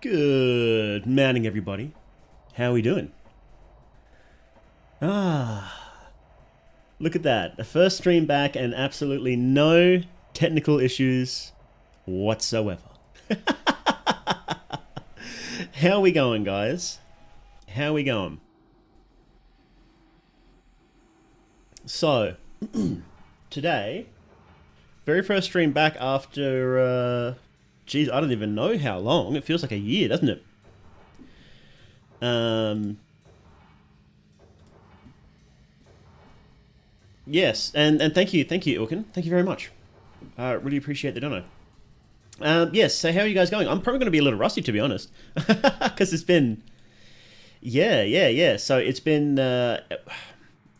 Good morning, everybody. How are we doing? Look at that. The first stream back and absolutely no technical issues whatsoever. How are we going, guys? How are we going? So, today, very first stream back after, geez, I don't even know how long. It feels like a year, doesn't it? Yes, and thank you, Ilkin. Thank you very much. Really appreciate the dono. Yes, so how are you guys going? I'm probably going to be a little rusty, to be honest, because it's been, yeah. So it's been a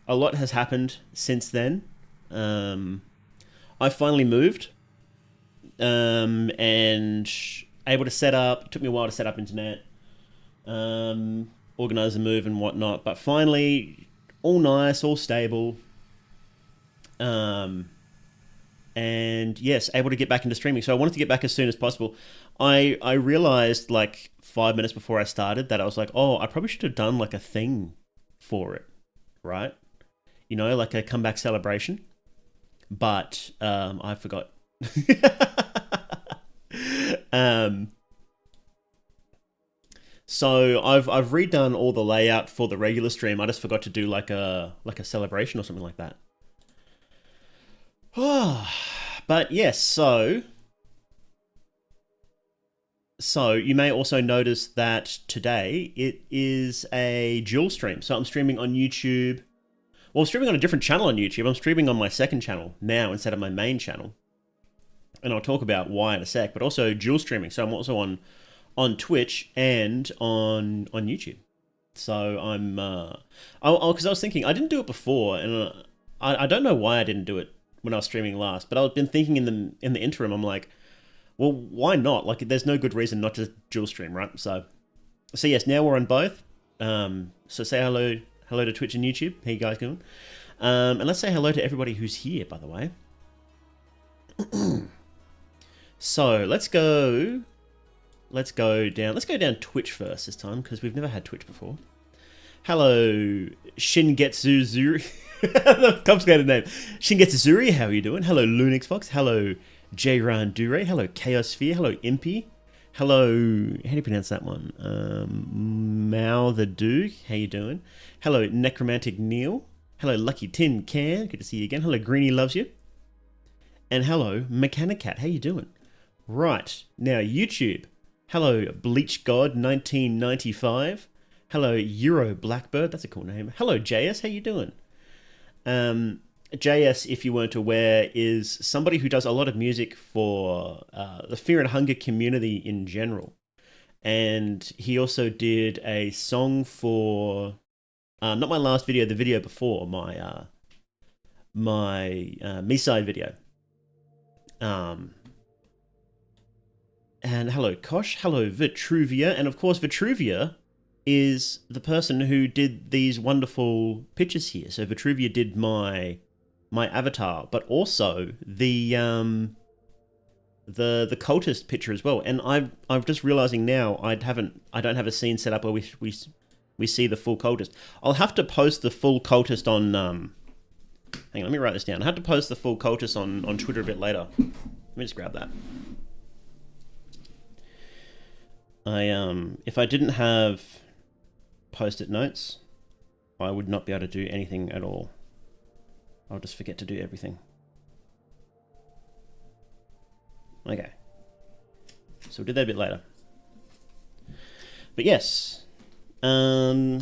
lot has happened since then. I finally moved, and able to set up. It took me a while to set up internet, organize the move and whatnot, but finally, all nice, all stable. And yes, able to get back into streaming. So I wanted to get back as soon as possible. I realized like 5 minutes before I started that I was like, oh, I probably should have done like a thing for it, right? You know, like a comeback celebration. But I forgot. So I've redone all the layout for the regular stream. I just forgot to do like a celebration or something like that. But yes, so you may also notice that today it is a dual stream. So I'm streaming on YouTube. Well, I'm streaming on a different channel on YouTube. I'm streaming on my second channel now instead of my main channel. And I'll talk about why in a sec, but also dual streaming. So I'm also on Twitch and on YouTube. So I'm because I was thinking I didn't do it before, and I don't know why I didn't do it when I was streaming last, but I've been thinking in the interim, I'm like, well, why not? Like, there's no good reason not to dual stream, right? So yes, now we're on both. So say hello to Twitch and YouTube. How you guys doing? And let's say hello to everybody who's here, by the way. So let's go down Twitch first this time, because we've never had Twitch before. Hello, Shingetsu Zuri. The complicated name. Shingetsu Zuri, how are you doing? Hello, Lunix Fox. Hello, J-Ran Dure. Hello, Chaosphere. Hello, Impy. Hello, how do you pronounce that one? Mao the Duke, how you doing? Hello, Necromantic Neil. Hello, Lucky Tin Can. Good to see you again. Hello, Greenie Loves You. And hello, Mechanicat. How you doing? Right, now YouTube. Hello, Bleach God 1995. Hello, Euro Blackbird. That's a cool name. Hello, JS. How you doing? JS, if you weren't aware, is somebody who does a lot of music for the Fear and Hunger community in general. And he also did a song for not my last video, the video before my Misc video. And hello, Kosh. Hello, Vitruvia. And of course, Vitruvia is the person who did these wonderful pictures here. So Vitruvia did my avatar, but also the cultist picture as well. And I'm just realizing now I don't have a scene set up where we see the full cultist. I'll have to post the full cultist on hang on, let me write this down. I have to post the full cultist on Twitter a bit later. Let me just grab that. If I didn't have post-it notes, I would not be able to do anything at all. I'll just forget to do everything. Okay. So we'll do that a bit later. But yes. Hello,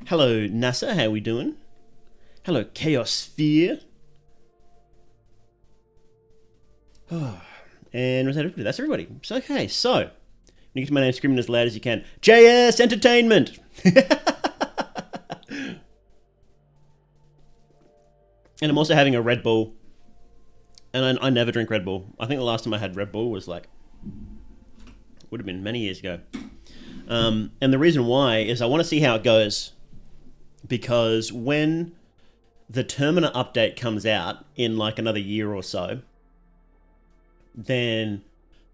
NASA. How we doing? Hello, Chaosphere. Oh, and was that everybody? That's everybody. So, okay, so you get to my name screaming as loud as you can. JS Entertainment! And I'm also having a Red Bull. And I never drink Red Bull. I think the last time I had Red Bull was like, would have been many years ago. And the reason why is I want to see how it goes. Because when the Termina update comes out in like another year or so, then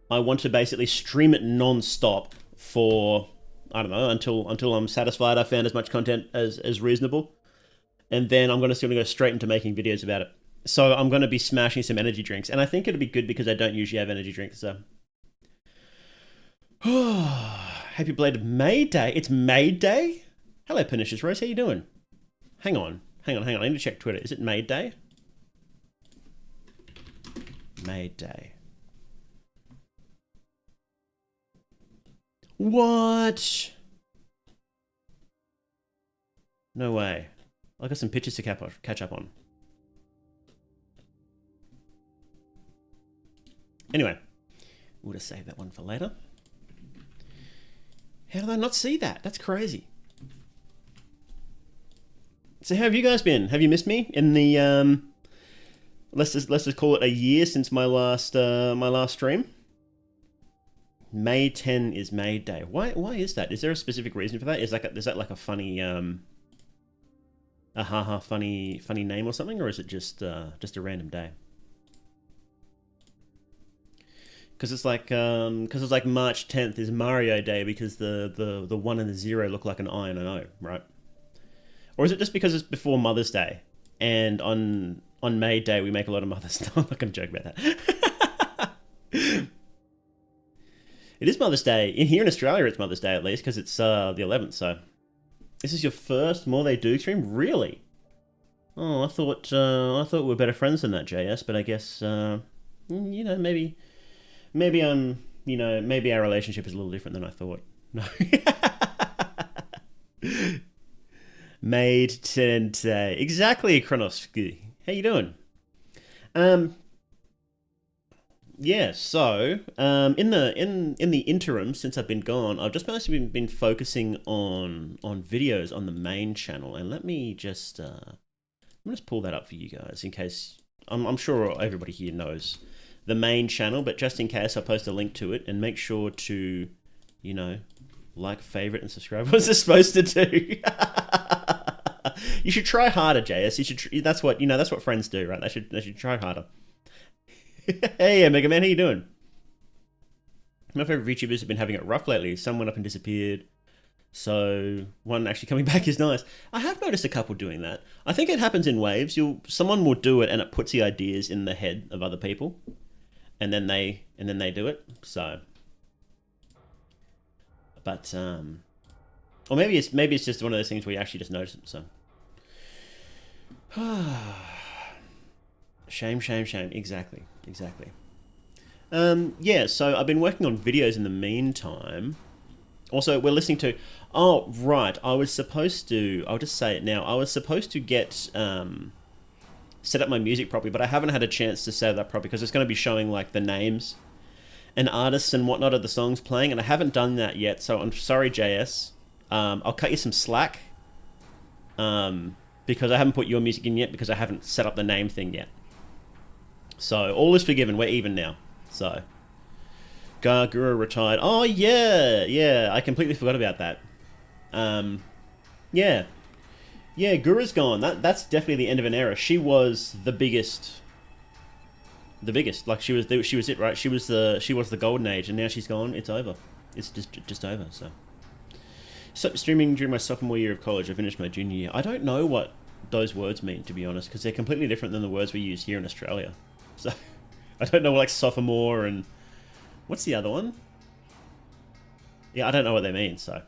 I want to basically stream it non-stop for, I don't know, until I'm satisfied I found as much content as reasonable. And then I'm going to go straight into making videos about it. So I'm going to be smashing some energy drinks. And I think it'll be good because I don't usually have energy drinks. So, happy belated May Day. It's May Day? Hello, Pernicious Rose. How you doing? Hang on. I need to check Twitter. Is it May Day? May Day. What? No way. I got some pictures to catch up on. Anyway, we'll just save that one for later. How did I not see that? That's crazy. So how have you guys been? Have you missed me in the let's just call it a year since my last stream? May 10 is May Day. Why is that? Is there a specific reason for that? Is that like a funny funny name or something, or is it just a random day? Because it's like March 10th is Mario Day because the 1 and the 0 look like an I and an O, right? Or is it just because it's before Mother's Day, and on May Day we make a lot of Mother's Day? I'm not going to joke about that. It is Mother's Day. In Australia it's Mother's Day at least because it's the 11th. So this is your first More They Do stream, really? Oh, I thought we were better friends than that, JS. But I guess maybe maybe our relationship is a little different than I thought. No. Made today. Exactly, Kronovsky. How you doing? Yeah, so in the interim since I've been gone, I've just mostly been focusing on videos on the main channel, and let me just pull that up for you guys in case I'm sure everybody here knows the main channel, but just in case I'll post a link to it, and make sure to like, favorite, and subscribe. What's it supposed to do? You should try harder, JS. You should. That's what friends do, right? They should try harder. Hey, Mega Man, how you doing? My favorite VTubers have been having it rough lately. Some went up and disappeared. So one actually coming back is nice. I have noticed a couple doing that. I think it happens in waves. Someone will do it, and it puts the ideas in the head of other people, and then they do it. So, but or maybe it's just one of those things where you actually just notice it. So. Shame. Exactly. Yeah, so I've been working on videos in the meantime. Also, we're listening to... Oh, right. I'll just say it now. I was supposed to get... set up my music properly, but I haven't had a chance to set it up properly because it's going to be showing, like, the names and artists and whatnot of the songs playing, and I haven't done that yet, so I'm sorry, JS. I'll cut you some slack. Because I haven't put your music in yet because I haven't set up the name thing yet. So, all is forgiven. We're even now. So, Guru retired. Oh, yeah. I completely forgot about that. Yeah, Guru's gone. That's definitely the end of an era. She was the biggest. Like, she was it, right? She was the golden age, and now she's gone. It's over. It's just over, so. Stopped streaming during my sophomore year of college. I finished my junior year. I don't know what those words mean, to be honest, because they're completely different than the words we use here in Australia. So, I don't know, like, sophomore and... What's the other one? Yeah, I don't know what they mean, so...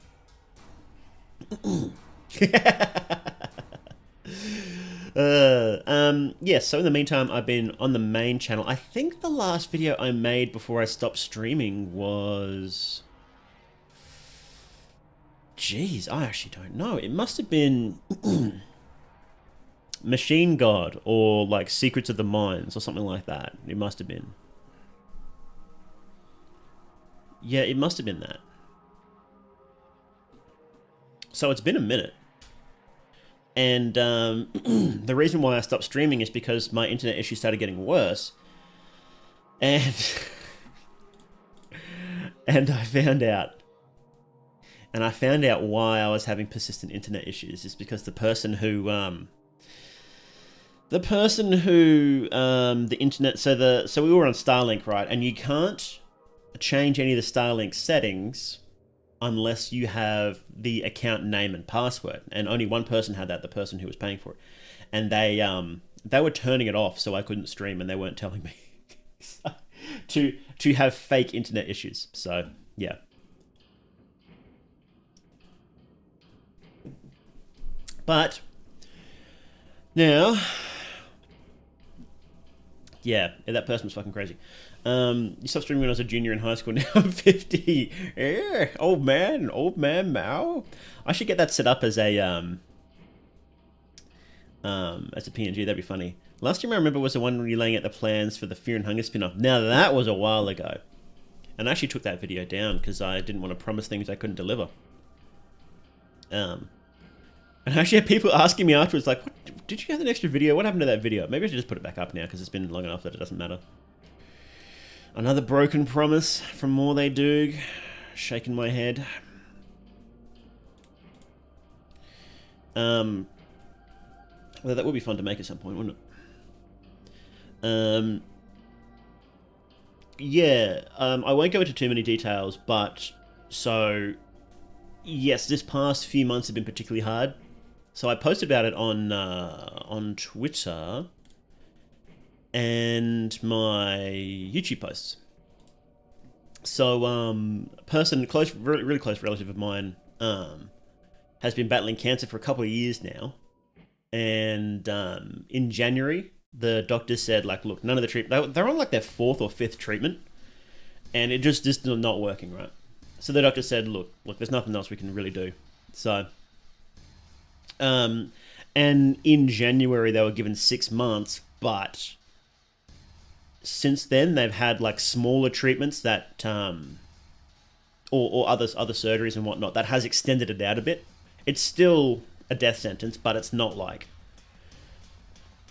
Yeah, so in the meantime, I've been on the main channel. I think the last video I made before I stopped streaming was... Jeez, I actually don't know. It must have been Machine God or like Secrets of the Mines or something like that. It must have been. Yeah, it must have been that. So it's been a minute. And the reason why I stopped streaming is because my internet issues started getting worse. And I found out. And I found out why I was having persistent internet issues is because the person who the internet, so we were on Starlink, right? And you can't change any of the Starlink settings unless you have the account name and password. And only one person had that, the person who was paying for it. And they were turning it off so I couldn't stream, and they weren't telling me to have fake internet issues. So yeah. But now, yeah, that person was fucking crazy. You stopped streaming when I was a junior in high school. Now I'm 50. Yeah, old man Mao. I should get that set up as a PNG. That'd be funny. Last stream I remember was the one where you laying out the plans for the Fear and Hunger spin-off. Now that was a while ago, and I actually took that video down because I didn't want to promise things I couldn't deliver. And I actually had people asking me afterwards, like, what, did you have an extra video? What happened to that video? Maybe I should just put it back up now because it's been long enough that it doesn't matter. Another broken promise from More They Do. Shaking my head. Well, that would be fun to make at some point, wouldn't it? Yeah, I won't go into too many details, but so yes, this past few months have been particularly hard. So I posted about it on Twitter and my YouTube posts. So person close, really close relative of mine has been battling cancer for a couple of years now, and in January the doctor said, like, look, none of the treatment, they're on like their 4th or 5th treatment, and it just not working, right? So the doctor said, look, there's nothing else we can really do. So and in January they were given 6 months, but since then they've had like smaller treatments that or other surgeries and whatnot that has extended it out a bit. It's still a death sentence, but it's not like.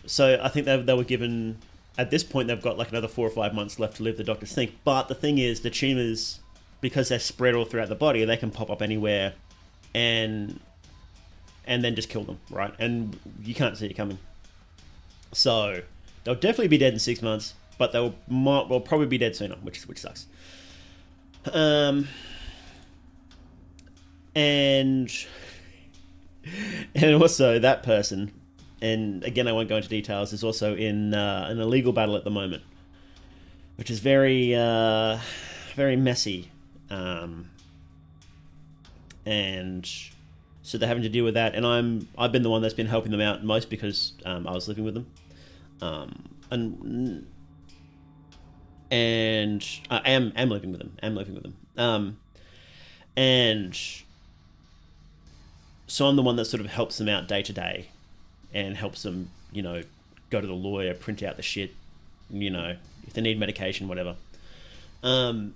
So I think they were given, at this point they've got like another 4 or 5 months left to live, the doctors think. But the thing is, the tumours, because they're spread all throughout the body, they can pop up anywhere and then just kill them, right? And you can't see it coming. So they'll definitely be dead in 6 months, but they'll probably be dead sooner, which sucks. And also that person, and again I won't go into details, is also in an illegal battle at the moment, which is very very messy, and so they're having to deal with that. And I've been the one that's been helping them out most because I was living with them, and I am living with them. And so I'm the one that sort of helps them out day to day, and helps them, go to the lawyer, print out the shit, if they need medication, whatever. And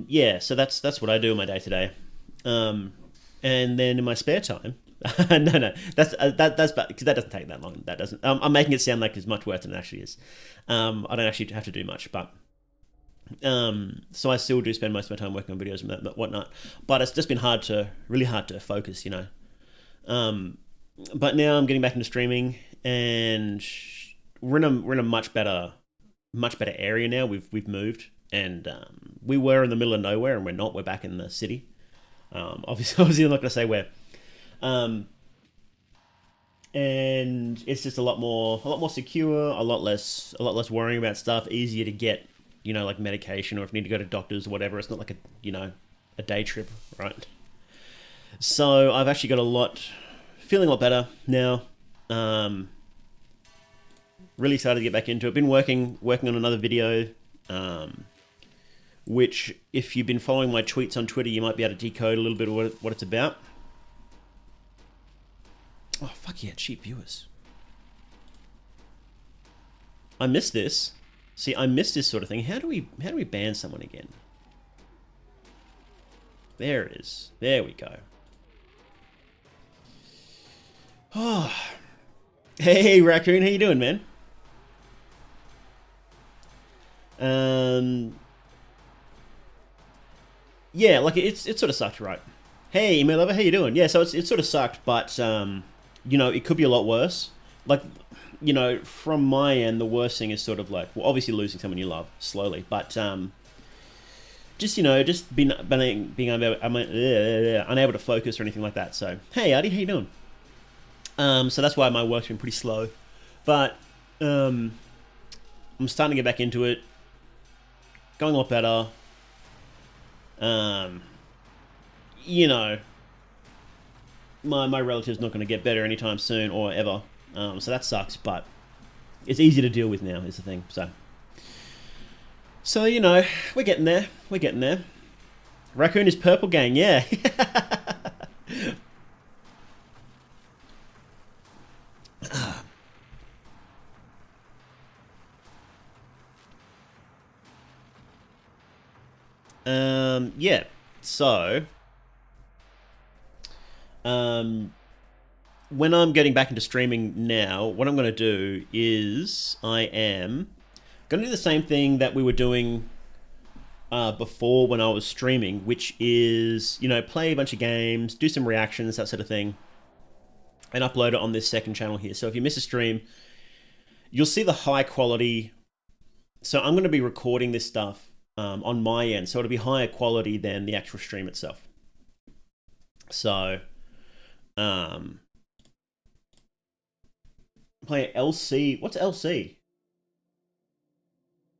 yeah, so that's what I do in my day to day. And then in my spare time, no, that's bad, because that doesn't take that long. That doesn't. I'm making it sound like it's much worse than it actually is. I don't actually have to do much, but so I still do spend most of my time working on videos and whatnot. But it's just been really hard to focus, But now I'm getting back into streaming, and we're in a much better area now. We've moved, and we were in the middle of nowhere, and we're not. We're back in the city. Obviously I'm not going to say where. And it's just a lot more secure, a lot less worrying about stuff, easier to get, like medication, or if you need to go to doctors or whatever. It's not like a day trip, right? So I've actually got feeling a lot better now. Really excited to get back into it. Been working on another video, which, if you've been following my tweets on Twitter, you might be able to decode a little bit of what it's about. Oh, fuck yeah, cheap viewers. I missed this. See, I missed this sort of thing. How do we ban someone again? There it is. There we go. Oh. Hey, Raccoon, how you doing, man? Yeah, like it sort of sucked, right? Hey, email lover, how you doing? Yeah, so it sort of sucked, but it could be a lot worse. Like, from my end, the worst thing is sort of like, well, obviously losing someone you love slowly, but just just being unable to focus or anything like that. So hey, Artie, how you doing? So that's why my work's been pretty slow, but I'm starting to get back into it, going a lot better. You know, my relative's not going to get better anytime soon or ever. So that sucks, but it's easy to deal with now is the thing. So we're getting there. We're getting there. Raccoon is purple gang, yeah. Yeah. So, when I'm getting back into streaming now, what I'm going to do is I am going to do the same thing that we were doing before when I was streaming, which is, play a bunch of games, do some reactions, that sort of thing, and upload it on this second channel here. So if you miss a stream, you'll see the high quality. So I'm going to be recording this stuff on my end, so it'll be higher quality than the actual stream itself. So, play LC. What's LC?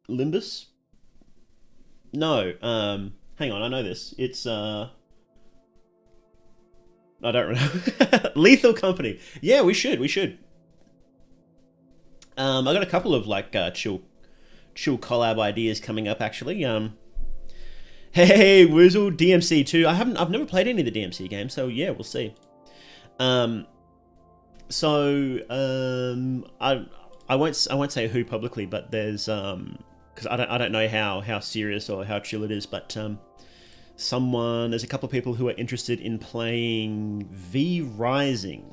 Limbus? No. Hang on, I know this. It's I don't know. Lethal Company. Yeah, we should. I got a couple of like chill collab ideas coming up actually. Hey, Woozle, DMC 2. I've never played any of the DMC games, so yeah, we'll see. I won't say who publicly, but there's because I don't know how serious or how chill it is, but there's a couple of people who are interested in playing V Rising,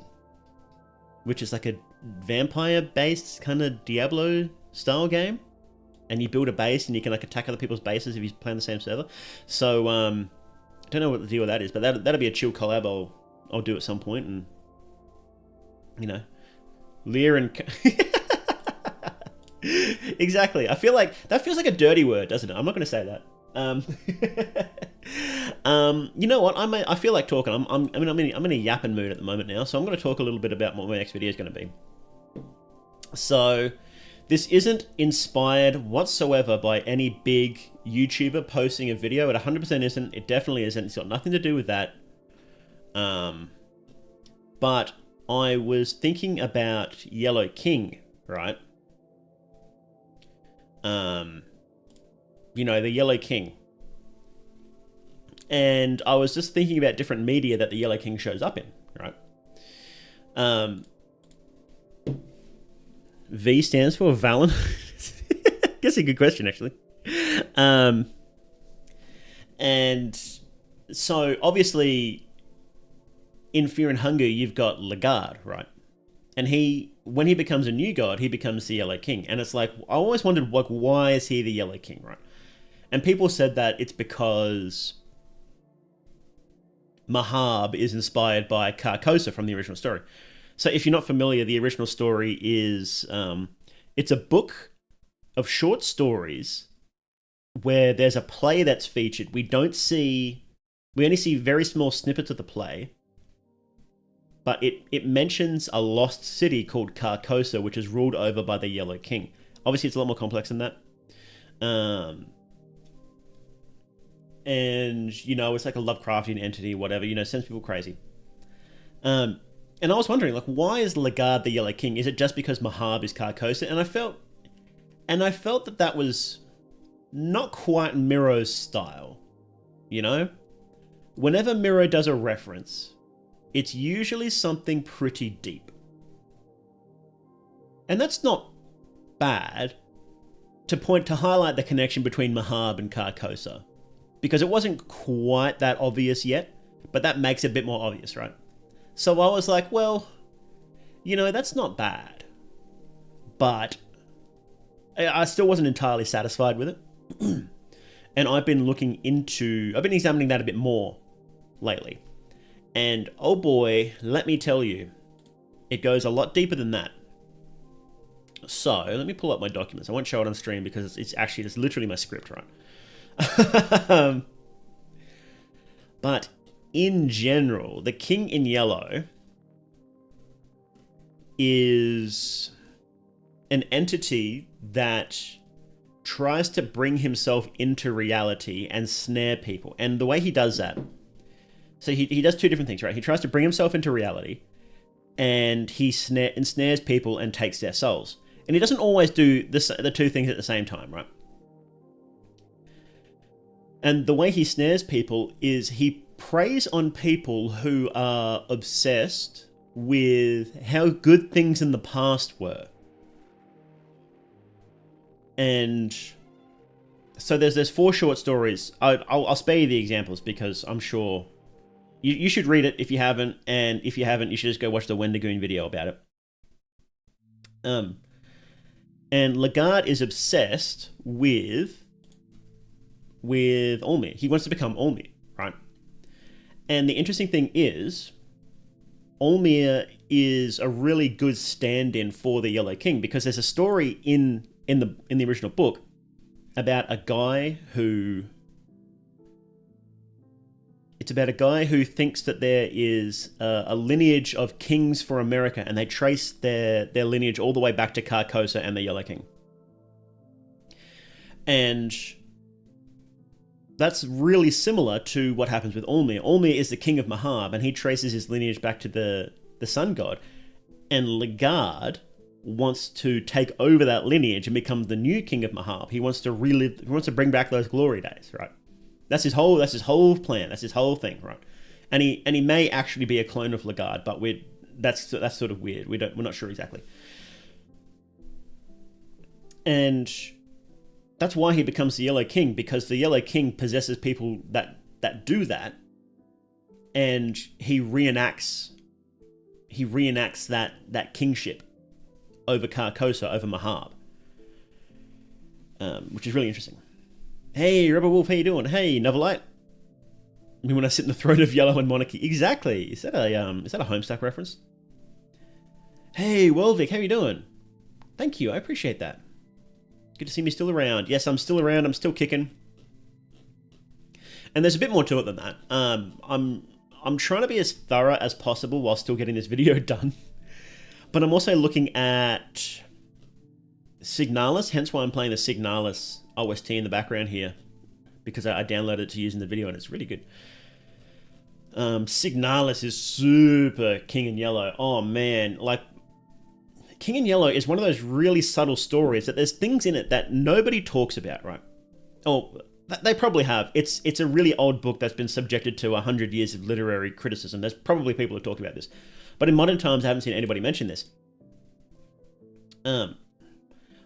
which is like a vampire based kind of Diablo style game, and you build a base and you can like attack other people's bases if you play on the same server. So don't know what the deal with that is, but that'll be a chill collab I'll do at some point, and Lear and exactly. I feel like that feels like a dirty word, doesn't it? I'm not going to say that. You know what? I feel like talking. I'm in a yapping mood at the moment now, so I'm going to talk a little bit about what my next video is going to be. So, this isn't inspired whatsoever by any big YouTuber posting a video. It 100% isn't. It definitely isn't. It's got nothing to do with that. But I was thinking about Yellow King, right? The Yellow King. And I was just thinking about different media that the Yellow King shows up in, right? V stands for Valen. Guess a good question, actually. And so, obviously, in Fear and Hunger, you've got Lagarde, right? And when he becomes a new god, he becomes the Yellow King. And it's like, I always wondered, like, why is he the Yellow King, right? And people said that it's because Mahab is inspired by Carcosa from the original story. So if you're not familiar, the original story is, it's a book of short stories where there's a play that's featured. We only see very small snippets of the play, but it mentions a lost city called Carcosa, which is ruled over by the Yellow King. Obviously, it's a lot more complex than that. And, it's like a Lovecraftian entity, whatever, sends people crazy. And I was wondering, like, why is Lagarde the Yellow King? Is it just because Mahab is Carcosa? And I felt that was not quite Miro's style, Whenever Miro does a reference, it's usually something pretty deep. And that's not bad to highlight the connection between Mahab and Carcosa, because it wasn't quite that obvious yet, but that makes it a bit more obvious, right? So I was like, well, that's not bad. But I still wasn't entirely satisfied with it. And I've been examining that a bit more lately. And oh boy, let me tell you, it goes a lot deeper than that. So let me pull up my documents. I won't show it on stream because it's literally my script, right? um, but in general, the king in yellow is an entity that tries to bring himself into reality and snare people. And the way he does that, so he does two different things, right? He tries to bring himself into reality, and he ensnares people and takes their souls. And he doesn't always do the two things at the same time, right? And the way he snares people is he preys on people who are obsessed with how good things in the past were. And so there's four short stories. I'll spare you the examples because I'm sure you should read it if you haven't, and if you haven't, you should just go watch the Wendigoon video about it. And Lagarde is obsessed with Olmir. He wants to become Olmir, right? And the interesting thing is, Olmir is a really good stand-in for the Yellow King, because there's a story in the original book about a guy who... It's about a guy who thinks that there is a lineage of kings for America, and they trace their lineage all the way back to Carcosa and the Yellow King. And that's really similar to what happens with Olmir. Olmir is the king of Mahab, and he traces his lineage back to the sun god. And Lagarde wants to take over that lineage and become the new king of Mahab. He wants to bring back those glory days, right? That's his whole plan. That's his whole thing, right? And he may actually be a clone of Lagarde, but that's sort of weird. We're not sure exactly. And that's why he becomes the Yellow King, because the Yellow King possesses people that do that, and he reenacts that kingship over Carcosa, over Mahab, which is really interesting. Hey, Rebel Wolf, how you doing? Hey, Novelite. I mean, when I sit in the throne of Yellow and Monarchy. Exactly. Is that a Homestuck reference? Hey, Welvic, how you doing? Thank you, I appreciate that. Good to see me still around. Yes, I'm still around. I'm still kicking. And there's a bit more to it than that. I'm trying to be as thorough as possible while still getting this video done. But I'm also looking at Signalis, hence why I'm playing the Signalis OST in the background here, because I downloaded it to use in the video, and it's really good. Signalis is super King in Yellow. Oh man, like, King in Yellow is one of those really subtle stories that there's things in it that nobody talks about, right? Oh, they probably have. It's a really old book that's been subjected to 100 years of literary criticism. There's probably people who talk about this. But in modern times, I haven't seen anybody mention this.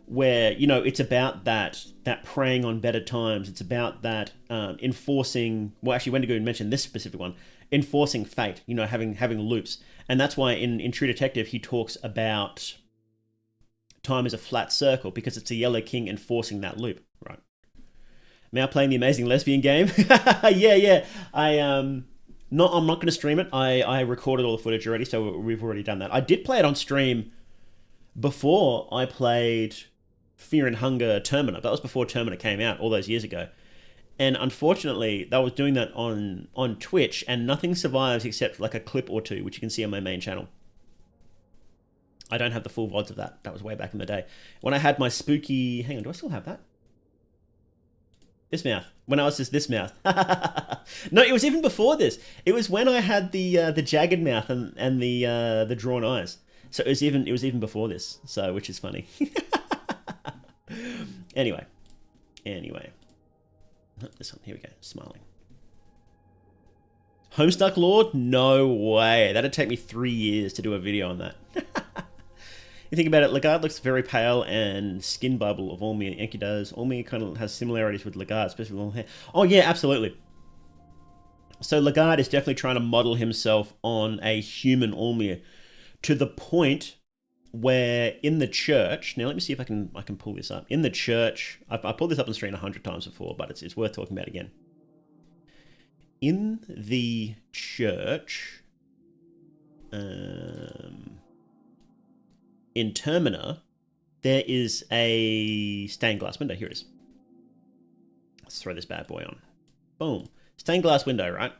Where, you know, it's about that preying on better times. It's about that enforcing... Well, actually, Wendigo mentioned this specific one. Enforcing fate, you know, having loops. And that's why in True Detective, he talks about time as a flat circle, because it's a Yellow King enforcing that loop, right? Now playing the amazing lesbian game. Yeah. I'm not going to stream it. I recorded all the footage already, so we've already done that. I did play it on stream before I played Fear and Hunger Termina. That was before Termina came out all those years ago. And unfortunately, I was doing that on Twitch, and nothing survives except like a clip or two, which you can see on my main channel. I don't have the full VODs of that. That was way back in the day. When I had my spooky... Hang on, do I still have that? This mouth. When I was just this mouth. No, it was even before this. It was when I had the jagged mouth and the drawn eyes. So it was even before this. So, which is funny. Anyway. Oh, this one. Here we go. Smiling. Homestuck Lord? No way. That'd take me 3 years to do a video on that. You think about it, Lagarde looks very pale and skin bubble of Olmir. Enki does. Olmir kind of has similarities with Lagarde, especially with long hair. Oh yeah, absolutely. So Lagarde is definitely trying to model himself on a human Olmir, to the point where in the church... Now let me see if I can pull this up. In the church... I pulled this up on screen 100 times before, but it's worth talking about again. In the church... in Termina, there is a stained glass window. Here it is. Let's throw this bad boy on. Boom. Stained glass window, right?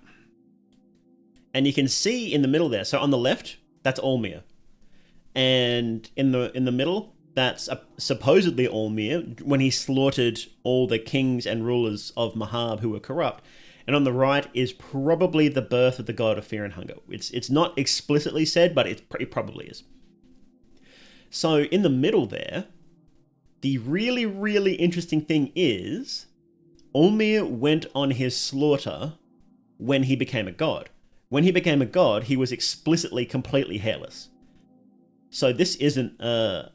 And you can see in the middle there. So on the left, that's Olmir. And in the middle, that's supposedly Olmir when he slaughtered all the kings and rulers of Mahab who were corrupt. And on the right is probably the birth of the god of fear and hunger. It's not explicitly said, but it probably is. So in the middle there, the really, really interesting thing is Olmir went on his slaughter when he became a god. When he became a god, he was explicitly completely hairless. So this isn't a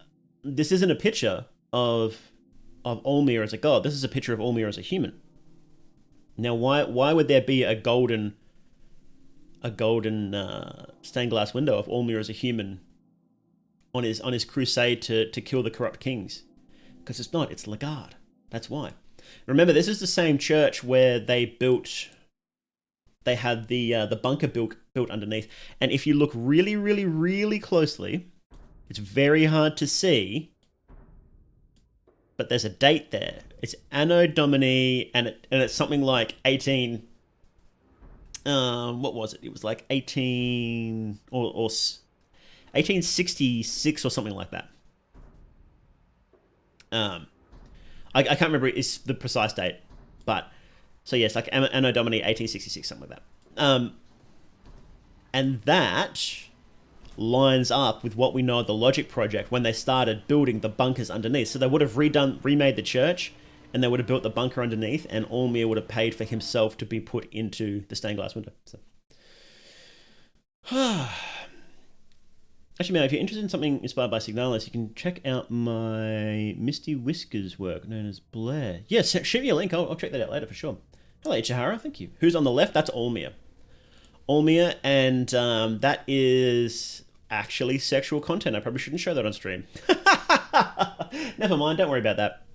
picture of Olmir as a god. This is a picture of Olmir as a human. Now, why would there be a golden stained glass window of Olmir as a human on his crusade to kill the corrupt kings? Because it's not. It's Lagarde. That's why. Remember, this is the same church where they had the bunker built underneath. And if you look really, really, really closely, it's very hard to see, but there's a date there. It's Anno Domini, and it's something like 18. What was it? It was like 18 or 1866 or something like that. I can't remember it's the precise date, but so yes, like Anno Domini 1866, something like that. And that lines up with what we know of the Logic Project when they started building the bunkers underneath. So they would have remade the church, and they would have built the bunker underneath, and Olmir would have paid for himself to be put into the stained glass window. So. Actually, man, if you're interested in something inspired by Signalis, you can check out my Misty Whiskers work known as Blair. Yes, shoot me a link. I'll check that out later for sure. Hello, Ichihara. Thank you. Who's on the left? That's Olmir. Olmir, and that is actually sexual content. I probably shouldn't show that on stream. Never mind. Don't worry about that.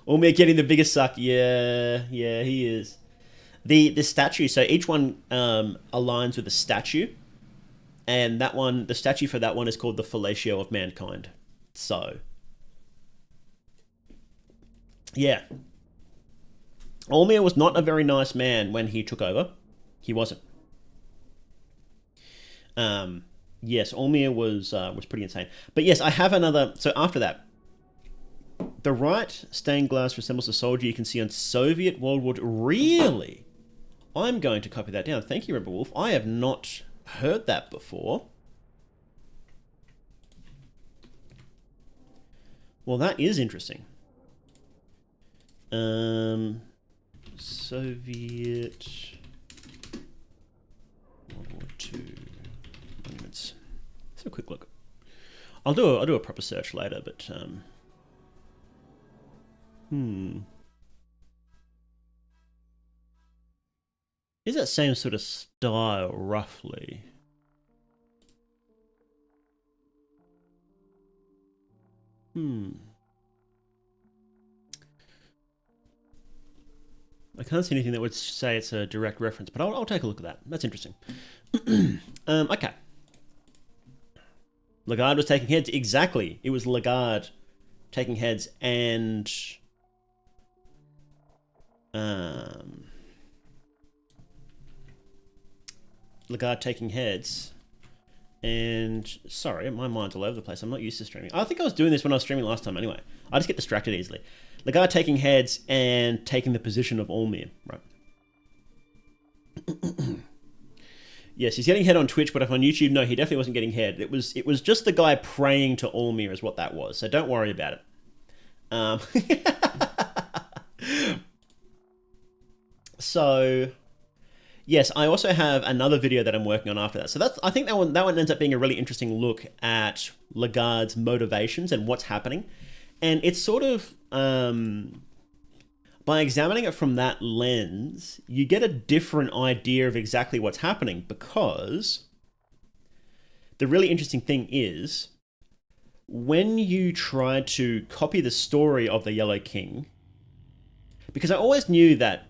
Olmir getting the biggest suck. Yeah, he is. The statue, so each one aligns with a statue, and that one, the statue for that one is called the Fellatio of Mankind. So, yeah. Olmir was not a very nice man when he took over. He wasn't. Yes, Olmir was pretty insane. But yes, I have another. So after that, the right stained glass resembles a soldier you can see on Soviet World War II. Really? I'm going to copy that down. Thank you, Rebel Wolf. I have not heard that before. Well, that is interesting. Soviet World War II monuments. Let's have a quick look. I'll do a proper search later, but is that same sort of style roughly? I can't see anything that would say it's a direct reference, but I'll take a look at that. That's interesting. Okay. Lagarde was taking heads. Exactly. It was Lagarde taking heads, and Lagarde taking heads, and sorry, my mind's all over the place. I'm not used to streaming. I think I was doing this when I was streaming last time anyway. I just get distracted easily. Lagarde taking heads and taking the position of Olmir, right? Yes, he's getting head on Twitch, but if on YouTube, no, he definitely wasn't getting head. It was just the guy praying to Olmir is what that was. So don't worry about it. So yes, I also have another video that I'm working on after that. So I think that one ends up being a really interesting look at Lagarde's motivations and what's happening. And it's sort of, by examining it from that lens, you get a different idea of exactly what's happening, because the really interesting thing is when you try to copy the story of the Yellow King, because I always knew that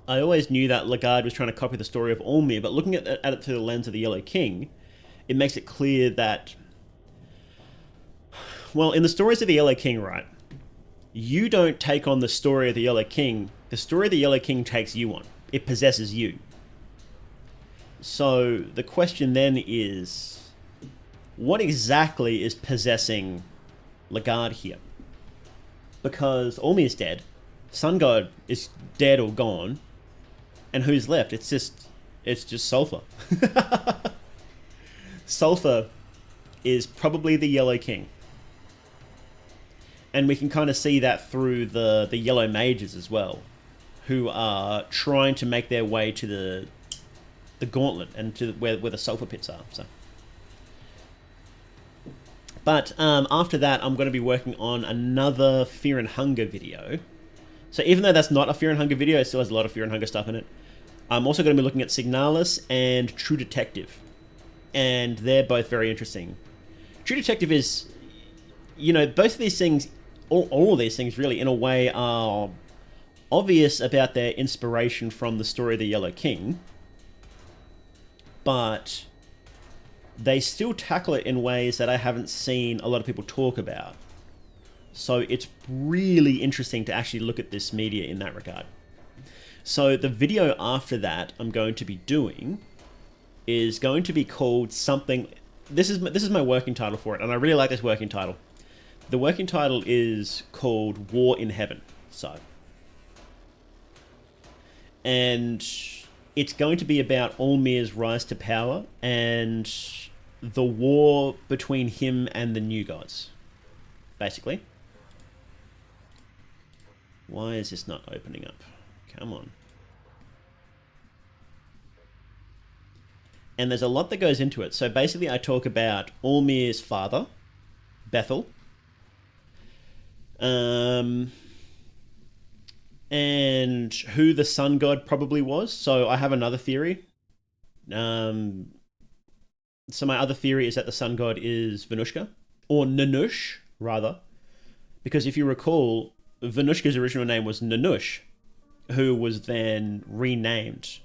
Lagarde was trying to copy the story of Olmir, but looking at it through the lens of the Yellow King, it makes it clear that Well, in the stories of the Yellow King, right, you don't take on the story of the Yellow King. The story of the Yellow King takes you on. It possesses you. So the question then is, what exactly is possessing Lagarde here? Because Ormi is dead, Sun God is dead or gone, and who's left? It's just Sulfur. Sulfur is probably the Yellow King. And we can kind of see that through the Yellow Mages as well, who are trying to make their way to the Gauntlet and to where the Sulfur Pits are. So, but after that, I'm going to be working on another Fear and Hunger video. So even though that's not a Fear and Hunger video, it still has a lot of Fear and Hunger stuff in it. I'm also going to be looking at Signalis and True Detective, and they're both very interesting. True Detective is, you know, both of these things, all of these things really, in a way, are obvious about their inspiration from the story of the Yellow King, but they still tackle it in ways that I haven't seen a lot of people talk about. So it's really interesting to actually look at this media in that regard. So the video after that I'm going to be doing is going to be called something... This is my working title for it, and I really like this working title. The working title is called War in Heaven. So, and it's going to be about Olmir's rise to power and the war between him and the new gods, basically. Why is this not opening up? Come on. And there's a lot that goes into it. So basically I talk about Olmir's father, Bethel, and who the sun god probably was. So I have another theory. So my other theory is that the sun god is Venushka, or Nanush, rather. Because if you recall, Venushka's original name was Nanush, who was then renamed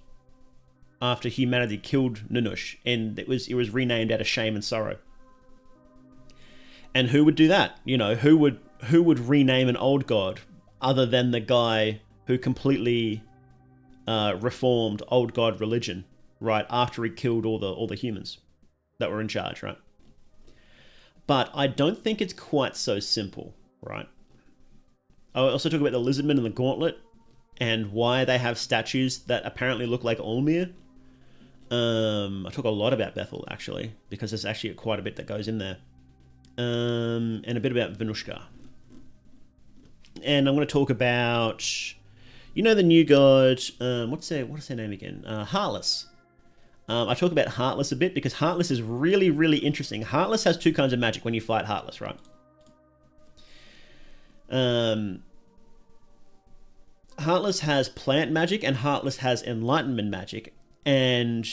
after humanity killed Nanush, and it was renamed out of shame and sorrow. And who would do that? You know, who would rename an old god other than the guy who completely reformed old god religion, right, after he killed all the humans that were in charge, right? But I don't think it's quite so simple, right? I also talk about the Lizardmen and the Gauntlet and why they have statues that apparently look like Olmir. I talk a lot about Bethel, actually, because there's actually quite a bit that goes in there. And a bit about Venushka. And I'm going to talk about, you know, the new god, what's their name again? Heartless. I talk about Heartless a bit because Heartless is really, really interesting. Heartless has two kinds of magic when you fight Heartless, right? Heartless has plant magic and Heartless has enlightenment magic. And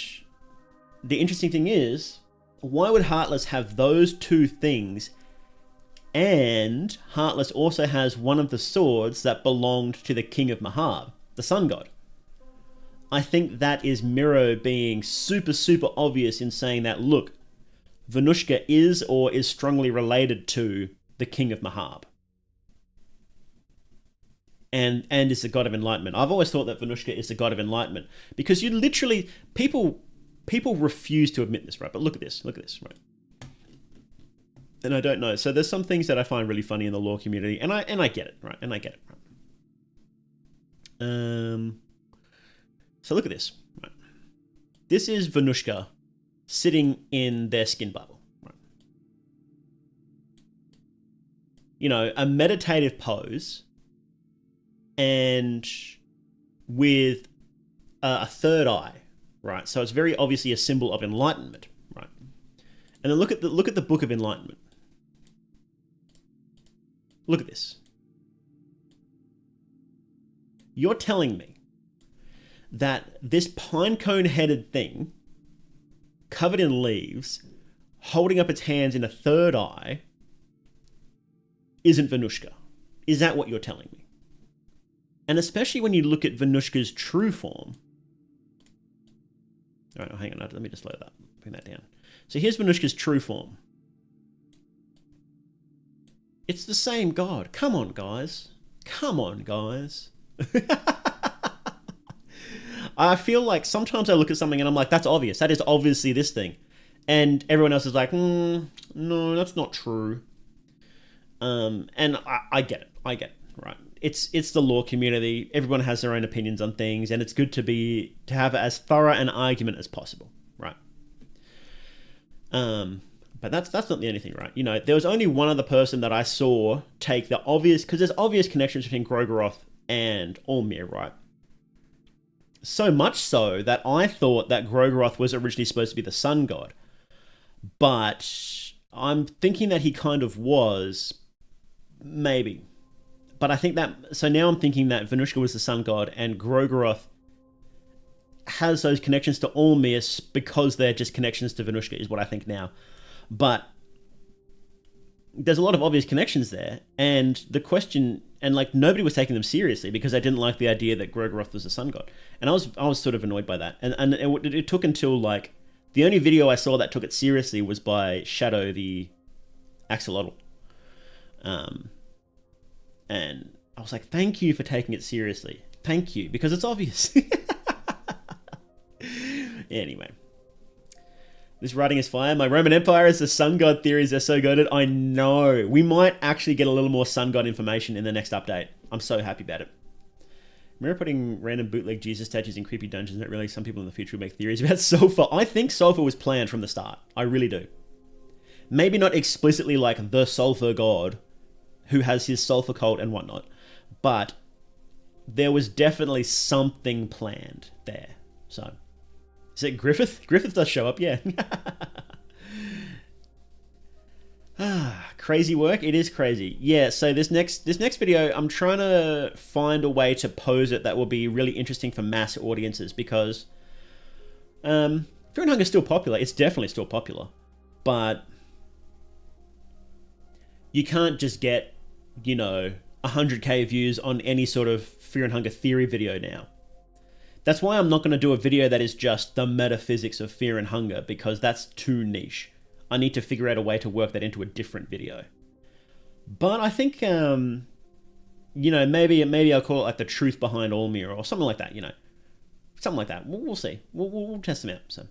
the interesting thing is, why would Heartless have those two things? And Heartless also has one of the swords that belonged to the King of Mahab, the sun god. I think that is Miro being super, super obvious in saying that, look, Venushka is or is strongly related to the King of Mahab. And is the god of enlightenment. I've always thought that Venushka is the god of enlightenment because you literally, people refuse to admit this, right? But look at this, right? And I don't know. So there's some things that I find really funny in the lore community, and I get it, right? And I get it, right? So look at this, right? This is Venushka sitting in their skin bubble, right? You know, a meditative pose, and with a third eye, right? So it's very obviously a symbol of enlightenment, right? And then look at the Book of Enlightenment. Look at this. You're telling me that this pinecone-headed thing, covered in leaves, holding up its hands in a third eye, isn't Venushka? Is that what you're telling me? And especially when you look at Venushka's true form. All right, hang on, let me just load that, bring that down. So here's Venushka's true form. It's the same God. Come on, guys. Come on, guys. I feel like sometimes I look at something and I'm like, that's obvious. That is obviously this thing. And everyone else is like, no, that's not true. And I get it. I get it, right? It's the law community. Everyone has their own opinions on things, and it's good to have as thorough an argument as possible, right? But that's not the only thing, right? You know, there was only one other person that I saw take the obvious, because there's obvious connections between Grogoroth and Olmir, right? So much so that I thought that Grogoroth was originally supposed to be the sun god. But I'm thinking that he kind of was, maybe. But I think that, so now I'm thinking that Venushka was the sun god and Grogoroth has those connections to Olmir because they're just connections to Venushka, is what I think now. But there's a lot of obvious connections there, and the question, and like nobody was taking them seriously because they didn't like the idea that Grogoroth was the sun god, and I was sort of annoyed by that, and it took until like the only video I saw that took it seriously was by Shadow the Axolotl, and I was like, thank you for taking it seriously, thank you, because it's obvious. Anyway. This writing is fire. My Roman Empire is the sun god theories are so goated. I know. We might actually get a little more sun god information in the next update. I'm so happy about it. Remember putting random bootleg Jesus statues in creepy dungeons that really some people in the future will make theories about sulfur. I think sulfur was planned from the start. I really do. Maybe not explicitly like the sulfur god who has his sulfur cult and whatnot, but there was definitely something planned there. So... is it Griffith? Griffith does show up, yeah. Crazy work. It is crazy. Yeah, so this next video, I'm trying to find a way to pose it that will be really interesting for mass audiences because Fear and Hunger is still popular. It's definitely still popular. But you can't just get, 100k views on any sort of Fear and Hunger theory video now. That's why I'm not going to do a video that is just the metaphysics of fear and hunger, because that's too niche. I need to figure out a way to work that into a different video. But I think, maybe I'll call it like the truth behind Olmir or something like that, Something like that. We'll see. We'll test them out. So,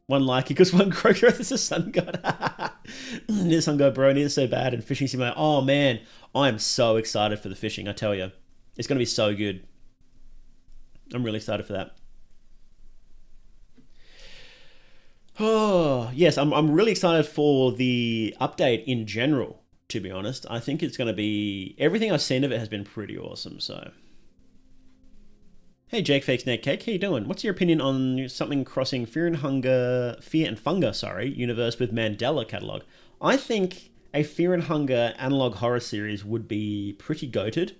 one like equals one Grogoroth is a sun god. Need a sun god, bro. Need it so bad. And fishing simulator. Oh, man. I am so excited for the fishing, I tell you. It's going to be so good. I'm really excited for that. Oh, yes, I'm really excited for the update in general, to be honest. I think it's going to be... everything I've seen of it has been pretty awesome, so... Hey, Jake Fakes Neck Cake, how you doing? What's your opinion on something crossing Fear and Funga universe with Mandela catalog? I think a Fear and Hunger analog horror series would be pretty goated,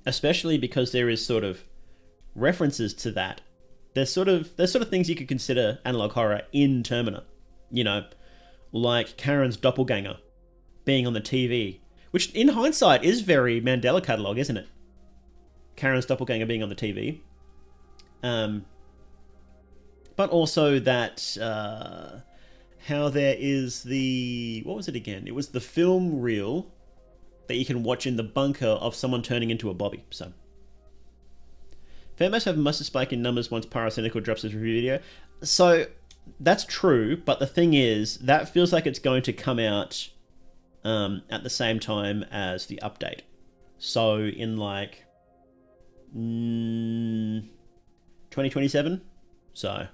especially because there is sort of references to that. There's sort of things you could consider analog horror in Termina, like Karen's doppelganger being on the TV, which in hindsight is very Mandela catalog, isn't it? Karen's doppelganger being on the TV, but also that how there is the, what was it again? It was the film reel that you can watch in the bunker of someone turning into a bobby. So. Fair must have a massive spike in numbers once Pyrocynical drops his review video. So, that's true, but the thing is, that feels like it's going to come out at the same time as the update. So, in like 2027? So.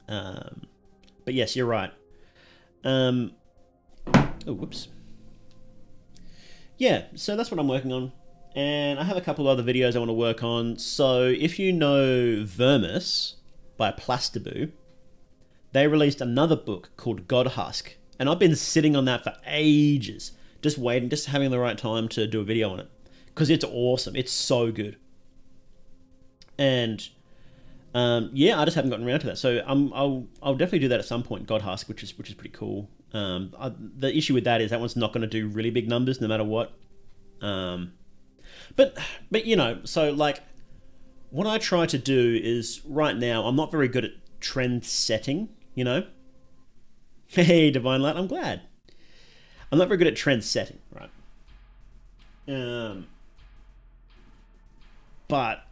But yes, you're right. Oh, whoops. Yeah, so that's what I'm working on. And I have a couple of other videos I want to work on. So if you know Vermis by Plastaboo, they released another book called Godhusk. And I've been sitting on that for ages. Just waiting, just having the right time to do a video on it. Because it's awesome. It's so good. And yeah, I just haven't gotten around to that. So I'll definitely do that at some point, Godhusk, which is pretty cool. The issue with that is that one's not going to do really big numbers no matter what. But so like what I try to do is right now I'm not very good at trend setting, Hey, Divine Light, I'm glad. I'm not very good at trend setting, right? But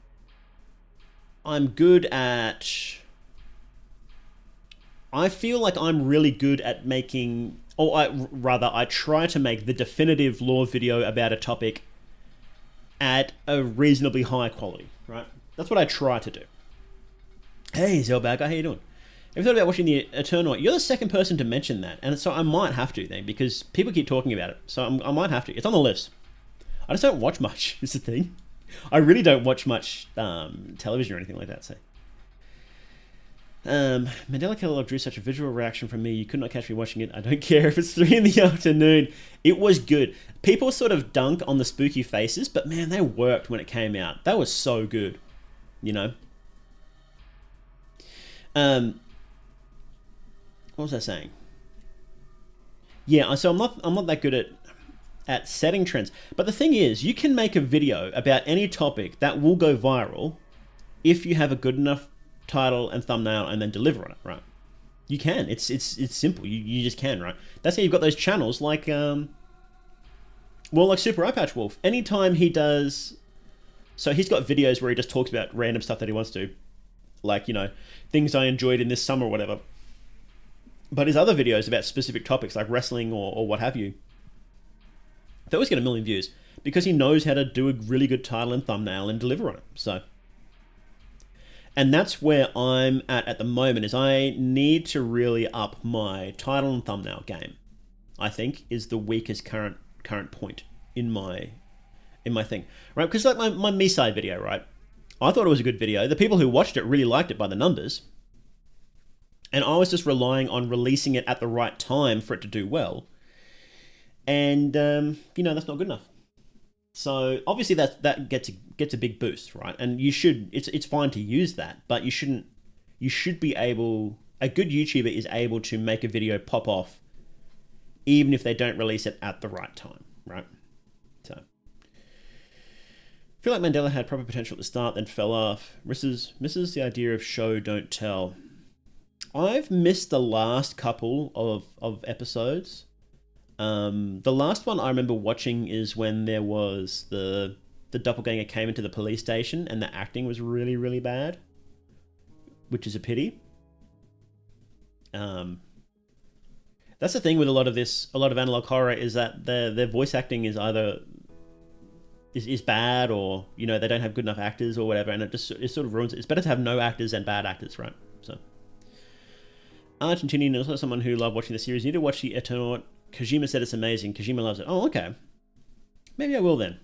I'm good at. I feel like I'm really good at making, or I try to make the definitive lore video about a topic at a reasonably high quality, right? That's what I try to do. Hey, Zelbag, how you doing? Have you thought about watching the Eternal? You're the second person to mention that, and so I might have to then, because people keep talking about it. So I might have to. It's on the list. I just don't watch much, is the thing. I really don't watch much television or anything like that, so. Mandela Catalog drew such a visual reaction from me. You could not catch me watching it. I don't care if it's 3 in the afternoon. It was good. People sort of dunk on the spooky faces, but man, they worked when it came out. That was so good, you know. What was I saying? Yeah, so I'm not that good at setting trends. But the thing is, you can make a video about any topic that will go viral if you have a good enough title and thumbnail and then deliver on it, right? You can. It's simple. You just can, right? That's how you've got those channels like like Super Eye Patch Wolf. Anytime he does, so he's got videos where he just talks about random stuff that he wants to, like, you know, things I enjoyed in this summer or whatever. But his other videos about specific topics like wrestling or what have you, they always get 1 million views because he knows how to do a really good title and thumbnail and deliver on it. So, and that's where I'm at the moment, is I need to really up my title and thumbnail game. I think is the weakest current point in my thing, right? Because like my Misc video, right? I thought it was a good video. The people who watched it really liked it by the numbers. And I was just relying on releasing it at the right time for it to do well. And, you know, that's not good enough. So obviously that gets a big boost, right? And you should, it's fine to use that, but you should be able, a good YouTuber is able to make a video pop off even if they don't release it at the right time, right? So I feel like Mandela had proper potential at the start, then fell off. Misses the idea of show, don't tell. I've missed the last couple of episodes. The last one I remember watching is when there was the doppelganger came into the police station and the acting was really, really bad, which is a pity. That's the thing with a lot of analog horror, is that their voice acting is either is bad, or, you know, they don't have good enough actors or whatever, and it sort of ruins it. It's better to have no actors than bad actors, right? So Argentinian is also someone who loved watching the series. You need to watch the Eternal. Kojima said it's amazing. Kojima loves it. Oh, okay. Maybe I will then.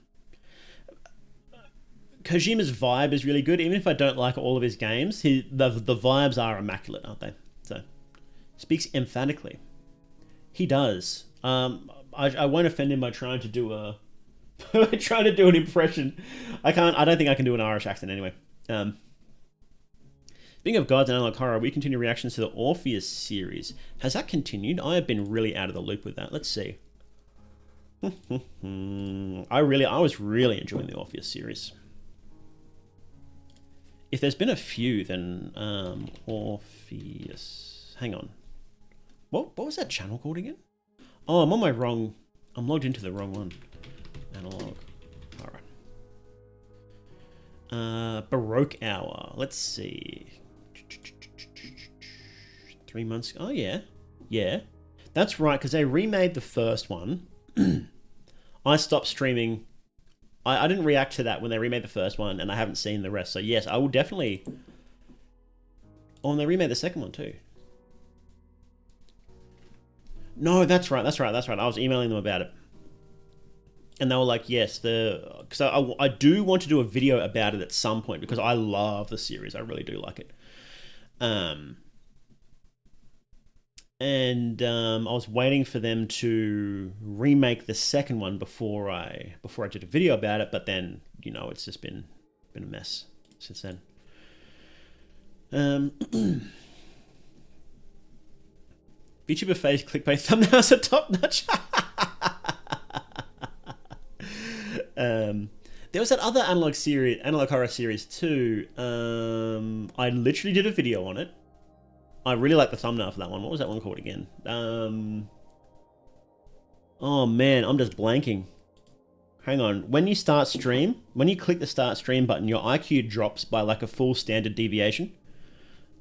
Kojima's vibe is really good. Even if I don't like all of his games, the vibes are immaculate, aren't they? So, speaks emphatically. He does. I won't offend him by trying to do an impression. I don't think I can do an Irish accent anyway. Speaking of gods and analog horror, we continue reactions to the Orpheus series. Has that continued? I have been really out of the loop with that. Let's see. I was really enjoying the Orpheus series. If there's been a few, then Orpheus. Hang on. What was that channel called again? Oh, I'm logged into the wrong one. Analog. Alright. Baroque Hour. Let's see. 3 months. Oh, yeah. Yeah. That's right, because they remade the first one. I stopped streaming. I didn't react to that when they remade the first one, and I haven't seen the rest. So, yes, I will definitely... Oh, and they remade the second one, too. No, that's right. I was emailing them about it. And they were like, yes, because I do want to do a video about it at some point, because I love the series. I really do like it. I was waiting for them to remake the second one before I did a video about it, but then, you know, it's just been a mess since then. VTuber face clickbait thumbnails are top notch. There was that other analog horror series too. I literally did a video on it. I really like the thumbnail for that one. What was that one called again? Oh man, I'm just blanking. Hang on. When you start stream, when you click the start stream button, your IQ drops by like a full standard deviation.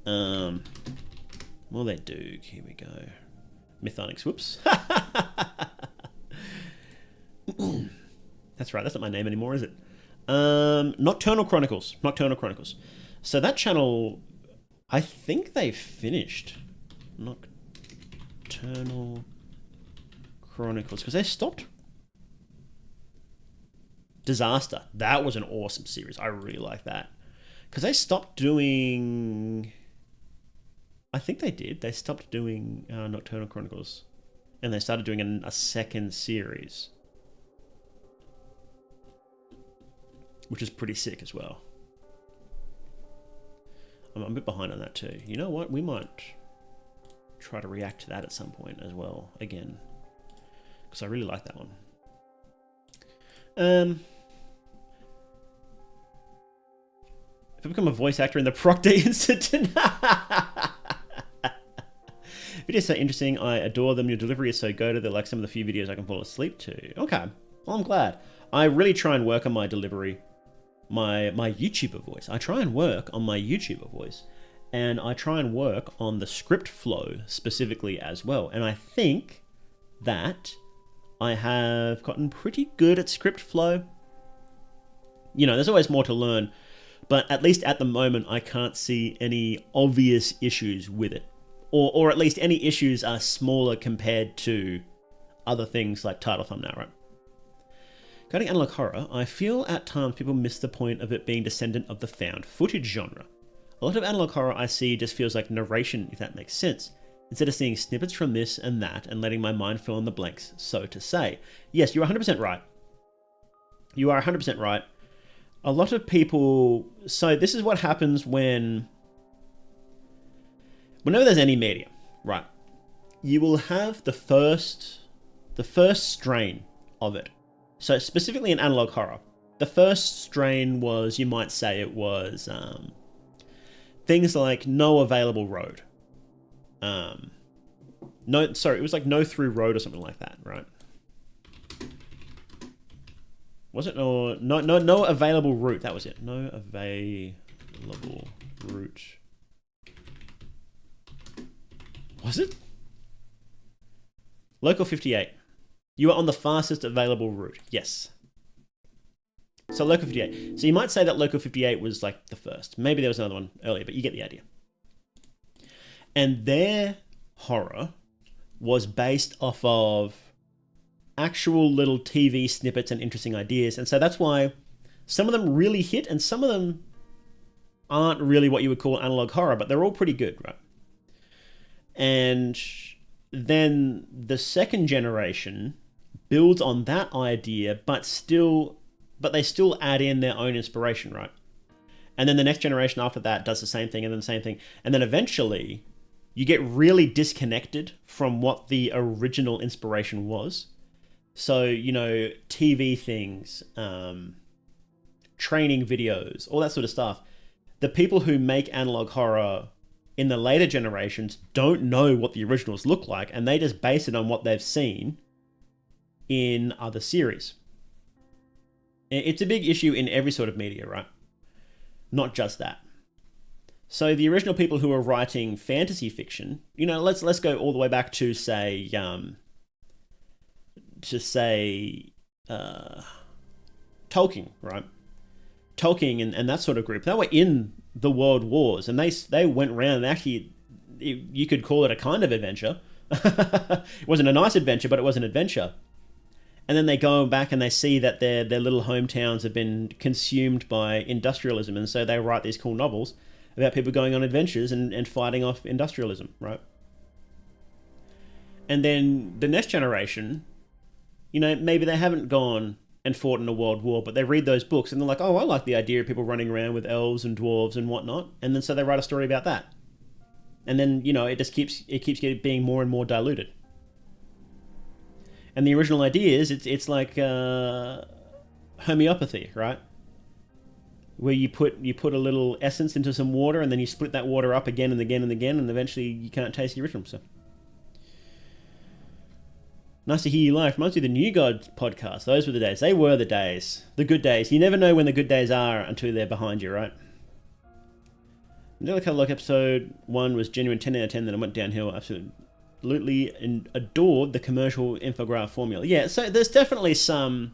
Well, they do. Here we go. Mythonics. Whoops. That's right. That's not my name anymore, is it? Nocturnal Chronicles. Nocturnal Chronicles. So that channel, I think they finished Nocturnal Chronicles because they stopped. Disaster. That was an awesome series. I really like that because they stopped doing. I think they did. They stopped doing Nocturnal Chronicles, and they started doing a second series, which is pretty sick as well. I'm a bit behind on that too. You know what? We might try to react to that at some point as well, again, because I really like that one. If I become a voice actor in the Proctor incident. Videos so interesting. I adore them. Your delivery is so goated. They're like some of the few videos I can fall asleep to. Okay. Well, I'm glad. I really try and work on my delivery. My YouTuber voice. I try and work on my YouTuber voice. And I try and work on the script flow specifically as well. And I think that I have gotten pretty good at script flow. You know, there's always more to learn. But at least at the moment, I can't see any obvious issues with it. Or at least any issues are smaller compared to other things like title thumbnail, right? Regarding analog horror, I feel at times people miss the point of it being descendant of the found footage genre. A lot of analog horror I see just feels like narration, if that makes sense, instead of seeing snippets from this and that and letting my mind fill in the blanks, so to say. Yes, you're 100% right. You are 100% right. A lot of people... So this is what happens whenever there's any media, right? You will have the first strain of it. So specifically in analog horror, the first strain was, you might say it was things like no available road. It was like no through road or something like that, right? Was it? Or no available route. That was it. No available route. Was it? Local 58. You are on the fastest available route. Yes. So Local 58. So you might say that Local 58 was like the first. Maybe there was another one earlier, but you get the idea. And their horror was based off of actual little TV snippets and interesting ideas. And so that's why some of them really hit and some of them aren't really what you would call analog horror, but they're all pretty good, right? And then the second generation builds on that idea, but they still add in their own inspiration, right? And then the next generation after that does the same thing and then the same thing. And then eventually you get really disconnected from what the original inspiration was. So, you know, TV things, training videos, all that sort of stuff. The people who make analog horror in the later generations don't know what the originals look like, and they just base it on what they've seen in other series. It's a big issue in every sort of media, right? Not just that. So the original people who are writing fantasy fiction, you know, let's go all the way back to say Tolkien, right? Tolkien and that sort of group, they were in the world wars, and they went around and actually, you could call it a kind of adventure. It wasn't a nice adventure, but it was an adventure. And then they go back and they see that their little hometowns have been consumed by industrialism, and so they write these cool novels about people going on adventures and fighting off industrialism, right? And then the next generation, you know, maybe they haven't gone and fought in a world war, but they read those books and they're like, oh, I like the idea of people running around with elves and dwarves and whatnot. And then so they write a story about that. And then, you know, it keeps being more and more diluted. And the original ideas, it's like homeopathy, right? where you put a little essence into some water and then you split that water up again and again and again, and eventually you can't taste the original. So nice to hear you live. Reminds me of the New God podcast. Those were the days. They were the days. The good days. You never know when the good days are until they're behind you, right? Another Catalog episode 1 was genuine 10 out of 10, then it went downhill. Absolutely and adored the commercial infograph formula. Yeah, so there's definitely some...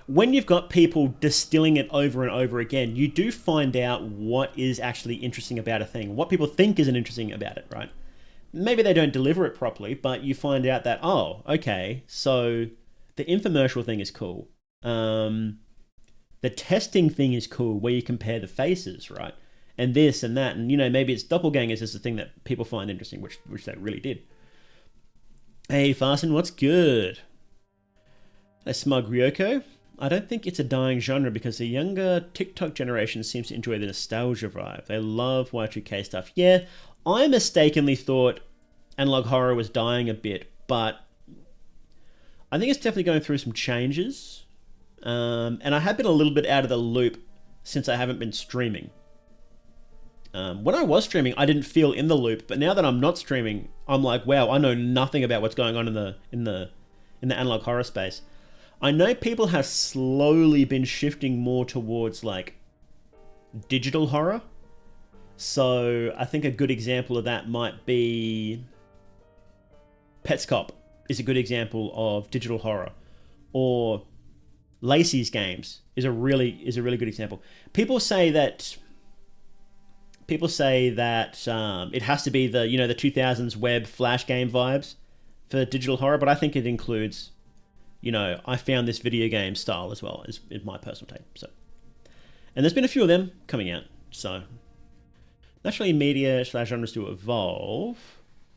When you've got people distilling it over and over again, you do find out what is actually interesting about a thing, what people think is interesting about it, right? Maybe they don't deliver it properly, but you find out that, oh, okay, so the infomercial thing is cool. The testing thing is cool, where you compare the faces, right? And this and that, and maybe it's doppelgangers is the thing that people find interesting, which they really did. Hey, Farson, what's good? Hey, Smug Ryoko. I don't think it's a dying genre because the younger TikTok generation seems to enjoy the nostalgia vibe. They love Y2K stuff. Yeah, I mistakenly thought analog horror was dying a bit, but I think it's definitely going through some changes. And I have been a little bit out of the loop since I haven't been streaming. When I was streaming, I didn't feel in the loop, but now that I'm not streaming, I'm like, wow, I know nothing about what's going on in the analog horror space. I know people have slowly been shifting more towards like digital horror. So I think a good example of that might be Petscop is a good example of digital horror, or Lacey's games is a really good example. People say that it has to be the the 2000s web flash game vibes for digital horror, but I think it includes I found this video game style as well, is my personal take. So, and there's been a few of them coming out. So, naturally, media / genres do evolve.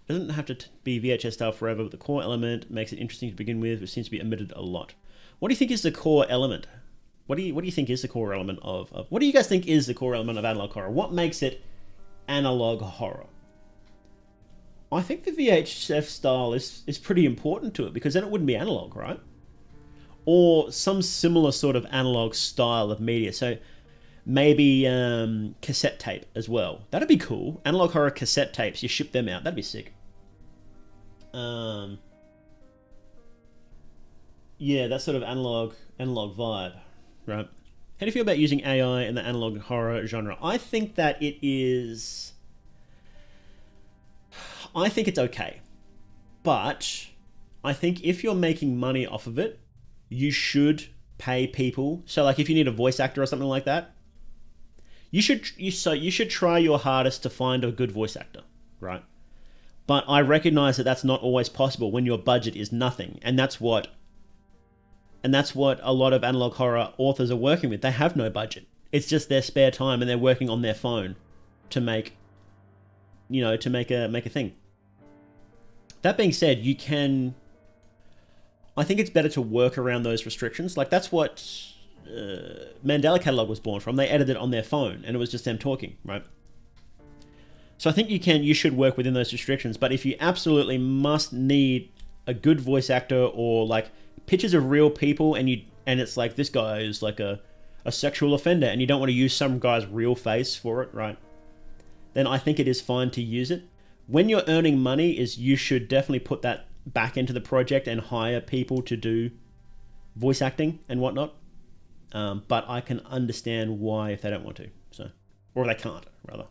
It doesn't have to be VHS style forever, but the core element makes it interesting to begin with, which seems to be omitted a lot. What do you think is the core element? What do you think is the core element of what do you guys think is the core element of analog horror? What makes it analog horror? I think the VHF style is pretty important to it, because then it wouldn't be analog, right? Or some similar sort of analog style of media. So maybe cassette tape as well. That'd be cool. Analog horror cassette tapes, you ship them out. That'd be sick. Yeah, that sort of analog vibe, right? How do you feel about using AI in the analog horror genre? I think that it is... I think it's okay. But I think if you're making money off of it, you should pay people. So like if you need a voice actor or something like that, you should try your hardest to find a good voice actor, right? But I recognize that that's not always possible when your budget is nothing, and that's what a lot of analog horror authors are working with. They have no budget. It's just their spare time, and they're working on their phone to make a thing. That being said, I think it's better to work around those restrictions. Like that's what Mandela Catalog was born from. They edited it on their phone, and it was just them talking, right? So I think you should work within those restrictions. But if you absolutely must need a good voice actor, or like pictures of real people, and it's like this guy is like a sexual offender, and you don't want to use some guy's real face for it, right? Then I think it is fine to use it. When you're earning money, you should definitely put that back into the project and hire people to do voice acting and whatnot. But I can understand why if they don't want to, or they can't, rather.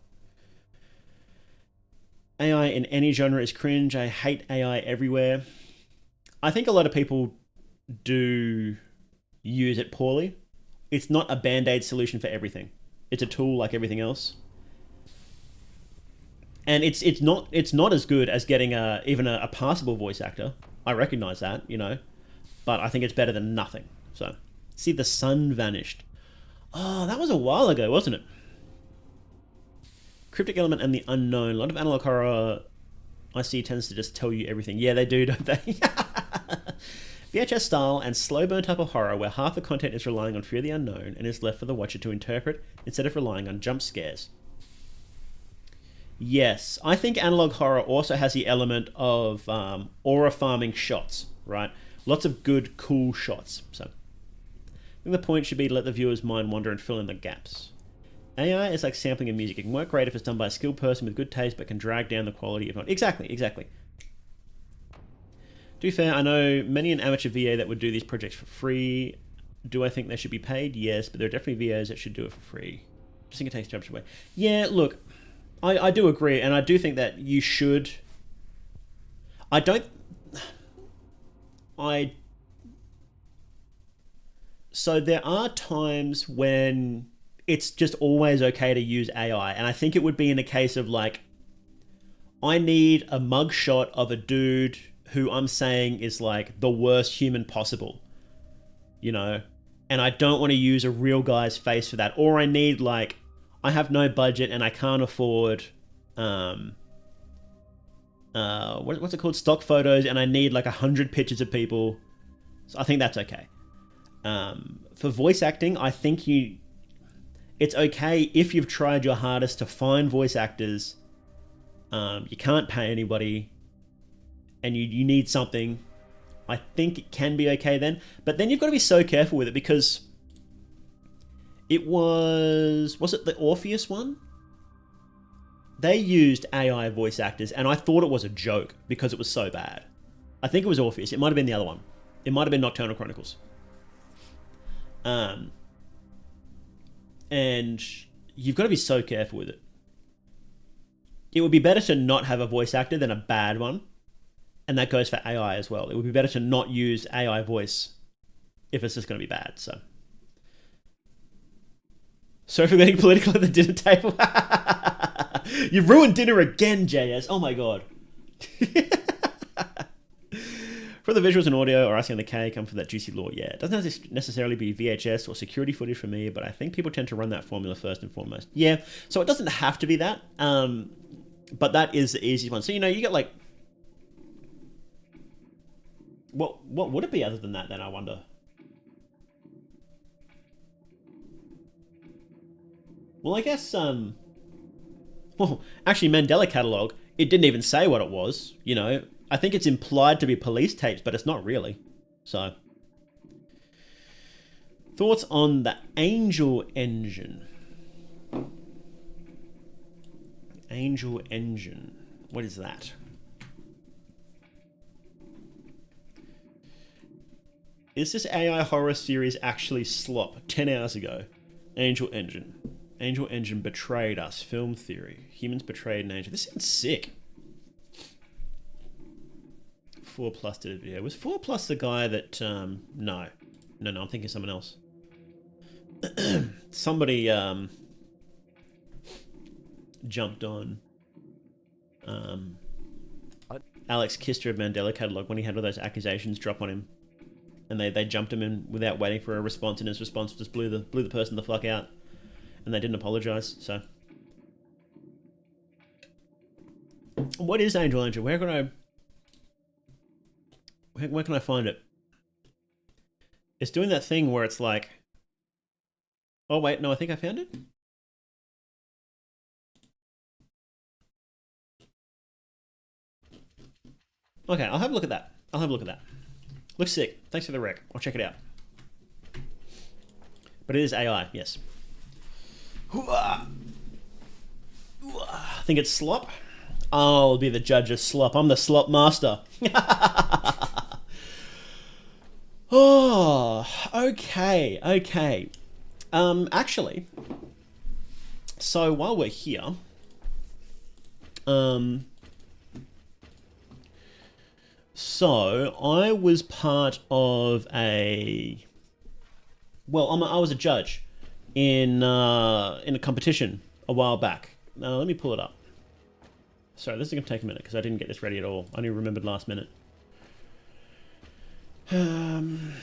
AI in any genre is cringe. I hate AI everywhere. I think a lot of people do use it poorly. It's not a band-aid solution for everything. It's a tool like everything else. And it's not as good as getting even a passable voice actor. I recognize that, but I think it's better than nothing. So, see, the sun vanished. Oh, that was a while ago, wasn't it? Cryptic element and the unknown. A lot of analog horror I see tends to just tell you everything. Yeah, they do, don't they? VHS style and slow burn type of horror where half the content is relying on fear of the unknown and is left for the watcher to interpret instead of relying on jump scares. Yes, I think analog horror also has the element of aura farming shots, right? Lots of good, cool shots. So think the point should be to let the viewer's mind wander and fill in the gaps. AI is like sampling of music. It can work great if it's done by a skilled person with good taste, but can drag down the quality if not. Exactly. To be fair, I know many an amateur VA that would do these projects for free. Do I think they should be paid? Yes, but there are definitely VAs that should do it for free. Just think it takes jobs away. Yeah, look, I do agree, and I do think that you should. So there are times when it's just always okay to use AI, and I think it would be in a case of like, I need a mugshot of a dude who I'm saying is like the worst human possible, you know, and I don't want to use a real guy's face for that, or I need like, I have no budget and I can't afford what's it called, stock photos, and I need like 100 pictures of people. So I think that's okay. For voice acting, I think it's okay if you've tried your hardest to find voice actors. You can't pay anybody, and you need something. I think it can be okay then, but then you've got to be so careful with it, because it was it the Orpheus one? They used AI voice actors, and I thought it was a joke because it was so bad. I think it was Orpheus. It might have been the other one. It might have been Nocturnal Chronicles. And you've got to be so careful with it. It would be better to not have a voice actor than a bad one. And that goes for AI as well. It would be better to not use AI voice if it's just going to be bad. So, sorry for getting political at the dinner table. You've ruined dinner again, JS. Oh my god. For the visuals and audio, or icing on the cake, I'm for that juicy lore. Yeah, it doesn't necessarily be VHS or security footage for me, but I think people tend to run that formula first and foremost. Yeah, so it doesn't have to be that, but that is the easiest one. So, you know, you get like, what would it be other than that then, I wonder? Well, I guess, well, actually, Mandela Catalog, it didn't even say what it was, you know. I think it's implied to be police tapes, but it's not really. So, thoughts on the Angel Engine? Angel Engine. What is that? Is this AI horror series actually slop? 10 hours ago. Angel Engine. Angel Engine betrayed us. Film theory. Humans betrayed an angel. This sounds sick. 4+ did a video. Was 4+ the guy that, no, I'm thinking someone else. Somebody, jumped on, Alex Kister of Mandela Catalog when he had all those accusations drop on him. And they jumped him in without waiting for a response, and his response just blew the person the fuck out. And they didn't apologize, so. What is Angel Engine? Where can I find it? It's doing that thing where it's like, oh wait, no, I think I found it. Okay, I'll have a look at that. Looks sick. Thanks for the rec. I'll check it out. But it is AI, yes. I think it's slop. I'll be the judge of slop. I'm the slop master. Oh, okay. Actually, so while we're here, so I was part of I was a judge in a competition a while back. Let me pull it up. Sorry, this is gonna take a minute because I didn't get this ready at all. I only remembered last minute. Come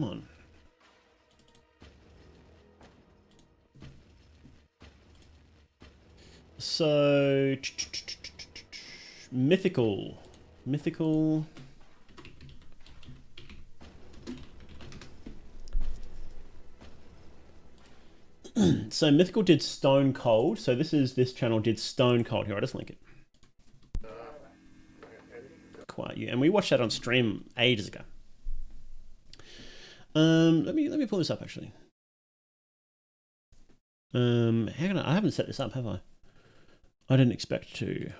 on. So, mythical. So Mythical did Stone Cold. So this channel did Stone Cold. Here, I'll just link it. Quiet You, and we watched that on stream ages ago. Let me pull this up actually. Hang on, I haven't set this up, have I? I didn't expect to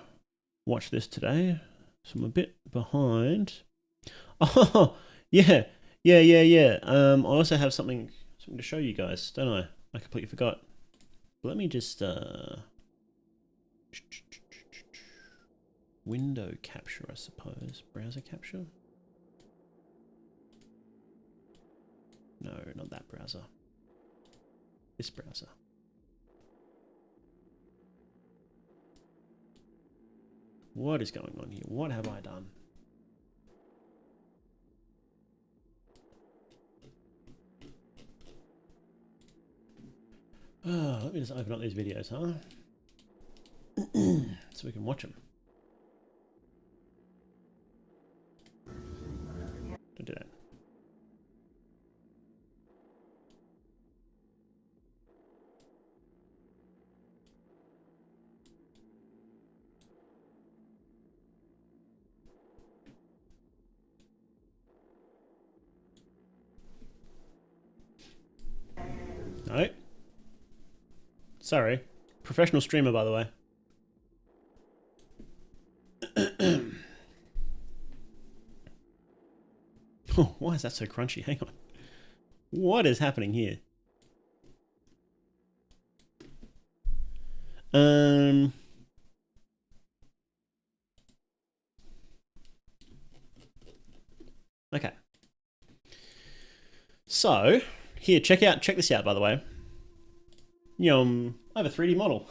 watch this today, so I'm a bit behind. Oh, yeah. I also have something to show you guys, don't I? I completely forgot. Let me just window capture, I suppose. Browser capture? No, not that browser. This browser. What is going on here? What have I done? Oh, let me just open up these videos, huh? So we can watch them. Don't do that. No. Sorry. Professional streamer, by the way. Oh, why is that so crunchy? Hang on. What is happening here? Okay. So, here, check this out, by the way. Yum, I have a 3D model.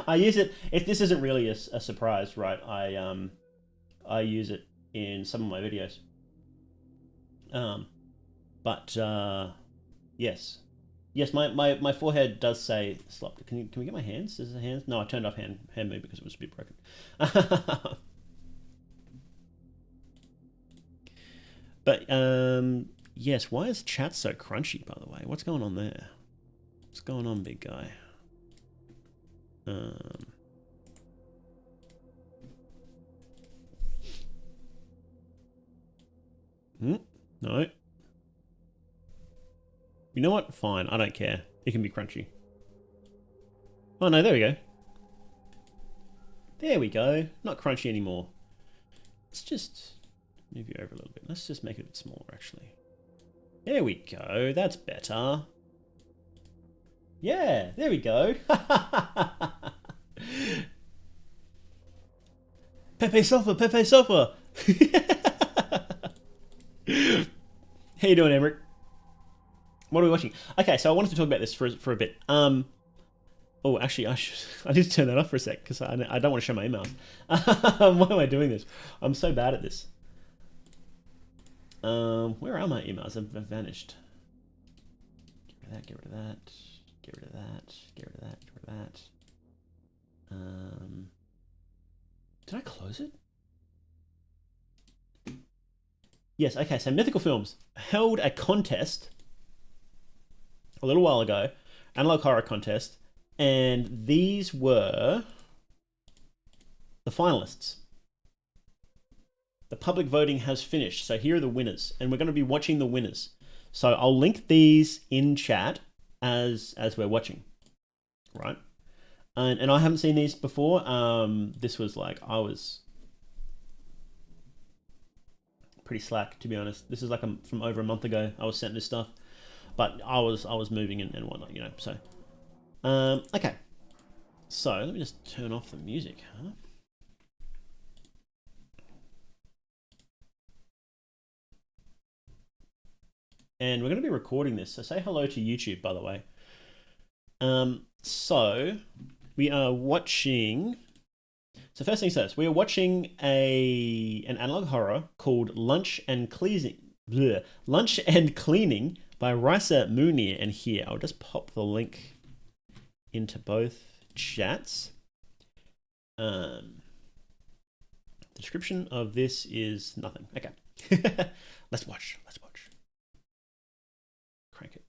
I use it, if this isn't really a surprise, right? I use it in some of my videos. Yes, my forehead does say slop. Can we get my hands? Is it hands? No, I turned off hand move because it was a bit broken. But yes, why is chat so crunchy, by the way? What's going on there? What's going on, big guy? No. You know what? Fine, I don't care. It can be crunchy. Oh no, there we go. There we go. Not crunchy anymore. Let's just move you over a little bit. Let's just make it a bit smaller, actually. There we go. That's better. Yeah, there we go. Pepe Sofa, Pepe Sofa. How you doing, Emmerich? What are we watching? Okay, so I wanted to talk about this for a bit. Oh, actually, I need to turn that off for a sec because I don't want to show my emails. Why am I doing this? I'm so bad at this. Where are my emails? They've vanished. Get rid of that. Get rid of that. Get rid of that. Get rid of that. Did I close it? Yes. Okay. So Mythical Films held a contest a little while ago, analog horror contest, and these were the finalists. The public voting has finished, so here are the winners, and we're going to be watching the winners. So I'll link these in chat as we're watching, right? And I haven't seen these before. This was like, I was pretty slack, to be honest. This is like from over a month ago. I was sent this stuff, but I was moving and whatnot, you know. So, okay. So let me just turn off the music, huh? And we're going to be recording this, so say hello to YouTube, by the way. So we are watching. So first things first, we are watching an analog horror called Lunch and Cleaning by Risa Munir, and here I'll just pop the link into both chats. The description of this is nothing. Okay, let's watch. Crank it.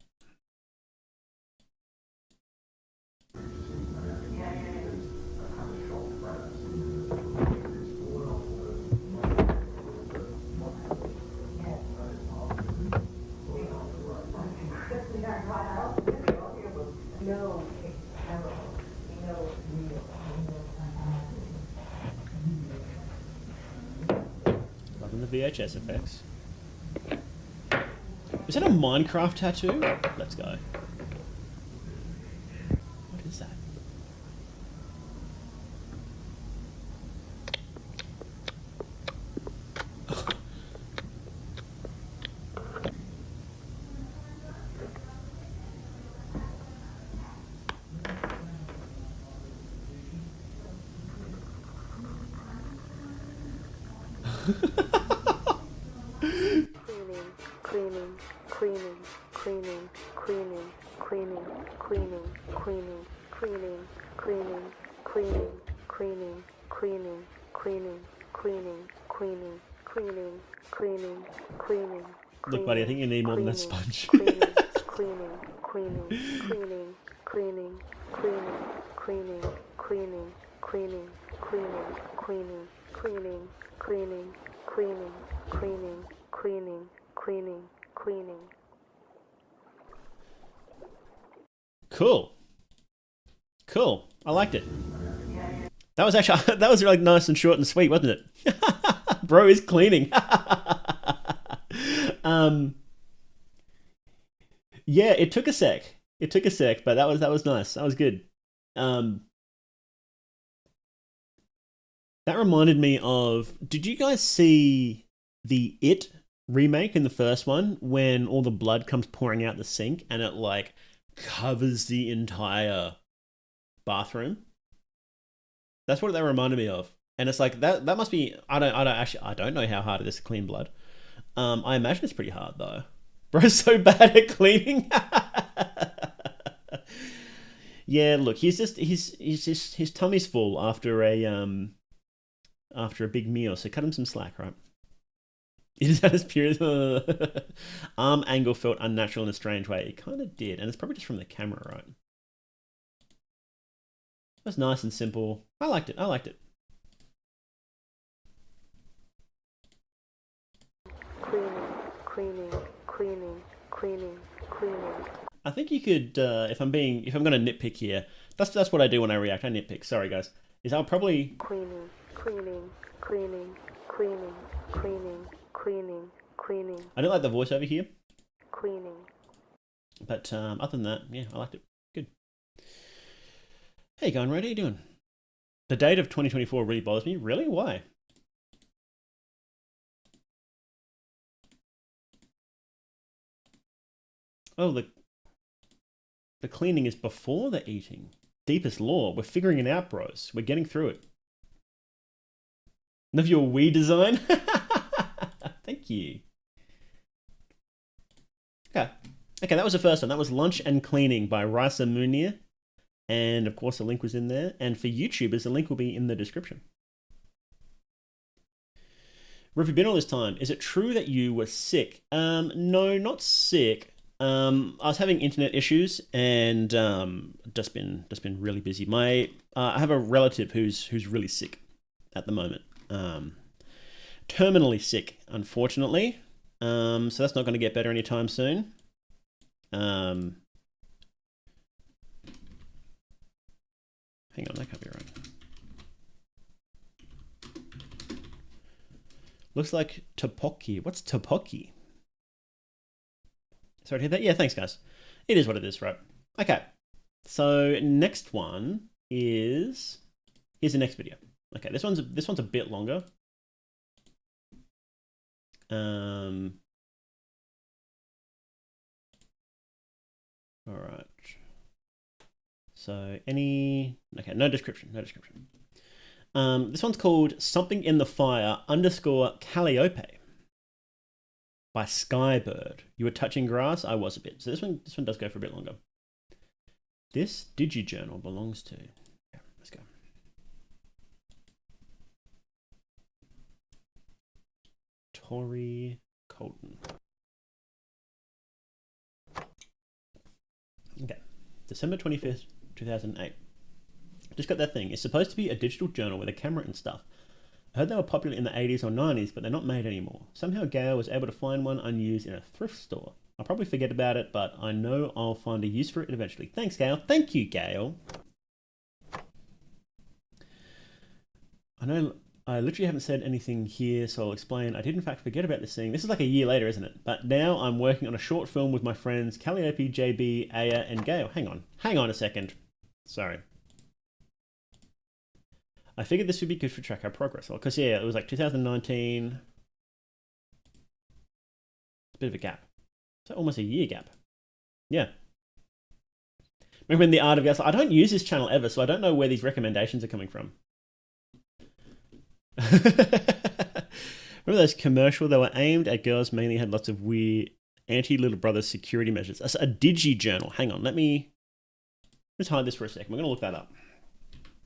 VHS effects. Is that a Minecraft tattoo? Let's go. What is that? Look, buddy, I think you need more than that sponge. Cool. Cool. I liked it. That was actually that was like nice and short and sweet, wasn't it? Bro is cleaning. Yeah, it took a sec. It took a sec, but that was nice. That was good. That reminded me of, did you guys see the It remake in the first one when all the blood comes pouring out the sink and it like covers the entire bathroom? That's what that reminded me of. And it's like that must be, I don't know how hard it is to clean blood. I imagine it's pretty hard though. Bro's so bad at cleaning. Yeah, look, his tummy's full after a big meal, so cut him some slack, right? It is at his period. Arm angle felt unnatural in a strange way. It kind of did, and it's probably just from the camera, right? It was nice and simple. I liked it. I liked it. Cleaning. I think you could, if I'm going to nitpick here, that's what I do when I react. I nitpick. Sorry, guys. Is I'll probably cleaning. I don't like the voiceover here. But other than that, yeah, I liked it. Good. Hey, going right? How you doing? The date of 2024 really bothers me. Really? Why? Oh, the cleaning is before the eating. Deepest lore. We're figuring it out, bros. We're getting through it. Love your Wii design. Thank you. Okay. Okay, that was the first one. That was Lunch and Cleaning by Raisa Munir. And of course, the link was in there. And for YouTubers, the link will be in the description. Where have you been all this time? Is it true that you were sick? No, not sick. I was having internet issues and just been really busy. I have a relative who's really sick at the moment. Terminally sick, unfortunately. So that's not going to get better anytime soon. Hang on, that can't be right. Looks like Topoki. What's Topoki? Sorry to hear that. Yeah, thanks, guys. It is what it is, right? Okay. So next one is, here's the next video. Okay, this one's a bit longer. All right. So okay, no description. This one's called Something in the Fire _ Calliope by Skybird. You were touching grass? I was a bit. So this one does go for a bit longer. This DigiJournal belongs to... Yeah, let's go. Tori Colton. Okay. December 25th, 2008. Just got that thing. It's supposed to be a digital journal with a camera and stuff. I heard they were popular in the 80s or 90s, but they're not made anymore. Somehow Gail was able to find one unused in a thrift store. I'll probably forget about it, but I know I'll find a use for it eventually. Thanks, Gail. Thank you, Gail. I I literally haven't said anything here, so I'll explain. I did in fact forget about this thing. This is like a year later, isn't it? But now I'm working on a short film with my friends Calliope, JB, Aya, and Gail. Hang on a second. Sorry. I figured this would be good for track our progress. Because yeah, it was like 2019. It's a bit of a gap. So almost a year gap. Yeah. Remember in the Art of Gas? I don't use this channel ever, so I don't know where these recommendations are coming from. Remember those commercials? They were aimed at girls, mainly had lots of weird anti-little brother security measures. A digi journal. Hang on, let's hide this for a second. We're going to look that up.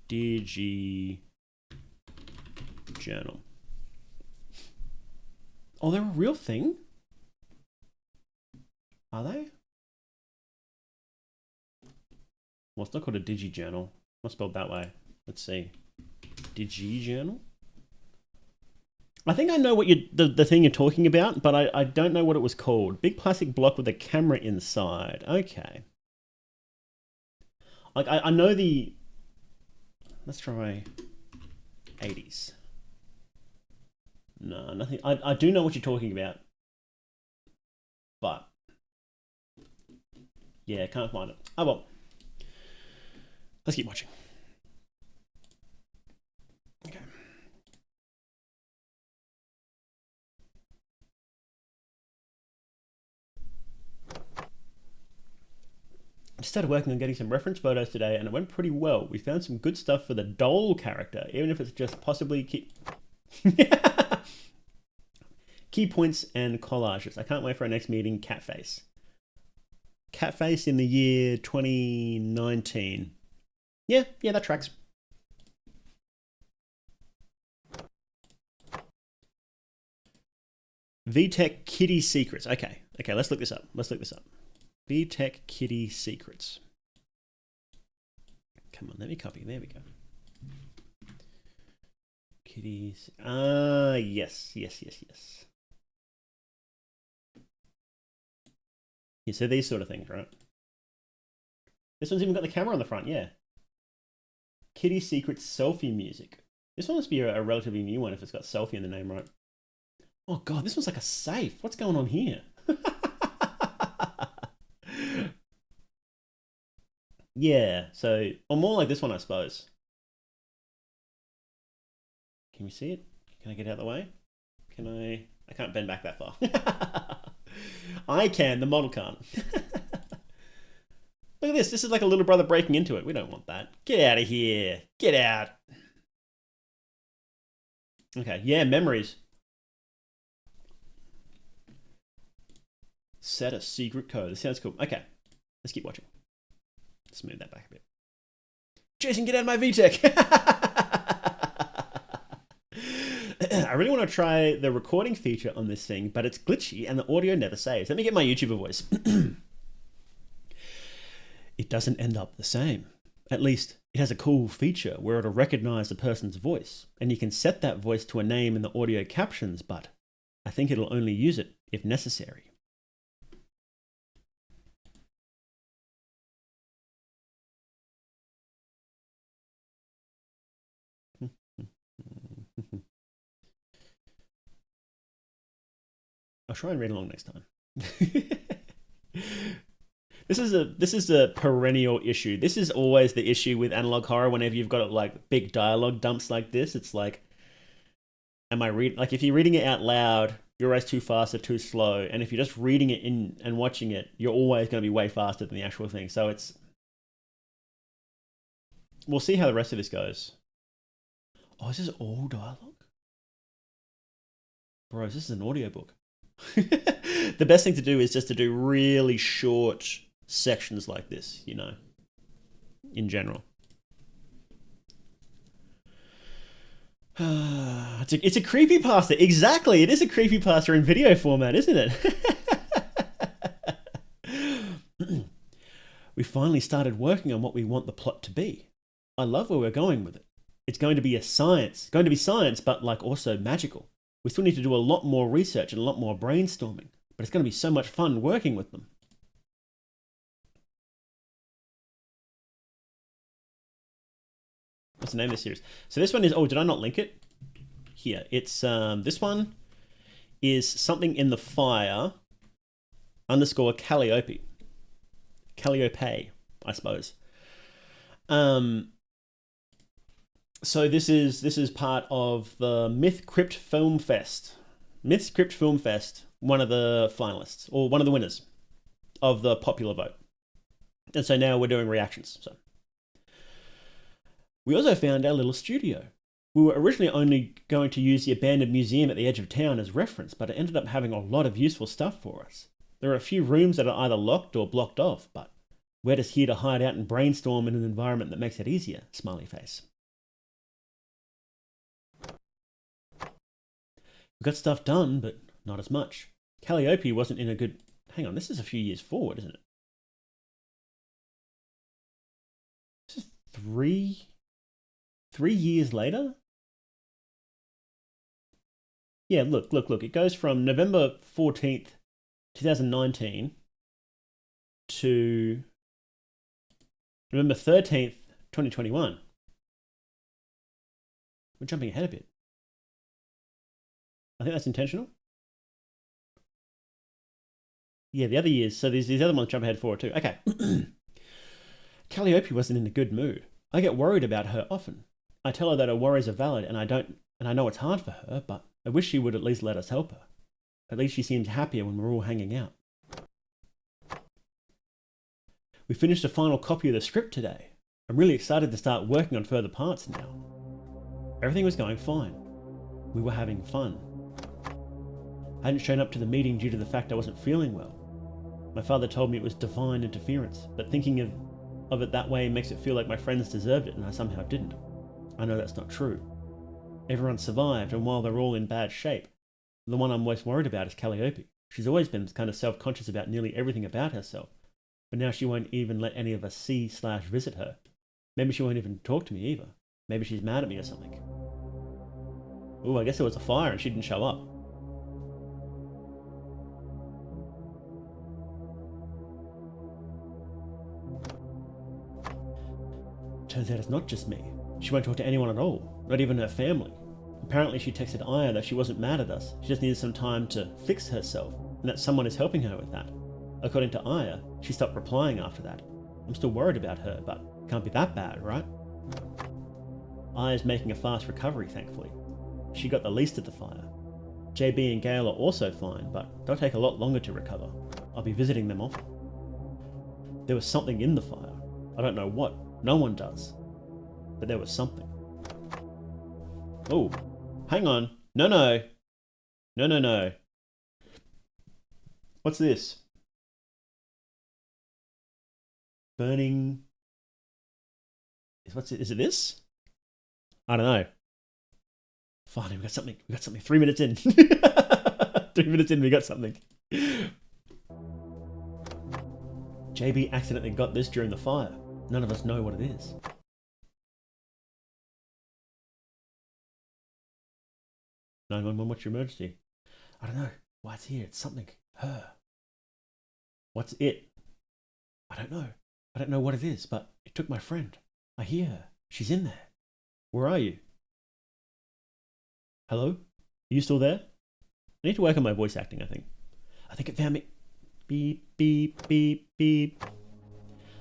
Digi journal. Oh, they're a real thing? Are they? Well, it's not called a digi journal. Not spelled that way. Let's see. Digi journal? I think I know what the thing you're talking about, but I don't know what it was called. Big plastic block with a camera inside. Okay. Like I know the. Let's try 80s. No, nothing. I do know what you're talking about, but yeah, can't find it. Oh well. Let's keep watching. Okay. I started working on getting some reference photos today and it went pretty well. We found some good stuff for the doll character, even if it's just possibly key points and collages. I can't wait for our next meeting, Catface. Catface in the year 2019. Yeah, that tracks. VTech Kitty Secrets. Okay, let's look this up. VTech Kitty Secrets. Come on, let me copy. There we go. Kitties. Yes. Yeah, so these sort of things, right? This one's even got the camera on the front, yeah. Kitty Secrets selfie music. This one must be a relatively new one if it's got selfie in the name, right? Oh god, this one's like a safe. What's going on here? Yeah, so, or more like this one, I suppose. Can we see it? Can I get out of the way? Can I can't bend back that far. I can, the model can't. Look at this. This is like a little brother breaking into it. We don't want that. Get out of here. Get out. Okay, yeah, memories. Set a secret code. This sounds cool. Okay, let's keep watching. Let's move that back a bit. Jason, get out of my VTech. I really want to try the recording feature on this thing, but it's glitchy and the audio never saves. Let me get my YouTuber voice. It doesn't end up the same. At least it has a cool feature where it'll recognize the person's voice, and you can set that voice to a name in the audio captions, but I think it'll only use it if necessary. I'll try and read along next time. This is a perennial issue. This is always the issue with analog horror. Whenever you've got like big dialogue dumps like this, it's like, am I reading? Like if you're reading it out loud, you're always too fast or too slow. And if you're just reading it in and watching it, you're always going to be way faster than the actual thing. So it's, we'll see how the rest of this goes. Oh, is this all dialogue? Bros, this is an audiobook. The best thing to do is just to do really short sections like this, you know, in general. It's a creepypasta. Exactly. It is a creepypasta in video format, isn't it? We finally started working on what we want the plot to be. I love where we're going with it. It's going to be science, but like also magical. We still need to do a lot more research and a lot more brainstorming, but it's going to be so much fun working with them. What's the name of this series? So this one is, oh, did I not link it? here. It's this one is something in the fire underscore Calliope. Calliope, I suppose. So this is part of the Misc Film Fest. Misc Film Fest, one of the finalists, or one of the winners of the popular vote. And so now we're doing reactions. So we also found our little studio. We were originally only going to use the abandoned museum at the edge of town as reference, but it ended up having a lot of useful stuff for us. There are a few rooms that are either locked or blocked off, but we're just here to hide out and brainstorm in an environment that makes it easier, smiley face. We got stuff done, but not as much. Calliope wasn't in a good... Hang on, this is a few years forward, isn't it? This is three years later? Yeah, look. It goes from November 14th, 2019 to November 13th, 2021. We're jumping ahead a bit. I think that's intentional. Yeah, the other years. So these other ones jump ahead forward too. Okay. Calliope wasn't in a good mood. I get worried about her often. I tell her that her worries are valid and I know it's hard for her, but I wish she would at least let us help her. At least she seems happier when we're all hanging out. We finished a final copy of the script today. I'm really excited to start working on further parts now. Everything was going fine. We were having fun. I hadn't shown up to the meeting due to the fact I wasn't feeling well. My father told me it was divine interference, but thinking of it that way makes it feel like my friends deserved it and I somehow didn't. I know that's not true. Everyone survived, and while they're all in bad shape, the one I'm most worried about is Calliope. She's always been kind of self-conscious about nearly everything about herself, but now she won't even let any of us see/visit her. Maybe she won't even talk to me either. Maybe she's mad at me or something. Ooh, I guess there was a fire and she didn't show up. Turns out it's not just me. She won't talk to anyone at all, not even her family. Apparently she texted Aya that she wasn't mad at us, she just needed some time to fix herself, and that someone is helping her with that. According to Aya, she stopped replying after that. I'm still worried about her, but it can't be that bad, right? Aya's making a fast recovery, thankfully. She got the least of the fire. JB and Gail are also fine, but they'll take a lot longer to recover. I'll be visiting them often. There was something in the fire. I don't know what. No one does. But there was something. Oh, hang on. No. What's this? Burning... Is it this? I don't know. Finally, we got something. 3 minutes in. 3 minutes in, we got something. JB accidentally got this during the fire. None of us know what it is. 911, what's your emergency? I don't know. Why it's here? It's something. Her. What's it? I don't know. I don't know what it is, but it took my friend. I hear her. She's in there. Where are you? Hello? Are you still there? I need to work on my voice acting, I think. I think it found me. Beep, beep, beep, beep.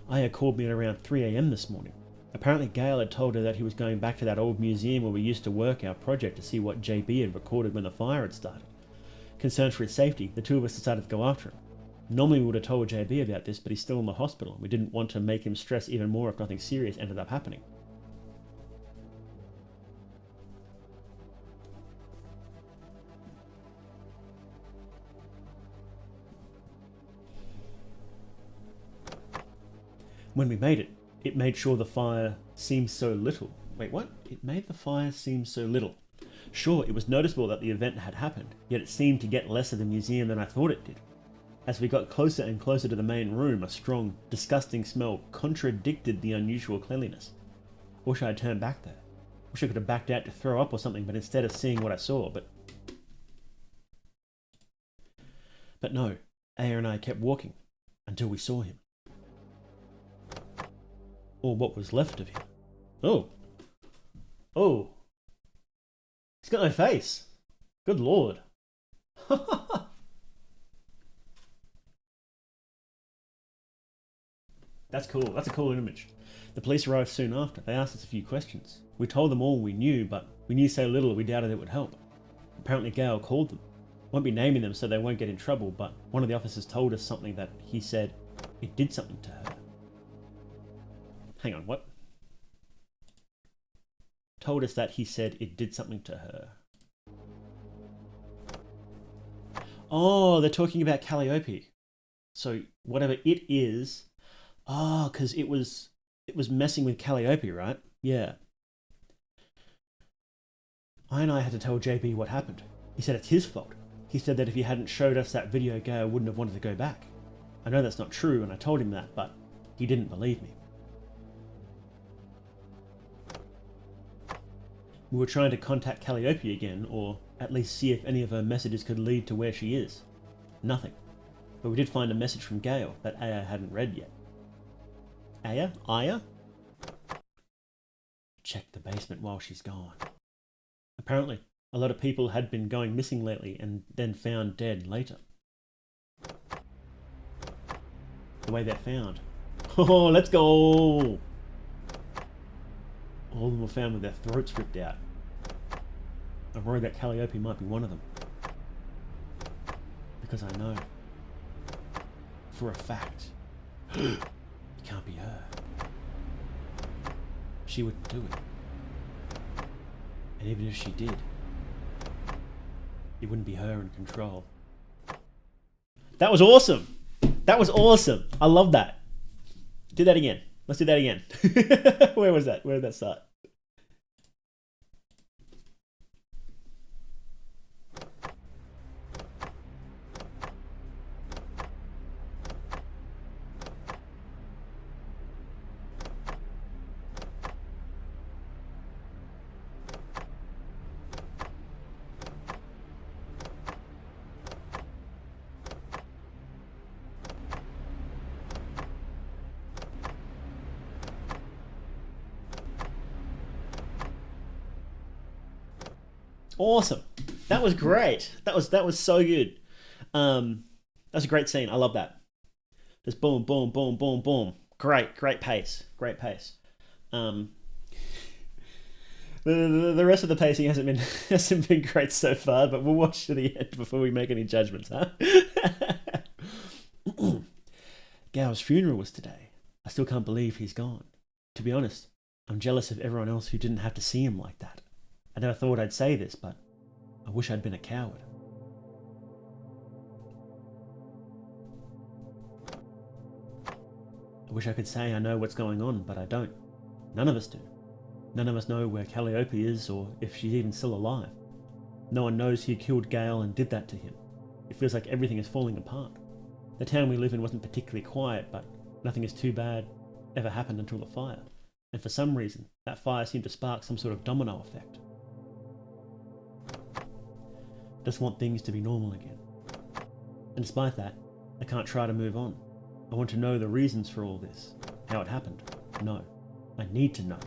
Aya called me at around 3 AM this morning. Apparently Gail had told her that he was going back to that old museum where we used to work our project to see what JB had recorded when the fire had started. Concerned for his safety, the two of us decided to go after him. Normally we would have told JB about this, but he's still in the hospital. We didn't want to make him stress even more if nothing serious ended up happening. When we made it, it made sure the fire seemed so little. Wait, what? It made the fire seem so little. Sure, it was noticeable that the event had happened, yet it seemed to get less of the museum than I thought it did. As we got closer and closer to the main room, a strong, disgusting smell contradicted the unusual cleanliness. Wish I had turned back there. Wish I could have backed out to throw up or something, but instead of seeing what I saw, But no, Aya and I kept walking, until we saw him. Or what was left of him. Oh. He's got no face. Good lord. That's cool. That's a cool image. The police arrived soon after. They asked us a few questions. We told them all we knew, but we knew so little we doubted it would help. Apparently Gale called them. Won't be naming them so they won't get in trouble, but one of the officers told us something that he said it did something to her. Hang on, what? Told us that he said it did something to her. Oh, they're talking about Calliope. So whatever it is, because it was messing with Calliope, right? Yeah. I had to tell JB what happened. He said it's his fault. He said that if he hadn't showed us that video, Gale wouldn't have wanted to go back. I know that's not true, and I told him that, but he didn't believe me. We were trying to contact Calliope again, or at least see if any of her messages could lead to where she is. Nothing. But we did find a message from Gale that Aya hadn't read yet. Aya? Aya? Check the basement while she's gone. Apparently, a lot of people had been going missing lately and then found dead later. The way they're found. Oh, let's go! All of them were found with their throats ripped out. I'm worried that Calliope might be one of them. Because I know, for a fact, it can't be her. She wouldn't do it. And even if she did, it wouldn't be her in control. That was awesome! That was awesome! I love that. Do that again. Let's do that again. Where was that? Where did that start? Awesome. That was great. That was so good. That's a great scene. I love that. Just boom, boom, boom, boom, boom. Great pace. Great pace. The rest of the pacing hasn't been great so far, but we'll watch to the end before we make any judgments, huh? Gao's funeral was today. I still can't believe he's gone. To be honest, I'm jealous of everyone else who didn't have to see him like that. I never thought I'd say this, but I wish I'd been a coward. I wish I could say I know what's going on, but I don't. None of us do. None of us know where Calliope is or if she's even still alive. No one knows who killed Gale and did that to him. It feels like everything is falling apart. The town we live in wasn't particularly quiet, but nothing is too bad ever happened until the fire. And for some reason, that fire seemed to spark some sort of domino effect. Just want things to be normal again. And despite that, I can't try to move on. I want to know the reasons for all this. How it happened. No. I need to know.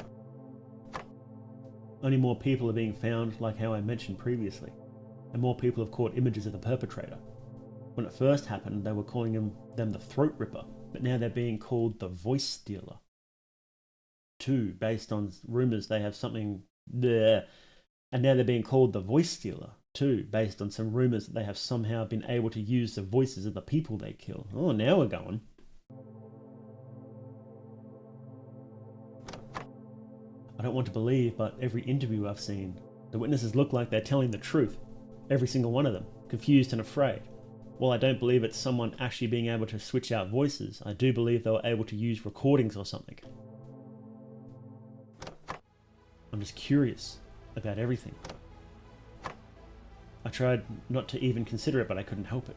Only more people are being found, like how I mentioned previously. And more people have caught images of the perpetrator. When it first happened, they were calling them the throat ripper, but now they're being called the voice stealer. Too, based on rumours they have something there. And now they're being called the voice stealer. Too, based on some rumours that they have somehow been able to use the voices of the people they kill. Oh, now we're going. I don't want to believe, but every interview I've seen, the witnesses look like they're telling the truth. Every single one of them, confused and afraid. While I don't believe it's someone actually being able to switch out voices, I do believe they were able to use recordings or something. I'm just curious about everything. I tried not to even consider it, but I couldn't help it.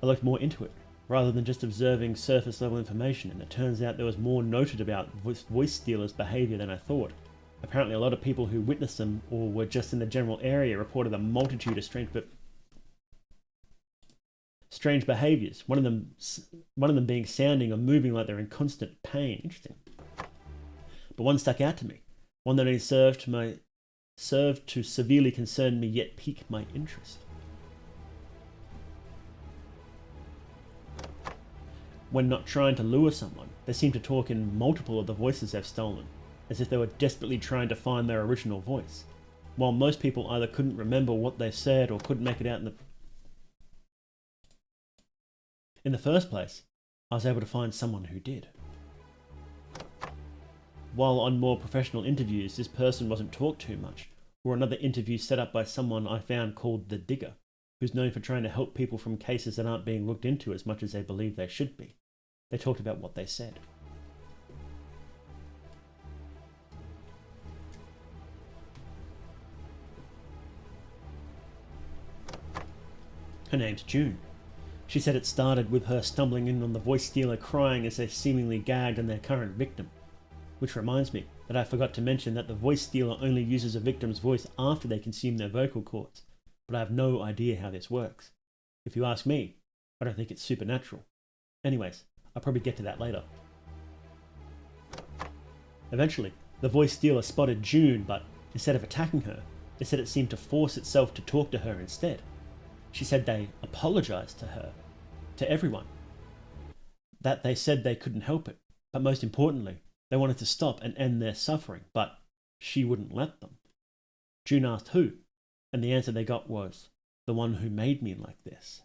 I looked more into it, rather than just observing surface level information, and it turns out there was more noted about voice stealers' behaviour than I thought. Apparently a lot of people who witnessed them or were just in the general area reported a multitude of strange behaviours. One of them being sounding or moving like they're in constant pain. Interesting. But one stuck out to me. One that only served served to severely concern me yet pique my interest. When not trying to lure someone, they seem to talk in multiple of the voices they've stolen, as if they were desperately trying to find their original voice, while most people either couldn't remember what they said or couldn't make it out in the first place. I was able to find someone who did. While on more professional interviews, this person wasn't talked too much, or another interview set up by someone I found called the Digger, who's known for trying to help people from cases that aren't being looked into as much as they believe they should be. They talked about what they said. Her name's June. She said it started with her stumbling in on the voice stealer crying as they seemingly gagged on their current victim. Which reminds me that I forgot to mention that the voice stealer only uses a victim's voice after they consume their vocal cords, but I have no idea how this works. If you ask me, I don't think it's supernatural. Anyways, I'll probably get to that later. Eventually, the voice stealer spotted June, but instead of attacking her, they said it seemed to force itself to talk to her instead. She said they apologized to her, to everyone. That they said they couldn't help it, but most importantly, they wanted to stop and end their suffering, but she wouldn't let them. June asked who, and the answer they got was, the one who made me like this.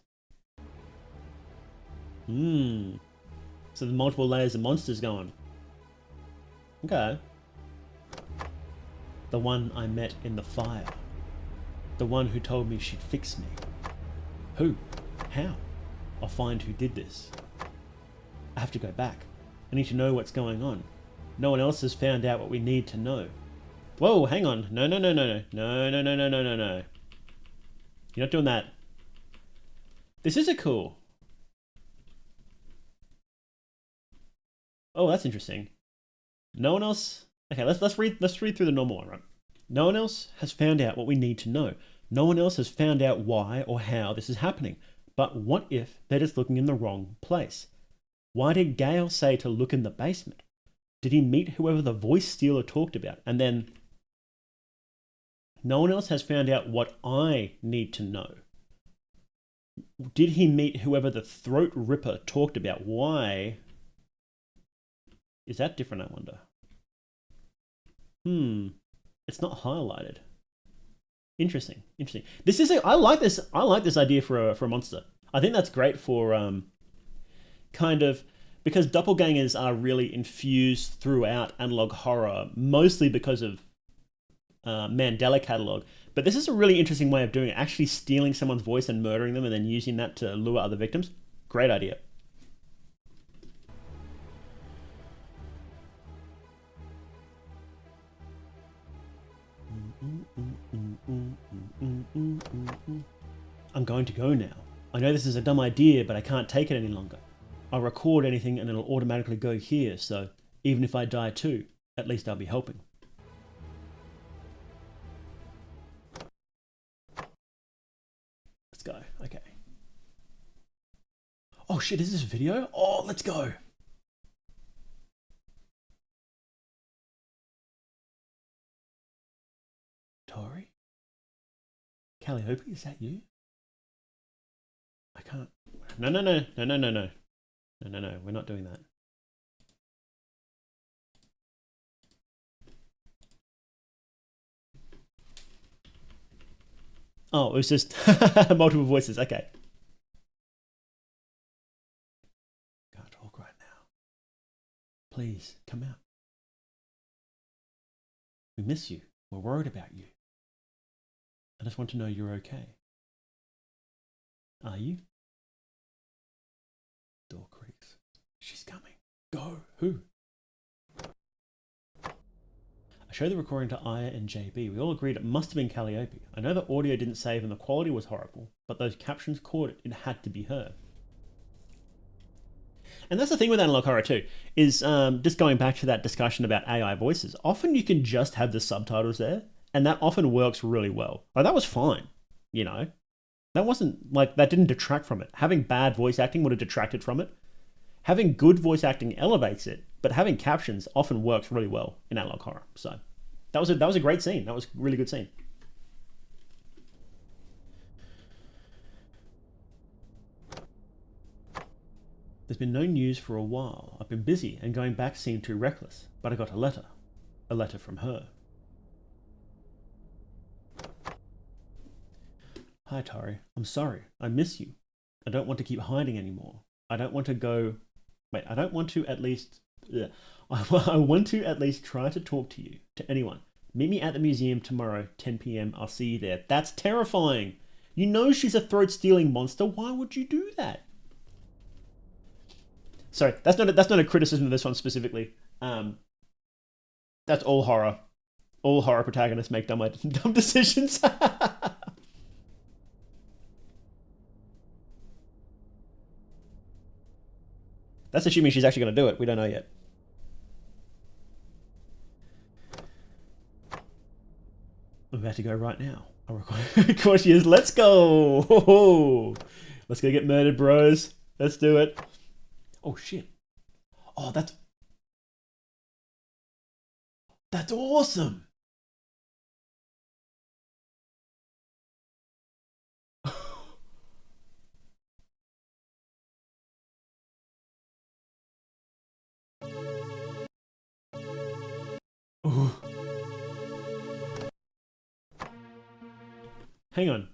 So the multiple layers of monsters going. Okay. The one I met in the fire. The one who told me she'd fix me. Who? How? I'll find who did this. I have to go back. I need to know what's going on. No one else has found out what we need to know. Whoa, hang on. No. You're not doing that. This is a cool. Oh, that's interesting. No one else. Okay, let's read through the normal one, right? No one else has found out what we need to know. No one else has found out why or how this is happening. But what if they're just looking in the wrong place? Why did Gale say to look in the basement? Did he meet whoever the voice stealer talked about? And then no one else has found out what I need to know. Did he meet whoever the throat ripper talked about? Why? Is that different, I wonder? It's not highlighted. Interesting. This is I like this idea for a monster. I think that's great for kind of, because doppelgangers are really infused throughout analog horror, mostly because of Mandela catalog. But this is a really interesting way of doing it, actually stealing someone's voice and murdering them and then using that to lure other victims. Great idea. I'm going to go now. I know this is a dumb idea, but I can't take it any longer. I'll record anything and it'll automatically go here, so even if I die too, at least I'll be helping. Let's go. Okay. Oh shit, is this a video? Oh, let's go. Tori? Calliope, is that you? I can't. No, we're not doing that. Oh, it was just multiple voices. Okay. Can't talk right now. Please, come out. We miss you. We're worried about you. I just want to know you're okay. Are you? Door creaks. She's coming. Go. Who? I showed the recording to Aya and JB. We all agreed it must have been Calliope. I know the audio didn't save and the quality was horrible, but those captions caught it. It had to be her. And that's the thing with analog horror too, is just going back to that discussion about AI voices. Often you can just have the subtitles there, and that often works really well. Like, that was fine, you know? That wasn't, like, that didn't detract from it. Having bad voice acting would have detracted from it. Having good voice acting elevates it, but having captions often works really well in analog horror. So, That was a great scene. That was a really good scene. There's been no news for a while. I've been busy and going back seemed too reckless, but I got a letter. A letter from her. Hi, Tari. I'm sorry. I miss you. I don't want to keep hiding anymore. I don't want to go... Wait, I don't want to at least... I want to at least try to talk to you, to anyone. Meet me at the museum tomorrow, 10 p.m. I'll see you there. That's terrifying. You know she's a throat-stealing monster. Why would you do that? Sorry, that's not a criticism of this one specifically. That's all horror. All horror protagonists make dumb decisions. That's assuming she's actually going to do it. We don't know yet. I'm about to go right now. Of course she is. Let's go. Let's go get murdered, bros. Let's do it. Oh, shit. Oh, that's awesome. Ooh. Hang on.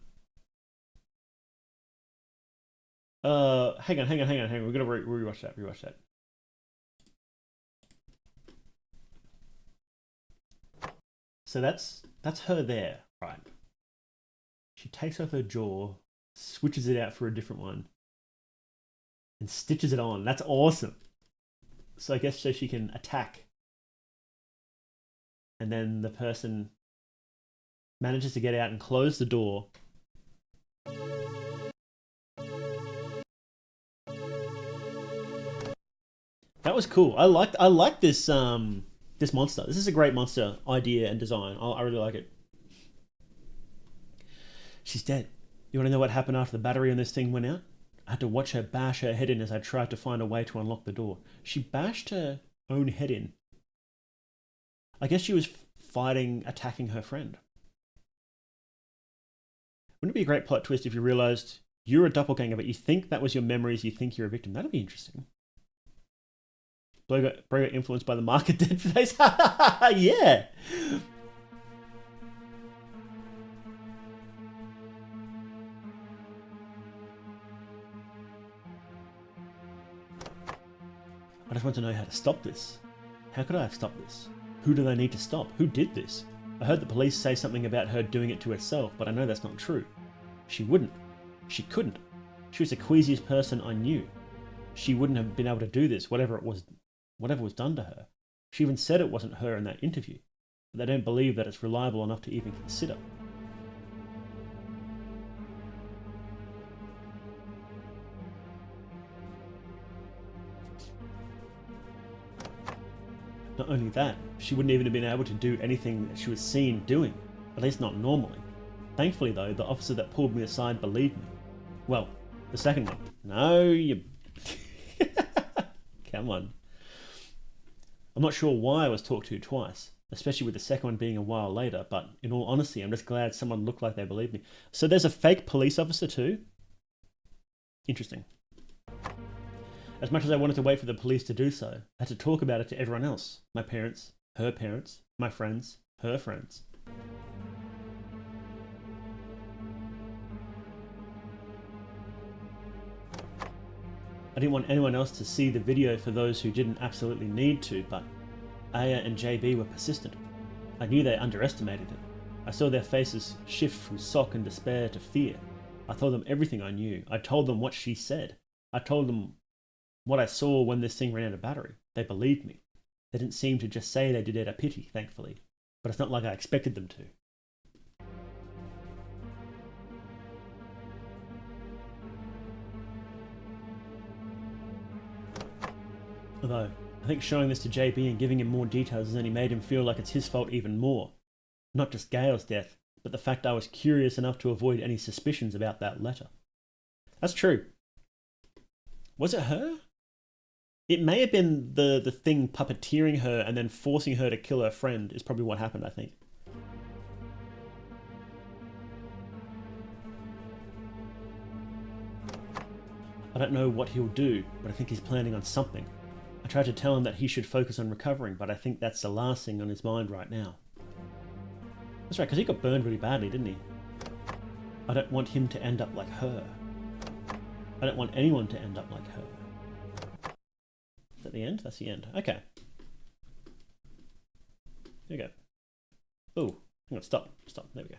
Hang on. We're gonna rewatch that. So that's her there, right? She takes off her jaw, switches it out for a different one, and stitches it on. That's awesome. So I guess so she can attack, and then the person manages to get out and close the door. That was cool. I like this this monster. This is a great monster idea and design. I really like it. She's dead. You want to know what happened after the battery on this thing went out? I had to watch her bash her head in as I tried to find a way to unlock the door. She bashed her own head in. I guess she was attacking her friend. Wouldn't it be a great plot twist if you realised you're a doppelganger, but you think that was your memories, you think you're a victim? That'd be interesting. Bro got influenced by the market dead face. Yeah. I just want to know how to stop this. How could I have stopped this? Who do they need to stop? Who did this? I heard the police say something about her doing it to herself, but I know that's not true. She wouldn't. She couldn't. She was the queasiest person I knew. She wouldn't have been able to do this, whatever was done to her. She even said it wasn't her in that interview, but they don't believe that it's reliable enough to even consider. Not only that, she wouldn't even have been able to do anything that she was seen doing, at least not normally. Thankfully though, the officer that pulled me aside believed me. Well, the second one. No, you... Come on. I'm not sure why I was talked to twice, especially with the second one being a while later, but in all honesty, I'm just glad someone looked like they believed me. So there's a fake police officer too? Interesting. As much as I wanted to wait for the police to do so, I had to talk about it to everyone else. My parents, my friends, her friends. I didn't want anyone else to see the video for those who didn't absolutely need to, but Aya and JB were persistent. I knew they underestimated it. I saw their faces shift from shock and despair to fear. I told them everything I knew. I told them what she said. I told them what I saw when this thing ran out of battery. They believed me. They didn't seem to just say they did it out of pity, thankfully. But it's not like I expected them to. Although, I think showing this to JB and giving him more details has only made him feel like it's his fault even more. Not just Gail's death, but the fact I was curious enough to avoid any suspicions about that letter. That's true. Was it her? It may have been the thing puppeteering her and then forcing her to kill her friend is probably what happened, I think. I don't know what he'll do, but I think he's planning on something. I tried to tell him that he should focus on recovering, but I think that's the last thing on his mind right now. That's right, because he got burned really badly, didn't he? I don't want him to end up like her. I don't want anyone to end up like her. Is that the end? That's the end. Okay. There we go. Oh, hang on, stop. There we go.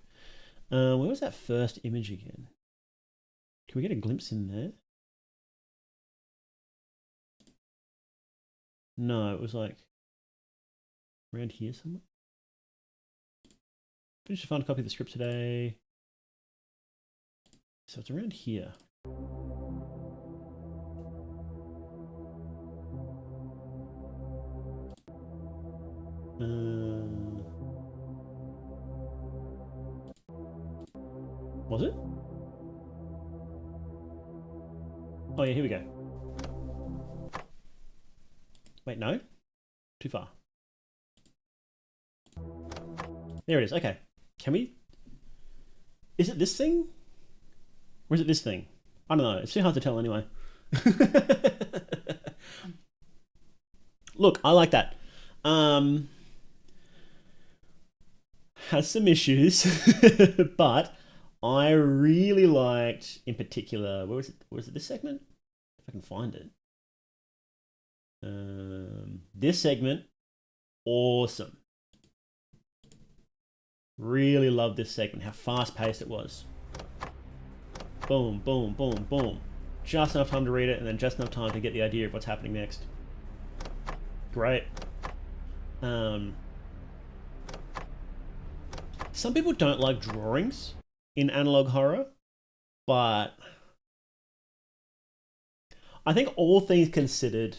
Where was that first image again? Can we get a glimpse in there? No, it was like around here somewhere. Finished to find a copy of the script today. So it's around here. Was it? Oh yeah, here we go. Wait, no? Too far. There it is, okay. Can we... Is it this thing? Or is it this thing? I don't know, it's too hard to tell anyway. Look, I like that. Has some issues, but I really liked, in particular, where was it? Was it this segment? If I can find it. This segment, awesome. Really love this segment, how fast paced it was. Boom, boom, boom, boom. Just enough time to read it and then just enough time to get the idea of what's happening next. Great. Some people don't like drawings in analog horror, but I think all things considered,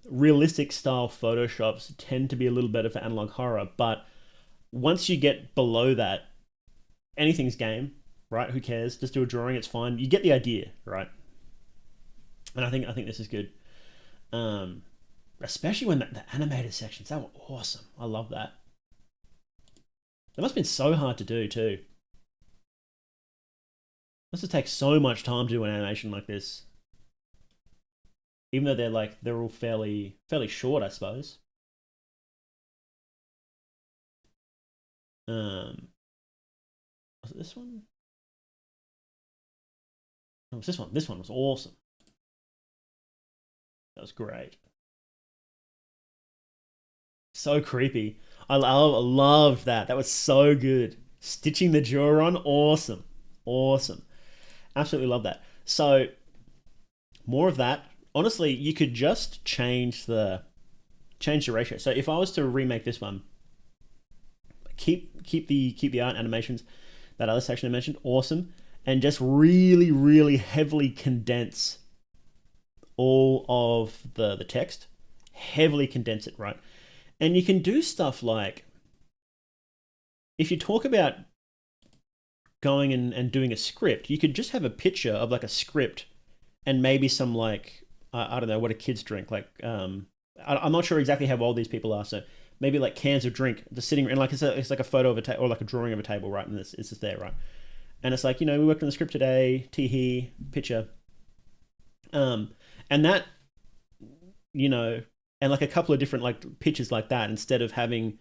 realistic style photoshops tend to be a little better for analog horror, but once you get below that, anything's game, right? Who cares? Just do a drawing, it's fine. You get the idea, right? And I think this is good. Especially when the animated sections, that were awesome. I love that. That must have been so hard to do too. Must have taken so much time to do an animation like this. Even though they're all fairly short, I suppose. Was it this one? No, it was this one. This one was awesome. That was great. So creepy. I loved that. That was so good. Stitching the jaw on, awesome. Awesome. Absolutely love that. So, more of that. Honestly, you could just change the ratio. So if I was to remake this one, keep the art animations, that other section I mentioned, awesome, and just really heavily condense all of the text, heavily condense it, right? And you can do stuff like, if you talk about going and doing a script, you could just have a picture of like a script and maybe some like, I don't know, what do kids drink? Like, I'm not sure exactly how old these people are, so maybe like cans of drink just sitting, and like it's like a photo of a table or like a drawing of a table, right? And it's just there, right? And it's like, we worked on the script today, tee picture. And that, and like a couple of different like pictures like that, instead of having,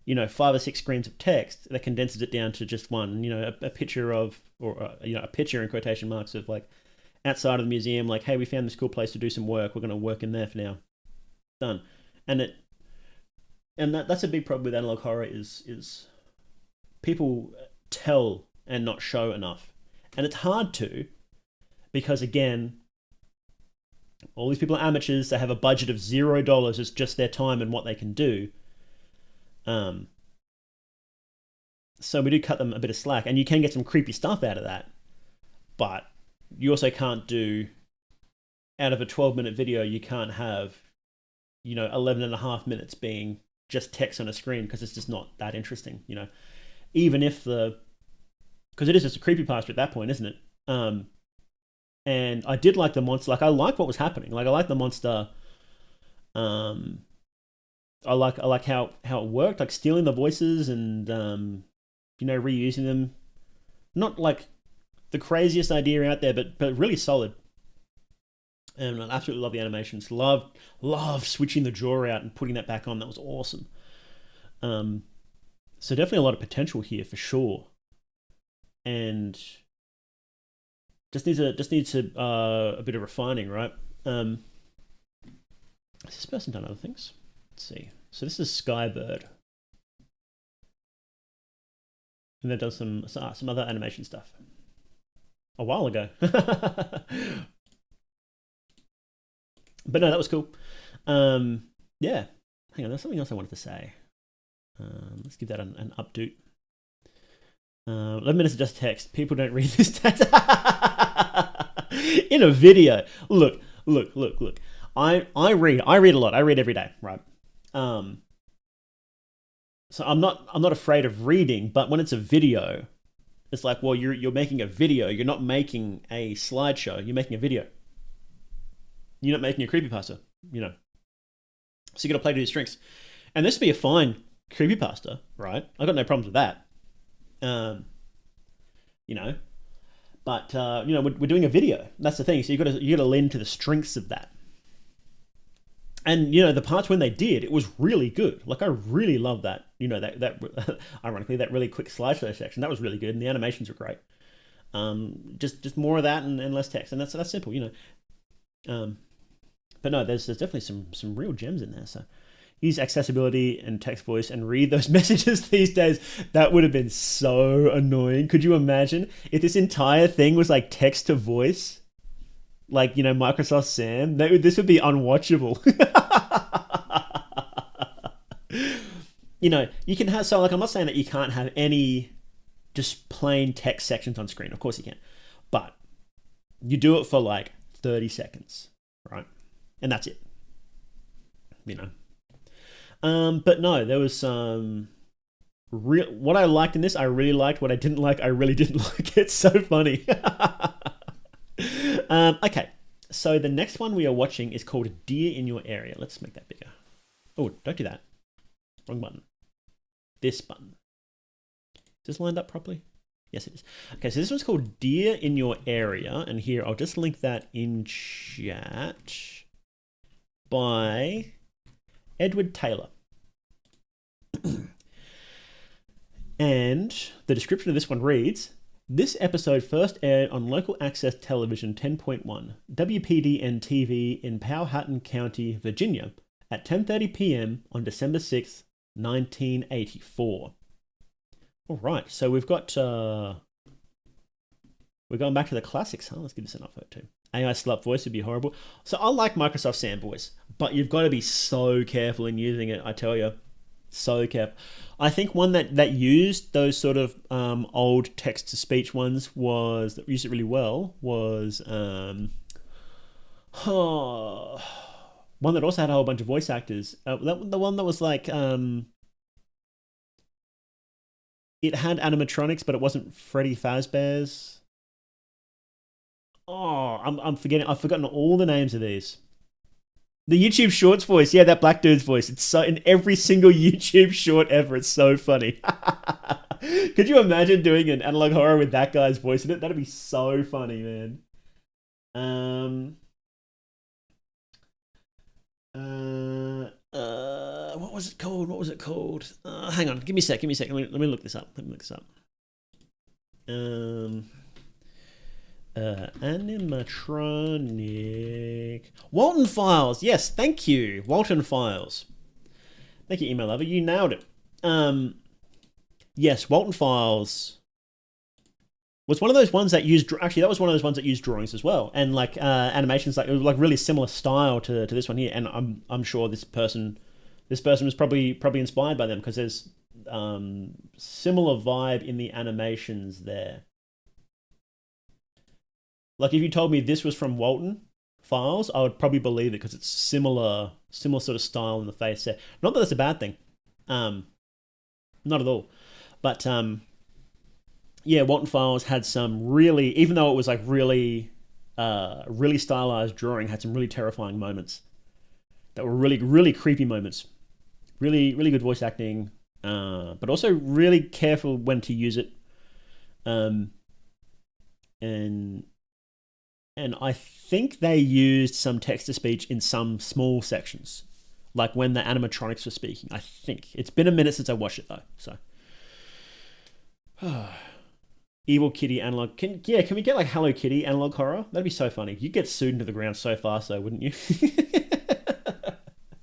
5 or 6 screens of text, that condenses it down to just one, a picture of, or, a picture in quotation marks of like outside of the museum, like, hey, we found this cool place to do some work. We're going to work in there for now. Done. And that's a big problem with analog horror is people tell and not show enough. And it's hard to, because again, all these people are amateurs. They have a budget of $0. It's just their time and what they can do. So we do cut them a bit of slack, and you can get some creepy stuff out of that. But you also can't do, out of a 12-minute video, you can't have, 11 and a half minutes being just text on a screen, because it's just not that interesting, even if because it is just a creepypasta at that point, isn't it? And I did like the monster. Like I liked what was happening. Like I liked the monster. Um, I like how it worked. Like stealing the voices and reusing them. Not like the craziest idea out there, but really solid. And I absolutely love the animations. Love switching the jaw out and putting that back on. That was awesome. Um, so definitely a lot of potential here for sure. And just needs a bit of refining, right? Has this person done other things? Let's see. So this is Skybird, and they've done some other animation stuff a while ago. But no, that was cool. Yeah. Hang on, there's something else I wanted to say. Let's give that an update. 11 minutes of just text. People don't read this text. In a video. Look. I read a lot. I read every day, right? So I'm not afraid of reading, but when it's a video, it's like, well, you're making a video. You're not making a slideshow. You're making a video. You're not making a creepypasta, So you got to play to your strengths. And this would be a fine creepypasta, right? I got no problems with that. But we're doing a video. That's the thing. So you got to lean to the strengths of that. And the parts when they did, it was really good. Like I really love that. That ironically, that really quick slideshow section, that was really good, and the animations were great. Just more of that and less text, and that's simple, But no, there's definitely some real gems in there. So use accessibility and text voice and read those messages these days. That would have been so annoying. Could you imagine if this entire thing was like text to voice? Like, Microsoft Sam? This would be unwatchable. You can have, so like, I'm not saying that you can't have any just plain text sections on screen. Of course you can. But you do it for like 30 seconds, right? And that's it. But no, there was some what I liked in this, I really liked. What I didn't like, I really didn't like. It's so funny. Okay, so the next one we are watching is called Deer in Your Area. Let's make that bigger. Oh, don't do that. Wrong button. This button. Is this lined up properly? Yes, it is. Okay, so this one's called Deer in Your Area. And here, I'll just link that in chat by Edward Taylor. And the description of this one reads, this episode first aired on local access television 10.1, WPDN TV in Powhatan County, Virginia, at 10:30 p.m. on December 6th, 1984. All right, so we've got we're going back to the classics, huh? Let's give this an upvote too. AI slut voice would be horrible. So I like Microsoft Sam voice, but you've got to be so careful in using it. I tell you, so careful. I think one that used those sort of old text to speech ones that used it really well was one that also had a whole bunch of voice actors. The one that was like it had animatronics, but it wasn't Freddy Fazbear's. Oh, I'm forgetting. I've forgotten all the names of these. The YouTube Shorts voice, yeah, that black dude's voice. It's so in every single YouTube short ever. It's so funny. Could you imagine doing an analog horror with that guy's voice in it? That'd be so funny, man. What was it called? Hang on, give me a sec. Let me look this up. Animatronic Walton Files. Yes, thank you, Walton Files. Thank you, email lover. You nailed it. Yes, Walton Files was one of those ones that used. Actually, that was one of those ones that used drawings as well, and like animations. Like it was like really similar style to this one here. And I'm sure this person was probably inspired by them because there's similar vibe in the animations there. Like if you told me this was from Walton Files, I would probably believe it because it's similar sort of style in the face there. Not that that's a bad thing, not at all. But yeah, Walton Files had some really, even though it was like really really stylized drawing had some really terrifying moments that were really, really creepy moments. Really, really good voice acting, but also really careful when to use it. And I think they used some text to speech in some small sections, like when the animatronics were speaking. I think it's been a minute since I watched it though. So, Evil Kitty analog. Can we get like Hello Kitty analog horror? That'd be so funny. You'd get sued into the ground so fast though, wouldn't you?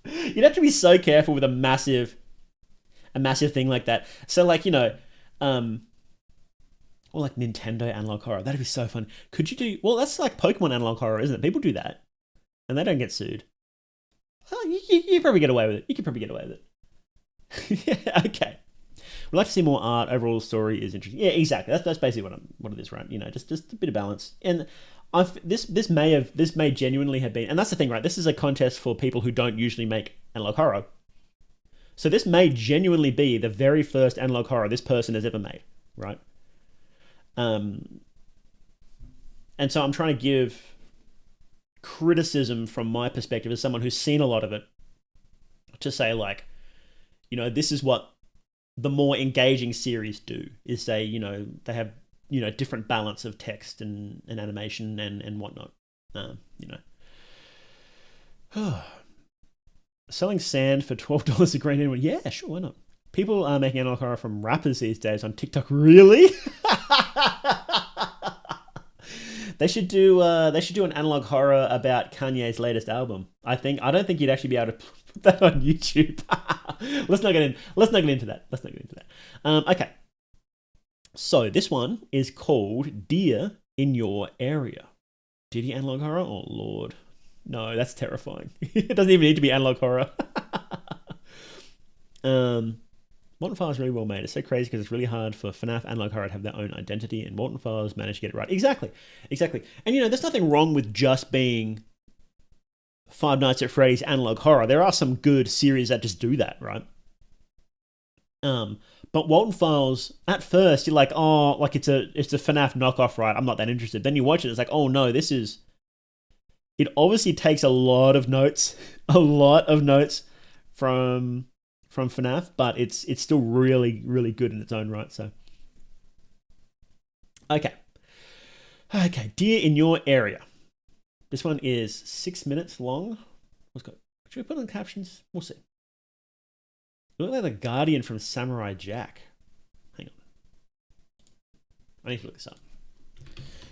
You'd have to be so careful with a massive thing like that. So like, or like Nintendo analog horror. That'd be so fun. Could you do? Well, that's like Pokemon analog horror, isn't it? People do that, and they don't get sued. Well, you probably get away with it. You could probably get away with it. Yeah, okay. We'd like to see more art. Overall story is interesting. Yeah, exactly. That's basically what it is, right? Just a bit of balance. And this may genuinely have been, and that's the thing, right? This is a contest for people who don't usually make analog horror. So this may genuinely be the very first analog horror this person has ever made, right? And so I'm trying to give criticism from my perspective as someone who's seen a lot of it, to say like, this is what the more engaging series do, is they have different balance of text and animation and whatnot. Selling sand for $12 a grain anyway. Yeah, sure, why not? People are making analog horror from rappers these days on TikTok. Really? They should do an analog horror about Kanye's latest album. I don't think you'd actually be able to put that on YouTube. Let's not get into that. Okay. So this one is called Deer in Your Area. Diddy analog horror? Oh Lord. No, that's terrifying. It doesn't even need to be analog horror. Molten Files is really well made. It's so crazy because it's really hard for FNAF analog horror to have their own identity, and Molten Files managed to get it right. Exactly. And there's nothing wrong with just being Five Nights at Freddy's analog horror. There are some good series that just do that, right? But Molten Files, at first, you're like, oh, like it's a FNAF knockoff, right? I'm not that interested. Then you watch it, it's like, oh no, it obviously takes a lot of notes from FNAF, but it's still really, really good in its own right. So, okay, Deer in Your Area. This one is 6 minutes long. Should we put on captions? We'll see. Look like the Guardian from Samurai Jack. Hang on, I need to look this up.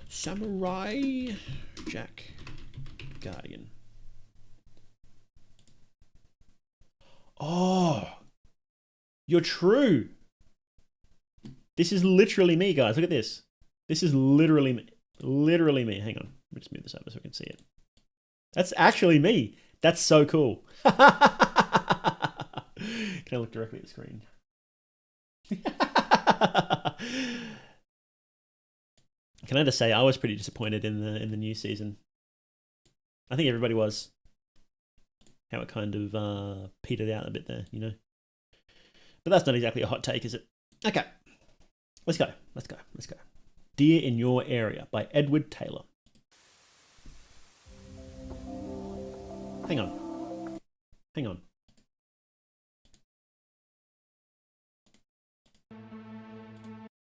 Samurai Jack Guardian. Oh, you're true. This is literally me, guys. Look at this. This is literally me. Literally me. Hang on. Let me just move this over so I can see it. That's actually me. That's so cool. Can I look directly at the screen? Can I just say I was pretty disappointed in the new season. I think everybody was. How it kind of petered out a bit there, But that's not exactly a hot take, is it? Okay. Let's go. Deer in Your Area by Edward Taylor. Hang on.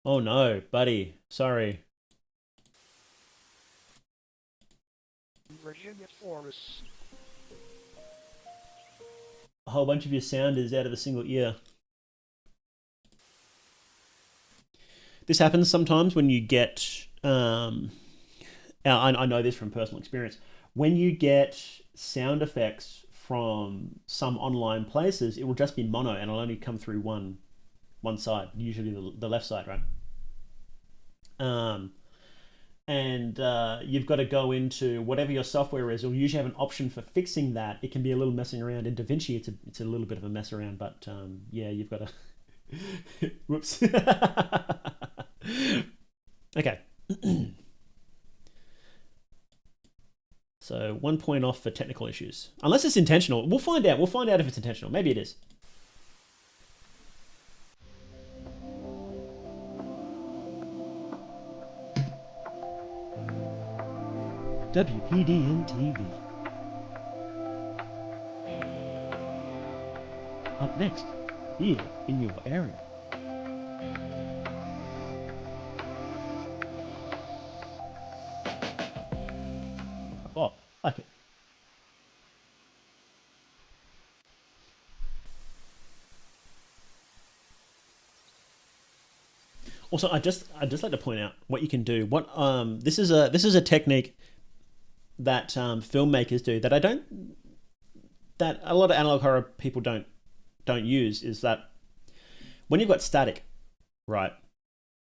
Oh no, buddy. Sorry. Virginia Forest. A whole bunch of your sound is out of a single ear. This happens sometimes when you get, I know this from personal experience, when you get sound effects from some online places, it will just be mono and it'll only come through one side, usually the left side, right? And you've got to go into whatever your software is. It'll usually have an option for fixing that. It can be a little messing around. In DaVinci, it's a little bit of a mess around, but yeah, you've got to... Whoops. Okay. So 1 point off for technical issues. Unless it's intentional. We'll find out. We'll find out if it's intentional. Maybe it is. WPDN TV. Up next, here in your area. Oh, like it. Also, I just like to point out what you can do. What this is a technique that filmmakers do that that a lot of analog horror people don't use, is that when you've got static, right?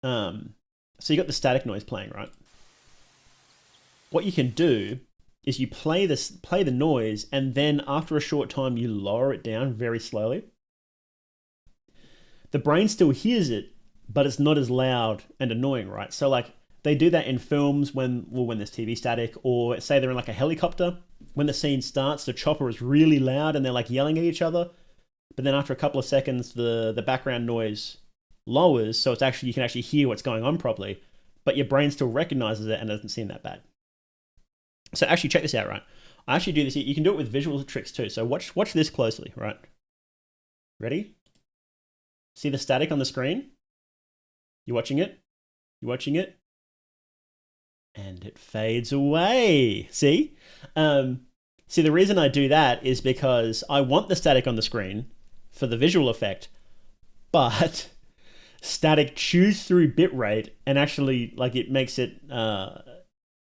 So you got the static noise playing, right? What you can do is you play the noise, and then after a short time you lower it down very slowly. The brain still hears it, but it's not as loud and annoying, right? So like they do that in films when there's TV static, or say they're in like a helicopter. When the scene starts, the chopper is really loud and they're like yelling at each other. But then after a couple of seconds, the background noise lowers, so it's actually, you can actually hear what's going on properly, but your brain still recognizes it and it doesn't seem that bad. So actually check this out, right? I actually do this. You can do it with visual tricks too. So watch this closely, right? Ready? See the static on the screen? You watching it? You watching it? And it fades away. See? See, the reason I do that is because I want the static on the screen for the visual effect, but static chews through bitrate and actually, like, it makes it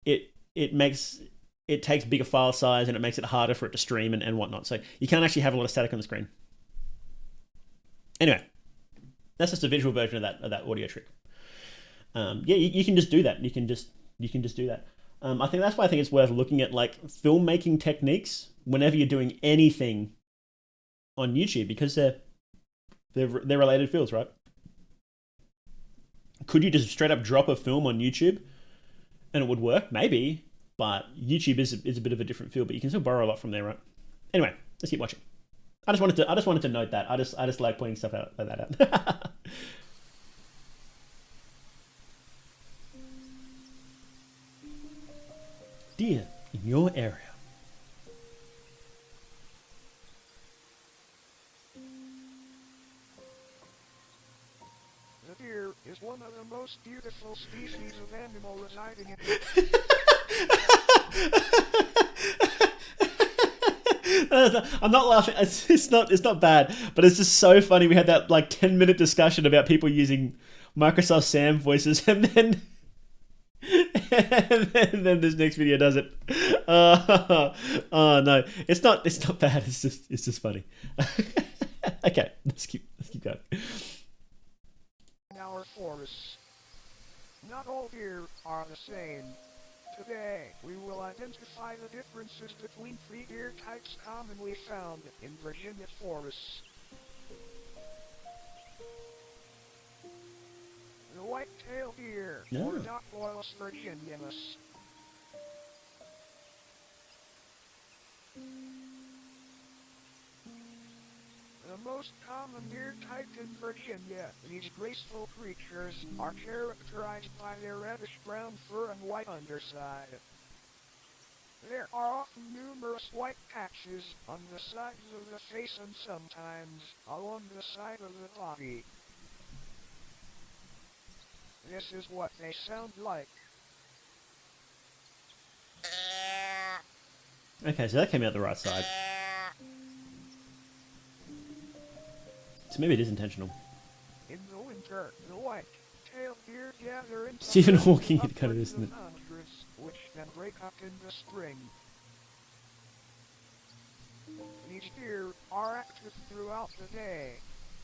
it takes bigger file size, and it makes it harder for it to stream and whatnot. So you can't actually have a lot of static on the screen. Anyway, that's just a visual version of that audio trick. Yeah, you can just do that. You can just do that. I think that's why I think it's worth looking at like filmmaking techniques whenever you're doing anything on YouTube, because they're related fields, right? Could you just straight up drop a film on YouTube and it would work? Maybe, but YouTube is a bit of a different field, but you can still borrow a lot from there, right? Anyway, let's keep watching. I just wanted to note that. I just like pointing stuff out like that out. Deer in your area. The deer is one of the most beautiful species of animal residing in. I'm not laughing. It's not bad, but it's just so funny. We had that like 10-minute discussion about people using Microsoft Sam voices, and then this next video does it. Oh no, it's not bad. It's just funny. Okay, let's keep going. In our forests, not all deer are the same. Today, we will identify the differences between 3 deer types commonly found in Virginia forests. The white-tailed deer, or Docloilus virginianus. The most common deer type in Virginia, these graceful creatures are characterized by their reddish-brown fur and white underside. There are often numerous white patches on the sides of the face and sometimes along the side of the body. This is what they sound like. Okay, so that came out the right side. So maybe it is intentional. In the winter, the white-tailed deer gather in Stephen Hawking, it kind of is, isn't it? Which then break up in the spring. These deer are active throughout the day.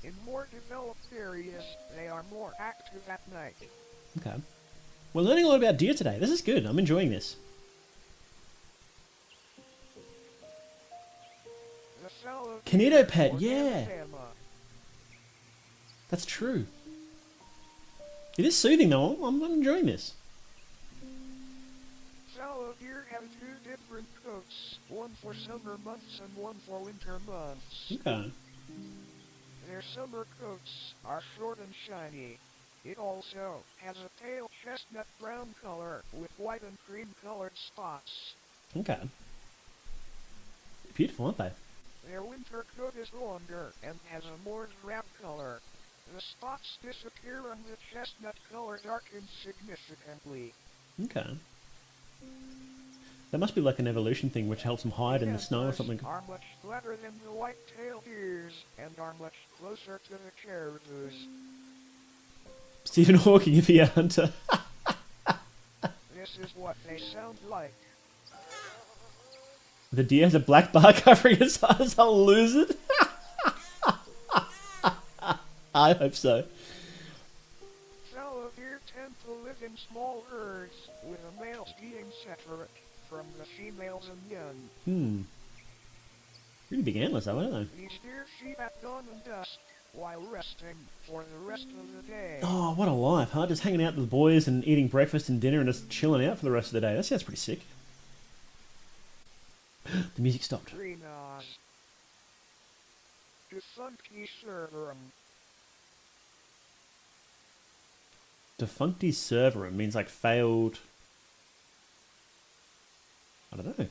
In more developed areas, they are more active at night. Okay. We're learning a lot about deer today. This is good. I'm enjoying this. Canito pet, yeah. That's true. It is soothing though. I'm enjoying this. Fallow deer have 2 different coats, one for summer months and one for winter months. Okay. Their summer coats are short and shiny. It also has a pale chestnut brown color with white and cream colored spots. Okay. Beautiful, aren't they? Their winter coat is longer and has a more drab color. The spots disappear and the chestnut color darkens significantly. Okay. That must be like an evolution thing which helps them hide in the snow or something. Are much flatter than the white-tailed deers and are much closer to the caribous. Stephen Hawking, if he a hunter. This is what they sound like. The deer has a black bar covering its eyes. I'll lose it. I hope so. Fallow deer tend to live in small herds, with the males being separate from the females and young. Really big antlers though, aren't they? These deer feed at dawn and dusk, while resting for the rest of the day. Oh, what a life, huh? Just hanging out with the boys and eating breakfast and dinner and just chilling out for the rest of the day. That sounds pretty sick. The music stopped. Greenos. Defuncti serverum. Defuncti serverum means like failed... I don't know.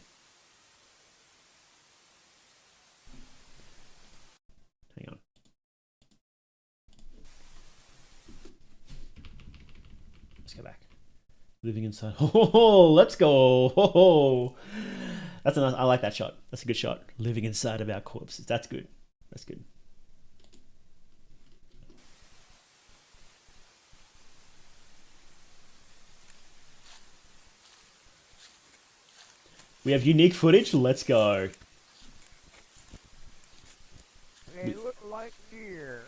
Hang on. Let's go back. Living inside. Oh, let's go. Oh, that's a nice. I like that shot. That's a good shot. Living inside of our corpses. That's good. That's good. We have unique footage. Let's go. They look like deer.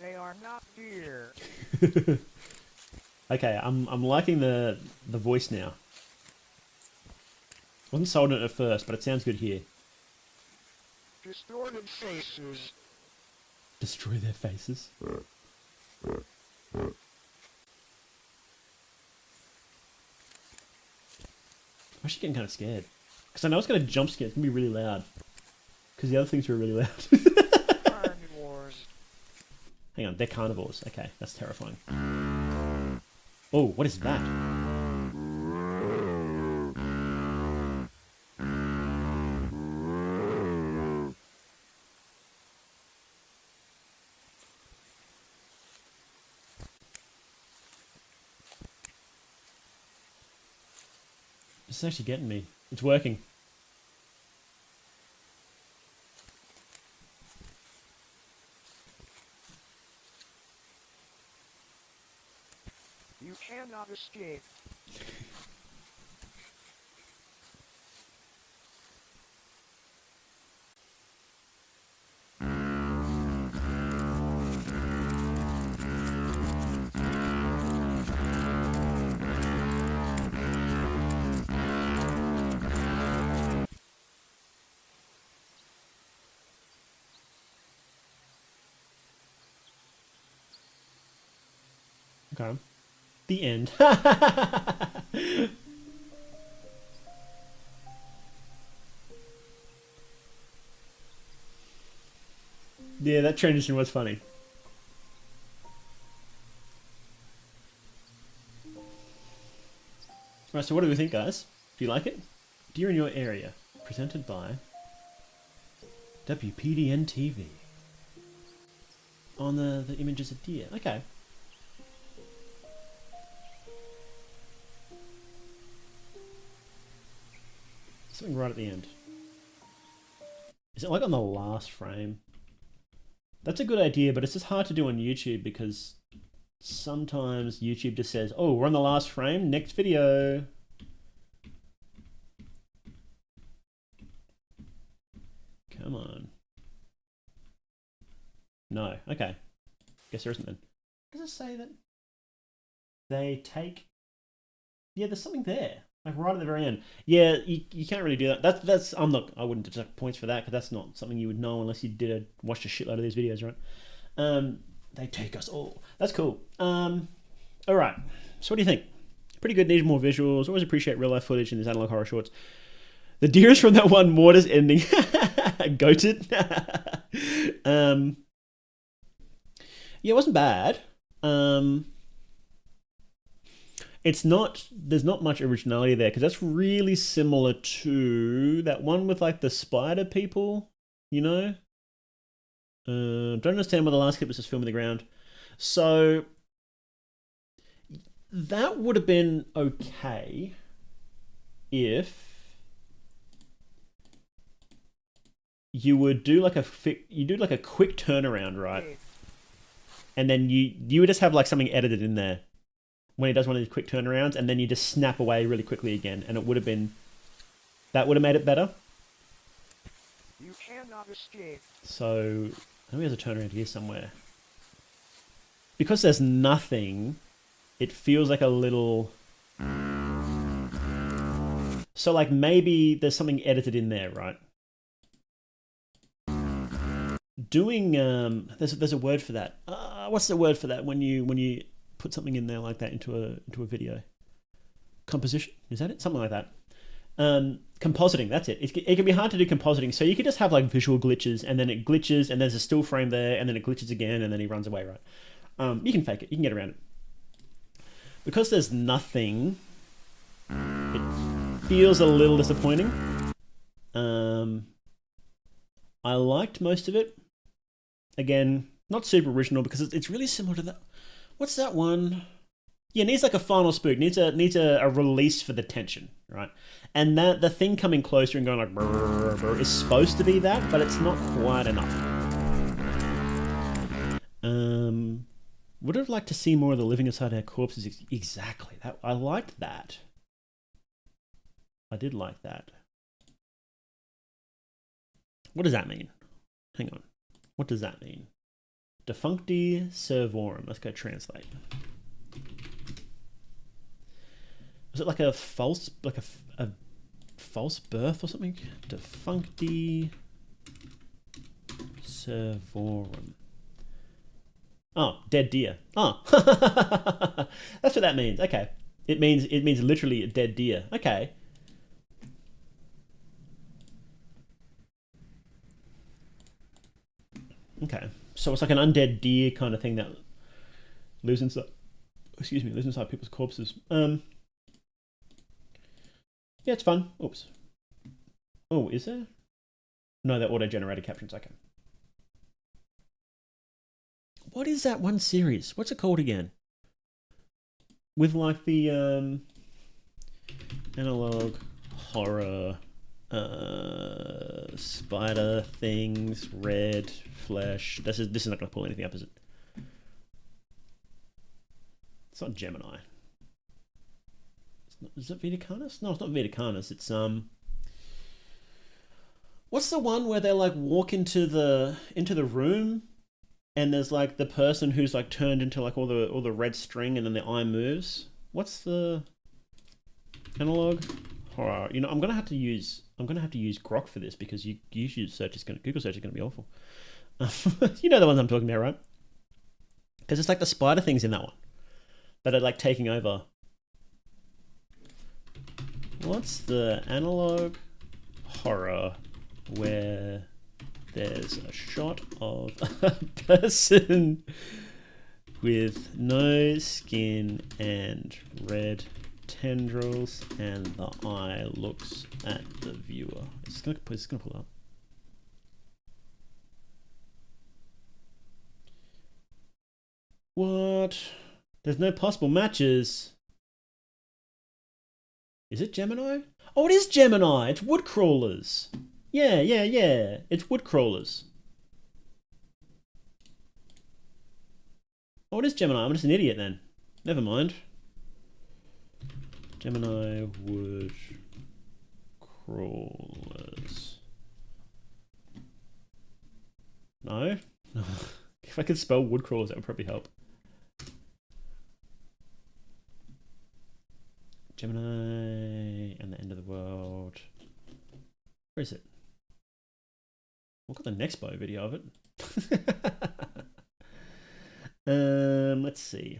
They are not deer. Okay, I'm liking the voice now. Wasn't sold on it at first, but it sounds good here. Distorted faces. Destroy their faces. I'm actually getting kind of scared. Because I know it's going to jump scare. It's going to be really loud. Because the other things were really loud. Carnivores. Hang on, they're carnivores. Okay, that's terrifying. Oh, what is that? This is actually getting me. It's working. You cannot escape. Okay. The end. Yeah, that transition was funny. Right, so what do we think, guys? Do you like it? Deer in Your Area, presented by WPDN TV. On the images of deer. Okay. Something right at the end. Is it like on the last frame? That's a good idea, but it's just hard to do on YouTube because sometimes YouTube just says, oh, we're on the last frame, next video. Come on. No, okay. Guess there isn't then. Does it say that they take... Yeah, there's something there. Like right at the very end. Yeah, you can't really do that. That's I wouldn't deduct points for that because that's not something you would know unless you watched a shitload of these videos, right? They take us all. That's cool. All right. So what do you think? Pretty good. Need more visuals. Always appreciate real life footage in these analog horror shorts. The deer is from that one Mortis ending. Goated. Yeah, it wasn't bad. It's not. There's not much originality there because that's really similar to that one with like the spider people. You know. Don't understand why the last clip was just film in the ground. So that would have been okay if you would do like a quick turnaround, right? And then you would just have like something edited in there when he does one of these quick turnarounds, and then you just snap away really quickly again, and it would have been that would have made it better. You cannot escape. So maybe there's a turnaround here somewhere. Because there's nothing, it feels like a little. So like maybe there's something edited in there, right? Doing there's a word for that. What's the word for that when you put something in there like that into a video? Composition, is that it? Something like that. Compositing, that's it. It can be hard to do compositing, so you could just have like visual glitches, and then it glitches, and there's a still frame there, and then it glitches again, and then he runs away, right? You can fake it. You can get around it. Because there's nothing, it feels a little disappointing. I liked most of it. Again, not super original because it's really similar to that. What's that one? Yeah, it needs like a final spook. Needs a release for the tension, right? And that the thing coming closer and going like brr, brr, is supposed to be that, but it's not quite enough. Would have liked to see more of the living inside our corpses. Exactly. That I liked that. I did like that. What does that mean? Hang on. What does that mean? Defuncti servorum. Let's go translate. Was it like a false birth or something? Defuncti servorum. Oh, dead deer. Oh, that's what that means. Okay, it means literally a dead deer. Okay. Okay, so it's like an undead deer kind of thing that lives inside. Excuse me, lives inside people's corpses. Yeah, it's fun. Oops. Oh, is there? No, they're auto-generated captions. Okay. What is that one series? What's it called again? With like the analog horror spider things, red flesh. This is not going to pull anything up, is it? It's not Gemini. Is it Vitacanus? No, it's not Vitacanus. It's what's the one where they like walk into the room and there's like the person who's like turned into like all the red string and then the eye moves? What's the analog horror? You know, I'm gonna have to use Grok for this because Google search is gonna be awful. You know the ones I'm talking about, right? Because it's like the spider things in that one that are like taking over. What's the analog horror where there's a shot of a person with no skin and red tendrils and the eye looks at the viewer? It's gonna pull up. What? There's no possible matches. Is it Gemini? Oh, it is Gemini. It's Woodcrawlers. Yeah. It's Woodcrawlers. Oh, it is Gemini. I'm just an idiot then. Never mind. Gemini Woodcrawlers. No? If I could spell Woodcrawlers, that would probably help. Gemini and the end of the world. Where is it? We've got the Nexpo video of it. Let's see.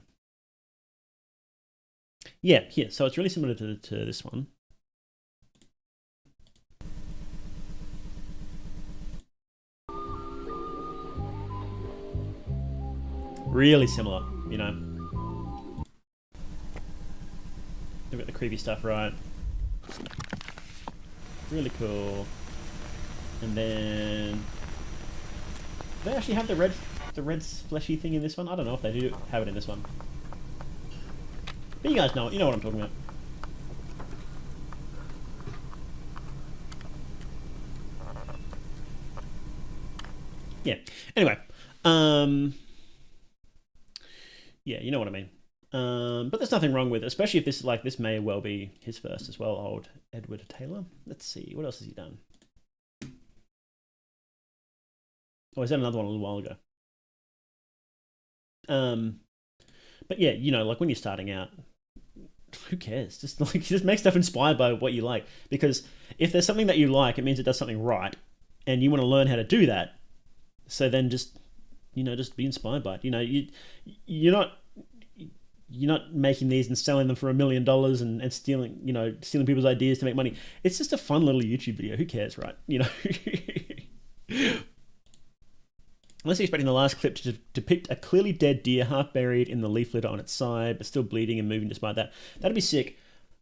Yeah, here. So it's really similar to this one. Really similar, you know. They've got the creepy stuff right. Really cool. And then do they actually have the red fleshy thing in this one? I don't know if they do have it in this one. But you guys know it. You know what I'm talking about. Yeah. Anyway, yeah, you know what I mean. But there's nothing wrong with it, especially if this this may well be his first as well, old Edward Taylor. Let's see, what else has he done? Oh, he's done another one a little while ago. But yeah, you know, like when you're starting out, who cares? Just make stuff inspired by what you like. Because if there's something that you like, it means it does something right, and you want to learn how to do that. So then just be inspired by it. You know, you're not making these and selling them for $1 million and stealing people's ideas to make money. It's just a fun little YouTube video. Who cares, right? You know. Unless you're expecting the last clip to depict a clearly dead deer half buried in the leaf litter on its side, but still bleeding and moving despite that. That'd be sick.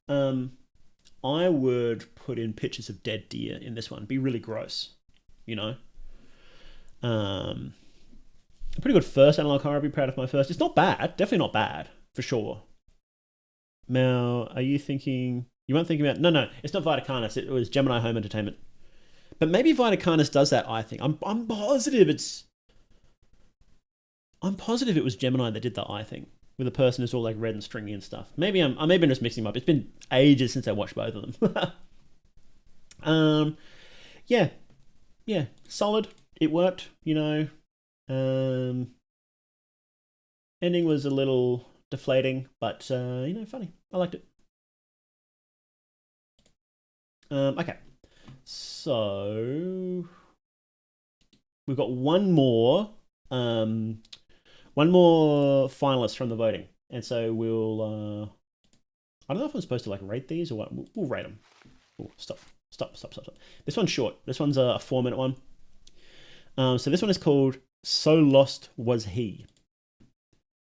I would put in pictures of dead deer in this one. It'd be really gross, you know. A pretty good first analog horror. I'd be proud of my first. It's not bad. Definitely not bad, for sure. Now, are you thinking... You weren't thinking about... No, it's not Vitacanus. It was Gemini Home Entertainment. But maybe Vitacanus does that eye thing. I'm positive it was Gemini that did the eye thing, with a person who's all like red and stringy and stuff. Maybe I'm just mixing them up. It's been ages since I watched both of them. Yeah, solid. It worked, you know. Ending was a little deflating, but funny. I liked it. Okay, so we've got one more finalist from the voting, and so we'll I don't know if I'm supposed to like rate these or what. We'll rate them. Ooh, stop. This one's short. This one's a 4-minute one. So this one is called So Lost Was He.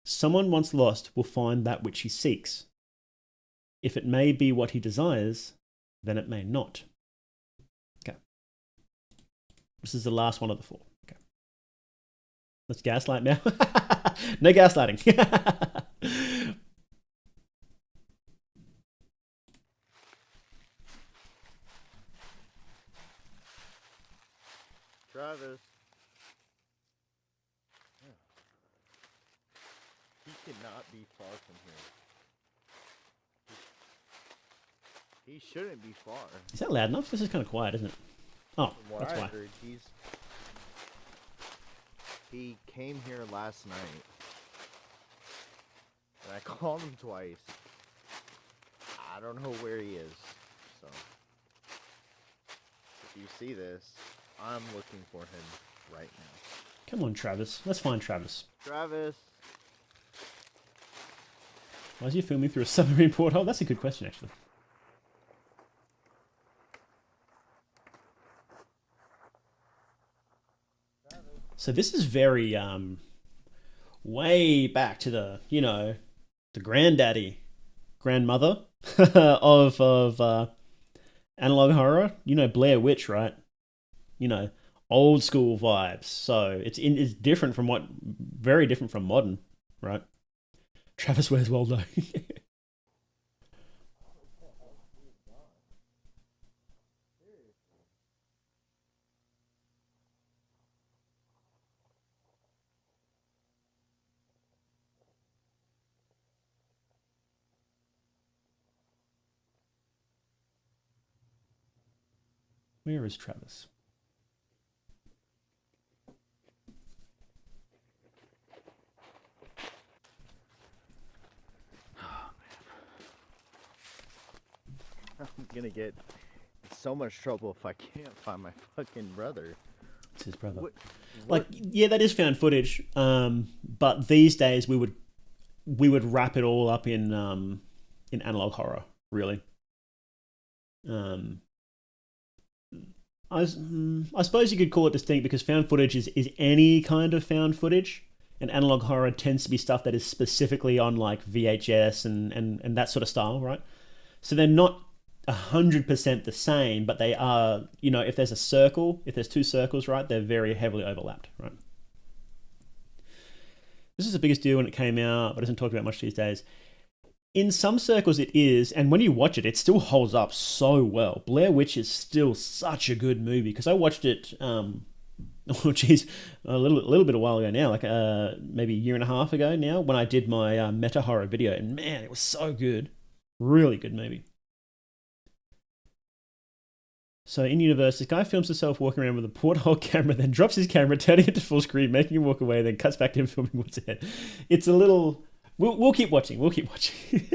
Someone once lost will find that which he seeks. If it may be what he desires, then it may not. Okay. This is the last one of the 4. Okay. Let's gaslight now. No gaslighting. Travis. He cannot be far from here. He shouldn't be far. Is that loud enough? This is kind of quiet, isn't it? Oh, from what that's I why. heard, he came here last night. And I called him twice. I don't know where he is. So, if you see this, I'm looking for him right now. Come on, Travis. Let's find Travis. Travis. Why is he filming through a submarine porthole? That's a good question, actually. So this is very, way back to the, the grandmother of analog horror. You know Blair Witch, right? Old school vibes. So it's different from very different from modern, right? Travis wears Waldo. Where is Travis? I'm gonna get in so much trouble if I can't find my fucking brother. It's his brother. What? Like, yeah, that is found footage. But these days we would wrap it all up in analog horror, really. I suppose you could call it distinct because found footage is any kind of found footage. And analog horror tends to be stuff that is specifically on like VHS and that sort of style, right? So they're not 100% the same, but they are, you know, if there's a circle, if there's two circles, right, they're very heavily overlapped, right? This is the biggest deal when it came out, but isn't talked about much these days. In some circles it is, and when you watch it, it still holds up so well. Blair Witch is still such a good movie, because I watched it, oh geez, a little bit a while ago now, like maybe a year and a half ago now, when I did my meta horror video, and man, it was so good. Really good movie. So in universe, this guy films himself walking around with a porthole camera, then drops his camera, turning it to full screen, making him walk away, then cuts back to him filming what's ahead. It's a little... We'll keep watching. We'll keep watching.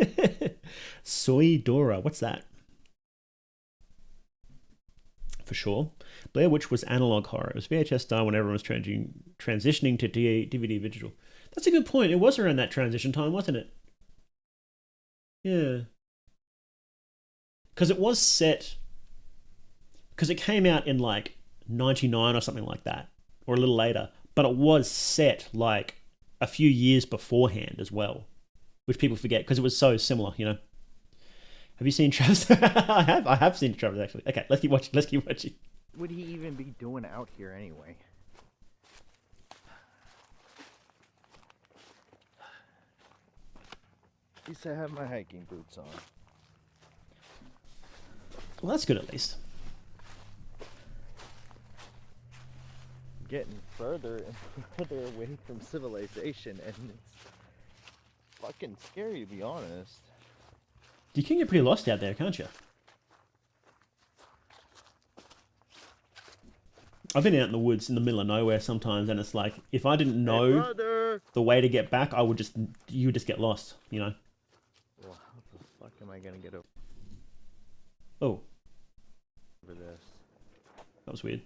Soy Dora. What's that? For sure. Blair Witch was analog horror. It was VHS style when everyone was transitioning to DVD digital. That's a good point. It was around that transition time, wasn't it? Yeah. Because it was set... Because it came out in like 99 or something like that, or a little later, but it was set like a few years beforehand as well, which people forget because it was so similar, you know. Have you seen Travis? I have seen Travis actually. Okay, let's keep watching. What would he even be doing out here anyway? At least I have my hiking boots on. Well, that's good at least. Getting further and further away from civilization, and it's fucking scary to be honest. You can get pretty lost out there, can't you? I've been out in the woods in the middle of nowhere sometimes, and it's like if I didn't know the way to get back, you would just get lost, you know. Well, how the fuck am I gonna get over this? That was weird.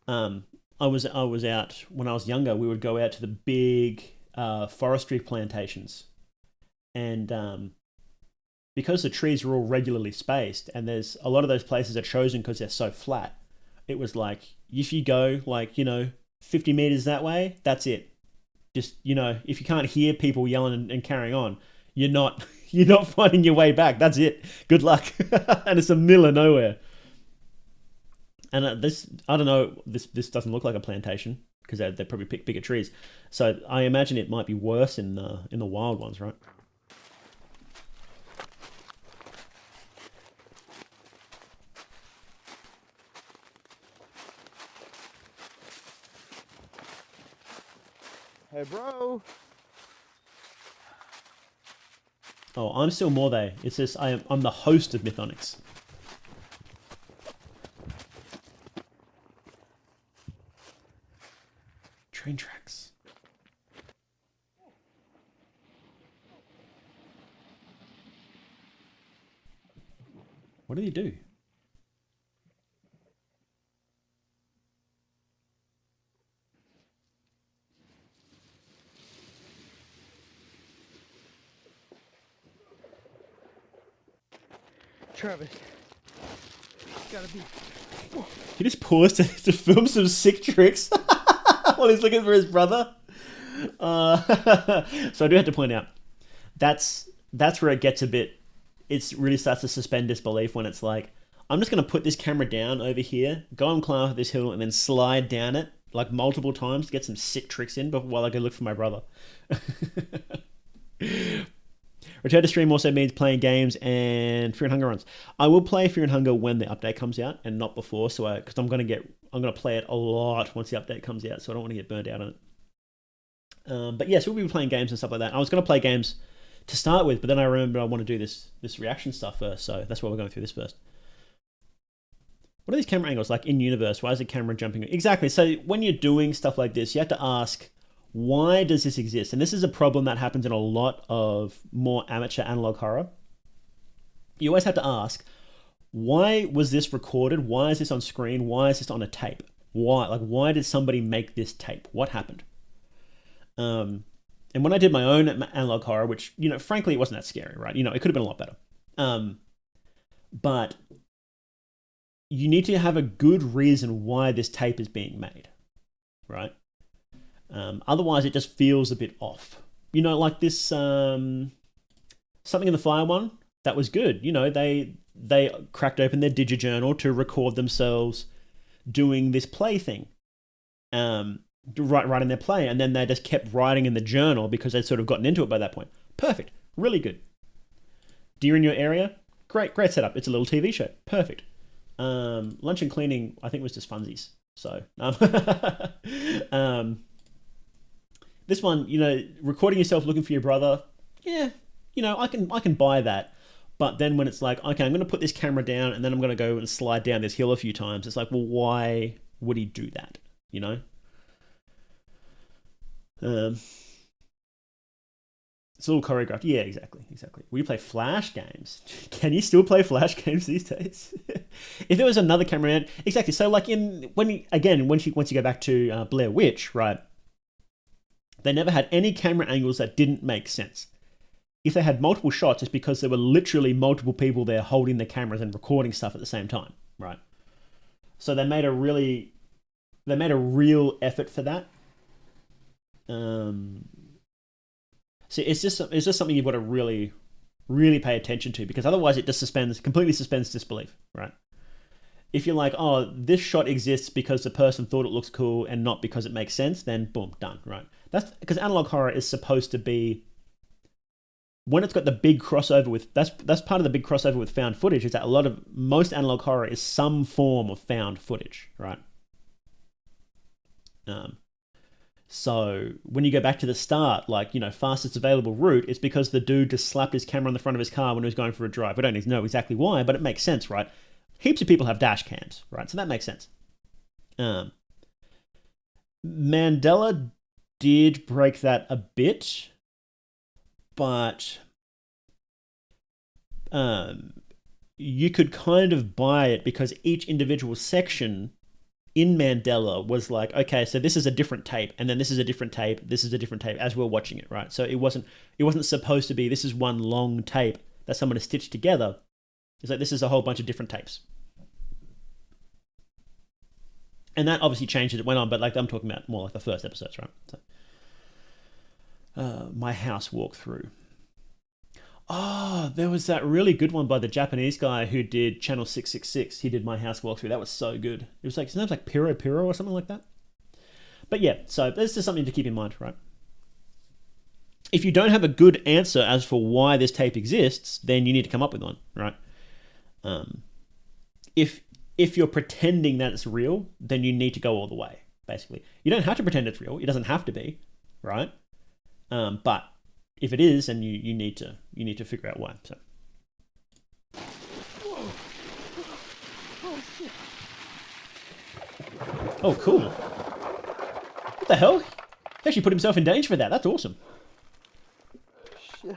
I was out when I was younger. We would go out to the big forestry plantations, and because the trees are all regularly spaced, and there's a lot of those places are chosen because they're so flat. It was like if you go 50 meters that way, that's it. Just if you can't hear people yelling and carrying on, you're not finding your way back. That's it. Good luck. And it's the middle of nowhere. And I don't know, this doesn't look like a plantation because they probably pick bigger trees. So I imagine it might be worse in the wild ones, right? Hey, bro. Oh, I'm still more they. It's just I'm the host of Mythonics. Train tracks. What do you do? Travis, gotta be. He just paused to film some sick tricks while he's looking for his brother. So I do have to point out that's where it gets a bit. It really starts to suspend disbelief when it's like, I'm just going to put this camera down over here, go and climb up this hill, and then slide down it like multiple times to get some sick tricks in while I go look for my brother. Return to stream also means playing games and Fear and Hunger runs. I will play Fear and Hunger when the update comes out and not before, because I'm gonna play it a lot once the update comes out, so I don't want to get burnt out on it. But yes, we'll be playing games and stuff like that. I was gonna play games to start with, but then I remembered I want to do this reaction stuff first, so that's why we're going through this first. What are these camera angles like in universe? Why is the camera jumping? Exactly. So when you're doing stuff like this, you have to ask, why does this exist? And this is a problem that happens in a lot of more amateur analog horror. You always have to ask, why was this recorded? Why is this on screen? Why is this on a tape? Why did somebody make this tape? What happened? And when I did my own analog horror, which, frankly, it wasn't that scary, right? It could have been a lot better. But you need to have a good reason why this tape is being made, right? Otherwise, it just feels a bit off. You know, like this Something in the Fire one, that was good. You know, they cracked open their digijournal to record themselves doing this play thing, writing their play, and then they just kept writing in the journal because they'd sort of gotten into it by that point. Perfect, really good. Deer in Your Area, great setup. It's a little TV show, perfect. Lunch and Cleaning, I think, was just funsies. So, this one, you know, recording yourself looking for your brother, yeah, you know, I can buy that. But then when it's like, okay, I'm going to put this camera down and then I'm going to go and slide down this hill a few times, it's like, well, why would he do that? You know? It's all choreographed. Yeah, exactly. Will you play Flash games? Can you still play Flash games these days? If there was another camera, exactly. So like once you go back to Blair Witch, right? They never had any camera angles that didn't make sense. If they had multiple shots, it's because there were literally multiple people there holding the cameras and recording stuff at the same time, right? So they made a real effort for that. So it's just something you've got to really, really pay attention to, because otherwise it just completely suspends disbelief, right? If you're like, oh, this shot exists because the person thought it looks cool and not because it makes sense, then boom, done, right? That's because analog horror is supposed to be, when it's got the big crossover with, that's part of the big crossover with found footage, is that most analog horror is some form of found footage, right? So when you go back to the start, like, you know, fastest available route, it's because the dude just slapped his camera on the front of his car when he was going for a drive. We don't know exactly why, but it makes sense, right? Heaps of people have dash cams, right? So that makes sense. Mandela did break that a bit, but you could kind of buy it because each individual section in Mandela was like, okay, so this is a different tape, and then this is a different tape, this is a different tape as we're watching it, right? So it wasn't supposed to be, this is one long tape that someone has stitched together. It's like, this is a whole bunch of different tapes. And that obviously changed as it went on, but like, I'm talking about more like the first episodes, right? So, My House Walkthrough. Oh, there was that really good one by the Japanese guy who did Channel 666. He did My House Walkthrough. That was so good. It was like, his name's like Piro or something like that. But yeah, so this is something to keep in mind, right? If you don't have a good answer as for why this tape exists, then you need to come up with one, right? If you're pretending that it's real, then you need to go all the way, basically. You don't have to pretend it's real. It doesn't have to be, right? But if it is, then you need to figure out why. So. Oh, cool. What the hell? He actually put himself in danger for that. That's awesome. Shit.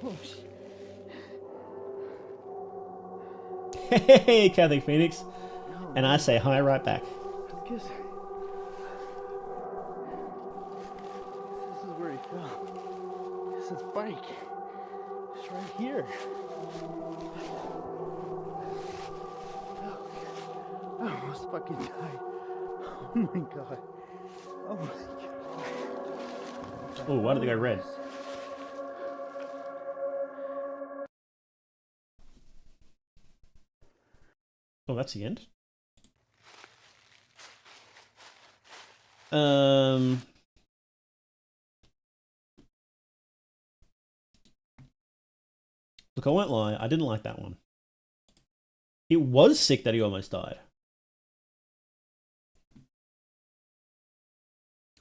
Oh, shit. Hey, Catholic Phoenix. No, And I say hi right back. I guess this is where he fell. This is his bike. It's right here. I almost fucking died. Oh my god. Oh my god. Oh, why did they go red? Oh, that's the end. Look, I won't lie, I didn't like that one. It was sick that he almost died.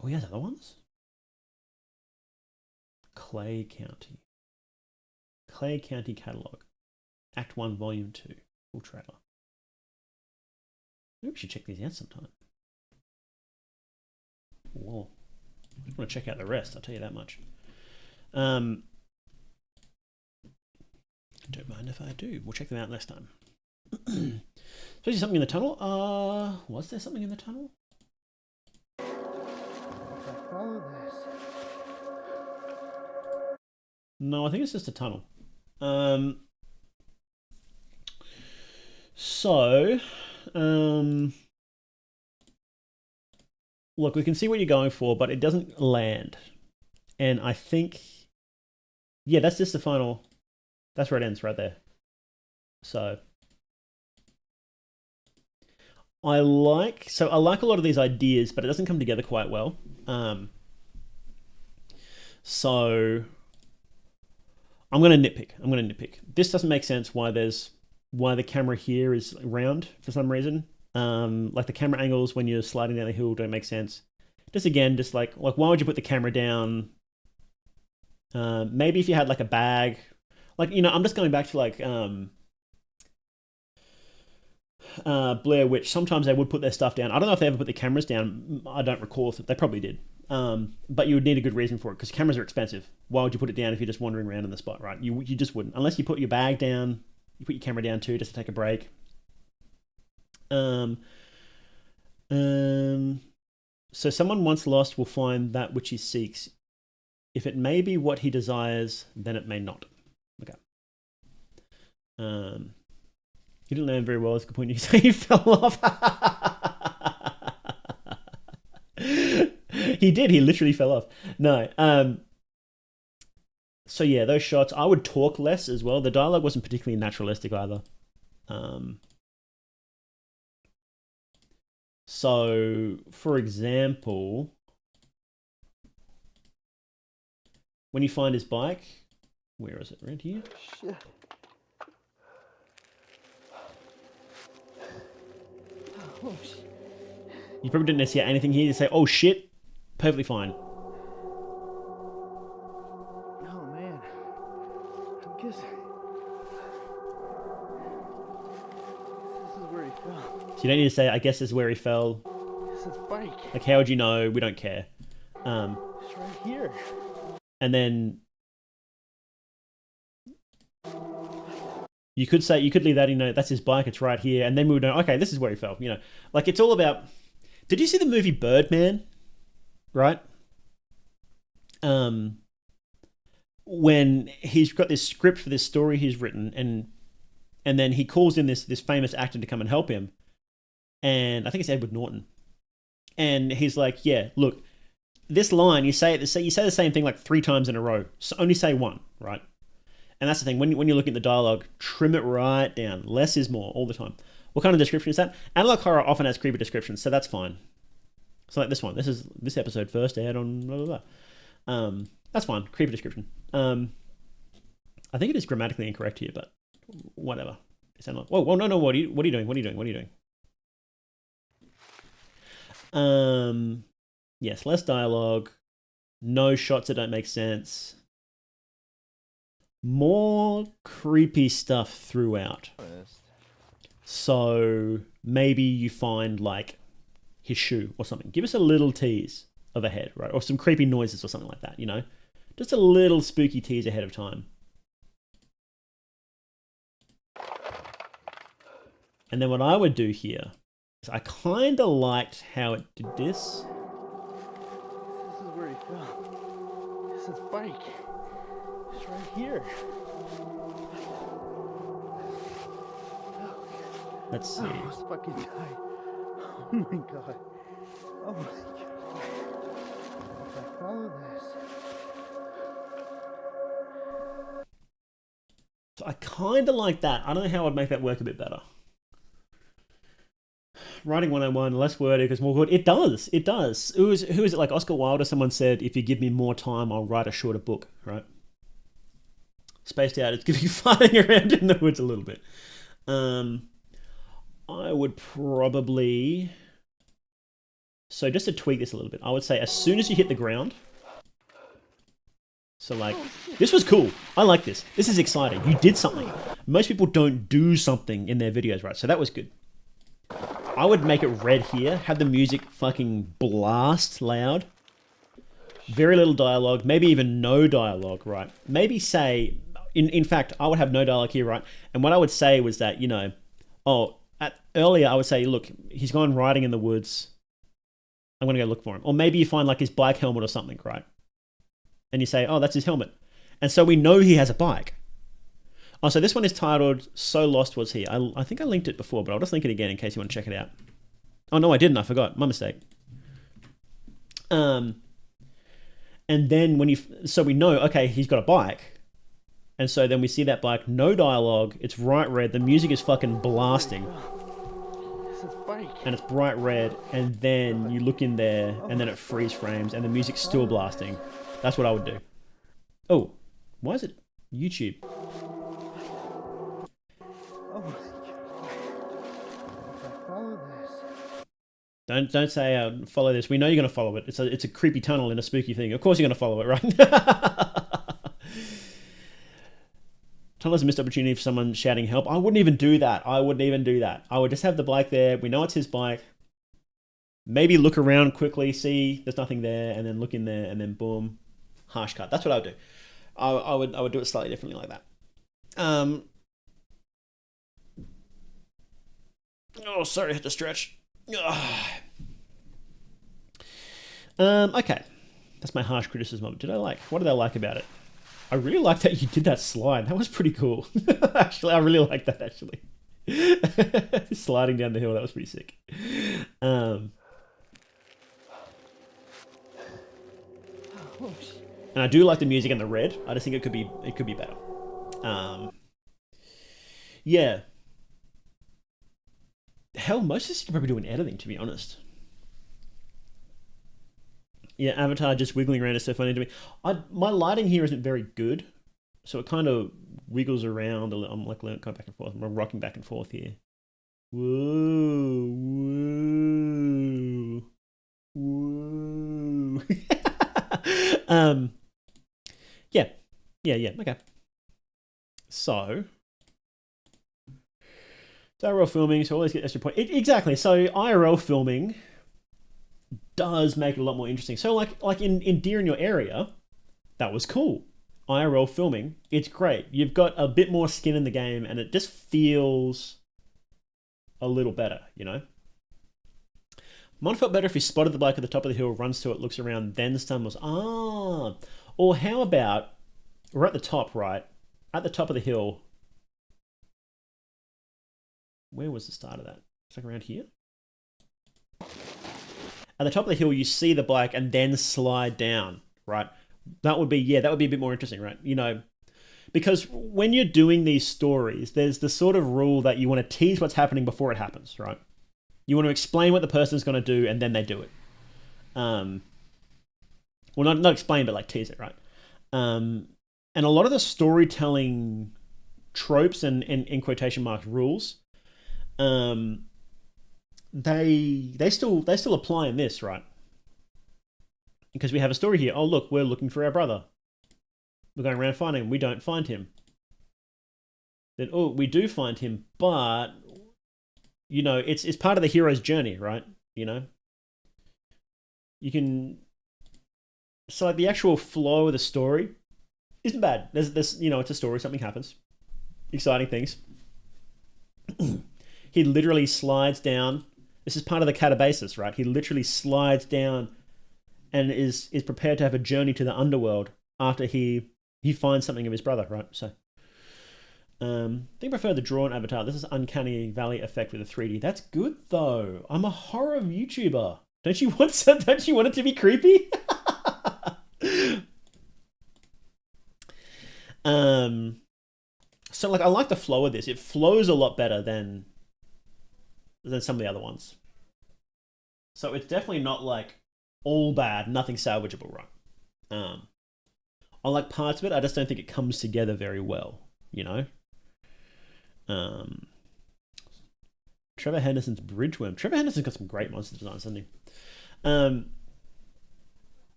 Oh, he has other ones? Clay County Catalog. Act 1, Volume 2. Full trailer. Maybe we should check these out sometime. Whoa. I want to check out the rest, I'll tell you that much. Don't mind if I do. We'll check them out next time. So, is something in the tunnel? Was there something in the tunnel? If I follow this. No, I think it's just a tunnel. So, Look, we can see what you're going for, but it doesn't land. And I think, yeah, that's just the final. That's where it ends, right there. So I like a lot of these ideas, but it doesn't come together quite well. So I'm gonna nitpick. This doesn't make sense. Why the camera here is round for some reason. Like the camera angles when you're sliding down the hill don't make sense. Just like why would you put the camera down? Maybe if you had like a bag, like, you know, I'm just going back to like Blair Witch. Sometimes they would put their stuff down. I don't know if they ever put the cameras down. I don't recall. They probably did. But you would need a good reason for it because cameras are expensive. Why would you put it down if you're just wandering around in the spot, right? You just wouldn't. Unless you put your bag down, you put your camera down too just to take a break. So someone once lost will find that which he seeks. If it may be what he desires, then it may not. Okay. He didn't land very well. That's a good point. You say he fell off. He did. He literally fell off. No. So yeah, those shots. I would talk less as well. The dialogue wasn't particularly naturalistic either. So, for example, when you find his bike, where is it? Around here? Shit. Oh, shit. You probably didn't see anything here to say, oh shit, perfectly fine. No, man. I'm guessing. This is where he fell. So you don't need to say, I guess this is where he fell. This is bike. Like, how would you know? We don't care. It's right here. And then you could say, you could leave that, you know, that's his bike, it's right here. And then we would know, okay, this is where he fell. You know, like it's all about, did you see the movie Birdman? Right? When he's got this script for this story he's written and then he calls in this famous actor to come and help him. And I think it's Edward Norton. And he's like, yeah, look, this line, you say the same thing like 3 times in a row. So only say one, right? And that's the thing. When you're looking at the dialogue, trim it right down. Less is more all the time. What kind of description is that? Analog horror often has creepy descriptions, so that's fine. So like this one. This episode first aired on blah, blah, blah. That's fine. Creepy description. I think it is grammatically incorrect here, but whatever. It's analog. Whoa, no. What are you doing? Yes, less dialogue. No shots that don't make sense. More creepy stuff throughout. So maybe you find like his shoe or something. Give us a little tease of a head, right? Or some creepy noises or something like that, you know? Just a little spooky tease ahead of time. And then what I would do here is I kind of liked how it did this. This is where he fell. This is bike. It's right here. Let's see. I almost fucking died. Oh my god. Oh my god. If I follow this. So I kind of like that. I don't know how I'd make that work a bit better. Writing 101, less word equals more good. It does. Who is it? Like Oscar Wilde or someone said, if you give me more time, I'll write a shorter book, right? Spaced out, it's giving you farting around in the woods a little bit. I would probably... So just to tweak this a little bit, I would say as soon as you hit the ground... So like, this was cool. I like this. This is exciting. You did something. Most people don't do something in their videos, right? So that was good. I would make it red here, have the music fucking blast loud. Very little dialogue, maybe even no dialogue, right? Maybe say, in fact, I would have no dialogue here, right? And what I would say was that, you know, earlier I would say, look, he's gone riding in the woods. I'm going to go look for him. Or maybe you find like his bike helmet or something, right? And you say, oh, that's his helmet. And so we know he has a bike. Oh, so this one is titled "So Lost Was He." I think I linked it before, but I'll just link it again in case you want to check it out. Oh no, I didn't. I forgot. My mistake. And then so we know, okay, he's got a bike, and so then we see that bike, no dialogue. It's bright red. The music is fucking blasting. This is bike. And it's bright red, and then you look in there, and then it freeze frames, and the music's still blasting. That's what I would do. Oh, why is it YouTube? Oh my god. Follow this. Don't say follow this. We know you're gonna follow it. It's a creepy tunnel in a spooky thing. Of course you're gonna follow it, right? Tunnel is a missed opportunity for someone shouting help. I wouldn't even do that. I would just have the bike there. We know it's his bike. Maybe look around quickly, see there's nothing there, and then look in there, and then boom, harsh cut. That's what I would do. I would do it slightly differently like that. Oh, sorry, I had to stretch. Okay, that's my harsh criticism of it. What did I like about it? I really like that you did that slide. That was pretty cool. Actually, I really like that, actually. Sliding down the hill, that was pretty sick. And I do like the music and the red. I just think it could be better. Yeah. Hell, most of this you could probably do in editing, to be honest. Yeah, Avatar just wiggling around is so funny to me. My lighting here isn't very good, so it kind of wiggles around. I'm like going back and forth. I'm rocking back and forth here. Woo, woo, woo. Yeah. Okay. So it's IRL filming, so always get extra point. Exactly. So IRL filming does make it a lot more interesting. So like in Deer in Your Area, that was cool. IRL filming, it's great. You've got a bit more skin in the game, and it just feels a little better, you know? Might have felt better if he spotted the bike at the top of the hill, runs to it, looks around, then stumbles. Or how about, we're at the top, right? At the top of the hill. Where was the start of that? It's like around here? At the top of the hill, you see the bike and then slide down, right? That would be a bit more interesting, right? You know, because when you're doing these stories, there's the sort of rule that you want to tease what's happening before it happens, right? You want to explain what the person's going to do, and then they do it. Well, not explain, but like tease it, right? And a lot of the storytelling tropes and in quotation marks rules, they still apply in this, right? Because we have a story here. Oh, look, we're looking for our brother. We're going around finding him. We don't find him. Then, oh, we do find him, but you know, it's part of the hero's journey, right? You know, you can. So like the actual flow of the story isn't bad. There's you know, it's a story. Something happens. Exciting things. He literally slides down. This is part of the catabasis, right? He literally slides down and is prepared to have a journey to the underworld after he finds something of his brother, right? So, I think I prefer the drawn Avatar. This is Uncanny Valley effect with a 3D. That's good though. I'm a horror YouTuber. Don't you want it to be creepy? So like I like the flow of this. It flows a lot better than some of the other ones. So it's definitely not like all bad, nothing salvageable, right? I like parts of it. I just don't think it comes together very well, you know? Trevor Henderson's Bridgeworm. Trevor Henderson's got some great monster designs, hasn't he?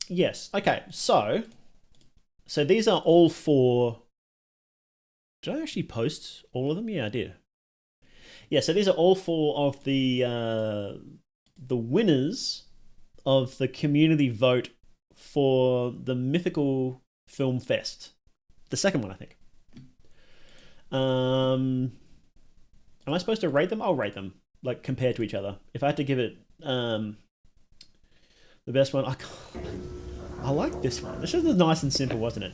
Yes. Okay. So these are all four. Did I actually post all of them? Yeah, I did. Yeah. So these are all four of the winners of the community vote for the Mythical Film Fest. The second one, I think. Am I supposed to rate them? I'll rate them, like, compared to each other. If I had to give it the best one, I like this one. This is nice and simple, wasn't it?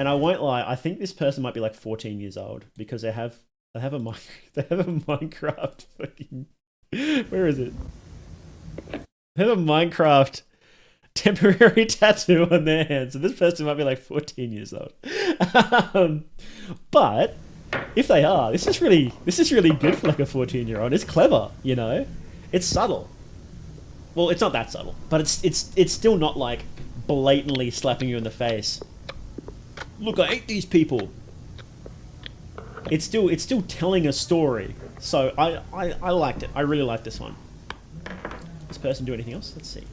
And I won't lie, I think this person might be like 14 years old because they have a they have a Minecraft fucking, where is it? They have a Minecraft temporary tattoo on their hand. So this person might be like 14 years old. But if they are, this is really good for like a 14-year-old. It's clever, you know. It's subtle. Well, it's not that subtle, but it's still not like blatantly slapping you in the face. Look, I hate these people. It's still telling a story. So I liked it. I really liked this one. Does this person do anything else? Let's see.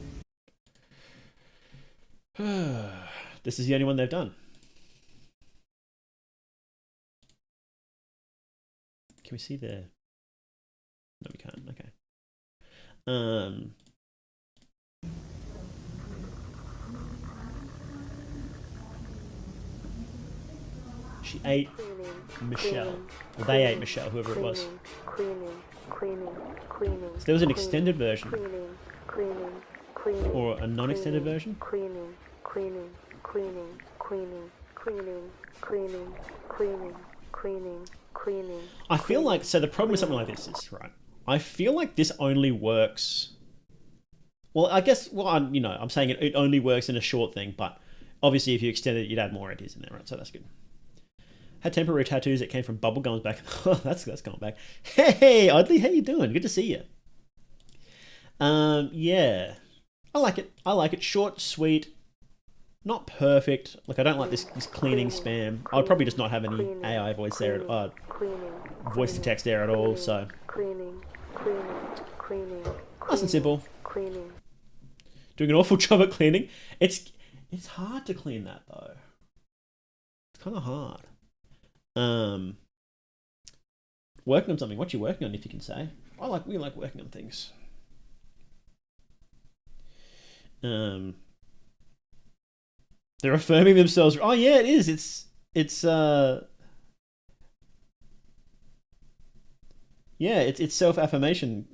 This is the only one they've done. Can we see there? No, we can't. Okay. She ate Michelle. Well, they ate Michelle, whoever it was. So there was an extended version. Or a non-extended version? I feel like, so the problem with something like this is, right, I feel like this only works, well, I guess, well, I'm saying it only works in a short thing, but obviously if you extend it, you'd add more ideas in there, right? So that's good. Had temporary tattoos that came from bubblegums back. Oh, that's going back. Hey, Oddly, how you doing? Good to see you. Yeah. I like it. Short, sweet, not perfect. Like, I don't like this cleaning spam. I would probably just not have any AI voice there, voice to text there at all, so. Nice and simple. Doing an awful job at cleaning. It's hard to clean that, though. It's kind of hard. Working on something. What you working on, if you can say? We like working on things. They're affirming themselves. Oh yeah, it is. It's self-affirmation.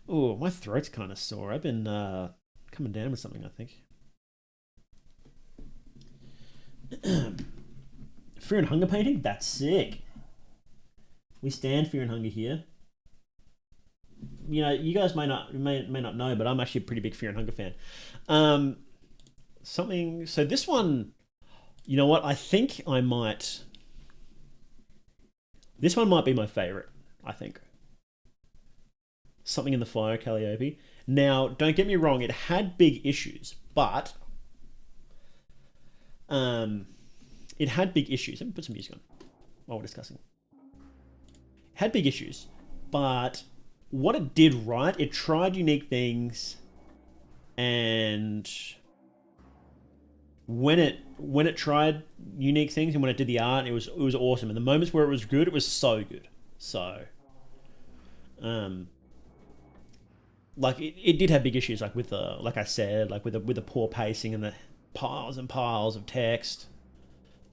Oh, my throat's kind of sore. I've been coming down with something, I think. Fear and Hunger painting? That's sick. We stand Fear and Hunger here. You know, you guys may not know, but I'm actually a pretty big Fear and Hunger fan. So this one, you know what? I think this one might be my favorite, I think. Something in the Fire, Calliope. Now, don't get me wrong, it had big issues, but it had big issues. Let me put some music on while we're discussing. It had big issues, but what it did right, it tried unique things, and when it tried unique things and when it did the art, it was awesome. And the moments where it was good, it was so good. So, like it did have big issues, like with the, like I said, like with the poor pacing and the piles and piles of text.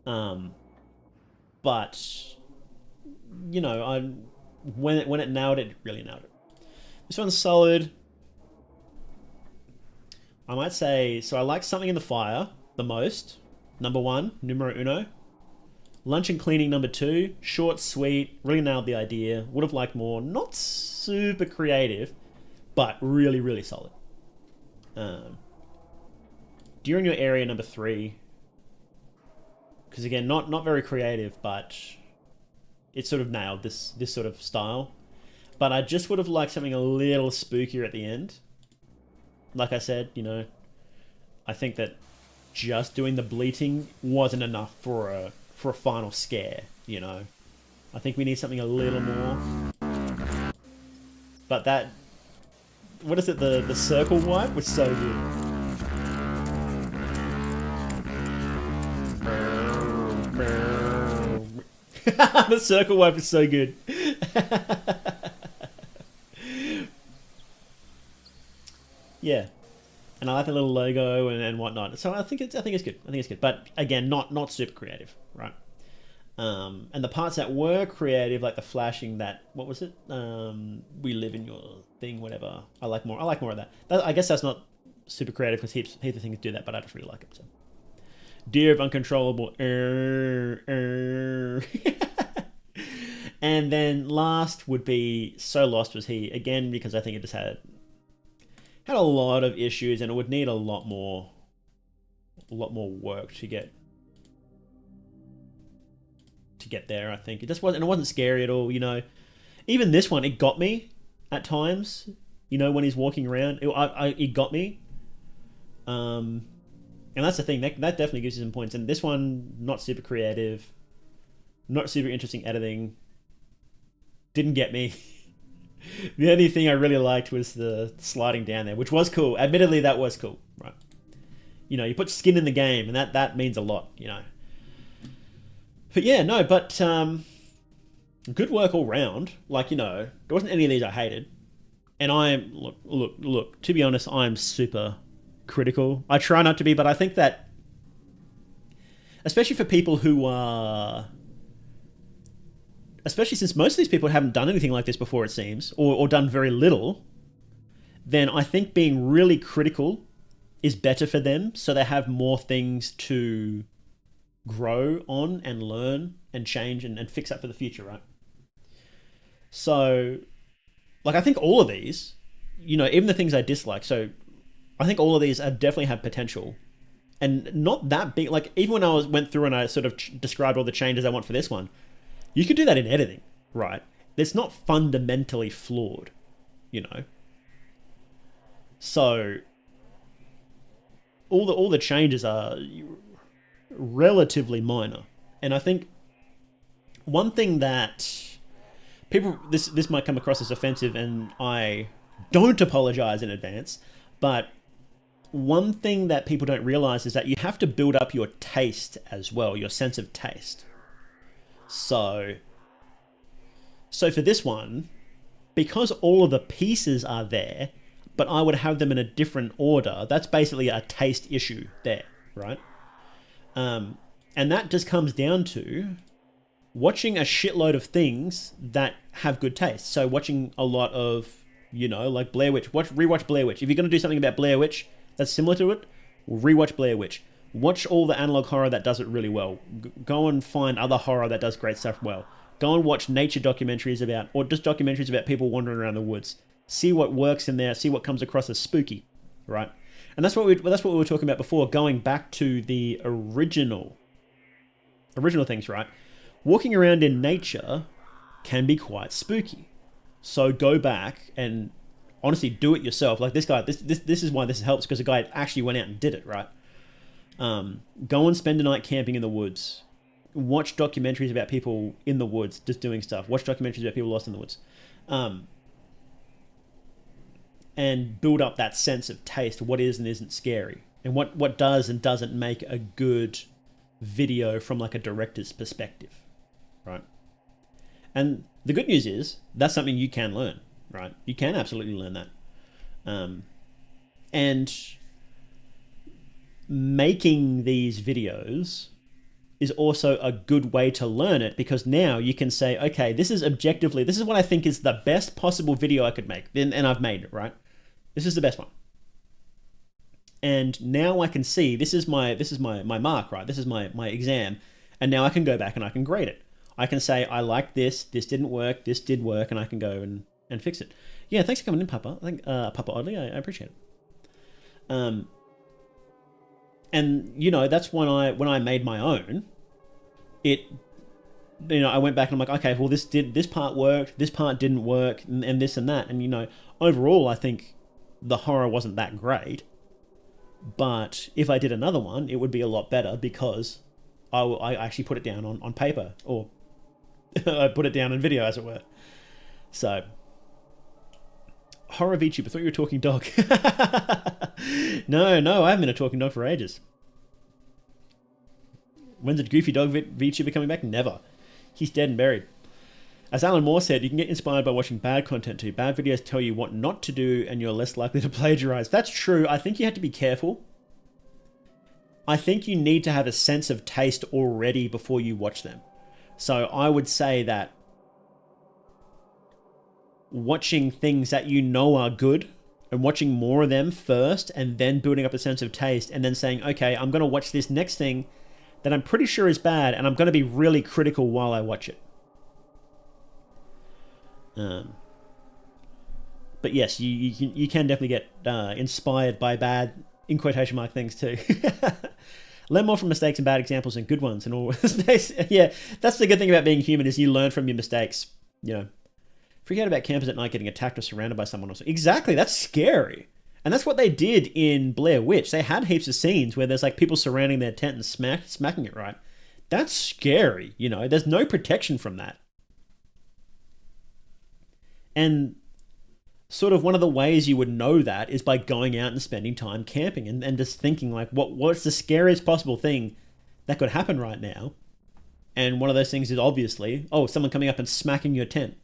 But you know, when it nailed it, it really nailed it. This one's solid. I might say, so I like Something in the Fire the most. Number 1, numero uno. Lunch and Cleaning, number 2. Short, sweet, really nailed the idea. Would have liked more. Not super creative, but really, really solid. During Your Area, number 3. Because again, not very creative, but it sort of nailed this sort of style. But I just would have liked something a little spookier at the end. Like I said, you know, I think that just doing the bleating wasn't enough for a final scare, you know. I think we need something a little more. But that, what is it, the circle wipe was so good. The circle wipe is so good. Yeah, and I like the little logo and whatnot. So I think it's good. But again, not super creative, right? And the parts that were creative, like the flashing, that, what was it? We live in your thing, whatever. I like more of that. I guess that's not super creative because heaps of things do that, but I just really like it. So. Deer of uncontrollable. And then last would be So Lost Was He, again because I think it just had a lot of issues and it would need a lot more work to get there. I think it just wasn't, and it wasn't scary at all. You know, even this one, it got me at times. You know, when he's walking around, it got me. And that's the thing that definitely gives you some points. And this one, not super creative, not super interesting editing. Didn't get me. The only thing I really liked was the sliding down there, which was cool. Admittedly, that was cool, right? You know, you put skin in the game, and that means a lot, you know. But yeah, no, but good work all round. Like, you know, there wasn't any of these I hated. And I'm, look, to be honest, I'm super critical. I try not to be, but I think that, especially for people who are, especially since most of these people haven't done anything like this before, it seems, or done very little, then I think being really critical is better for them, so they have more things to grow on and learn and change and fix up for the future, right? So, like, I think all of these, you know, even the things I dislike, so I think all of these definitely have potential. And not that big, like, even when I went through and I sort of described all the changes I want for this one, you could do that in editing, right? It's not fundamentally flawed, you know? So, all the changes are relatively minor. And I think one thing that people, this might come across as offensive, and I don't apologize in advance, but one thing that people don't realize is that you have to build up your taste as well, your sense of taste. So for this one, because all of the pieces are there, but I would have them in a different order, that's basically a taste issue there, right? And that just comes down to watching a shitload of things that have good taste. So watching a lot of, you know, like Blair Witch. Rewatch Blair Witch. If you're going to do something about Blair Witch that's similar to it, rewatch Blair Witch. Watch all the analog horror that does it really well. Go and find other horror that does great stuff well. Go and watch nature documentaries about, or just documentaries about people wandering around the woods. See what works in there. See what comes across as spooky, right? And that's what we were talking about before. Going back to the original things, right? Walking around in nature can be quite spooky. So go back and honestly do it yourself. Like this guy, this is why this helps, because the guy actually went out and did it, right? Go and spend a night camping in the woods. Watch documentaries about people in the woods just doing stuff. Watch documentaries about people lost in the woods. And build up that sense of taste, what is and isn't scary, and what does and doesn't make a good video from like a director's perspective, right? And the good news is that's something you can learn, right? You can absolutely learn that. And making these videos is also a good way to learn it, because now you can say, okay, this is what I think is the best possible video I could make, and I've made it, right? This is the best one. And now I can see, this is my mark, right? This is my exam. And now I can go back and I can grade it. I can say, I like this didn't work, this did work, and I can go and fix it. Yeah, thanks for coming in, Papa. I think, Papa Oddly, I appreciate it. And, you know, that's when I made my own, you know, I went back and I'm like, okay, well, this part worked, this part didn't work, and this and that. And, you know, overall, I think the horror wasn't that great. But if I did another one, it would be a lot better, because I actually put it down on paper, or I put it down in video, as it were. So, horror VTuber, I thought you were a talking dog. No, I haven't been a talking dog for ages. When's a goofy dog VTuber coming back? Never. He's dead and buried. As Alan Moore said, you can get inspired by watching bad content too. Bad videos tell you what not to do, and you're less likely to plagiarize. That's true. I think you have to be careful. I think you need to have a sense of taste already before you watch them. So I would say that watching things that you know are good and watching more of them first and then building up a sense of taste and then saying, okay, I'm going to watch this next thing that I'm pretty sure is bad and I'm going to be really critical while I watch it. But yes, you can definitely get inspired by bad, in quotation mark, things too. Learn more from mistakes and bad examples and good ones and all. Yeah, that's the good thing about being human is you learn from your mistakes. You know, freak out about campers at night getting attacked or surrounded by someone or something. Exactly, that's scary. And that's what they did in Blair Witch. They had heaps of scenes where there's like people surrounding their tent and smacking it right. That's scary, you know. There's no protection from that. And sort of one of the ways you would know that is by going out and spending time camping and just thinking like, what's the scariest possible thing that could happen right now? And one of those things is obviously, oh, someone coming up and smacking your tent.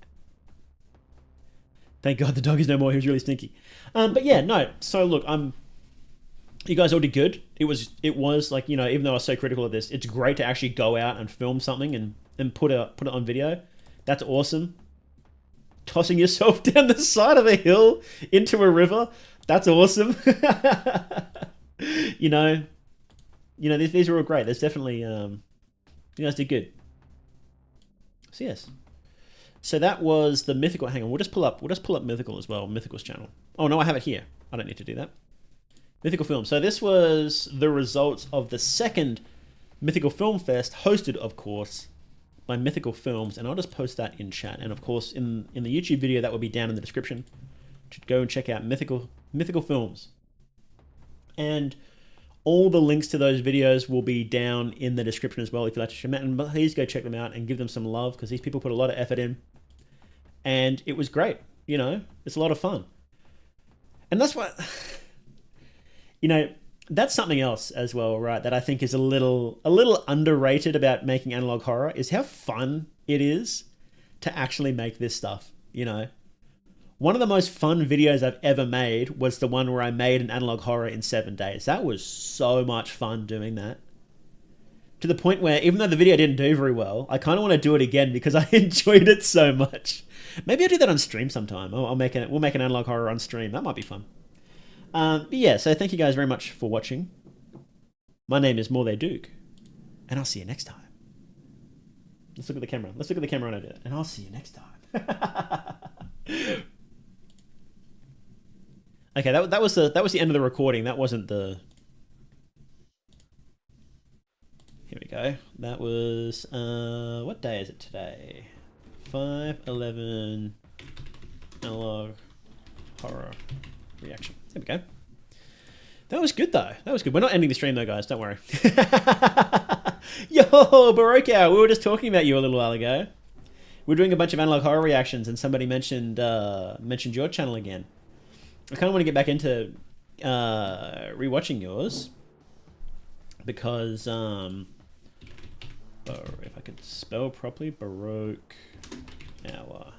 Thank God the dog is no more. He was really stinky. But yeah, no. So look, you guys all did good. It was like, you know, even though I was so critical of this, it's great to actually go out and film something and put it on video. That's awesome. Tossing yourself down the side of a hill into a river. That's awesome. you know, these are all great. There's definitely, you guys did good. So yes. So that was the Mythical. Hang on, we'll just pull up Mythical as well, Mythical's channel. Oh no, I have it here. I don't need to do that. Mythical Film. So this was the results of the second Mythical Film Fest, hosted, of course, by Mythical Films, and I'll just post that in chat. And of course, in the YouTube video, that will be down in the description. Go and check out Mythical Films. And all the links to those videos will be down in the description as well if you'd like to check them out. And please go check them out and give them some love because these people put a lot of effort in. And it was great, you know, it's a lot of fun. And that's what, you know, that's something else as well, right, that I think is a little underrated about making analog horror is how fun it is to actually make this stuff, you know. One of the most fun videos I've ever made was the one where I made an analog horror in 7 days. That was so much fun doing that. To the point where, even though the video didn't do very well, I kind of want to do it again because I enjoyed it so much. Maybe I'll do that on stream sometime. We'll make an analog horror on stream. That might be fun. But yeah, so thank you guys very much for watching. My name is Morley Duke, and I'll see you next time. Let's look at the camera. Let's look at the camera when I do it, and I'll see you next time. Okay, that was the end of the recording. That wasn't the. Here we go. That was what day is it today? 5/11 analog horror reaction. There we go. That was good though. That was good. We're not ending the stream though, guys. Don't worry. Yo, Baroka, we were just talking about you a little while ago. We're doing a bunch of analog horror reactions, and somebody mentioned your channel again. I kind of want to get back into rewatching yours because if I could spell properly, Baroque hour. I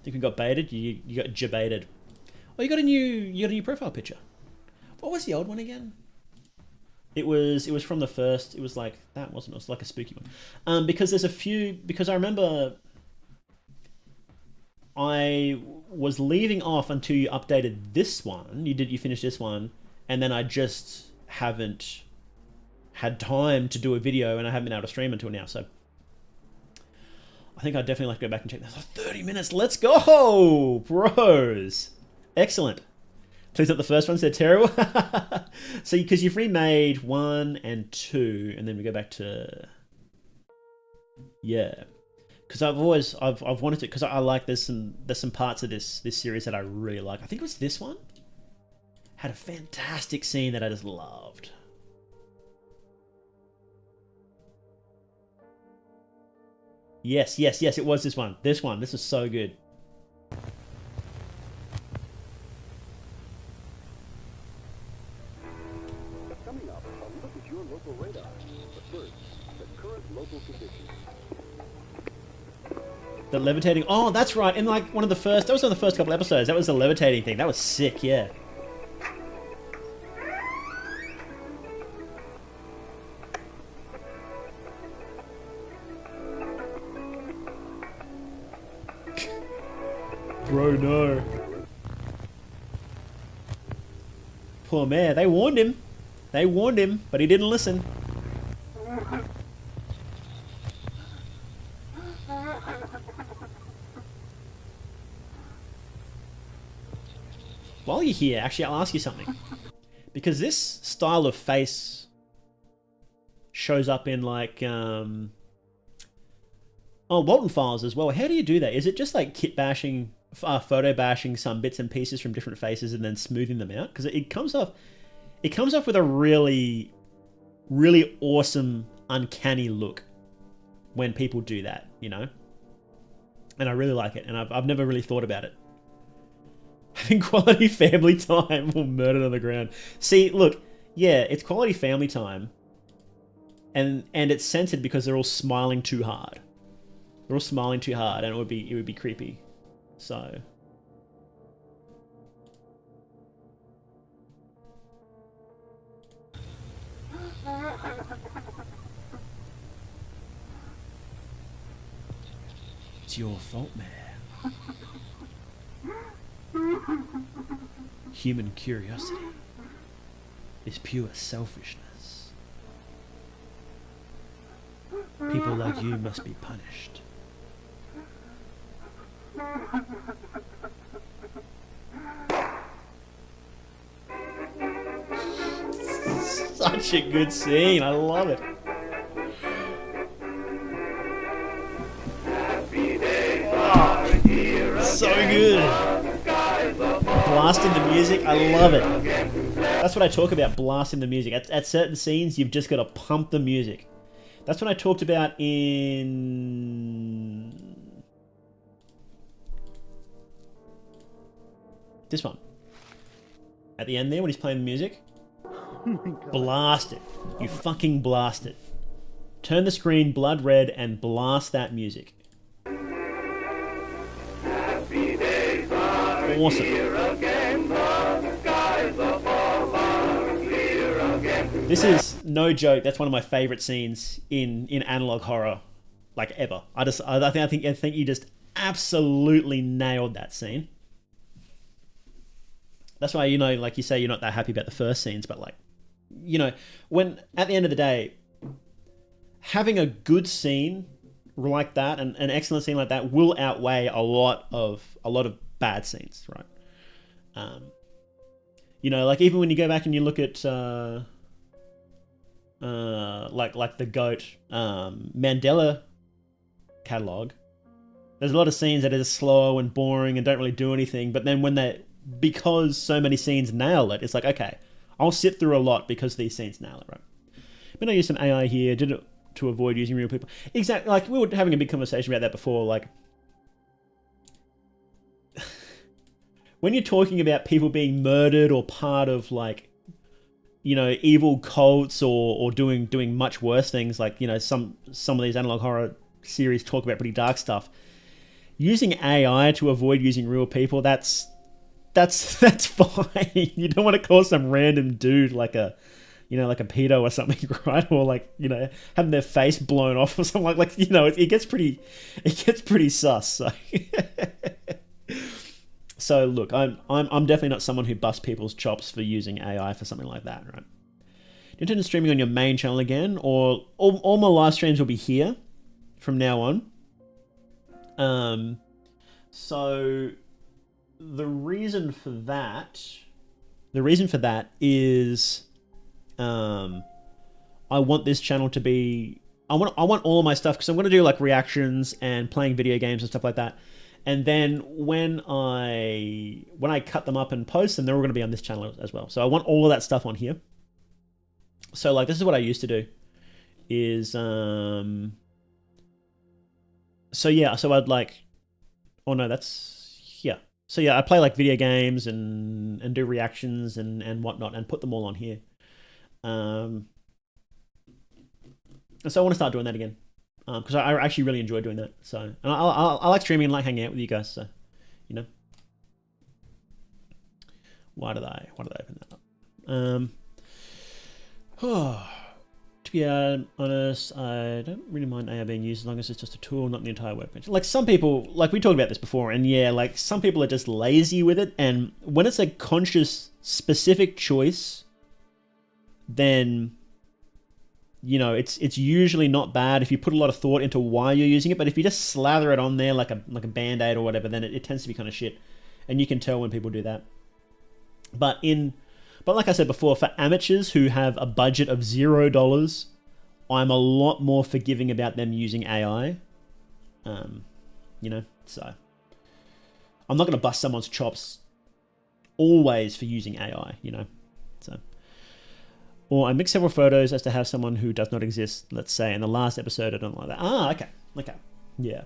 think we got baited. You got jebaited. Oh, you got a new profile picture. What was the old one again? It was from the first. It was like that, wasn't it? It was like a spooky one. Because there's a few. Because I remember I was leaving off until you updated this one. You finished this one, and then I just haven't had time to do a video, and I haven't been able to stream until now. So I think I'd definitely like to go back and check that. 30 minutes. Let's go, bros. Excellent. Please not the first ones, they're terrible. So, because you've remade 1 and 2, and then we go back to... Yeah. Because I've wanted to... Because I like, there's some parts of this series that I really like. I think it was this one. Had a fantastic scene that I just loved. Yes, it was this one. This is so good. Coming up, a look at your local radar. But first, the current local conditions. The levitating... Oh, that's right. In like one of the first... That was one of the first couple episodes. That was the levitating thing. That was sick, yeah. Bro, no. Poor mayor. They warned him. They warned him, but he didn't listen. While you're here, actually, I'll ask you something. Because this style of face shows up in like, Walton files as well. How do you do that? Is it just like kit bashing, photo bashing some bits and pieces from different faces and then smoothing them out? Because it comes off with a really, really awesome, uncanny look when people do that, you know? And I really like it, and I've never really thought about it. Having quality family time or murdered on the ground. See, look, yeah, it's quality family time, and it's censored because they're all smiling too hard. They're all smiling too hard, and it would be creepy. So. It's your fault, man. Human curiosity is pure selfishness. People like you must be punished. Such a good scene. I love it. So good. Blasting the music, I love it. That's what I talk about, blasting the music. At certain scenes, you've just got to pump the music. That's what I talked about in this one. At the end there, when he's playing the music, blast it. You fucking blast it. Turn the screen blood red and blast that music. Awesome. This is no joke. That's one of my favorite scenes in analog horror, like ever. I think you just absolutely nailed that scene. That's why, you know, like you say, you're not that happy about the first scenes, but like, you know, when at the end of the day, having a good scene like that and an excellent scene like that will outweigh a lot of bad scenes, right? You know, like even when you go back and you look at like the GOAT Mandela catalog, there's a lot of scenes that are slow and boring and don't really do anything, but then because so many scenes nail it, it's like, okay, I'll sit through a lot because these scenes nail it, right? But I used some AI here, did it to avoid using real people. Exactly, like we were having a big conversation about that before, like when you're talking about people being murdered or part of, like, you know, evil cults or doing much worse things, like, you know, some of these analog horror series talk about pretty dark stuff. Using AI to avoid using real people, that's fine. You don't want to call some random dude like a pedo or something, right? Or like, you know, having their face blown off or something like you know, it gets pretty sus. So. So look, I'm definitely not someone who busts people's chops for using AI for something like that, right? Do you intend on streaming on your main channel again, or all my live streams will be here from now on? So the reason for that is, I want this channel to be, I want all of my stuff, because I'm going to do like reactions and playing video games and stuff like that. And then when I cut them up and post them, they're all going to be on this channel as well. So I want all of that stuff on here. So like, this is what I used to do is, so yeah, so I'd like, oh no, that's, yeah. So yeah, I play like video games and do reactions and whatnot and put them all on here. And so I want to start doing that again. Because I actually really enjoy doing that. So, and I like streaming and like hanging out with you guys. So, you know, why did I open that up? To be honest, I don't really mind AI being used as long as it's just a tool, not the entire workbench. Like some people, like we talked about this before, and yeah, like some people are just lazy with it, and when it's a conscious, specific choice, then, you know, it's usually not bad if you put a lot of thought into why you're using it, but if you just slather it on there like a band-aid or whatever, then it tends to be kind of shit, and you can tell when people do that. But like I said before, for amateurs who have a budget of $0, I'm a lot more forgiving about them using AI. You know, so I'm not going to bust someone's chops always for using AI, you know, so. Or I mix several photos as to have someone who does not exist, let's say, in the last episode, I don't like that. Ah, okay, yeah.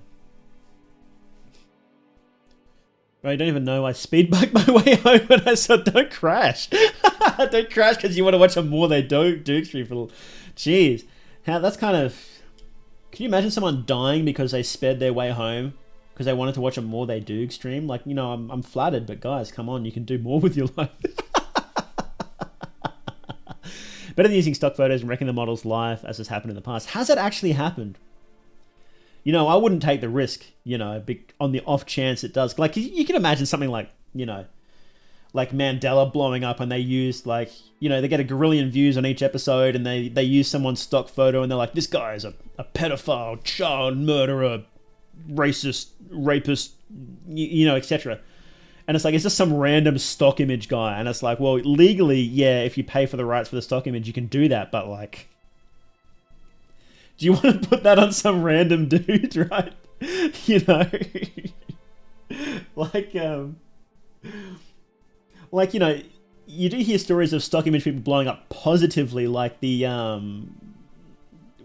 I don't even know I speed bike my way home and I said, don't crash. Don't crash because you want to watch a more they do stream for... Jeez. That's kind of... Can you imagine someone dying because they sped their way home because they wanted to watch a more they do stream? Like, you know, I'm flattered, but guys, come on, you can do more with your life. Better than using stock photos and wrecking the model's life as has happened in the past. Has it actually happened? You know, I wouldn't take the risk, you know, on the off chance it does. Like, you can imagine something like, you know, like Mandela blowing up and they used, like, you know, they get a gazillion views on each episode and they use someone's stock photo and they're like, this guy is a pedophile, child murderer, racist, rapist, you know, etc. And it's like, it's just some random stock image guy. And it's like, well, legally, yeah, if you pay for the rights for the stock image, you can do that. But, like... Do you want to put that on some random dude, right? You know? like, you know, you do hear stories of stock image people blowing up positively, like the,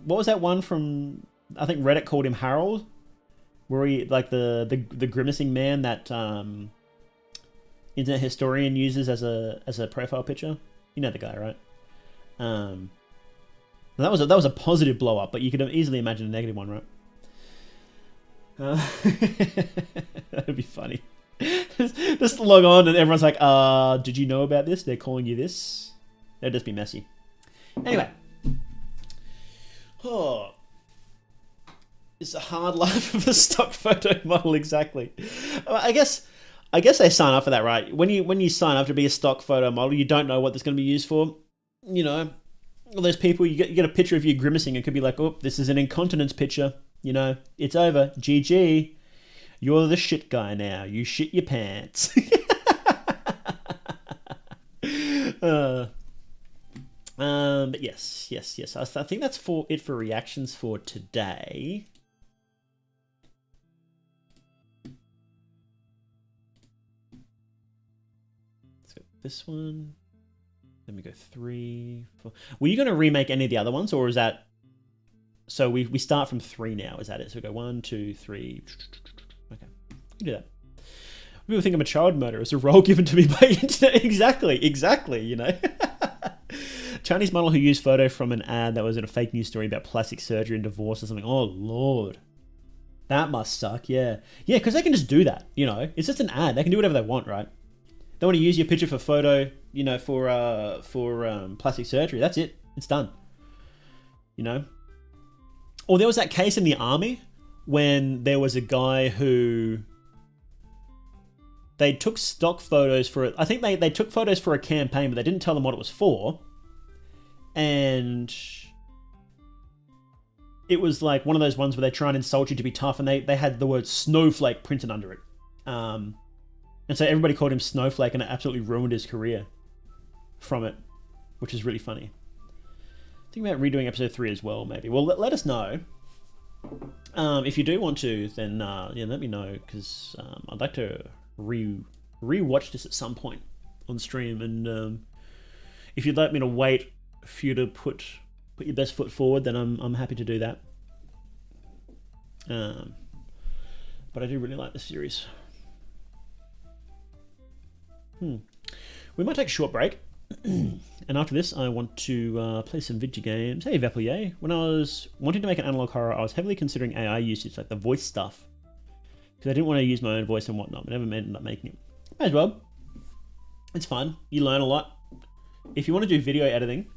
what was that one from, I think Reddit called him Harold? Where he, like, the grimacing man that, Internet Historian uses as a profile picture? You know the guy, right? That was a positive blow up, but you could easily imagine a negative one, right? That would be funny. Just log on and everyone's like, did you know about this? They're calling you this. That'd just be messy. Anyway. Oh. It's a hard life of a stock photo model, exactly. I guess they sign up for that, right? When you sign up to be a stock photo model, you don't know what that's going to be used for. You know, all those people, you get a picture of you grimacing, it could be like, oh, this is an incontinence picture. You know, it's over. GG. You're the shit guy now. You shit your pants. But yes. I think that's it for reactions for today. Let's go this one. Then we go 3, 4. Were you going to remake any of the other ones, or is that... So we start from 3 now, is that it? So we go 1, 2, 3. Okay, you can do that. People think I'm a child murderer. It's a role given to me by internet. Exactly, you know. Chinese model who used photo from an ad that was in a fake news story about plastic surgery and divorce or something. Oh, Lord. That must suck, yeah. Yeah, because they can just do that, you know. It's just an ad. They can do whatever they want, right? They want to use your picture for photo, you know, for plastic surgery. That's it. It's done. You know? Or there was that case in the army when there was a guy who... They took stock photos for... I think they took photos for a campaign, but they didn't tell them what it was for. And... It was like one of those ones where they try and insult you to be tough, and they had the word snowflake printed under it. And so everybody called him Snowflake, and it absolutely ruined his career from it, which is really funny. Think about redoing episode 3 as well, maybe. Well, let us know. If you do want to, then yeah, let me know, because I'd like to re-watch this at some point on stream, and if you'd like me to wait for you to put your best foot forward, then I'm happy to do that. But I do really like the series. We might take a short break, and after this I want to play some video games. Hey Vapelier, when I was wanting to make an analog horror, I was heavily considering AI usage, like the voice stuff, because I didn't want to use my own voice and whatnot, but never ended up making it. May as well. It's fun. You learn a lot. If you want to do video editing,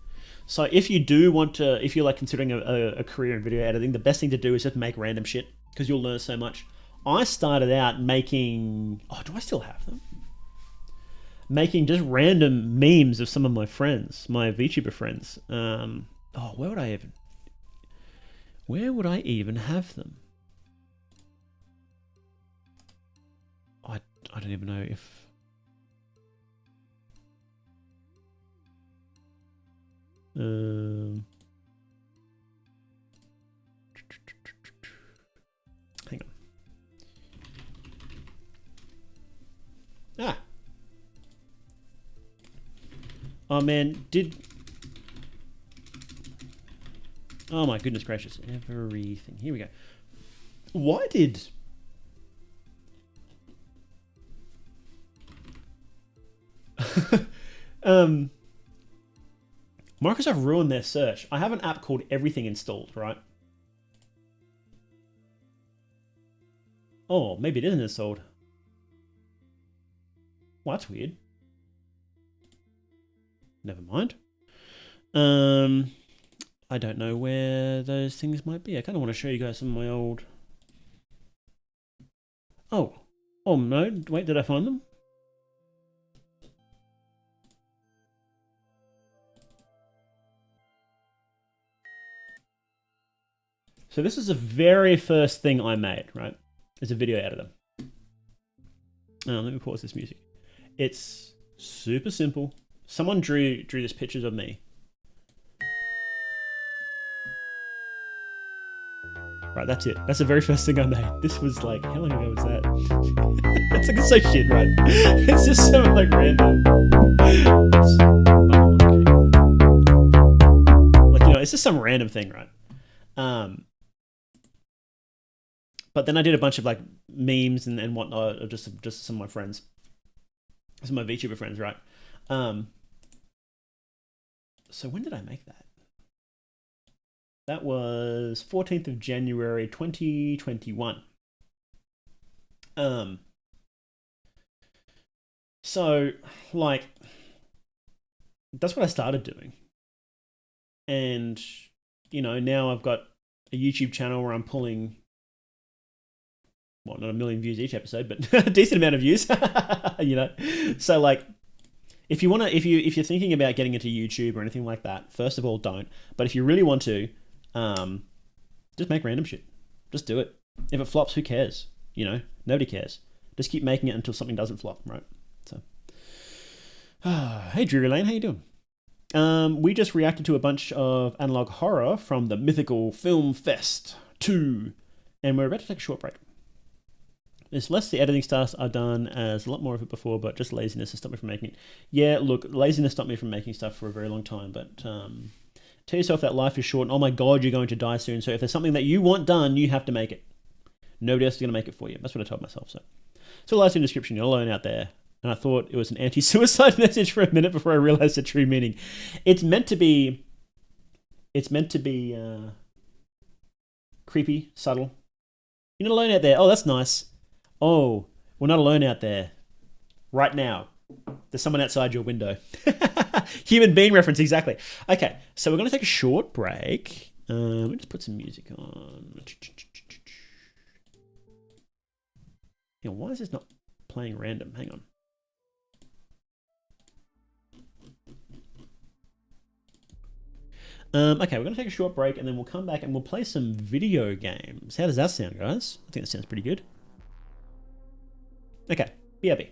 So if you do want to, if you're like considering a career in video editing, the best thing to do is just make random shit because you'll learn so much. I started out making, oh, do I still have them? Making just random memes of some of my friends, my VTuber friends. Oh, where would I even have them? I don't even know if. Hang on. Ah. Oh man, oh my goodness gracious, everything. Here we go. Why did... Microsoft ruined their search. I have an app called Everything installed, right? Oh, maybe it isn't installed. Well, that's weird. Never mind. I don't know where those things might be. I kind of want to show you guys some of my old... Oh. Oh, no. Wait, did I find them? So this is the very first thing I made, right? It's a video editor. Let me pause this music. It's super simple. Someone drew this pictures of me. Right, that's it. That's the very first thing I made. This was like, how long ago was that? It's like, it's so shit, right? It's just so like random. Like, you know, it's just some random thing, right? But then I did a bunch of like memes and whatnot of just some of my friends. Some of my VTuber friends, right? So when did I make that? That was 14th of January 2021. So like that's what I started doing. And you know, now I've got a YouTube channel where I'm pulling, well, not a million views each episode, but a decent amount of views. You know, so like, if you want to, if you're thinking about getting into YouTube or anything like that, first of all, don't. But if you really want to, just make random shit. Just do it. If it flops, who cares? You know, nobody cares. Just keep making it until something doesn't flop, right? So, hey, Drury Lane, how you doing? We just reacted to a bunch of analog horror from the Mythical Film Fest 2, and we're about to take a short break. It's less the editing stuff I've done as a lot more of it before, but just laziness has stopped me from making it. Yeah, look, laziness stopped me from making stuff for a very long time, but tell yourself that life is short, and oh my god, you're going to die soon, so if there's something that you want done, you have to make it. Nobody else is going to make it for you. That's what I told myself, so. So last in the description, you're alone out there. And I thought it was an anti-suicide message for a minute before I realized the true meaning. It's meant to be creepy, subtle. You're not alone out there. Oh, that's nice. Oh, we're not alone out there. Right now. There's someone outside your window. Human being reference, exactly. Okay, so we're going to take a short break. Let me just put some music on. You know, why is this not playing random? Hang on. Okay, we're going to take a short break and then we'll come back and we'll play some video games. How does that sound, guys? I think that sounds pretty good. Okay, BRB.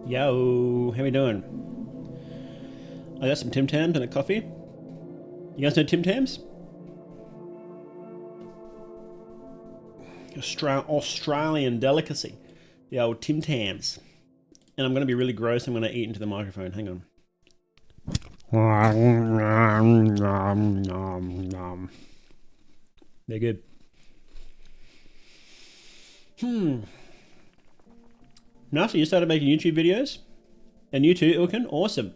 Yo, how we doing? I got some Tim Tams and a coffee. You guys know Tim Tams? Australian delicacy. The old Tim Tams. And I'm going to be really gross. I'm going to eat into the microphone. Hang on. They're good. Nice, you started making YouTube videos? And you too, Ilkin? Awesome.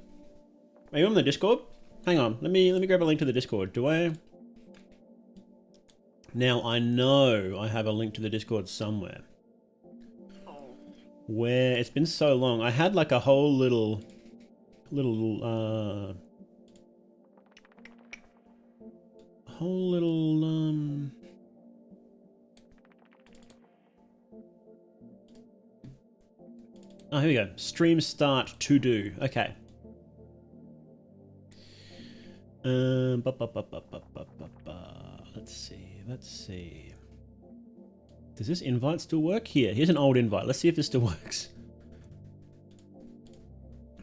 Are you on the Discord? Hang on, let me grab a link to the Discord. Do I? Now I know I have a link to the Discord somewhere. Where it's been so long. I had like a whole little oh, here we go. Stream start to do. Okay. Let's see. Does this invite still work? Here's an old invite. Let's see if this still works.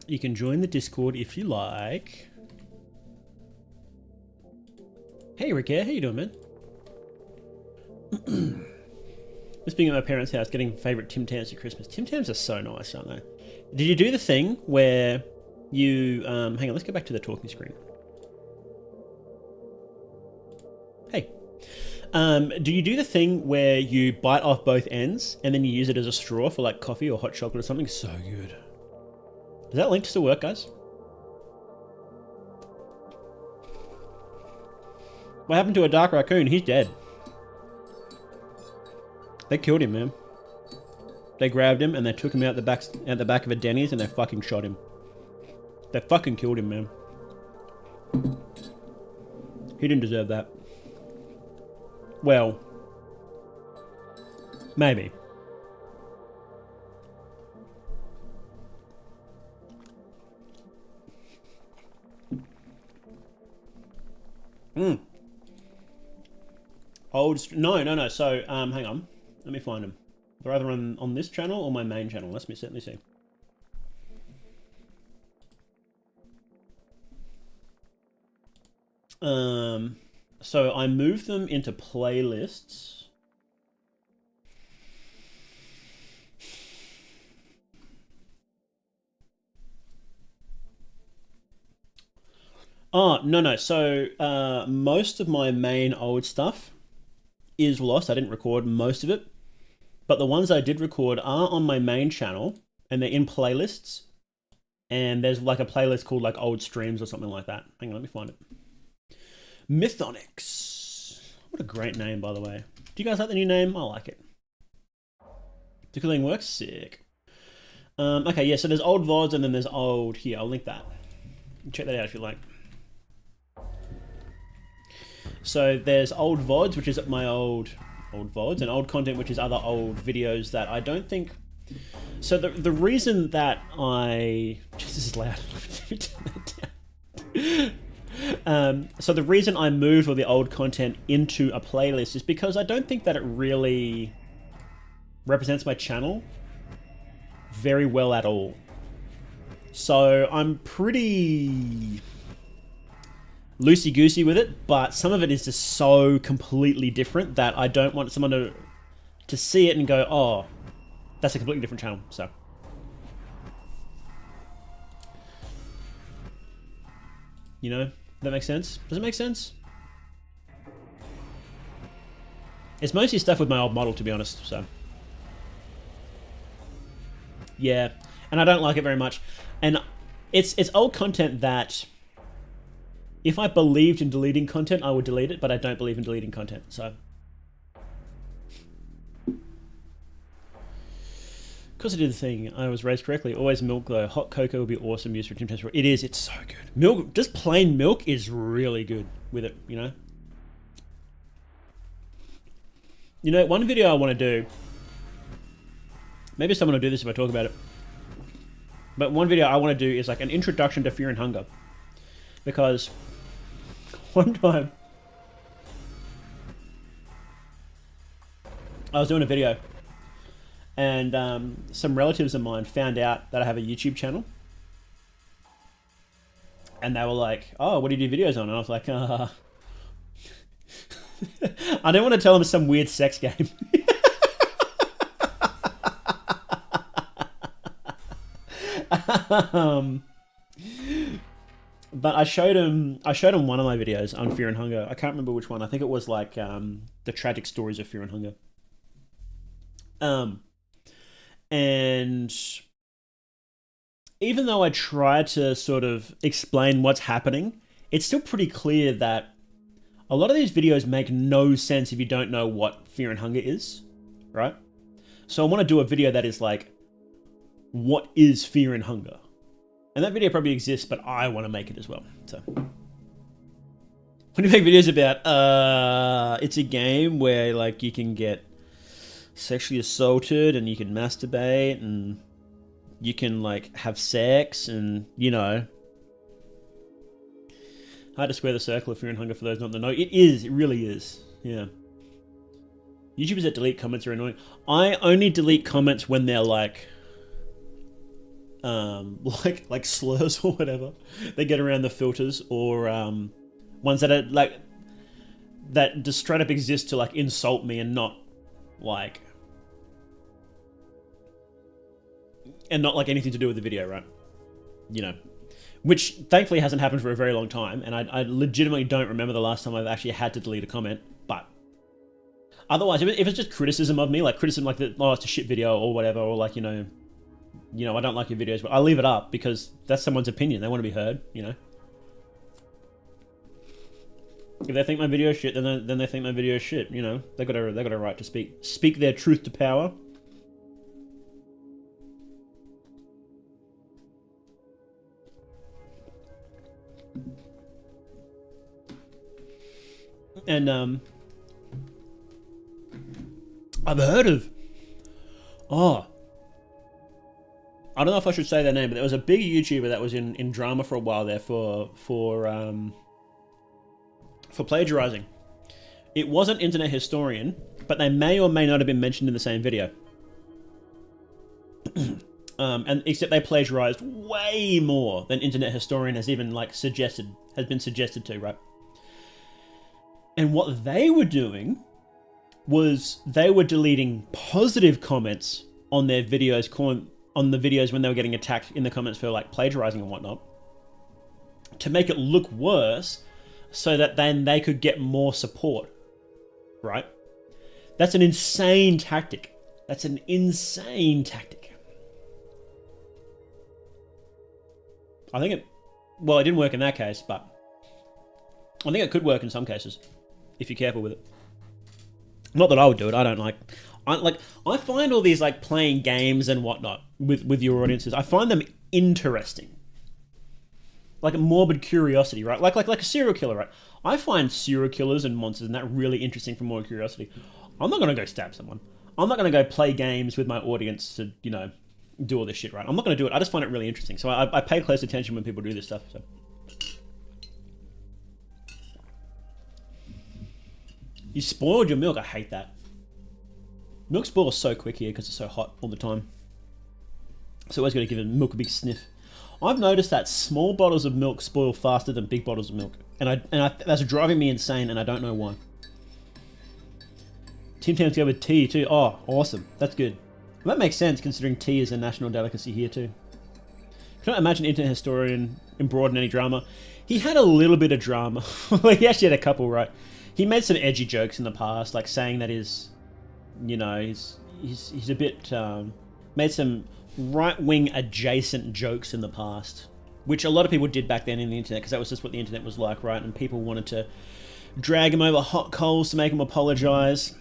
You can join the Discord if you like. Hey, Rick, how you doing, man? Just being at my parents' house, getting favourite Tim Tams for Christmas. Tim Tams are so nice, aren't they? Did you do the thing where you... hang on, let's go back to the talking screen. Hey. Do you do the thing where you bite off both ends and then you use it as a straw for like coffee or hot chocolate or something? So good. Does that link still work, guys? What happened to a dark raccoon? He's dead. They killed him, man. They grabbed him and they took him out the back of a Denny's and they fucking shot him. They fucking killed him, man. He didn't deserve that. Well, maybe. No. So, hang on. Let me find them. They're either on this channel or my main channel. Let me see. So I moved them into playlists. Oh, no. So, most of my main old stuff is lost. I didn't record most of it. But the ones I did record are on my main channel, and they're in playlists. And there's like a playlist called like old streams or something like that. Hang on, let me find it. Mythonics. What a great name, by the way. Do you guys like the new name? I like it. Tickling works? Sick. Okay, yeah, so there's old VODs and then there's old... Here, I'll link that. Check that out if you like. So there's old VODs, which is my old VODs, and old content, which is other old videos that I don't think... So the reason that I... This is loud. So the reason I moved all the old content into a playlist is because I don't think that it really represents my channel very well at all. So I'm pretty loosey-goosey with it, but some of it is just so completely different that I don't want someone to see it and go, oh, that's a completely different channel, so... You know? That makes sense? Does it make sense? It's mostly stuff with my old model, to be honest, so... Yeah, and I don't like it very much. And it's old content that... If I believed in deleting content, I would delete it, but I don't believe in deleting content, so... Because I did the thing, I was raised correctly. Always milk though. Hot cocoa would be awesome use for Tim Tams. It is, it's so good. Milk, just plain milk is really good with it, you know? You know, one video I want to do, maybe someone will do this if I talk about it, but one video I want to do is like an introduction to Fear and Hunger. Because one time, I was doing a video, and some relatives of mine found out that I have a YouTube channel, and they were like, "Oh, what do you do videos on?" And I was like, I didn't want to tell them some weird sex game. But I showed him one of my videos on Fear and Hunger. I can't remember which one. I think it was like the tragic stories of Fear and Hunger. And even though I try to sort of explain what's happening, it's still pretty clear that a lot of these videos make no sense if you don't know what Fear and Hunger is, right? So I want to do a video that is like, what is Fear and Hunger? And that video probably exists, but I want to make it as well. So when you make videos about, it's a game where like you can get sexually assaulted and you can masturbate and you can like have sex and, you know, hard to square the circle of Fear and Hunger for those not to know. It is, it really is. Yeah. YouTubers that delete comments are annoying. I only delete comments when they're like slurs or whatever. They get around the filters, or ones that are like that just straight up exist to like insult me and not like anything to do with the video, right? You know, which thankfully hasn't happened for a very long time, and I legitimately don't remember the last time I've actually had to delete a comment. But otherwise, if it's just criticism of me, like criticism like that, oh, it's a shit video or whatever, or like, you know, I don't like your videos, but I leave it up because that's someone's opinion. They want to be heard, you know. If they think my video is shit, then they think my video is shit. You know, they got a right to speak their truth to power. And I've heard of, I don't know if I should say their name, but there was a big YouTuber that was in drama for a while there for plagiarizing. It wasn't Internet Historian, but they may or may not have been mentioned in the same video. And except they plagiarized way more than Internet Historian has even like been suggested to, right? And what they were doing was they were deleting positive comments on their videos, on the videos when they were getting attacked in the comments for like plagiarizing and whatnot, to make it look worse, so that then they could get more support, right? That's an insane tactic. That's an insane tactic. I think it didn't work in that case, but I think it could work in some cases if you're careful with it. Not that I would do it. I don't like. I find all these like playing games and whatnot with your audiences, I find them interesting. Like a morbid curiosity, right? Like a serial killer, right? I find serial killers and monsters and that really interesting for morbid curiosity. I'm not gonna go stab someone. I'm not gonna go play games with my audience to, you know, do all this shit, right? I'm not gonna do it. I just find it really interesting. So I pay close attention when people do this stuff. So. You spoiled your milk. I hate that. Milk spoils so quick here because it's so hot all the time. So always got to give milk a big sniff. I've noticed that small bottles of milk spoil faster than big bottles of milk, and that's driving me insane, and I don't know why. Tim Tams go with tea too. Oh, awesome. That's good. Well, that makes sense considering tea is a national delicacy here too. Cannot imagine Internet Historian embroiled in any drama. He had a little bit of drama. He actually had a couple, right? He made some edgy jokes in the past, like saying that he's a bit made some right-wing adjacent jokes in the past, which a lot of people did back then in the internet, because that was just what the internet was like, right? And people wanted to drag him over hot coals to make him apologize.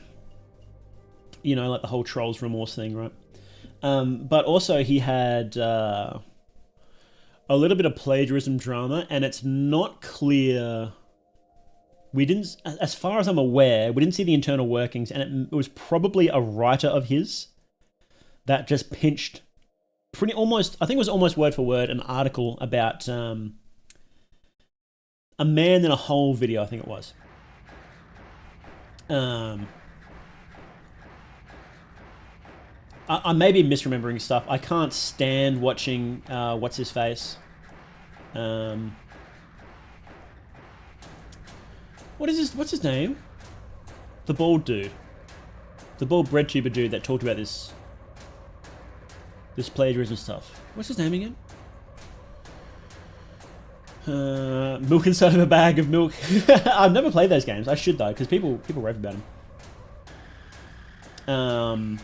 You know, like the whole trolls remorse thing, right? But also he had a little bit of plagiarism drama, and it's not clear. We didn't, as far as I'm aware, we didn't see the internal workings, and it was probably a writer of his that just pinched I think it was almost word for word, an article about a man in a hole video, I think it was. I may be misremembering stuff. I can't stand watching what's his face. What's his name? The bald dude. The bald breadtuber dude that talked about this plagiarism stuff. What's his name again? Milk inside of a bag of milk. I've never played those games. I should though, because people rave about them.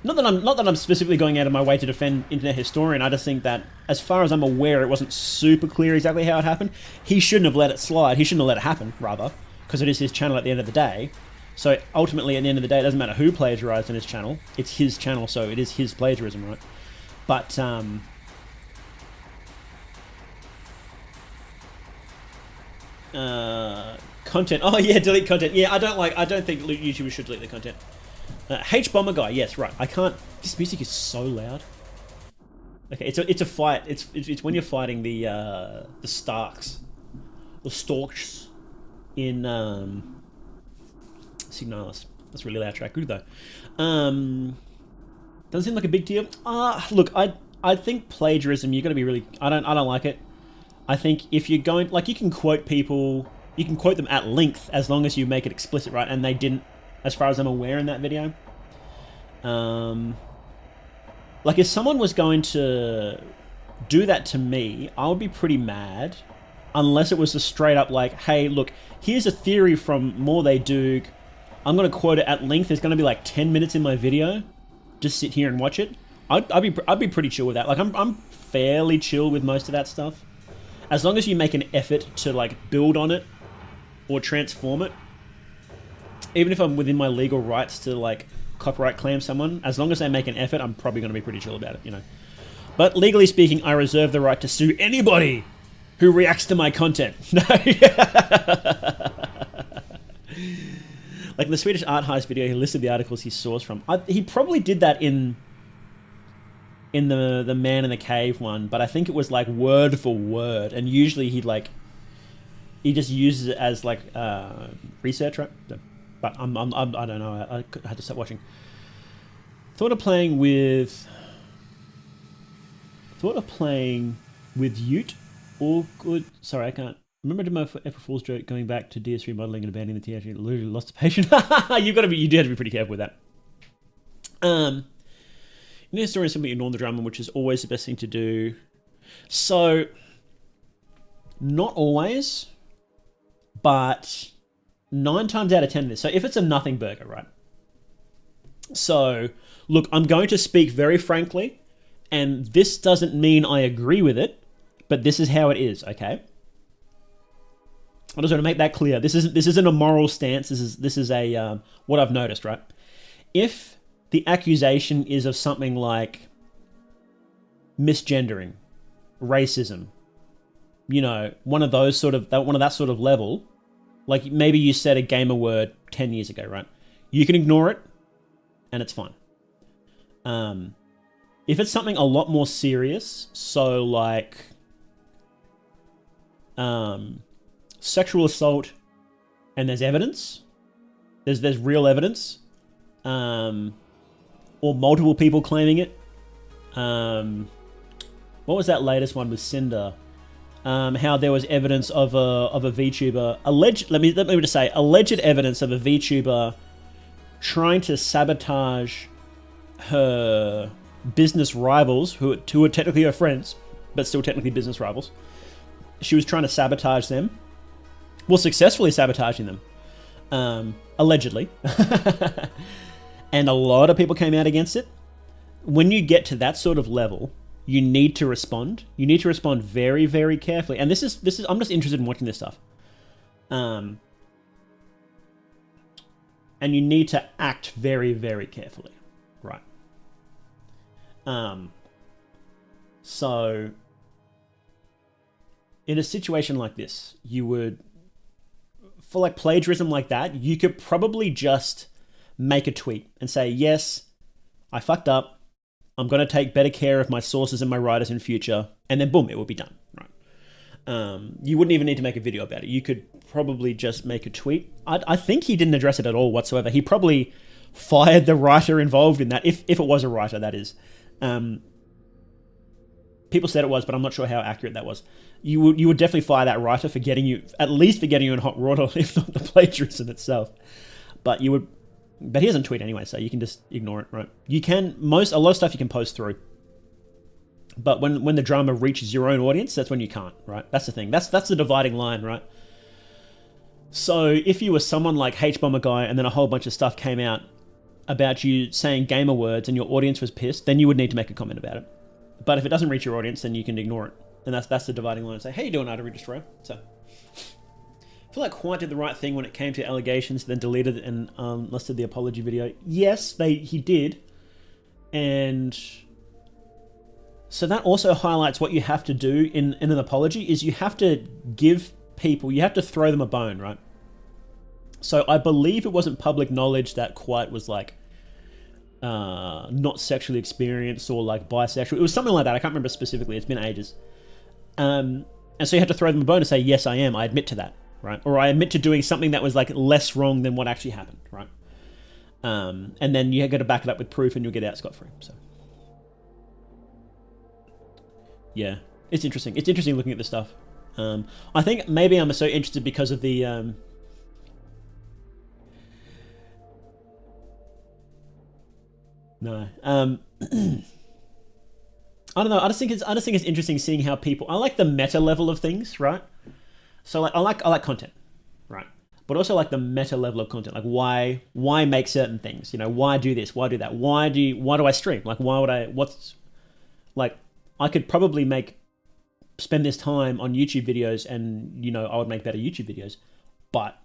Not that I'm specifically going out of my way to defend Internet Historian. I just think that, as far as I'm aware, it wasn't super clear exactly how it happened. He shouldn't have let it slide. He shouldn't have let it happen, rather, because it is his channel at the end of the day. So ultimately, at the end of the day, it doesn't matter who plagiarized on his channel. It's his channel, so it is his plagiarism, right? But content. Oh yeah, delete content. Yeah, I don't think YouTubers should delete the content. H-Bomber guy, yes, right. I can't. This music is so loud. Okay, it's a fight. It's when you're fighting the Starks, the Storks in Signalis. That's a really loud track. Good though. Doesn't seem like a big deal. Look, I think plagiarism. You got to be really. I don't like it. I think if you're going, like, you can quote people, you can quote them at length as long as you make it explicit, right? And they didn't, as far as I'm aware, in that video. Like, if someone was going to do that to me, I would be pretty mad, unless it was a straight up like, hey, look, here's a theory from More They Doog. I'm going to quote it at length. There's going to be like 10 minutes in my video. Just sit here and watch it. I'd be pretty chill with that. Like, I'm fairly chill with most of that stuff. As long as you make an effort to, like, build on it or transform it, even if I'm within my legal rights to, like, copyright claim someone, as long as they make an effort, I'm probably going to be pretty chill about it, you know. But legally speaking, I reserve the right to sue anybody who reacts to my content. No. Like in the Swedish art heist video, he listed the articles he sourced from. He probably did that in the Man in the Cave one, but I think it was like word for word, and usually he just uses it as like research, right? But I don't know. I had to stop watching. Thought of playing with Ute. All good. Sorry, I can't remember my April Fool's joke going back to DS3 modeling and abandoning the TH. Literally lost the patient. You do have to be pretty careful with that. In the story, simply ignore the drama, which is always the best thing to do. So, not always, but 9 times out of 10 of this. So if it's a nothing burger, right? So, look, I'm going to speak very frankly, and this doesn't mean I agree with it, but this is how it is, okay? I just want to make that clear. This isn't a moral stance. This is a what I've noticed, right? If the accusation is of something like misgendering, racism, you know, one of that sort of level, like maybe you said a gamer word 10 years ago, right? You can ignore it and it's fine. If it's something a lot more serious, so like sexual assault and there's evidence, there's real evidence, or multiple people claiming it. What was that latest one with Cinder? How there was evidence of a VTuber, let me just say, alleged evidence of a VTuber trying to sabotage her business rivals, who are technically her friends, but still technically business rivals. She was trying to sabotage them. Well, successfully sabotaging them, allegedly. And a lot of people came out against it. When you get to that sort of level, you need to respond. You need to respond very, very carefully. And this is I'm just interested in watching this stuff. And you need to act very, very carefully. Right. So in a situation like this, you would, for like plagiarism like that, you could probably just make a tweet and say, yes, I fucked up. I'm going to take better care of my sources and my writers in future. And then boom, it will be done. Right. You wouldn't even need to make a video about it. You could probably just make a tweet. I think he didn't address it at all whatsoever. He probably fired the writer involved in that, if it was a writer, that is. People said it was, but I'm not sure how accurate that was. You would definitely fire that writer for getting you, at least for getting you in hot water, if not the plagiarism itself. But he doesn't tweet anyway, so you can just ignore it, right? You can, a lot of stuff you can post through. But when the drama reaches your own audience, that's when you can't, right? That's the thing. That's the dividing line, right? So if you were someone like H-Bomber Guy and then a whole bunch of stuff came out about you saying gamer words and your audience was pissed, then you would need to make a comment about it. But if it doesn't reach your audience, then you can ignore it. And that's the dividing line. Say, hey, you doing, Artery Destroyer? So, I feel like Quant did the right thing when it came to allegations, then deleted and listed the apology video. Yes, he did. And so that also highlights what you have to do in an apology, is you have to give people, you have to throw them a bone, right? So I believe it wasn't public knowledge that Quite was like, not sexually experienced or like bisexual. It was something like that. I can't remember specifically. It's been ages. And so you had to throw them a bone and say, yes, I am. I admit to that, right? Or I admit to doing something that was like less wrong than what actually happened, right? And then you got to back it up with proof and you'll get out scot-free. So, yeah, it's interesting. It's interesting looking at this stuff. I think maybe I'm so interested because of the... No. I don't know. I just think it's interesting seeing how people. I like the meta level of things, right? So like I like content, right? But also like the meta level of content. Like why make certain things? You know, why do this? Why do that? Why do I stream? Like why would I? What's like? I could probably spend this time on YouTube videos, and you know I would make better YouTube videos, but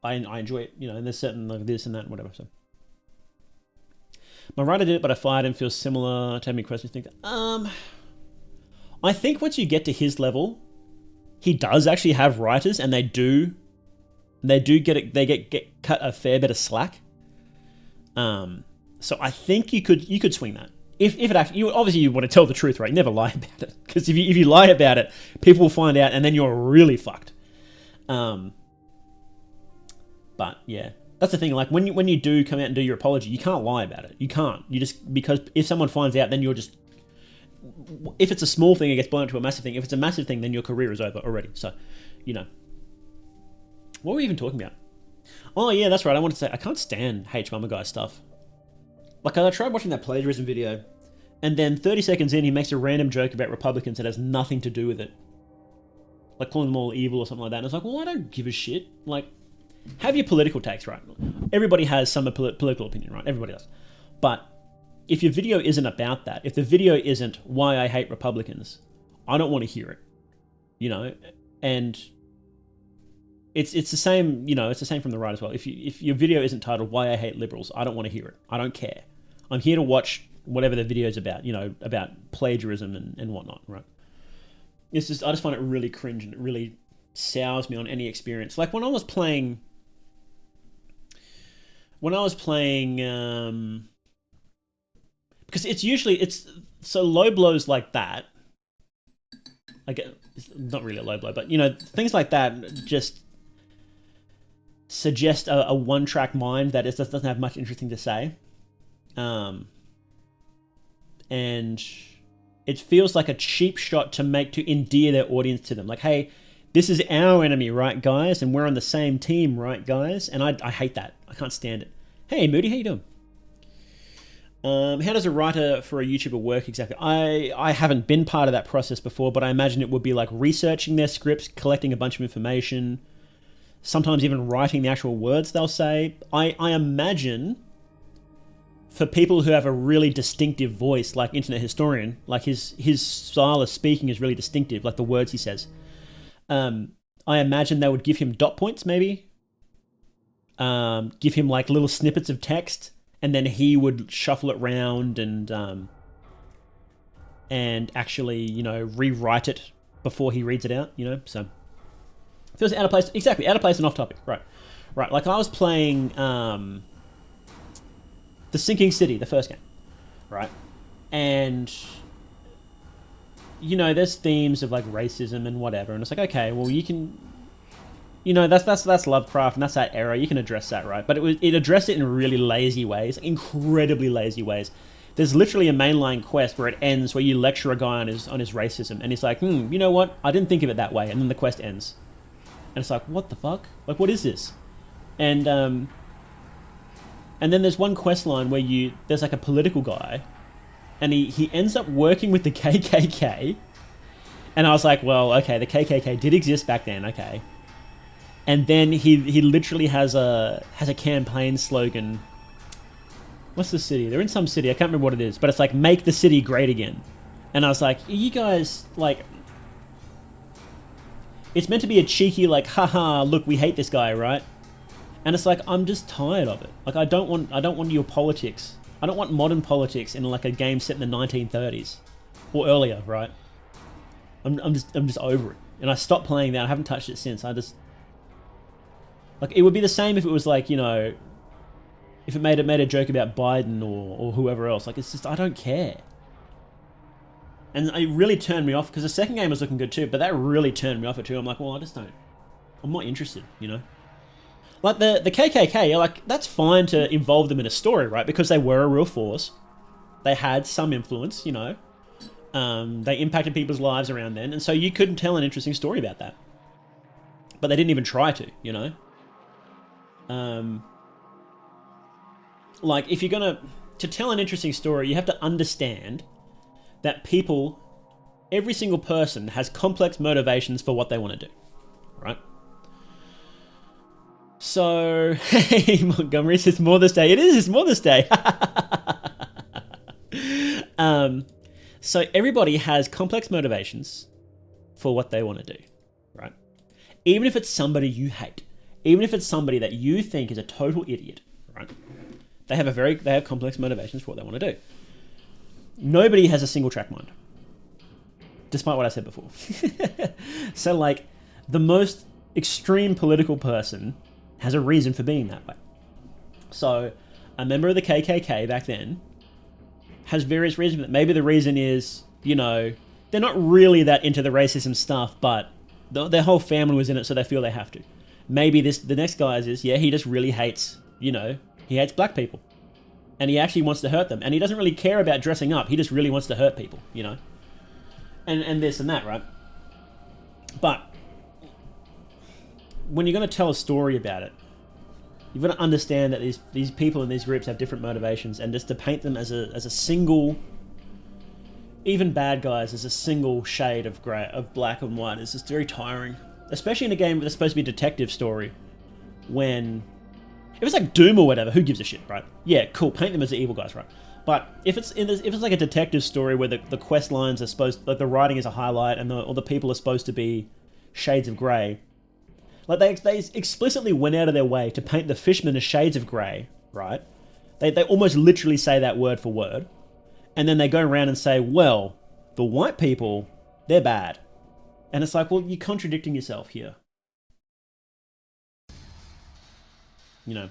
I enjoy it. You know, and there's certain like this and that and whatever. So. My writer did it, but I fired him. Feels similar. To how many questions think? I think once you get to his level, he does actually have writers, and they do get it. They get cut a fair bit of slack. So I think you could swing that if it actually. You want to tell the truth, right? You never lie about it, because if you lie about it, people will find out, and then you're really fucked. But yeah. That's the thing, like when you do come out and do your apology, you can't lie about it. You can't. You just, because if someone finds out, then you're just, if it's a small thing, it gets blown into a massive thing. If it's a massive thing, then your career is over already. So, you know. What were we even talking about? Oh yeah, that's right. I wanted to say, I can't stand H-Mama Guy stuff. Like I tried watching that plagiarism video, and then 30 seconds in, he makes a random joke about Republicans that has nothing to do with it. Like calling them all evil or something like that. And it's like, well, I don't give a shit. Like, have your political takes, right? Everybody has some political opinion, right? Everybody does. But if your video isn't about that, if the video isn't why I hate Republicans, I don't want to hear it. You know, and it's the same. You know, it's the same from the right as well. If your video isn't titled "Why I Hate Liberals," I don't want to hear it. I don't care. I'm here to watch whatever the video is about. You know, about plagiarism and whatnot, right? It's just I just find it really cringe, and it really sours me on any experience. Like when I was playing. Because it's so low blows like that. I get it's not really a low blow, but you know things like that just suggest a one-track mind that just doesn't have much interesting to say, and it feels like a cheap shot to endear their audience to them. Like, hey, this is our enemy, right, guys? And we're on the same team, right, guys? And I hate that. I can't stand it. Hey, Moody, how you doing? How does a writer for a YouTuber work exactly? I haven't been part of that process before, but I imagine it would be like researching their scripts, collecting a bunch of information, sometimes even writing the actual words they'll say. I imagine for people who have a really distinctive voice, like Internet Historian, like his style of speaking is really distinctive, like the words he says. I imagine they would give him dot points, maybe. Give him like little snippets of text, and then he would shuffle it around and actually, you know, rewrite it before he reads it out, you know. So feels out of place. Exactly, out of place and off topic. Right. Like I was playing The Sinking City, the first game, right, and you know, there's themes of like racism and whatever, and it's like, okay, well, you can you know, that's Lovecraft, and that's that era. You can address that, right? But it addressed it in really lazy ways, incredibly lazy ways. There's literally a mainline quest where it ends where you lecture a guy on his racism, and he's like, you know what? I didn't think of it that way, and then the quest ends, and it's like, what the fuck? Like, what is this? And then there's one quest line where there's like a political guy, and he ends up working with the KKK, and I was like, well, okay, the KKK did exist back then, okay. And then he literally has a campaign slogan. What's the city? They're in some city. I can't remember what it is, but it's like, make the city great again. And I was like, you guys, like, it's meant to be a cheeky, like, haha, look, we hate this guy, right? And it's like, I'm just tired of it. Like, I don't want your politics. I don't want modern politics in like a game set in the 1930s or earlier, right? I'm just over it. And I stopped playing that. I haven't touched it since. Like, it would be the same if it was like, you know, if it made a joke about Biden or whoever else. Like, it's just, I don't care. And it really turned me off, because the second game was looking good too, but that really turned me off it too. I'm like, well, I'm not interested, you know? Like, the KKK, like, that's fine to involve them in a story, right? Because they were a real force. They had some influence, you know? They impacted people's lives around then, and so you couldn't tell an interesting story about that. But they didn't even try to, you know? Like, if you're gonna to tell an interesting story, you have to understand that people, every single person has complex motivations for what they want to do, right? So, hey, Montgomery says more this day. It is, it's more this day. So everybody has complex motivations for what they want to do, right? Even if it's somebody you hate, even if it's somebody that you think is a total idiot, right? They have complex motivations for what they want to do. Nobody has a single track mind, despite what I said before. So, like, the most extreme political person has a reason for being that way. So, a member of the KKK back then has various reasons. Maybe the reason is, you know, they're not really that into the racism stuff, but their whole family was in it, so they feel they have to. Maybe the next guy's is, yeah, he just really hates, you know, he hates black people. And he actually wants to hurt them. And he doesn't really care about dressing up. He just really wants to hurt people, you know? And this and that, right? But when you're going to tell a story about it, you've got to understand that these people in these groups have different motivations, and just to paint them as a single, even bad guys, as a single shade of grey, of black and white, is just very tiring. Especially in a game that's supposed to be a detective story, when... If it's like Doom or whatever, who gives a shit, right? Yeah, cool, paint them as the evil guys, right? But if it's like a detective story where the quest lines are supposed, like the writing is a highlight and all the people are supposed to be shades of grey, like they explicitly went out of their way to paint the fishmen as shades of grey, right? They almost literally say that word for word, and then they go around and say, well, the white people, they're bad. And it's like, well, you're contradicting yourself here. You know,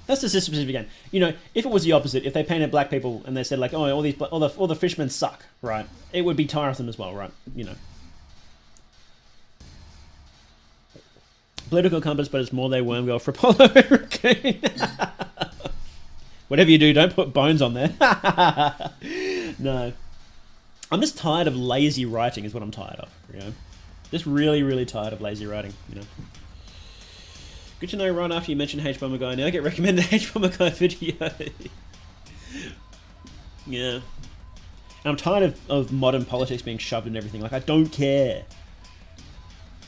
that's just a specific game. You know, if it was the opposite, if they painted black people and they said like, oh, all the fishmen suck, right? It would be tiresome as well, right? You know. Political compass, but it's more they worm girl for Apollo Raccoon. Whatever you do, don't put bones on there. No. I'm just tired of lazy writing is what I'm tired of, you know? Just really, really tired of lazy writing, you know? Good to know right after you mentioned H-Bomber Guy. Now I get recommended H-Bomber Guy video. Yeah. And I'm tired of modern politics being shoved in everything. Like, I don't care.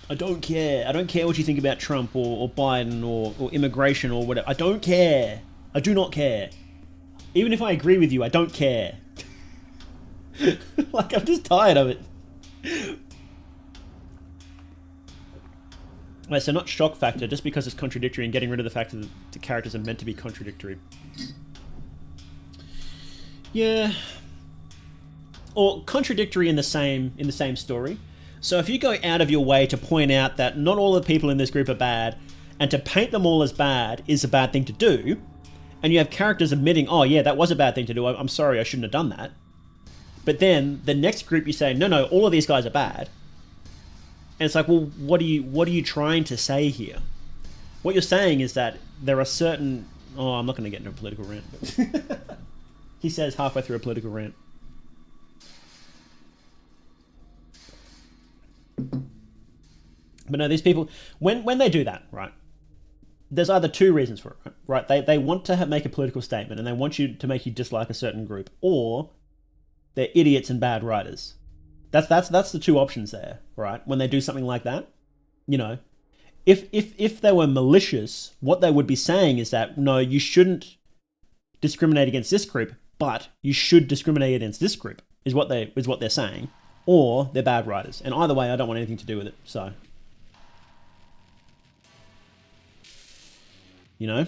I don't care. I don't care what you think about Trump or Biden or immigration or whatever. I don't care. I do not care. Even if I agree with you, I don't care. Like, I'm just tired of it. Right, so not shock factor, just because it's contradictory and getting rid of the fact that the characters are meant to be contradictory. Yeah. Or contradictory in the same story. So if you go out of your way to point out that not all the people in this group are bad, and to paint them all as bad is a bad thing to do, and you have characters admitting, oh yeah, that was a bad thing to do, I'm sorry, I shouldn't have done that. But then the next group you say, no, all of these guys are bad. And it's like, well, what are you trying to say here? What you're saying is that there are certain... Oh, I'm not going to get into a political rant. But he says halfway through a political rant. But no, these people, when they do that, right, there's either two reasons for it, right? They want to make a political statement and they want you to make you dislike a certain group, or they're idiots and bad writers. That's the two options there, right? When they do something like that, you know, if they were malicious, what they would be saying is that, no, you shouldn't discriminate against this group, but you should discriminate against this group, is what they're saying, or they're bad writers. And either way, I don't want anything to do with it. So, you know.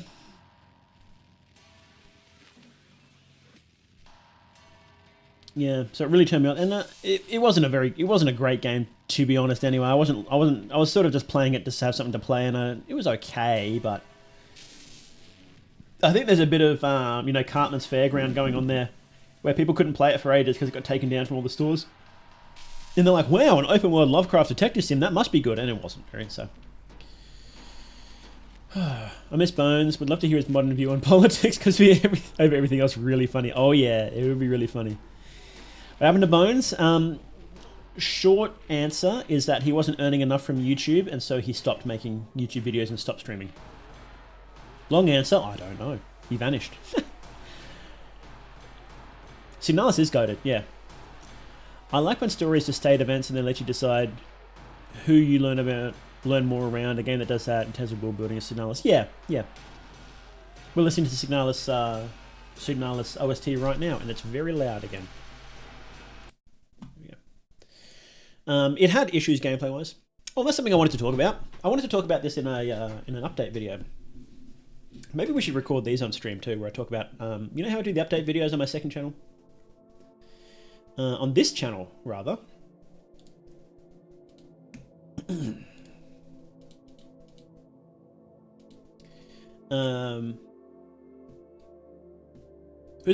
Yeah, so it really turned me on, and it wasn't a great game, to be honest. Anyway, I was sort of just playing it just to have something to play, and it was okay, but I think there's a bit of Cartman's Fairground going on there, where people couldn't play it for ages because it got taken down from all the stores, and they're like, wow, an open world Lovecraft detective sim, that must be good, and it wasn't very. So I miss Bones. Would love to hear his modern view on politics because we over everything else really funny. Oh yeah, it would be really funny. What happened to Bones? Short answer is that he wasn't earning enough from YouTube, and so he stopped making YouTube videos and stopped streaming. Long answer, I don't know. He vanished. Signalis is goated, yeah. I like when stories just state events and then let you decide who you learn more around. A game that does that in terms of world building is Signalis. Yeah. We're listening to Signalis OST right now, and it's very loud again. It had issues gameplay-wise. Oh, that's something I wanted to talk about. I wanted to talk about this in an update video. Maybe we should record these on stream too, where I talk about, you know how I do the update videos on my second channel? On this channel, rather. Who's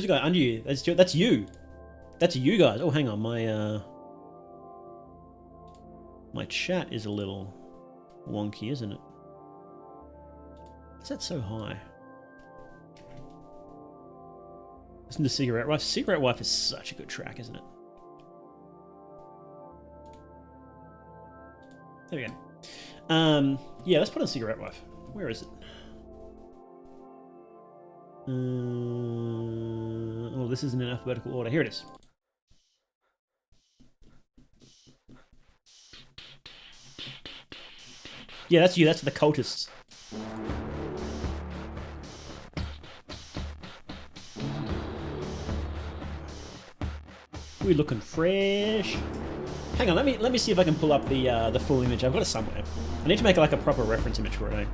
the guy under you? That's you. That's you guys. Oh, hang on, my chat is a little wonky, isn't it? Is that so high? Listen to Cigarette Wife. Cigarette Wife is such a good track, isn't it? There we go. Yeah, let's put on Cigarette Wife. Where is it? Oh, this isn't in alphabetical order. Here it is. Yeah, that's you. That's the cultists. We're looking fresh. Hang on, let me see if I can pull up the full image. I've got it somewhere. I need to make like a proper reference image for it.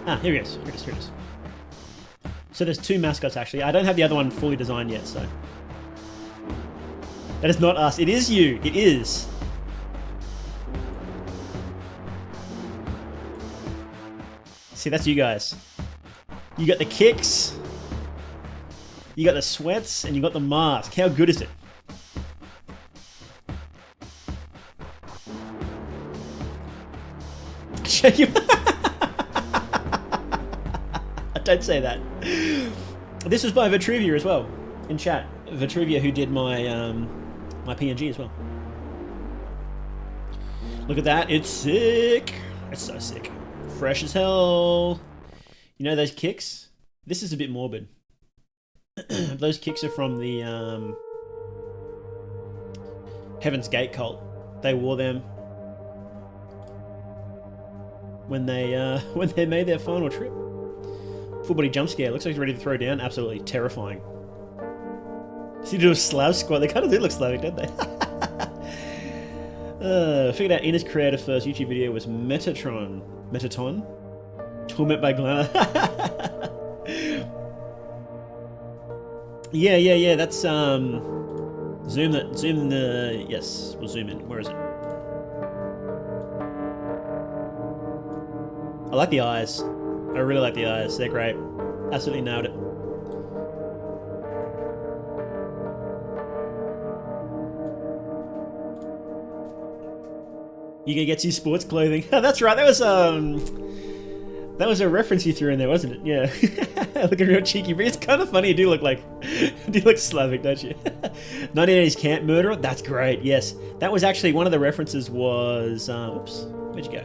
Ah, here it is. Here it is. So there's two mascots actually. I don't have the other one fully designed yet, so. That is not us. It is you. It is. See, that's you guys. You got the kicks, you got the sweats, and you got the mask. How good is it? Shake him. Don't say that. This was by Vitruvia as well, in chat. Vitruvia, who did my my PNG as well. Look at that, it's sick. It's so sick. Fresh as hell. You know those kicks? This is a bit morbid. Those kicks are from the Heaven's Gate cult. They wore them when they made their final trip. Full body jump scare. Looks like he's ready to throw down. Absolutely terrifying. See, do a Slav squad. They kind of do look Slavic, don't they? Figured out Ina's creator first YouTube video was Metaton. Torment by Glamour. Yeah. That's zoom the. Yes, we'll zoom in. Where is it? I like the eyes. I really like the eyes. They're great. Absolutely nailed it. You can get you sports clothing. That's right. That was a reference you threw in there, wasn't it? Yeah. Looking real cheeky, but it's kind of funny. You do look like, you do look Slavic, don't you? 1980s Camp Murderer. That's great. Yes, that was actually one of the references. Was oops, where'd you go?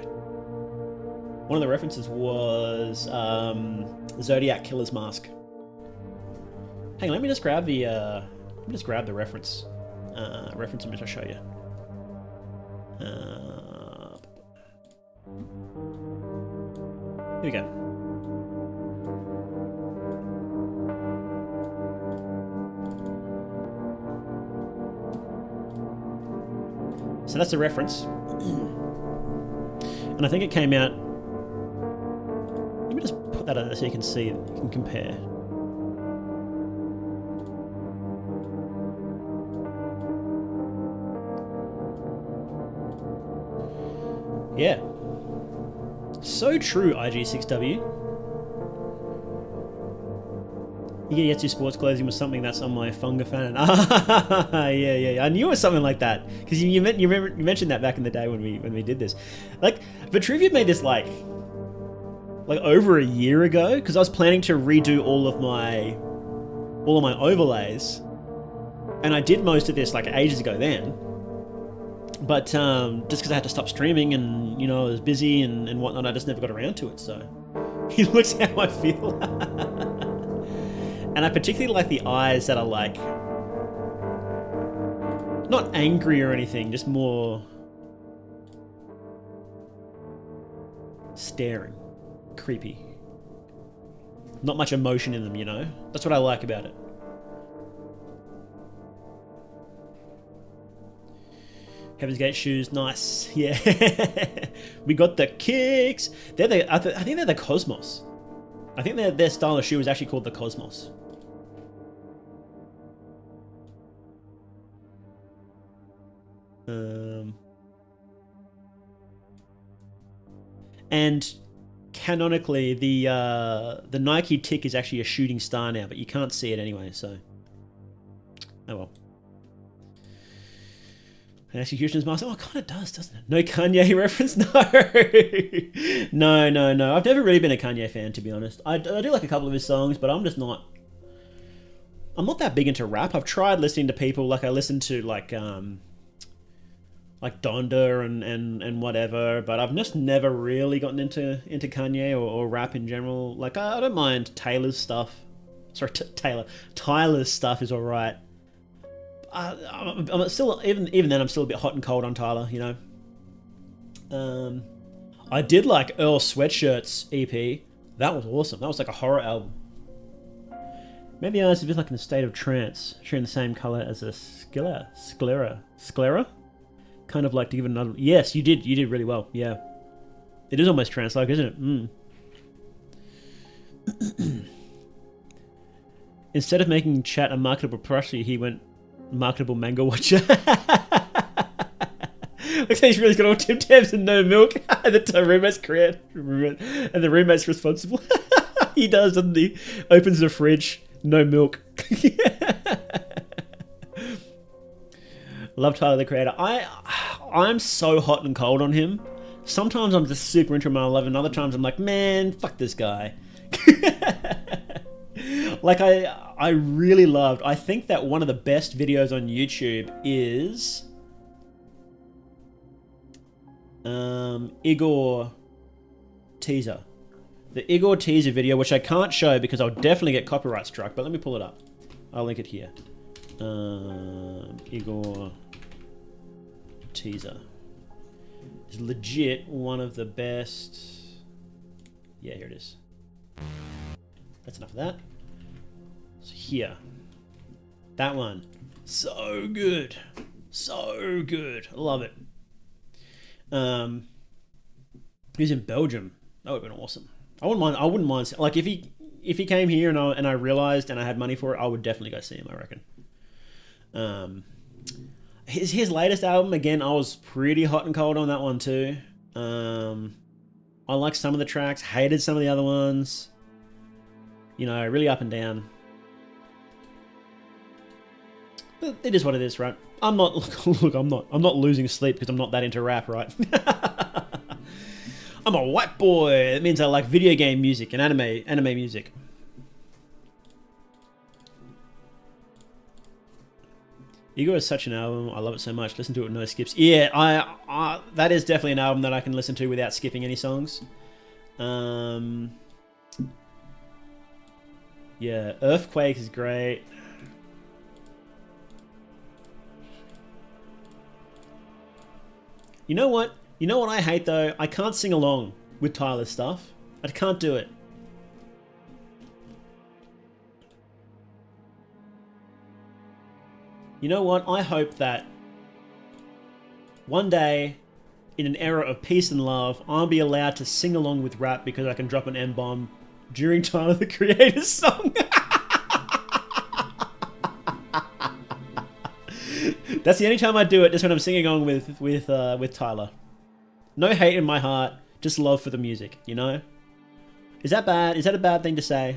One of the references was Zodiac Killer's Mask. Hang on, let me just grab the reference. Reference I'm going to show you. Here we go. So that's the reference. And I think it came out... Let me just put that out there so you can see, you can compare. Yeah. So true, IG6W. You can get your sports clothing was something that's on my Funga fan. Yeah. I knew it was something like that because you mentioned that back in the day when we did this. Like, Vitruvian made this like over a year ago because I was planning to redo all of my overlays, and I did most of this like ages ago then. But just because I had to stop streaming and, you know, I was busy and whatnot, I just never got around to it, so... He looks how I feel. And I particularly like the eyes that are, like... Not angry or anything, just more... staring. Creepy. Not much emotion in them, you know? That's what I like about it. Heaven's Gate shoes, nice. Yeah. We got the kicks. I think they're the Cosmos. I think their style of shoe is actually called the Cosmos. And canonically, the Nike tick is actually a shooting star now, but you can't see it anyway, so... Oh well. An executioner's mask. Oh, it kind of does, doesn't it? No Kanye reference? No. No. I've never really been a Kanye fan, to be honest. I do like a couple of his songs, but I'm not that big into rap. I've tried listening to people, like I listened to like Donda and whatever, but I've just never really gotten into Kanye or rap in general. Like, I don't mind Taylor's stuff. Sorry, Tyler's stuff is alright. I'm still, even then, I'm still a bit hot and cold on Tyler, you know. I did like Earl Sweatshirt's EP. That was awesome. That was like a horror album. Maybe I was a bit like in a state of trance, sharing the same color as a sclera. Kind of like to give it another... Yes, you did really well, yeah. It is almost trance-like, isn't it? Instead of making chat a marketable plushie, he went marketable mango watcher. Looks like he's really got all Tim Tams and no milk. The roommate's create, and the roommate's responsible. He does, doesn't he? Opens the fridge, no milk. Love Tyler the Creator. I'm so hot and cold on him. Sometimes I'm just super into him and I love him, and other times I'm like, man, fuck this guy. Like, I really loved... I think that one of the best videos on YouTube is... Igor teaser. The Igor teaser video, which I can't show because I'll definitely get copyright struck, but let me pull it up. I'll link it here. Igor teaser. It's legit one of the best... Yeah, here it is. That's enough of that. So here. That one. So good. So good. I love it. He's in Belgium. That would have been awesome. I wouldn't mind. Like, if he came here and I realized and I had money for it, I would definitely go see him, I reckon. His latest album, again, I was pretty hot and cold on that one too. I liked some of the tracks, hated some of the other ones. You know, really up and down. But it is what it is, right? I'm not look. I'm not losing sleep because I'm not that into rap, right? I'm a white boy. It means I like video game music and anime music. Ego is such an album. I love it so much. Listen to it with no skips. Yeah, I that is definitely an album that I can listen to without skipping any songs. Yeah, Earthquake is great. You know what? You know what I hate though? I can't sing along with Tyler's stuff. I can't do it. You know what? I hope that one day, in an era of peace and love, I'll be allowed to sing along with rap because I can drop an M-bomb during Tyler the Creator's song. That's the only time I do it, just when I'm singing along with Tyler. No hate in my heart, just love for the music, you know? Is that bad? Is that a bad thing to say?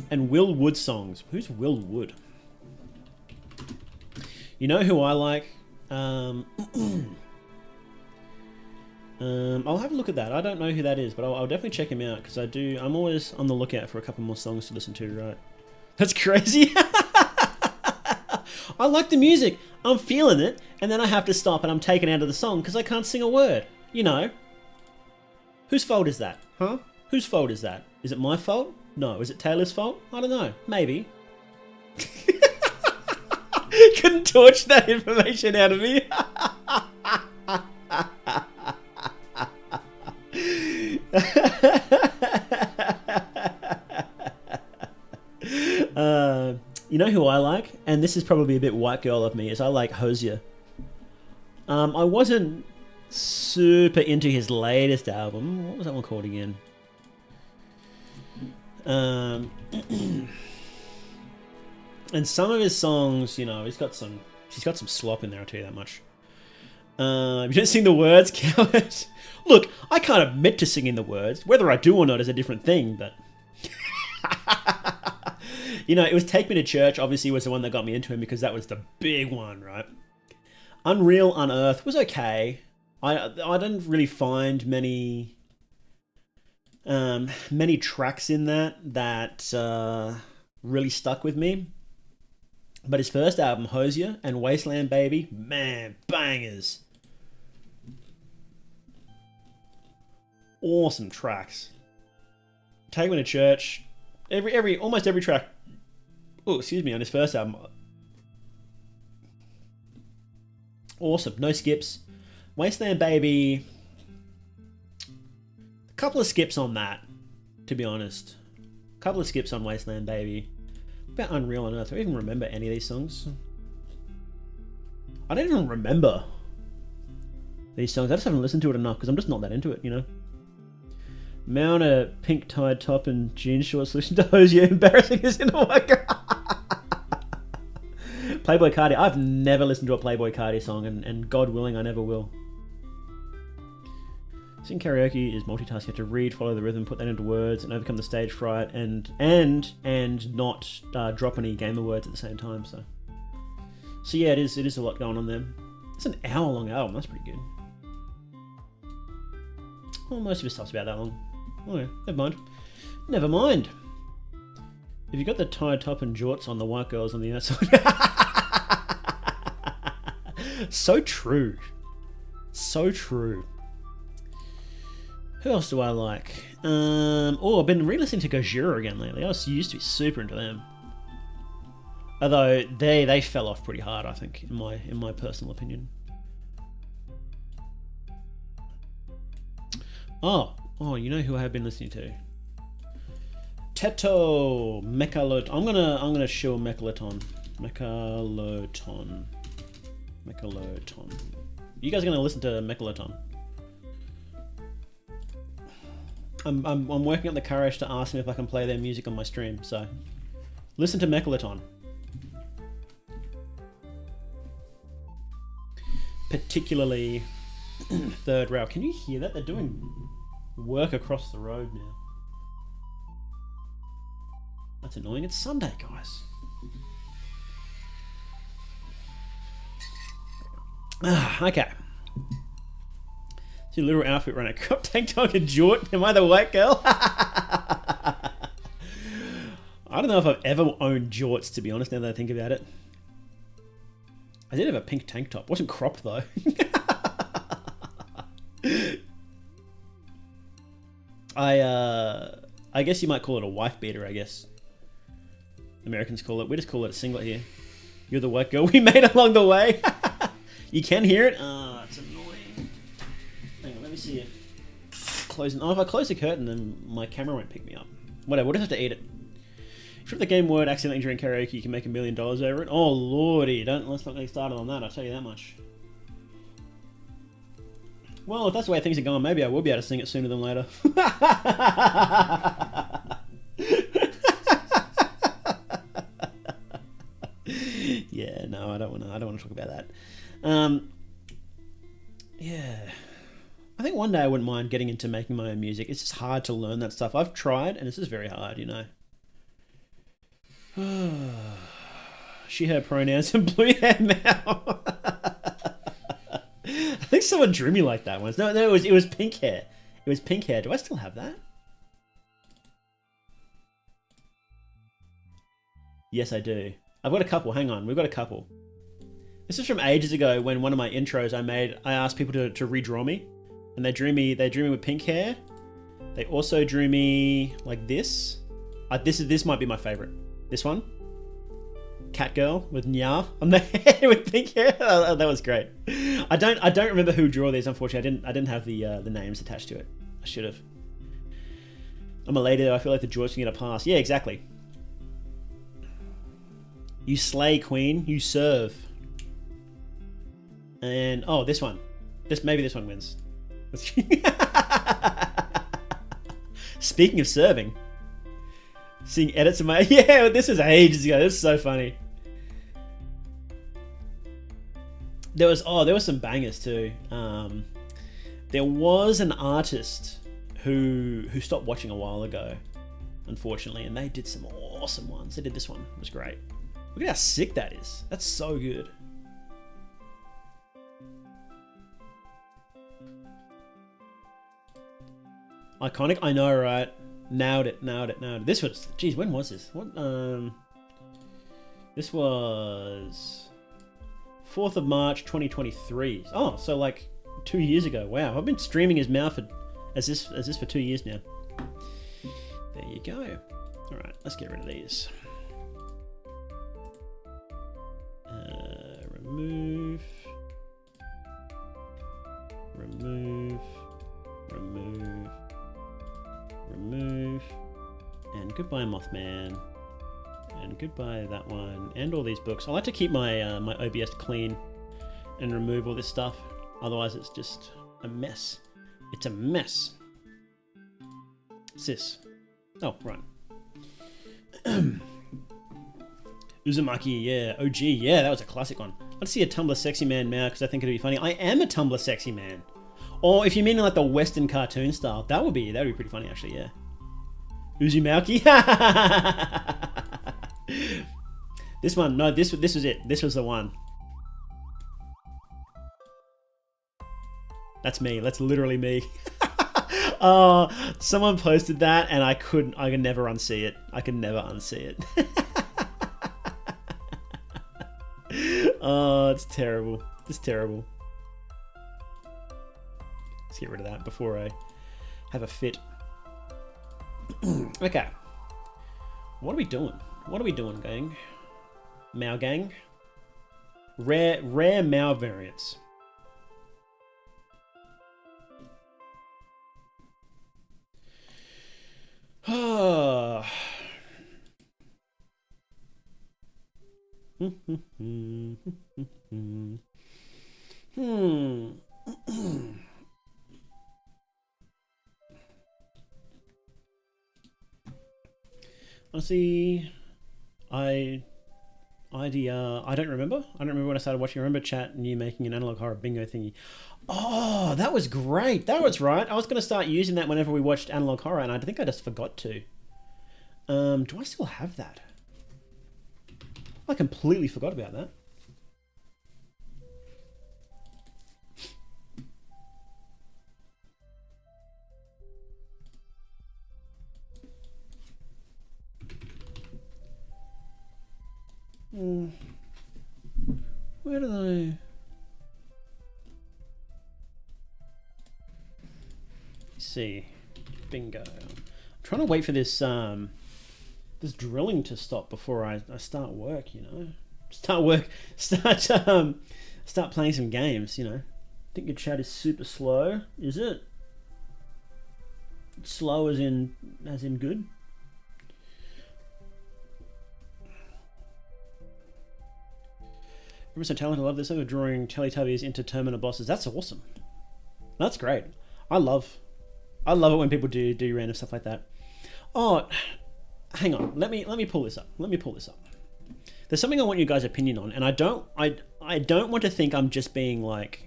And Will Wood songs. Who's Will Wood? You know who I like? I'll have a look at that. I don't know who that is, but I'll definitely check him out because I'm always on the lookout for a couple more songs to listen to, right? That's crazy. I like the music. I'm feeling it, and then I have to stop and I'm taken out of the song because I can't sing a word. You know. Whose fault is that? Huh? Whose fault is that? Is it my fault? No. Is it Taylor's fault? I don't know. Maybe. Couldn't torch that information out of me. You know who I like? And this is probably a bit white girl of me, is I like Hosier. I wasn't super into his latest album. What was that one called again? And some of his songs, you know, she's got some slop in there, I'll tell you that much. You don't sing the words, coward. Look, I can't admit to singing the words. Whether I do or not is a different thing, but... You know, it was Take Me to Church, obviously, was the one that got me into him because that was the big one, right? Unreal Unearthed was okay. I didn't really find many tracks in that really stuck with me. But his first album, Hosier and Wasteland Baby, man, bangers. Awesome tracks. Take Me to Church, almost every track. Oh, excuse me, on his first album. Awesome, no skips. Wasteland Baby, a couple of skips on that, to be honest. A couple of skips on Wasteland Baby. What about Unreal Unearthed? Do I even remember any of these songs? I don't even remember these songs. I just haven't listened to it enough because I'm just not that into it, you know. Mount a pink tied top and jean shorts, listen to Hosier, embarrassing as in a worker. Playboy Cardi. I've never listened to a Playboy Cardi song, and God willing, I never will. Sing karaoke is multitasking. You have to read, follow the rhythm, put that into words, and overcome the stage fright, and not drop any gamer words at the same time. So yeah, it is a lot going on there. It's an hour-long album. That's pretty good. Well, most of his stuff's about that long. Okay, never mind. Never mind. If you got the tied top and jorts on, the white girls on the outside. So true. So true. Who else do I like? I've been re-listening to Gojira again lately. I used to be super into them. Although they fell off pretty hard, I think, in my personal opinion. Oh, you know who I have been listening to? Teto Mechaloton. I'm gonna show Mechaloton. You guys are gonna listen to Mechaloton. I'm working up the courage to ask them if I can play their music on my stream. So, listen to Mechaloton. Particularly Third Rail. Can you hear that? They're doing work across the road now. That's annoying. It's Sunday, guys. Okay. It's your little outfit running. Crop tank dog and jort. Am I the white girl? I don't know if I've ever owned jorts, to be honest, now that I think about it. I did have a pink tank top. Wasn't cropped, though. I guess you might call it a wife beater, I guess. Americans call it. We just call it a singlet here. You're the white girl we made along the way. You can hear it? Ah, it's annoying. Hang on, let me see if... Closing... Oh, if I close the curtain, then my camera won't pick me up. Whatever, we'll just have to eat it. If you the game word accidentally during karaoke, you can make $1 million over it. Oh, lordy. Let's not get started on that, I'll tell you that much. Well, if that's the way things are going, maybe I will be able to sing it sooner than later. Yeah, no, I don't want to talk about that. Yeah, I think one day I wouldn't mind getting into making my own music. It's just hard to learn that stuff. I've tried, and it's just very hard, you know. She, her pronouns, and blue hair now. I think someone drew me like that once. No, it was pink hair. It was pink hair. Do I still have that? Yes, I do. I've got a couple. Hang on, we've got a couple. This is from ages ago when one of my intros I asked people to redraw me, and they drew me with pink hair. They also drew me like this. This might be my favorite. This one, cat girl with nya on the head with pink hair. Oh, that was great. I don't remember who drew these. Unfortunately, I didn't have the names attached to it. I should have. I'm a lady though. I feel like the joys can get a pass. Yeah, exactly. You slay, queen. You serve. And oh, this one. Maybe this one wins. Speaking of serving, seeing edits of my this was ages ago. This was so funny. There was some bangers too. There was an artist who stopped watching a while ago, unfortunately, and they did some awesome ones. They did this one. It was great. Look at how sick that is. That's so good. Iconic. I know, right? Nailed it. This was... Geez, when was this? What? This was... 4th of March, 2023. Oh, so like 2 years ago. Wow, I've been streaming as this for 2 years now. There you go. All right, let's get rid of these. Remove, and goodbye Mothman, and goodbye that one, and all these books. I like to keep my my OBS clean and remove all this stuff, otherwise it's just a mess. It's a mess. Sis. Oh, right. Uzumaki, yeah. OG, yeah, that was a classic one. Let's see a Tumblr sexy man now, because I think it'd be funny. I am a Tumblr sexy man. Or if you mean like the Western cartoon style, that would be pretty funny actually, yeah. Uzumaki. This one, no, this was it. This was the one. That's me. That's literally me. Oh, someone posted that and I could never unsee it. I can never unsee it. Oh, it's terrible. It's terrible. Let's get rid of that before I have a fit. Okay. What are we doing? What are we doing, gang? Mao gang? Rare Mao variants. Honestly, I don't remember. I don't remember when I started watching. I remember chat and you making an analog horror bingo thingy. Oh, that was great. That was right. I was going to start using that whenever we watched analog horror, and I think I just forgot to. Do I still have that? I completely forgot about that. Where did I... Let's see. Bingo. I'm trying to wait for this this drilling to stop before I start work, you know. Start playing some games, you know. I think your chat is super slow, is it? Slow as in good? You're so talented. I love this. I'm drawing Teletubbies into Terminator bosses. That's awesome. That's great. I love it when people do random stuff like that. Oh, hang on. Let me pull this up. There's something I want your guys' opinion on, and I don't want to think I'm just being like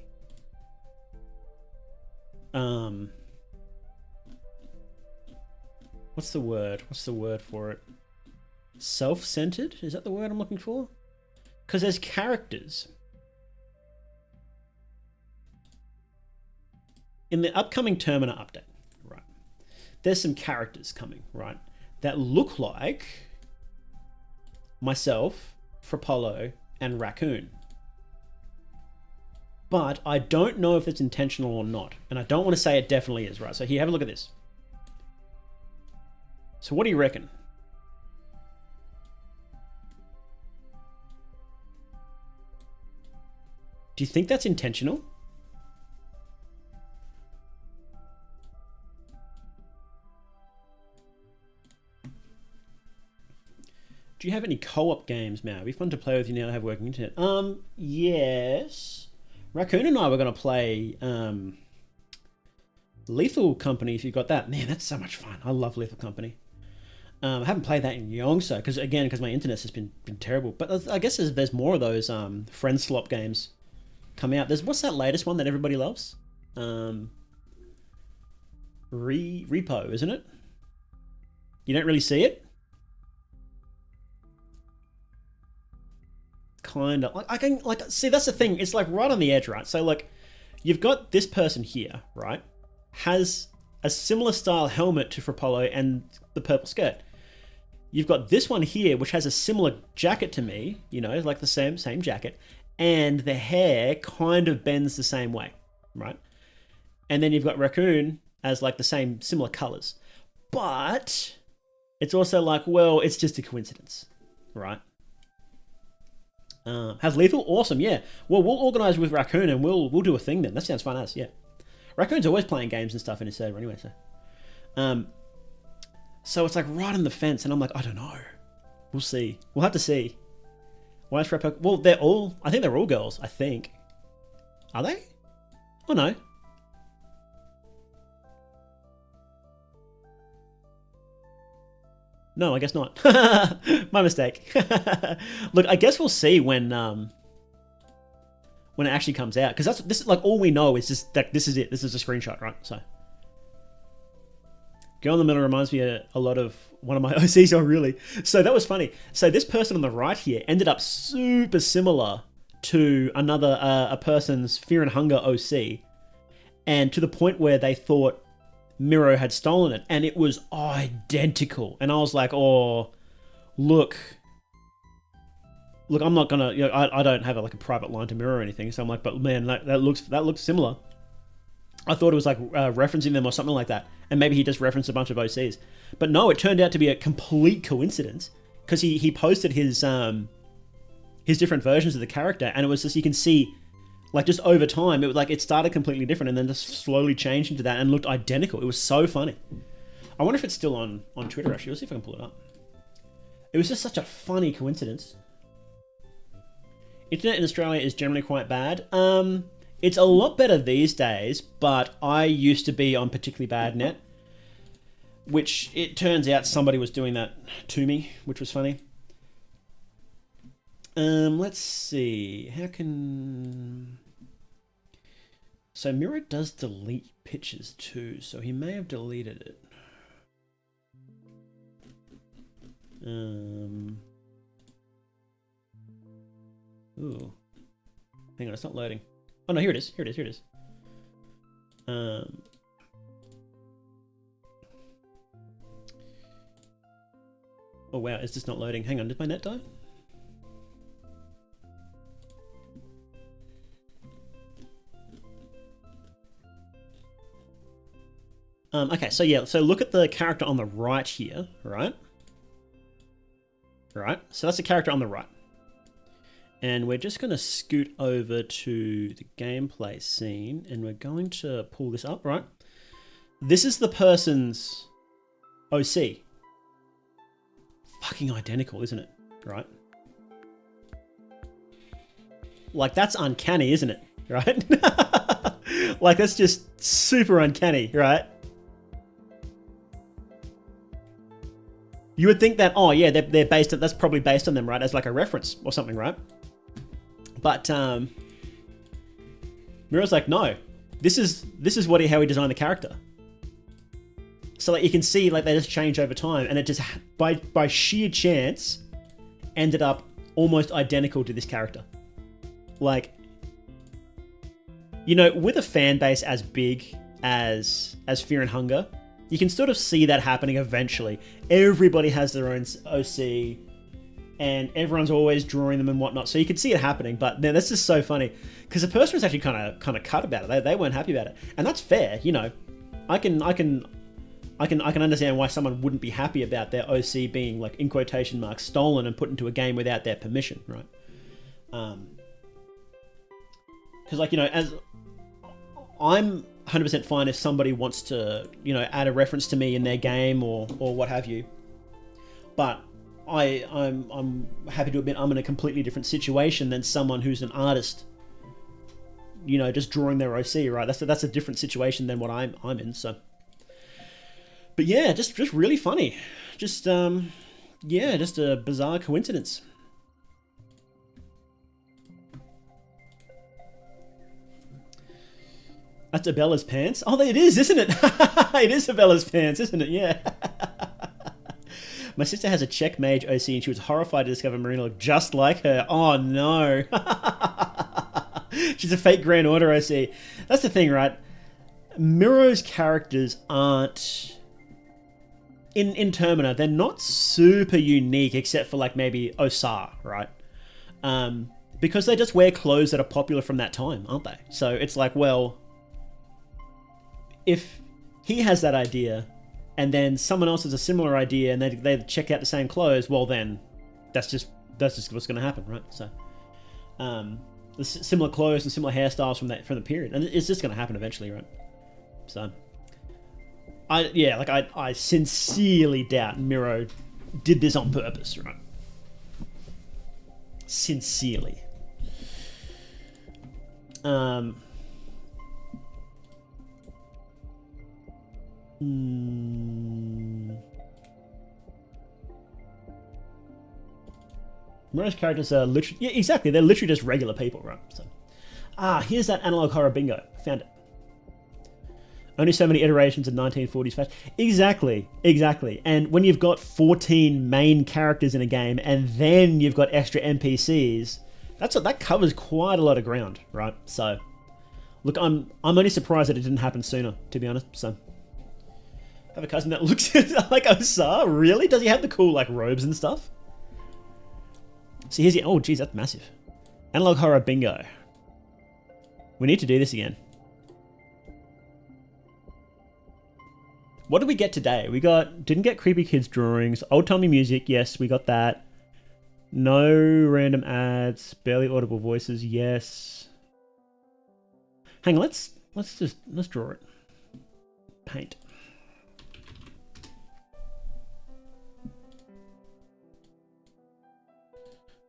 what's the word for it? Self-centered? Is that the word I'm looking for? Because there's characters in the upcoming Terminator update, right? There's some characters coming, right, that look like myself, Frapollo, and Raccoon. But I don't know if it's intentional or not, and I don't want to say it definitely is, right? So here, have a look at this. So what do you reckon? Do you think that's intentional? Do you have any co-op games, Mal? It'd be fun to play with you now to have working internet. Yes. Raccoon and I were going to play Lethal Company, if you've got that. Man, that's so much fun. I love Lethal Company. I haven't played that in Yongso, because my internet has been terrible. But I guess there's more of those friend slop games come out. What's that latest one that everybody loves? Repo, isn't it? You don't really see it? Kind of. I can see, that's the thing. It's like right on the edge, right? So like, you've got this person here, right? Has a similar style helmet to Frapollo and the purple skirt. You've got this one here, which has a similar jacket to me, you know, like the same jacket, and the hair kind of bends the same way, right? And then you've got Raccoon as like the similar colors. But it's also like, well, it's just a coincidence, right? Has Lethal? Awesome, yeah. Well, we'll organize with Raccoon and we'll do a thing then. That sounds fun as, yeah. Raccoon's always playing games and stuff in his server anyway, so. So it's like right on the fence, and I'm like, I don't know. We'll see. We'll have to see. Why is Frapollo? Well, I think they're all girls, I think. Are they? Oh no. No, I guess not. My mistake. Look, I guess we'll see when it actually comes out, because this is like all we know is just that this is it. This is a screenshot, right? So, Girl in the Middle reminds me a lot of one of my OCs. Oh, really? So that was funny. So this person on the right here ended up super similar to another a person's Fear and Hunger OC, and to the point where they thought Miro had stolen it, and it was identical. And I was like, oh, look, I'm not gonna, you know, I don't have a private line to Miro or anything, so I'm like, but man, that looks similar. I thought it was like referencing them or something like that, and maybe he just referenced a bunch of OCs, but no, it turned out to be a complete coincidence, because he posted his different versions of the character, and it was just, you can see, like, just over time, it was like it started completely different and then just slowly changed into that and looked identical. It was so funny. I wonder if it's still on Twitter, actually. Let's see if I can pull it up. It was just such a funny coincidence. Internet in Australia is generally quite bad. It's a lot better these days, but I used to be on particularly bad net, which it turns out somebody was doing that to me, which was funny. Let's see. How can... So Miro does delete pictures too, so he may have deleted it. Ooh. Hang on, it's not loading. Oh no, here it is. Here it is. Here it is. Oh wow, is this not loading? Hang on, did my net die? Okay, so yeah, so look at the character on the right here, right? Right, so that's the character on the right. And we're just going to scoot over to the gameplay scene, and we're going to pull this up, right? This is the person's OC. Fucking identical, isn't it? Right? Like, that's uncanny, isn't it? Right? Like, that's just super uncanny, right? You would think that, oh yeah, they're based on, that's probably based on them, right? As like a reference or something, right? But Miro's like, no, this is how he designed the character. So like you can see, like they just change over time, and it just by sheer chance ended up almost identical to this character. Like, you know, with a fan base as big as Fear and Hunger, you can sort of see that happening eventually. Everybody has their own OC, and everyone's always drawing them and whatnot. So you can see it happening. But man, that's just so funny because the person was actually kind of cut about it. They weren't happy about it, and that's fair. You know, I can understand why someone wouldn't be happy about their OC being, like, in quotation marks, stolen and put into a game without their permission, right? Because, like, you know, as I'm 100% fine if somebody wants to, you know, add a reference to me in their game or what have you. But I'm happy to admit I'm in a completely different situation than someone who's an artist, you know, just drawing their OC, right? That's a different situation than what I'm in, so. But yeah, just really funny. Just yeah, just a bizarre coincidence. That's Abella's pants. Oh, it is, isn't it? It is Abella's pants, isn't it? Yeah. My sister has a Czech mage OC, and she was horrified to discover Marina looked just like her. Oh no. She's a fake Grand Order OC. That's the thing, right? Miro's characters aren't in Termina, they're not super unique except for like maybe Osar, right? Because they just wear clothes that are popular from that time, aren't they? So it's like, well, if he has that idea and then someone else has a similar idea and they check out the same clothes, well then that's just what's going to happen, right? So the similar clothes and similar hairstyles from the period, and it's just going to happen eventually, right? So I sincerely doubt Miro did this on purpose, right? Sincerely. Miro's characters are literally... Yeah, exactly. They're literally just regular people, right? So, here's that analog horror bingo. Found it. Only so many iterations of 1940s fashion. Exactly. And when you've got 14 main characters in a game and then you've got extra NPCs, that covers quite a lot of ground, right? So, look, I'm only surprised that it didn't happen sooner, to be honest. So, I have a cousin that looks like Osar. Really? Does he have the cool like robes and stuff? So here's oh geez, that's massive. Analog horror bingo. We need to do this again. What did we get today? We didn't get creepy kids drawings, old timey music. Yes, we got that. No random ads, barely audible voices. Yes. Hang on, let's draw it. Paint.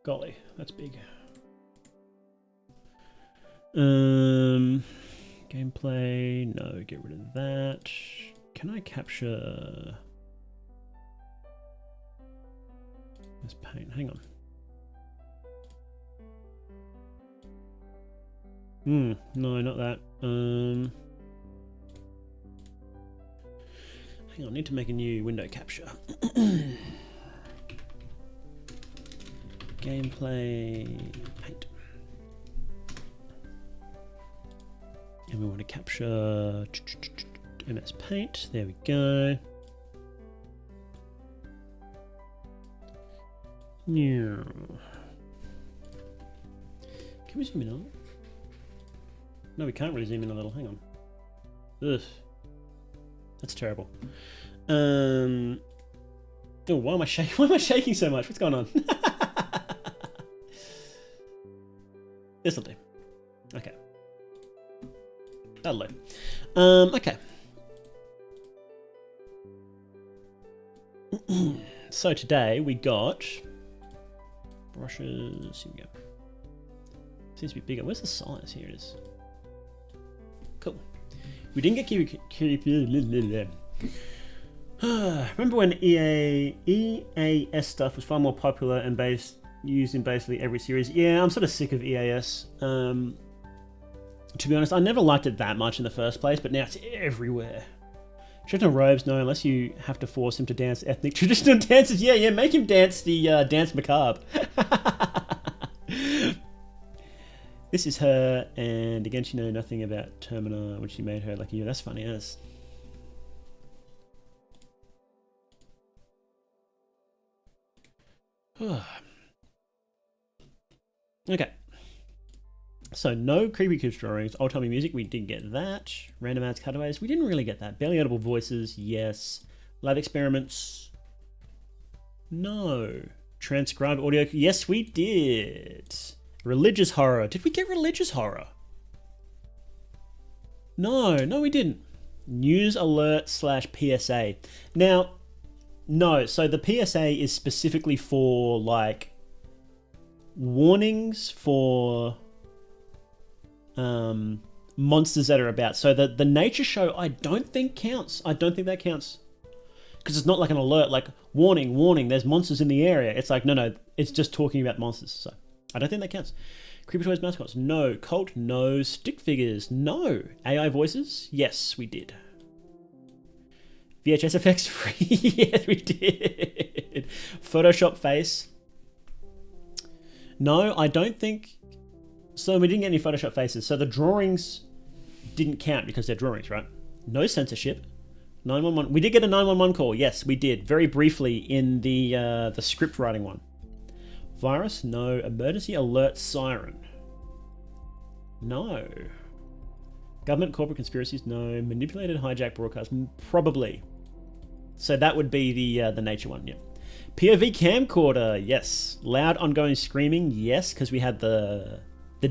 Golly, that's big. Gameplay, no, get rid of that. Can I capture this paint? Hang on. No, not that. Hang on, I need to make a new window capture. gameplay paint. And we want to capture MS Paint. There we go. Yeah. Can we zoom in a little? No, we can't really zoom in a little. Hang on. Ugh. That's terrible. Oh, why am I shaking? Why am I shaking so much? What's going on? This'll do. Okay. That'll do. Okay. So today we got brushes. Here we go. Seems to be bigger. Where's the size? Here it is. Cool. We didn't get remember when EAS stuff was far more popular and used in basically every series? Yeah, I'm sort of sick of EAS. To be honest, I never liked it that much in the first place, but now it's everywhere. Traditional robes, no, unless you have to force him to dance ethnic traditional dances. Yeah, make him dance the dance macabre. This is her, and again, she knows nothing about Termina when she made her like you. That's funny as. Okay. So no creepy kids drawings. Old timey music, we did get that. Random ads, cutaways, we didn't really get that. Barely audible voices, yes. Lab experiments, no. Transcribed audio, yes we did. Religious horror, did we get religious horror? No, we didn't. News alert / PSA. Now, no, so the PSA is specifically for like warnings for monsters that are about. So the nature show I don't think counts. I don't think that counts. Because it's not like an alert, like warning, there's monsters in the area. It's like, no, it's just talking about monsters. So I don't think that counts. Creepy toys mascots, no. Cult, no. Stick figures, no. AI voices, yes, we did. VHS effects free, yes, we did. Photoshop face, no, I don't think. So we didn't get any Photoshop faces. So the drawings didn't count because they're drawings, right? No censorship. 911. We did get a 911 call. Yes, we did. Very briefly in the script writing one. Virus, no. Emergency alert siren, no. Government corporate conspiracies, no. Manipulated hijack broadcast, probably. So that would be the nature one, yeah. POV camcorder, yes. Loud ongoing screaming, yes, because we had the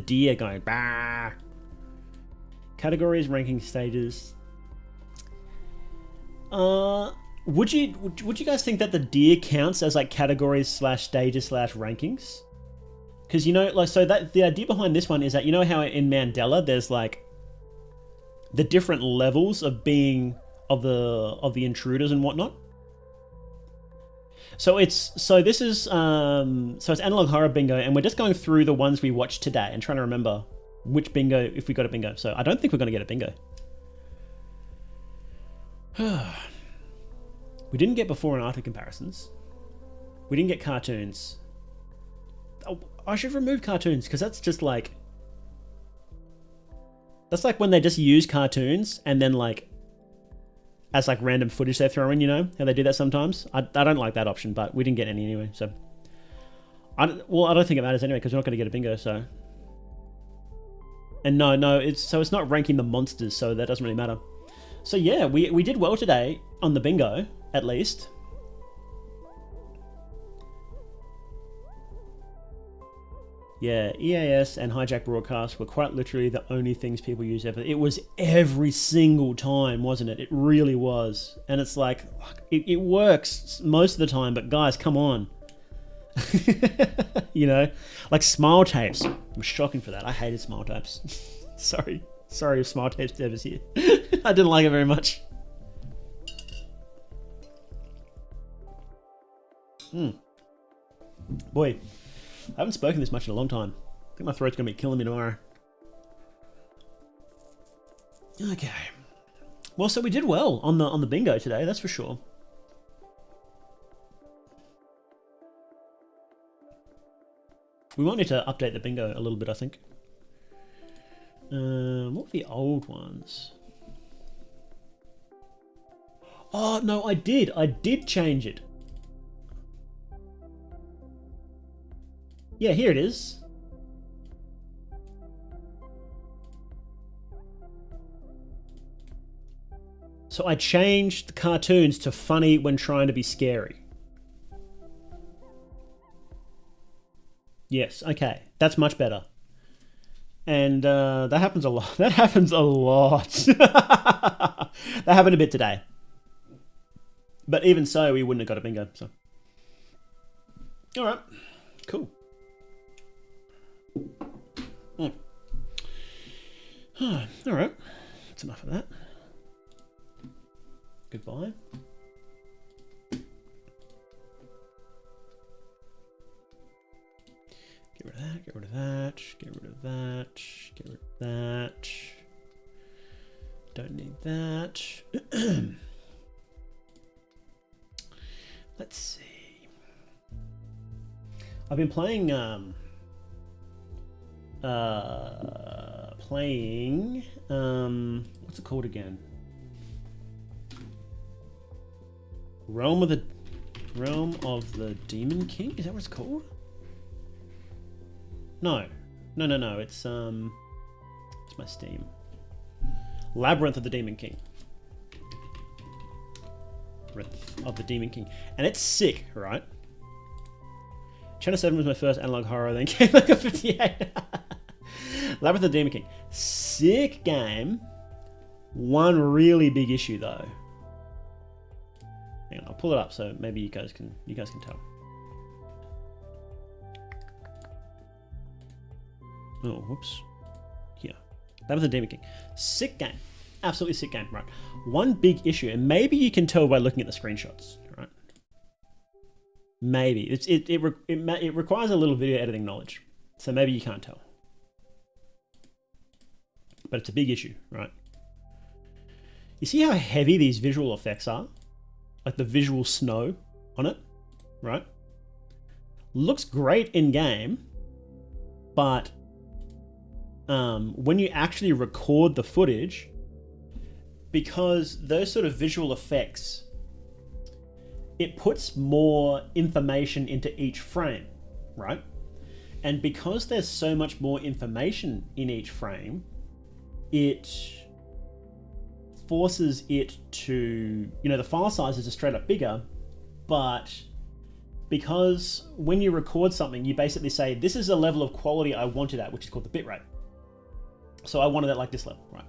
deer going bah. Categories, ranking stages. Would you guys think that the deer counts as like categories / stages / rankings? Because you know, like, so that the idea behind this one is that, you know how in Mandela there's like the different levels of being of the intruders and whatnot. So this is it's analog horror bingo, and we're just going through the ones we watched today and trying to remember which bingo, if we got a bingo. So I don't think we're going to get a bingo. We didn't get before and after comparisons. We didn't get cartoons. Oh, I should remove cartoons because that's just like, that's like when they just use cartoons and then like as like random footage they throw in, you know how they do that sometimes. I don't like that option, but we didn't get any anyway. So I don't think it matters anyway because we're not going to get a bingo. So, and no, it's not ranking the monsters, so that doesn't really matter. So yeah, we did well today on the bingo, at least. Yeah, EAS and hijack broadcast were quite literally the only things people use ever. It was every single time, wasn't it? It really was. And it's like, it works most of the time, but guys, come on. You know, like smile tapes. I'm shocking for that. I hated smile tapes. Sorry if smile tapes Dev is here. I didn't like it very much. Boy, I haven't spoken this much in a long time. I think my throat's gonna be killing me tomorrow. Okay. Well, so we did well on the bingo today, that's for sure. We might need to update the bingo a little bit, I think. What were the old ones? Oh, no, I did. I did change it. Yeah, here it is. So I changed the cartoons to funny when trying to be scary. Yes, okay. That's much better. And that happens a lot. That happens a lot. That happened a bit today. But even so, we wouldn't have got a bingo. So, all right, cool. All right, that's enough of that. Goodbye. Get rid of that, get rid of that, get rid of that, get rid of that. Don't need that. Let's see. I've been playing what's it called again? Realm of the Demon King? Is that what it's called? No. It's my Steam. Labyrinth of the Demon King. Of the Demon King. And it's sick, right? Channel 7 was my first analog horror, then came like a 58. Labyrinth of the Demon King. Sick game. One really big issue though. Hang on, I'll pull it up so maybe you guys can tell. Oh, whoops. Here. Labyrinth of the Demon King. Sick game. Absolutely sick game, right? One big issue, and maybe you can tell by looking at the screenshots, right? Maybe. It requires a little video editing knowledge, so maybe you can't tell. But it's a big issue, right? You see how heavy these visual effects are? Like the visual snow on it, right? Looks great in game, but when you actually record the footage, because those sort of visual effects, it puts more information into each frame, right? And because there's so much more information in each frame, it forces it to, the file sizes are straight up bigger, but because when you record something, you basically say, this is a level of quality I want it at, which is called the bitrate. So I wanted it like this level, right?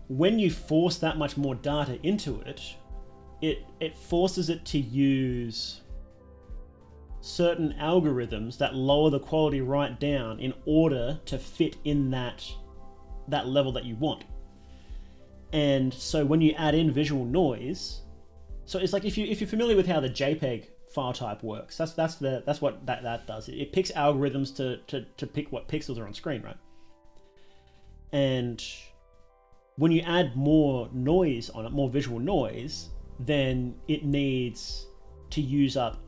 When you force that much more data into it, it forces it to use certain algorithms that lower the quality right down in order to fit in that level that you want. And so when you add in visual noise, so it's like if you're familiar with how the JPEG file type works, that's what that does. It picks algorithms to pick what pixels are on screen, right? And when you add more noise on it, more visual noise, then it needs to use up,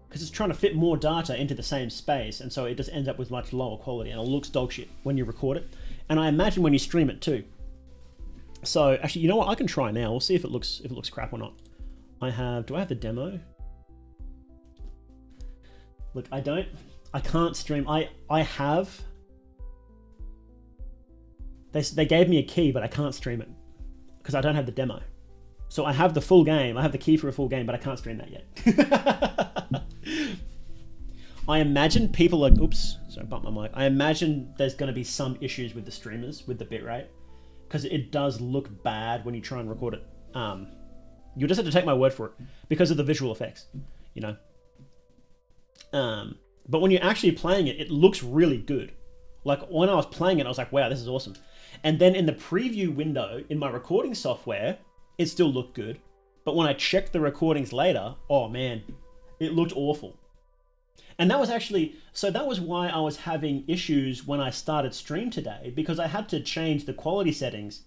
because it's trying to fit more data into the same space, and so it just ends up with much lower quality, and it looks dog shit when you record it. And I imagine when you stream it too. So actually, you know what? I can try now. We'll see if it looks crap or not. Do I have the demo? Look, I can't stream. I have. They gave me a key, but I can't stream it because I don't have the demo. So I have the full game. I have the key for a full game, but I can't stream that yet. I imagine people are... Oops, sorry, I bumped my mic. I imagine there's going to be some issues with the streamers, with the bitrate, because it does look bad when you try and record it. You'll just have to take my word for it because of the visual effects, But when you're actually playing it, it looks really good. Like when I was playing it, I was like, wow, this is awesome. And then in the preview window in my recording software, it still looked good. But when I checked the recordings later, oh man, it looked awful. And that was why I was having issues when I started stream today, because I had to change the quality settings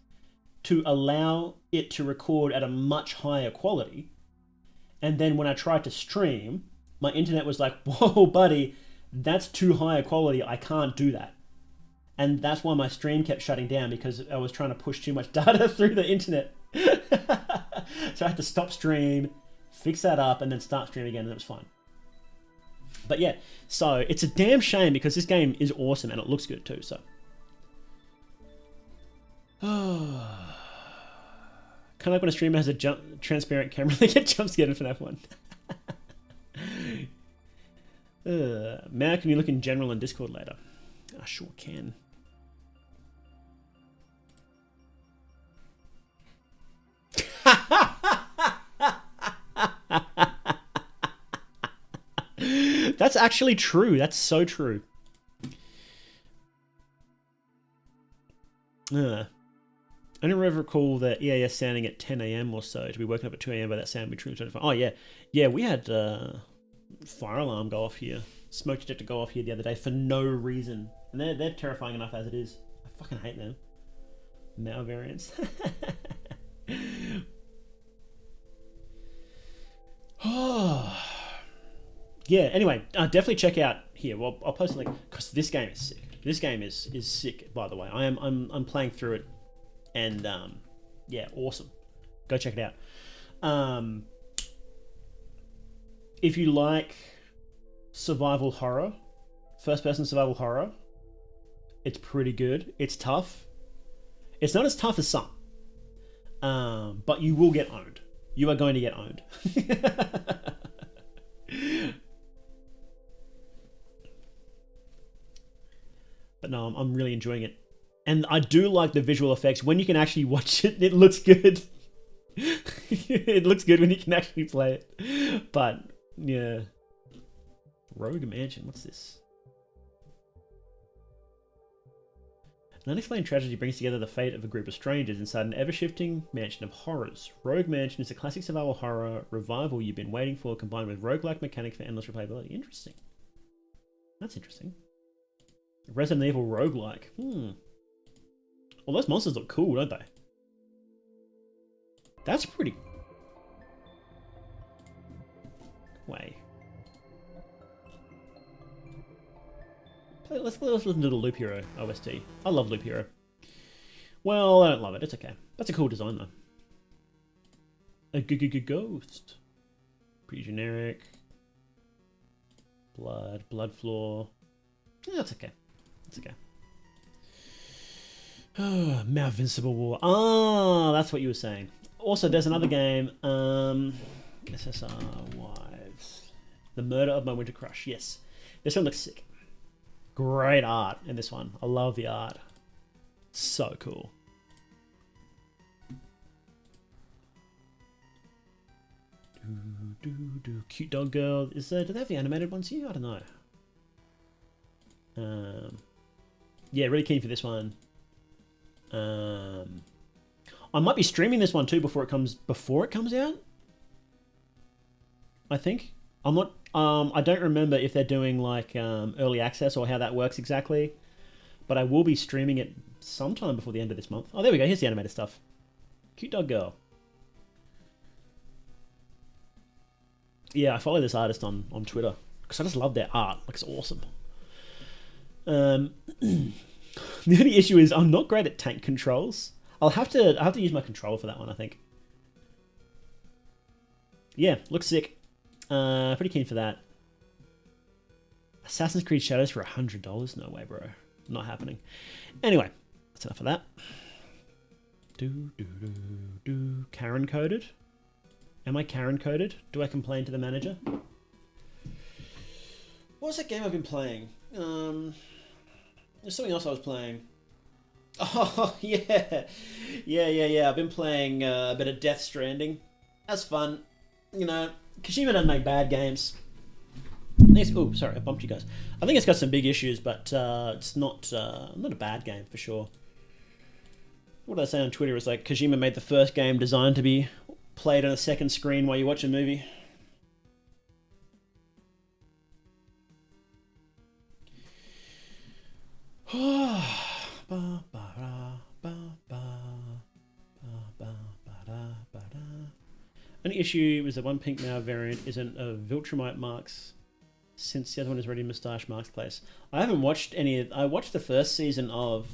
to allow it to record at a much higher quality. And then when I tried to stream, my internet was like, whoa, buddy, That's too high a quality. I can't do that. And that's why my stream kept shutting down, because I was trying to push too much data through the internet. So I had to stop stream, fix that up, and then start stream again, and it was fine. But yeah, so it's a damn shame, because this game is awesome and it looks good too. So can't open a stream that has a transparent camera. They get jump scared in FNAF 1. Mao, can you look in general in Discord later? I sure can. That's actually true. That's so true. I don't ever recall the EAS sounding at 10 a.m. or so. To be woken up at 2 a.m. by that sound, we truly terrifying. Oh yeah, yeah. We had fire alarm go off here, smoke detector go off here the other day for no reason, and they're terrifying enough as it is. I fucking hate them. Mao variants. Oh. Yeah, anyway, definitely check out here. Well, I'll post a link, because this game is sick. This game is sick, by the way. I'm playing through it, and yeah, awesome. Go check it out. If you like survival horror, first-person survival horror, it's pretty good. It's tough. It's not as tough as some, but you will get owned. You are going to get owned. But no, I'm really enjoying it. And I do like the visual effects. When you can actually watch it, it looks good. It looks good when you can actually play it. But, yeah. Rogue Mansion, what's this? An unexplained tragedy brings together the fate of a group of strangers inside an ever-shifting mansion of horrors. Rogue Mansion is a classic survival horror revival you've been waiting for, combined with roguelike mechanics for endless replayability. Interesting. That's interesting. Resident Evil roguelike. Well, those monsters look cool, don't they? That's pretty... Wait. Let's listen to the Loop Hero OST. I love Loop Hero. Well, I don't love it. It's okay. That's a cool design, though. A ghost. Pretty generic. Blood floor. Yeah, that's okay. It's okay. Oh, Malvincible War. Ah, that's what you were saying. Also, there's another game. SSR Wives. The Murder of My Winter Crush. Yes. This one looks sick. Great art in this one. I love the art. So cool. Cute dog girl. Do they have the animated ones here? I don't know. Yeah, really keen for this one. I might be streaming this one too before it comes out. I think. I'm not. I don't remember if they're doing like early access or how that works exactly, but I will be streaming it sometime before the end of this month. Oh, there we go. Here's the animated stuff. Cute dog girl. Yeah, I follow this artist on Twitter because I just love their art. Like, it's awesome. The only issue is I'm not great at tank controls. I'll have to use my controller for that one, I think. Yeah, looks sick. Pretty keen for that. Assassin's Creed Shadows for $100? No way, bro. Not happening. Anyway, that's enough of that. Karen coded? Am I Karen coded? Do I complain to the manager? What was that game I've been playing? There's something else I was playing. Oh, yeah. Yeah. I've been playing a bit of Death Stranding. That's fun. You know, Kojima doesn't make bad games. Oh, sorry, I bumped you guys. I think it's got some big issues, but it's not a bad game for sure. What did I say on Twitter? It's like Kojima made the first game designed to be played on a second screen while you watch a movie. Only issue was the one pink Mao variant isn't a Viltrumite marks since the other one is ready, Moustache Mark's place. I haven't watched any. I watched the first season of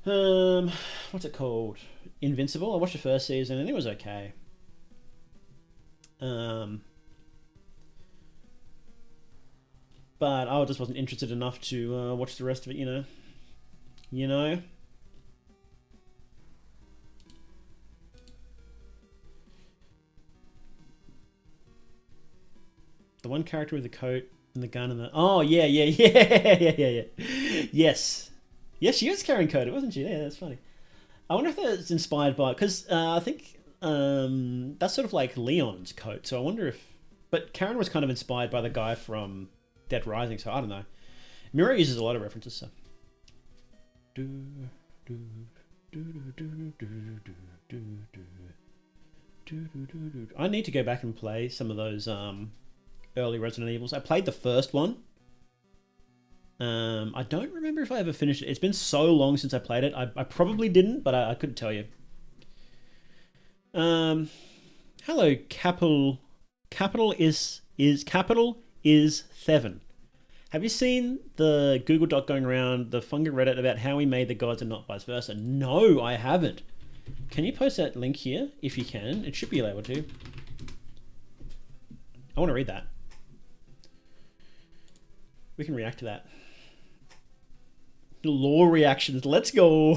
what's it called? Invincible. I watched the first season and it was okay. But I just wasn't interested enough to watch the rest of it. You know. The one character with the coat and the gun and the... Oh, yeah. Yes. Yes, she was carrying coat, wasn't she? Yeah, that's funny. I wonder if that's inspired by... Because I think that's sort of like Leon's coat. So I wonder if... But Karen was kind of inspired by the guy from Dead Rising, so I don't know. Miro uses a lot of references, so... I need to go back and play some of those... early Resident Evils. I played the first one. I don't remember if I ever finished it. It's been so long since I played it. I probably didn't, but I couldn't tell you. Hello, capital is Theven. Have you seen the Google Doc going around the Funga Reddit about how we made the gods and not vice versa? No, I haven't. Can you post that link here if you can? It should be able to. I want to read that. We can react to that. Lore reactions. Let's go.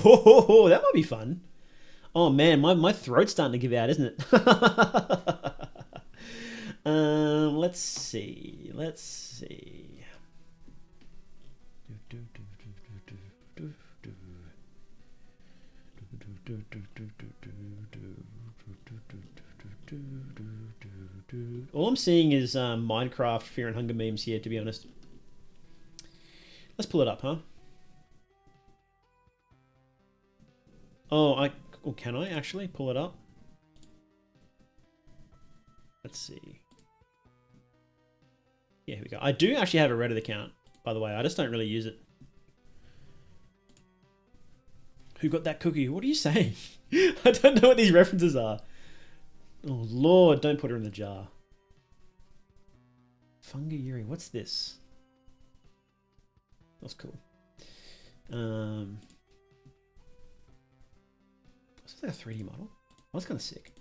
That might be fun. Oh man, my throat's starting to give out, isn't it? Let's see. All I'm seeing is Minecraft Fear and Hunger memes here, to be honest. Let's pull it up, huh? Oh, can I actually pull it up? Let's see. Yeah, here we go. I do actually have a Reddit account, by the way. I just don't really use it. Who got that cookie? What are you saying? I don't know what these references are. Oh, Lord, don't put her in the jar. Funga Yuri, what's this? That's cool. This is like a 3D model. Oh, that's kind of sick.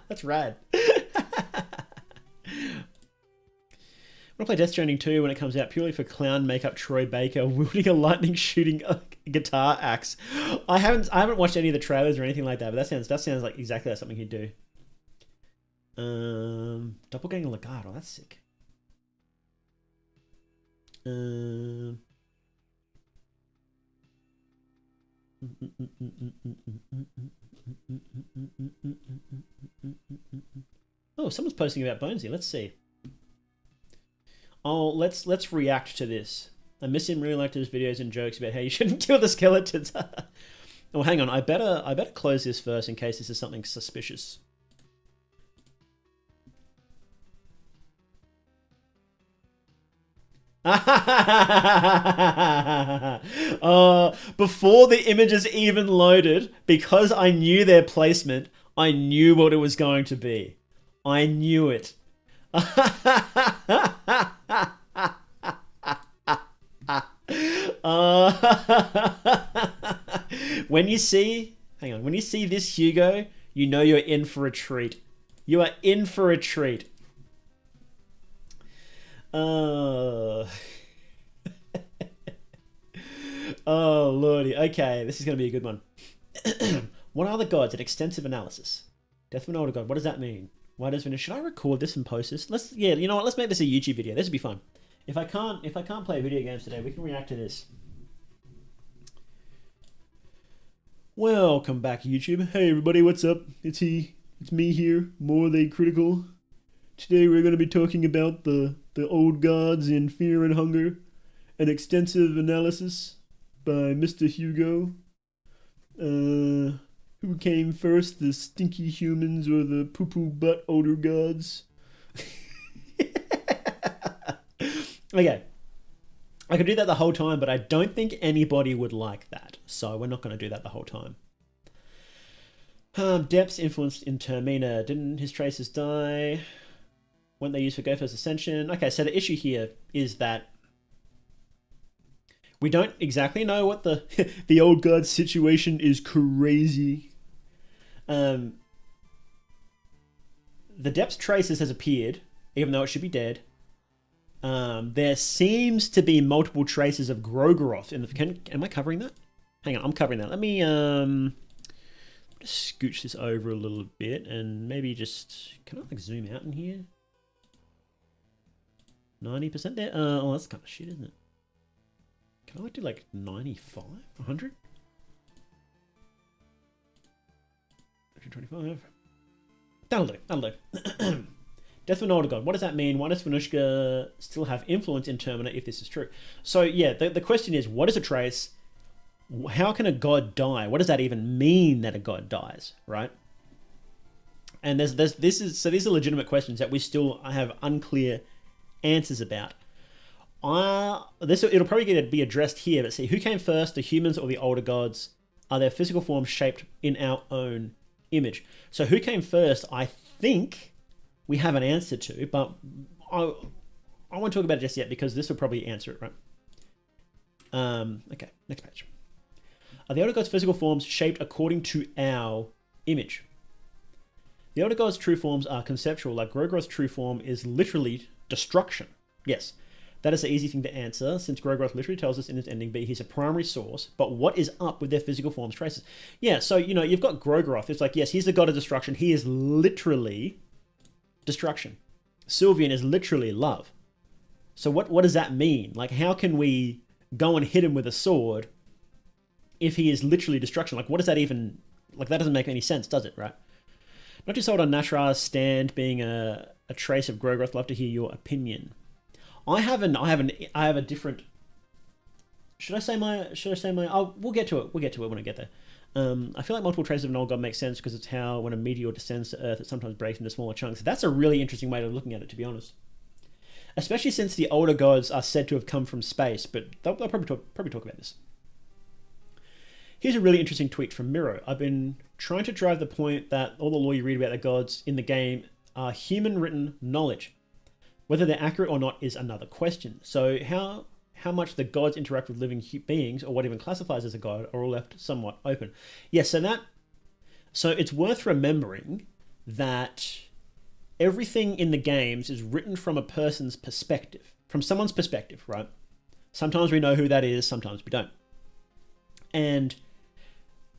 That's rad. I want to play Death Stranding 2 when it comes out purely for clown makeup Troy Baker wielding a lightning shooting a guitar axe. I haven't watched any of the trailers or anything like that, but that sounds like exactly like something he'd do. Doppelganger Legato, that's sick. Oh, someone's posting about Bonesy. Let's see. Oh, let's react to this. I miss him really liked his videos and jokes about how you shouldn't kill the skeletons. Oh, hang on. I better close this first in case this is something suspicious. Before the images even loaded, because I knew their placement, I knew what it was going to be. I knew it. When you see this Hugo, you know you're in for a treat. You are in for a treat. Oh lordy. Okay, this is going to be a good one. What are the gods? An extensive analysis. Death of an older god. What does that mean? Why does Should I record this and post this? Yeah, you know what? Let's make this a YouTube video. This would be fun. If I can't play video games today, we can react to this. Welcome back, YouTube. Hey everybody, what's up? It's me here, More They Critical. Today we're going to be talking about the old gods in Fear and Hunger, an extensive analysis by Mr. Hugo. Who came first, the stinky humans or the poo-poo butt older gods? Okay. I could do that the whole time, but I don't think anybody would like that. So we're not going to do that the whole time. Depths influenced in Termina. Didn't his traces die? Weren't they used for Gopher's Ascension? Okay, so the issue here is that we don't exactly know what the the old god situation is. Crazy. The Depths traces has appeared, even though it should be dead. There seems to be multiple traces of Grogoroth in the. Am I covering that? Hang on, I'm covering that. Let me just scooch this over a little bit and maybe just, can I like zoom out in here? 90% there. Oh, that's kind of shit, isn't it? Can I do like 95, 100? 125. That'll do. That'll do. Death of an older god. What does that mean? Why does Venushka still have influence in Termina if this is true? So yeah, the question is, what is a trace? How can a god die? What does that even mean that a god dies, right? And these are legitimate questions that we still have unclear answers about. It'll probably be addressed here, but see, who came first, the humans or the older gods? Are their physical forms shaped in our own image? So who came first, I think we have an answer to, but I won't talk about it just yet because this will probably answer it, right? Okay, next page. Are the Elder Gods' physical forms shaped according to our image? The Elder Gods' true forms are conceptual, like Grogoroth's true form is literally destruction. Yes, that is the easy thing to answer, since Grogoroth literally tells us in its ending B he's a primary source, but what is up with their physical forms traces? Yeah, so, you know, you've got Grogoroth. It's like, yes, he's the god of destruction. He is literally destruction. Sylvian is literally love. So what does that mean? Like, how can we go and hit him with a sword if he is literally destruction? Like, what does that even... Like, that doesn't make any sense, does it, right? Not too sold on Nashrar's stand being a trace of Grogoroth. Love to hear your opinion. I have a different... Should I say my... Oh, we'll get to it. We'll get to it when I get there. I feel like multiple traces of an old god makes sense because it's how, when a meteor descends to Earth, it sometimes breaks into smaller chunks. That's a really interesting way of looking at it, to be honest. Especially since the older gods are said to have come from space, but they'll probably talk about this. Here's a really interesting tweet from Miro. I've been trying to drive the point that all the lore you read about the gods in the game are human-written knowledge. Whether they're accurate or not is another question. So how much the gods interact with living beings, or what even classifies as a god, are all left somewhat open. Yes, so it's worth remembering that everything in the games is written from a person's perspective, from someone's perspective, right? Sometimes we know who that is, sometimes we don't.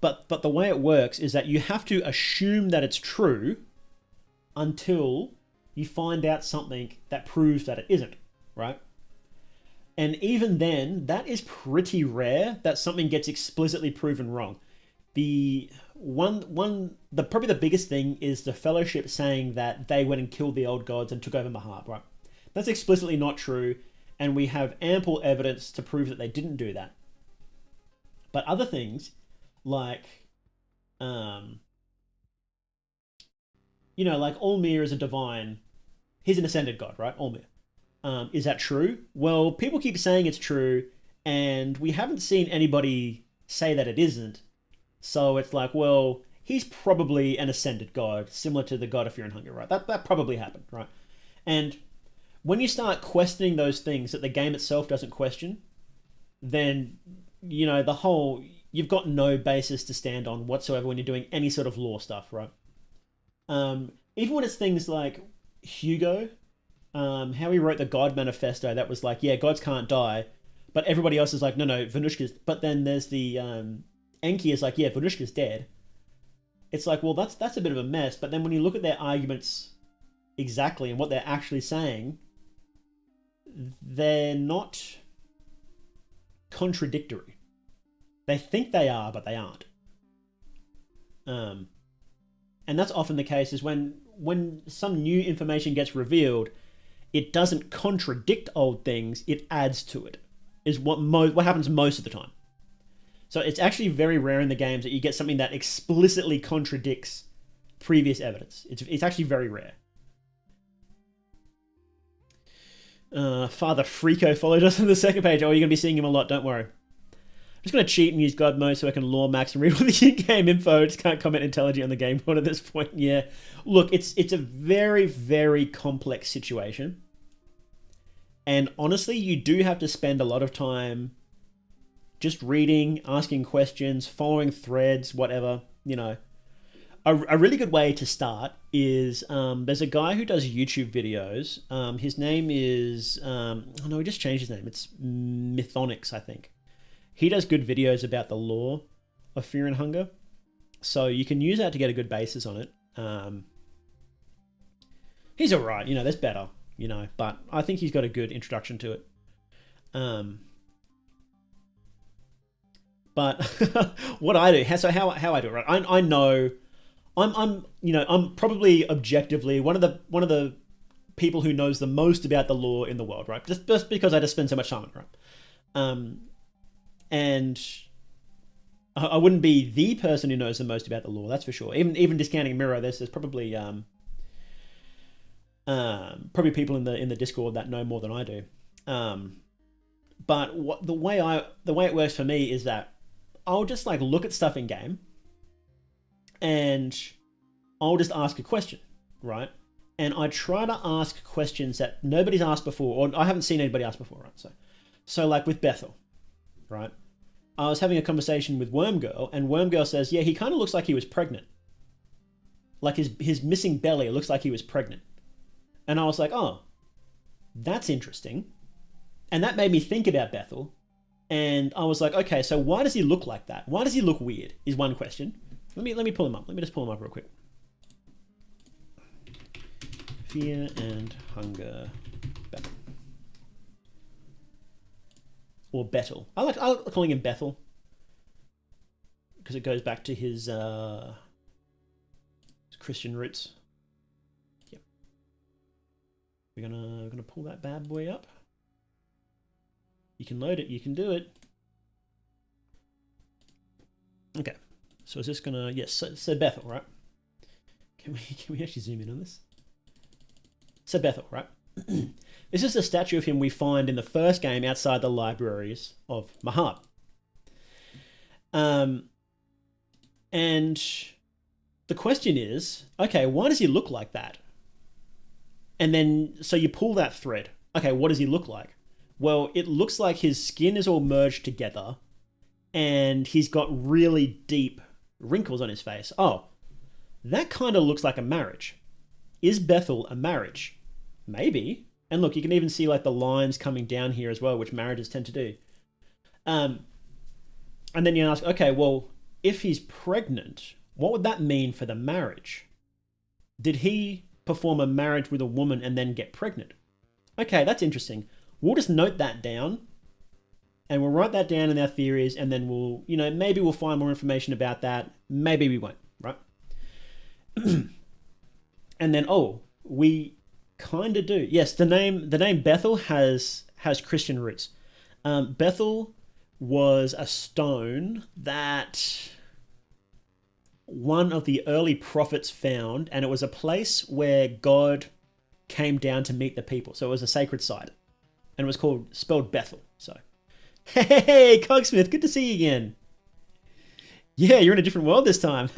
But the way it works is that you have to assume that it's true until you find out something that proves that it isn't, right? And even then, that is pretty rare that something gets explicitly proven wrong. Probably the biggest thing is the Fellowship saying that they went and killed the old gods and took over Mahab, right? That's explicitly not true, and we have ample evidence to prove that they didn't do that. But other things, like, like Ulmir is a divine, he's an ascended god, right? Ulmir. Is that true? Well, people keep saying it's true, and we haven't seen anybody say that it isn't. So it's like, well, he's probably an ascended god, similar to the god of fear and hunger, right? That probably happened, right? And when you start questioning those things that the game itself doesn't question, then, you know, you've got no basis to stand on whatsoever when you're doing any sort of lore stuff, right? Even when it's things like Hugo, how he wrote the God Manifesto, that was like, yeah, gods can't die, but everybody else is like, no, Venushka's... But then there's the Enki is like, yeah, Venushka's dead. It's like, well, that's a bit of a mess, but then when you look at their arguments exactly and what they're actually saying, they're not contradictory. They think they are, but they aren't. And that's often the case, is when some new information gets revealed, it doesn't contradict old things, it adds to it, is what happens most of the time. So it's actually very rare in the games that you get something that explicitly contradicts previous evidence. It's actually very rare. Father Freako followed us on the second page. Oh, you're going to be seeing him a lot, don't worry. just going to cheat and use God mode so I can lore max and read all the in-game info. Just can't comment intelligently on the game board at this point. Yeah. Look, it's a very, very complex situation. And honestly, you do have to spend a lot of time just reading, asking questions, following threads, whatever, you know. A really good way to start is there's a guy who does YouTube videos. His name is, oh no, he just changed his name. It's Mythonics, I think. He does good videos about the lore of Fear and Hunger. So you can use that to get a good basis on it. He's all right, you know, there's better, you know, but I think he's got a good introduction to it. But what I do, so how I do it, right? I know I'm probably objectively one of the people who knows the most about the lore in the world, right? Just because I just spend so much time on it, right? And I wouldn't be the person who knows the most about the lore, that's for sure. Even discounting Mirror, there's probably people in the Discord that know more than I do. But the way it works for me is that I'll just like look at stuff in game, and I'll just ask a question, right? And I try to ask questions that nobody's asked before, or I haven't seen anybody ask before, right? So like with Bethel, right? I was having a conversation with Wormgirl, and Wormgirl says, yeah, he kind of looks like he was pregnant. Like his missing belly looks like he was pregnant. And I was like, oh, that's interesting. And that made me think about Bethel. And I was like, okay, so why does he look like that? Why does he look weird? Is one question. Let me pull him up. Let me just pull him up real quick. Fear and Hunger Bethel. Or Bethel. I like calling him Bethel because it goes back to his Christian roots. Yep. We're gonna pull that bad boy up. You can load it. You can do it. Okay. So is this gonna? Yes. So Bethel, right? Can we actually zoom in on this? So Bethel, right? This is a statue of him we find in the first game outside the libraries of Mahab. And the question is, okay, why does he look like that? And then, so you pull that thread. Okay, what does he look like? Well, it looks like his skin is all merged together and he's got really deep wrinkles on his face. Oh, that kind of looks like a marriage. Is Bethel a marriage? Maybe. And look, you can even see like the lines coming down here as well, which marriages tend to do. And then you ask, okay, well, if he's pregnant, what would that mean for the marriage? Did he perform a marriage with a woman and then get pregnant? Okay, that's interesting. We'll just note that down and we'll write that down in our theories, and then we'll, maybe we'll find more information about that. Maybe we won't, right? And then, we kind of do. Yes, the name Bethel has Christian roots. Bethel was a stone that one of the early prophets found, and it was a place where God came down to meet the people. So it was a sacred site, and it was spelled Bethel. So, hey, Cogsmith, good to see you again. Yeah, you're in a different world this time.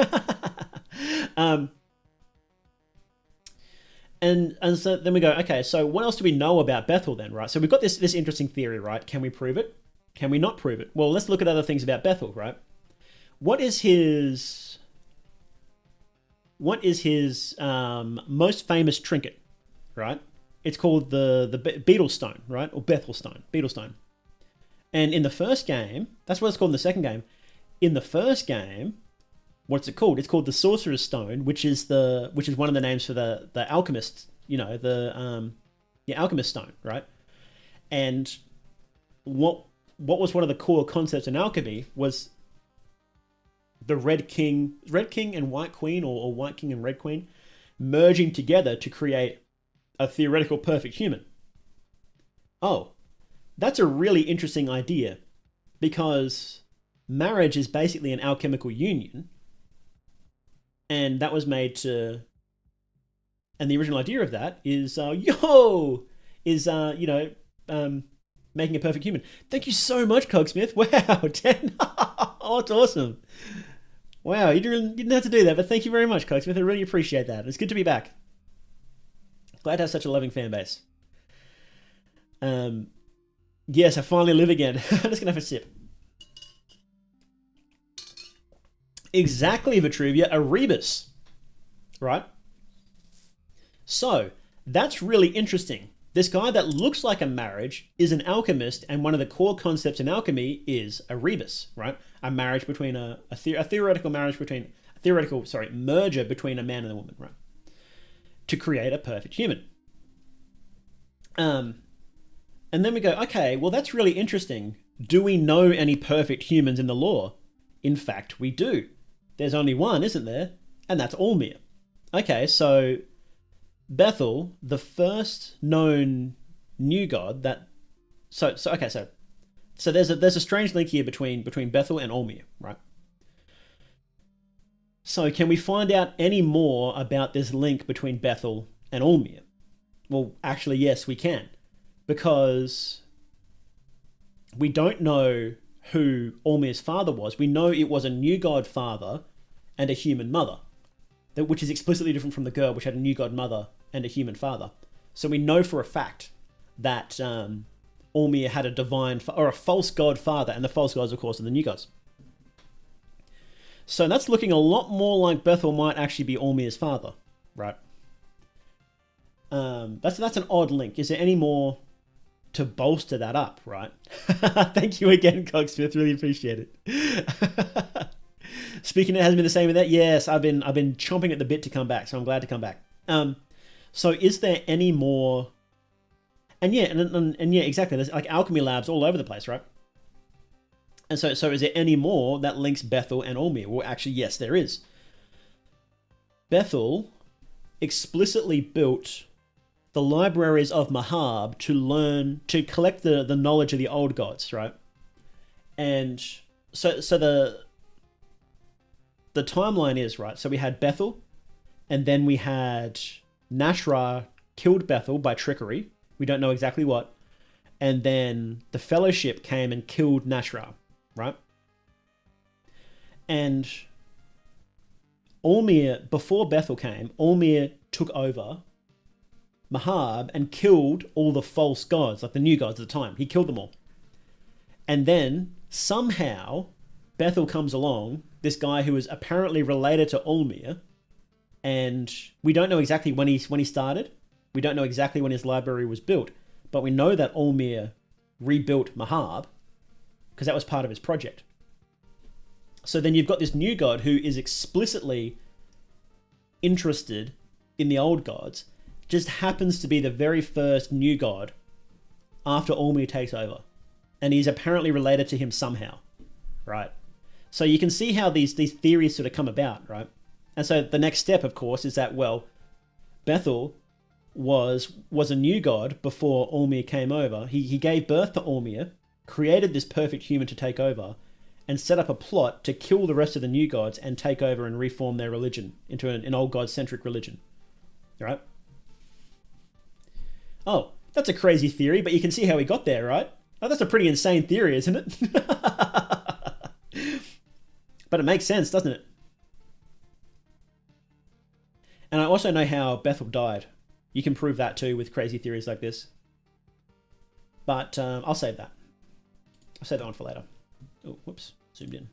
And so then we go, okay, so what else do we know about Bethel then, right? So we've got this interesting theory, right? Can we prove it? Can we not prove it? Well, let's look at other things about Bethel, right? What is his most famous trinket, right? It's called the Beetle Stone, right? Or Bethel Stone, Beetle Stone. And in the first game, that's what it's called in the second game. In the first game, what's it called? It's called the Sorcerer's Stone, which is one of the names for the alchemist, alchemist stone, right? And what was one of the core concepts in alchemy was the Red King and White Queen, or White King and Red Queen, merging together to create a theoretical perfect human. Oh, that's a really interesting idea, because marriage is basically an alchemical union, and that was made to. And the original idea of that is, making a perfect human. Thank you so much, Cogsmith. Wow, 10. Oh, it's awesome. Wow, you didn't have to do that, but thank you very much, Cogsmith. I really appreciate that. It's good to be back. Glad to have such a loving fan base. Yes, I finally live again. I'm just gonna have a sip. Exactly, Vitruvia, a rebus. Right? So, that's really interesting. This guy that looks like a marriage is an alchemist, and one of the core concepts in alchemy is a rebus, right? A marriage between a theoretical marriage between merger between a man and a woman, right? To create a perfect human. And then we go, okay, well, that's really interesting. Do we know any perfect humans in the lore? In fact, we do. There's only one, isn't there? And that's Olmir. Okay, so Bethel, the first known new god that... So there's a strange link here between Bethel and Olmir, right? So can we find out any more about this link between Bethel and Olmir? Well, actually, yes, we can. Because we don't know who Olmir's father was. We know it was a new god father and a human mother, which is explicitly different from the girl, which had a new god mother and a human father. So we know for a fact that Olmir had a divine or a false god father, and the false gods, of course, are the new gods. So that's looking a lot more like Bethel might actually be Olmir's father, right? That's an odd link. Is there any more to bolster that up, right? Thank you again, Cogsmith. Really appreciate it. Speaking, it hasn't been the same with that. Yes, I've been chomping at the bit to come back, so I'm glad to come back. So is there any more? And yeah, and yeah, exactly. There's like alchemy labs all over the place, right? And so is there any more that links Bethel and Olmir? Well, actually, yes, there is. Bethel explicitly built the libraries of Mahab to collect the knowledge of the old gods, right? And so the timeline is, right, so we had Bethel, and then we had Nashra killed Bethel by trickery. We don't know exactly what. And then the Fellowship came and killed Nashra, right? And Olmir, before Bethel came, Olmir took over Mahab and killed all the false gods, like the new gods at the time. He killed them all. And then somehow Bethel comes along, this guy who is apparently related to Olmir, and we don't know exactly when he started. We don't know exactly when his library was built, but we know that Olmir rebuilt Mahab because that was part of his project. So then you've got this new god who is explicitly interested in the old gods, just happens to be the very first new god after Olmir takes over. And he's apparently related to him somehow, right? So you can see how these theories sort of come about, right? And so the next step, of course, is that, well, Bethel was a new god before Olmir came over. He gave birth to Olmir, created this perfect human to take over, and set up a plot to kill the rest of the new gods and take over and reform their religion into an old god-centric religion, right? Oh, that's a crazy theory, but you can see how he got there, right? Oh, that's a pretty insane theory, isn't it? But it makes sense, doesn't it? And I also know how Bethel died. You can prove that too with crazy theories like this. But I'll save that. I'll save that one for later. Oh, whoops, zoomed in.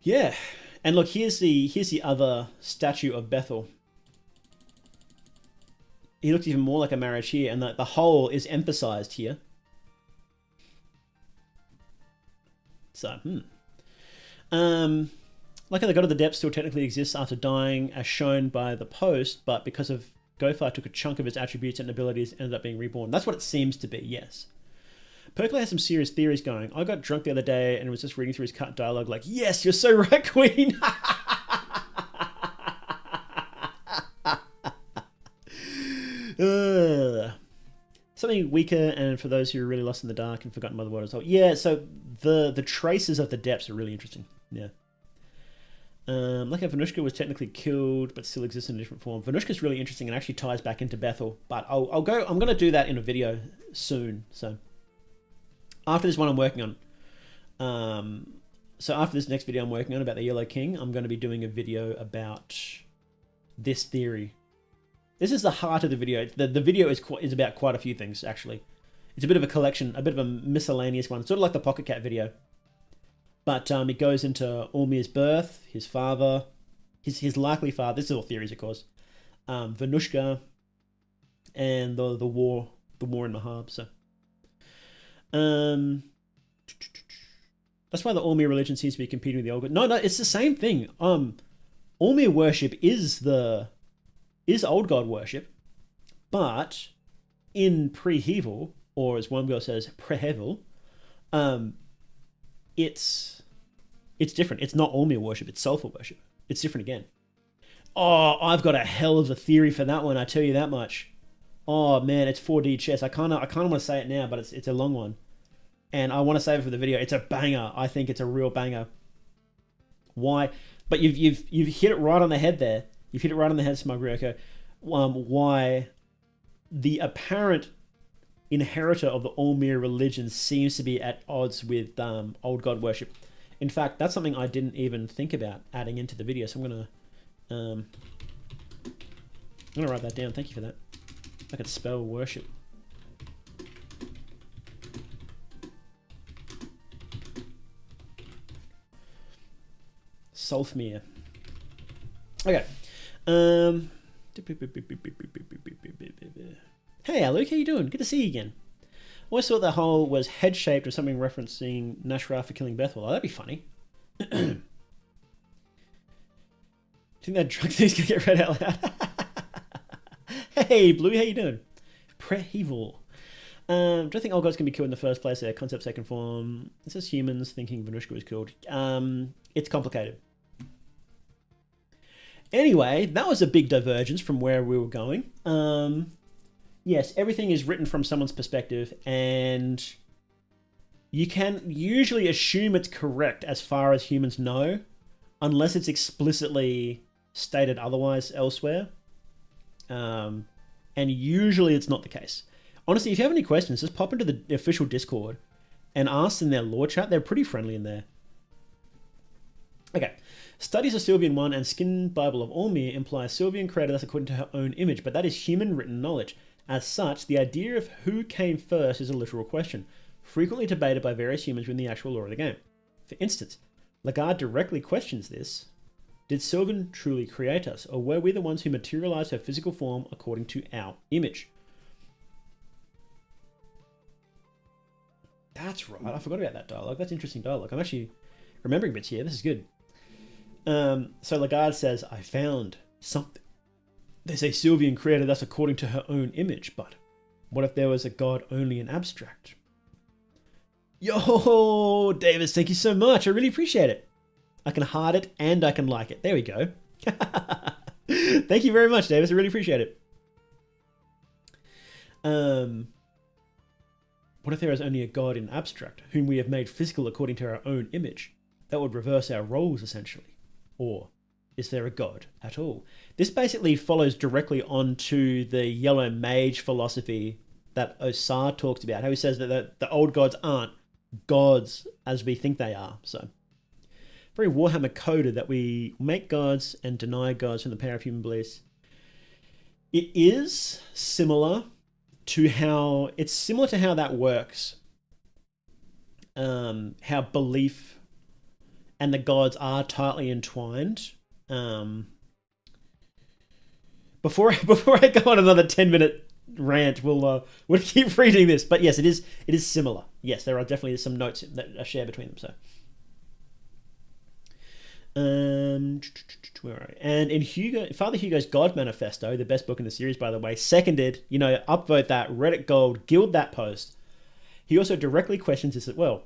Yeah, and look, here's the other statue of Bethel. He looks even more like a marriage here, and the whole is emphasized here. So, like the God of the Depths still technically exists after dying, as shown by the post, but because of Gofar took a chunk of its attributes and abilities, ended up being reborn. That's what it seems to be, yes. Perkler has some serious theories going. I got drunk the other day and was just reading through his cut dialogue like, yes, you're so right, Queen! Something weaker, and for those who are really lost in the dark and forgotten by the world as well. Yeah, so the traces of the depths are really interesting. Yeah. Like how Venushka was technically killed, but still exists in a different form. Venushka's really interesting and actually ties back into Bethel, but I'm going to do that in a video soon. So after this one I'm working on, so after this next video I'm working on about the Yellow King, I'm going to be doing a video about this theory. This is the heart of the video. The video is about quite a few things, actually. It's a bit of a collection, a bit of a miscellaneous one, sort of like the Pocket Cat video. But it goes into Ormir's birth, his father, his likely father. This is all theories, of course. Venushka, and the war in Mahab. So, that's why the Ormir religion seems to be competing with the old. No, it's the same thing. Ormir worship is old god worship, but in pre-Hevel, or as one girl says, pre-Hevel, it's different. It's not Ormir worship, it's sulfur worship. It's different again. Oh, I've got a hell of a theory for that one, I tell you that much. Oh man, it's 4D chess. I kinda want to say it now, but it's a long one. And I want to save it for the video. It's a banger. I think it's a real banger. Why? But you've hit it right on the head there. You've hit it right on the head, Smug Ryoko. Why the apparent inheritor of the Ormir religion seems to be at odds with old god worship. In fact, that's something I didn't even think about adding into the video. So I'm gonna write that down. Thank you for that. I could spell worship. Sulfmere. Okay. Hey, Aluk, how you doing? Good to see you again. Always thought that hole was head-shaped or something referencing Nashra for killing Bethel. Oh, that'd be funny. Think that drug thing's gonna get read out loud? Hey, Blue, how you doing? Pre-Hevel. Do you think old gods can be killed in the first place? Their concept second form. It says humans thinking Venushka was killed. It's complicated. Anyway, that was a big divergence from where we were going. Yes, everything is written from someone's perspective, and you can usually assume it's correct as far as humans know, unless it's explicitly stated otherwise elsewhere. And usually it's not the case. Honestly, if you have any questions, just pop into the official Discord and ask in their lore chat. They're pretty friendly in there. Okay. Studies of Sylvian 1 and Skin Bible of Ormir imply Sylvian created us according to her own image, but that is human written knowledge. As such, the idea of who came first is a literal question, frequently debated by various humans within the actual lore of the game. For instance, Lagarde directly questions this. Did Sylvan truly create us, or were we the ones who materialized her physical form according to our image? That's right, I forgot about that dialogue. That's interesting dialogue. I'm actually remembering bits here. This is good. So Lagarde says, I found something. They say Sylvian created us according to her own image, but what if there was a god only in abstract? Yo, Davis, thank you so much. I really appreciate it. I can heart it and I can like it. There we go. Thank you very much, Davis. I really appreciate it. What if there is only a god in abstract, whom we have made physical according to our own image? That would reverse our roles, essentially. Or is there a god at all? This basically follows directly onto the Yellow Mage philosophy that Osar talks about, how he says that the old gods aren't gods as we think they are. So, very Warhammer coded that we make gods and deny gods from the power of human beliefs. It is similar to how that works. How belief and the gods are tightly entwined. Before I go on another 10-minute rant, we'll keep reading this. But yes, it is similar. Yes, there are definitely some notes that are shared between them. So, where are we? And in Father Hugo's God Manifesto, the best book in the series, by the way, seconded, upvote that, Reddit gold, guild that post. He also directly questions this as well.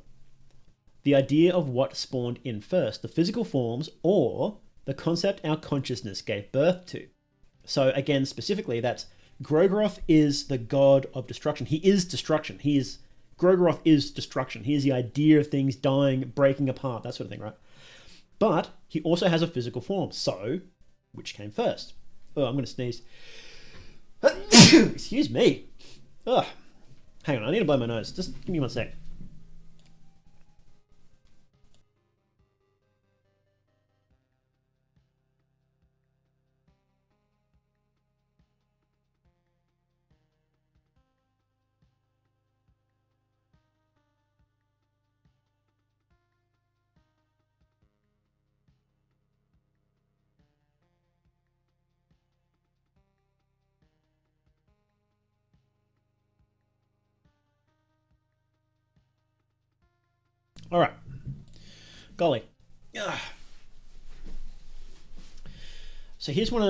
The idea of what spawned in first, the physical forms or the concept our consciousness gave birth to. So again, specifically, that's Grogoroth is the god of destruction. He is destruction. Grogoroth is destruction. He is the idea of things dying, breaking apart, that sort of thing, right? But he also has a physical form. So, which came first? Oh, I'm going to sneeze. Excuse me. Ugh. Hang on, I need to blow my nose. Just give me 1 sec. All right. Golly. Ugh. So here's one of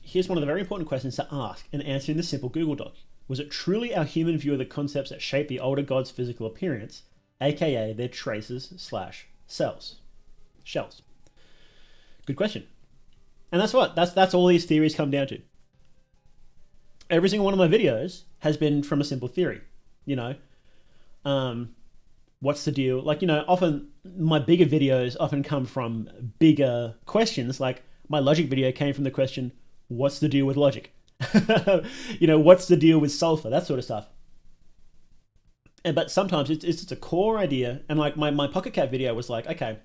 the very important questions to ask and answer in the simple Google Doc. Was it truly our human view of the concepts that shape the older gods' physical appearance, aka their traces/cells? Shells. Good question. And that's all these theories come down to. Every single one of my videos has been from a simple theory. What's the deal? Often my bigger videos often come from bigger questions. Like my logic video came from the question, what's the deal with logic? What's the deal with sulfur? That sort of stuff. But sometimes it's just a core idea. And like my Pocket Cat video was like, okay,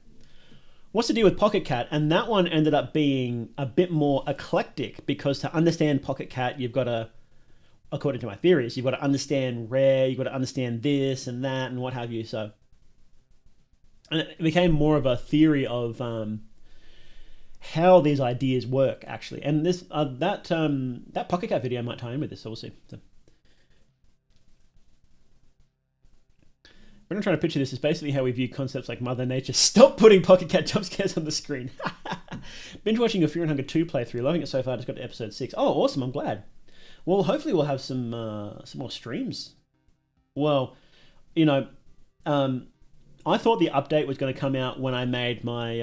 what's the deal with Pocket Cat? And that one ended up being a bit more eclectic, because to understand Pocket Cat, you've got to, according to my theories, you've got to understand rare, you've got to understand this and that and what have you. So, and it became more of a theory of how these ideas work, actually. And this that Pocket Cat video might tie in with this, so we'll see. So, when I'm trying to picture this, is basically how we view concepts like Mother Nature. Stop putting Pocket Cat jump scares on the screen. Binge watching your Fear and Hunger 2 playthrough, loving it so far. Just got to episode 6. Oh, awesome! I'm glad. Well, hopefully we'll have some more streams. Well, I thought the update was going to come out when I made my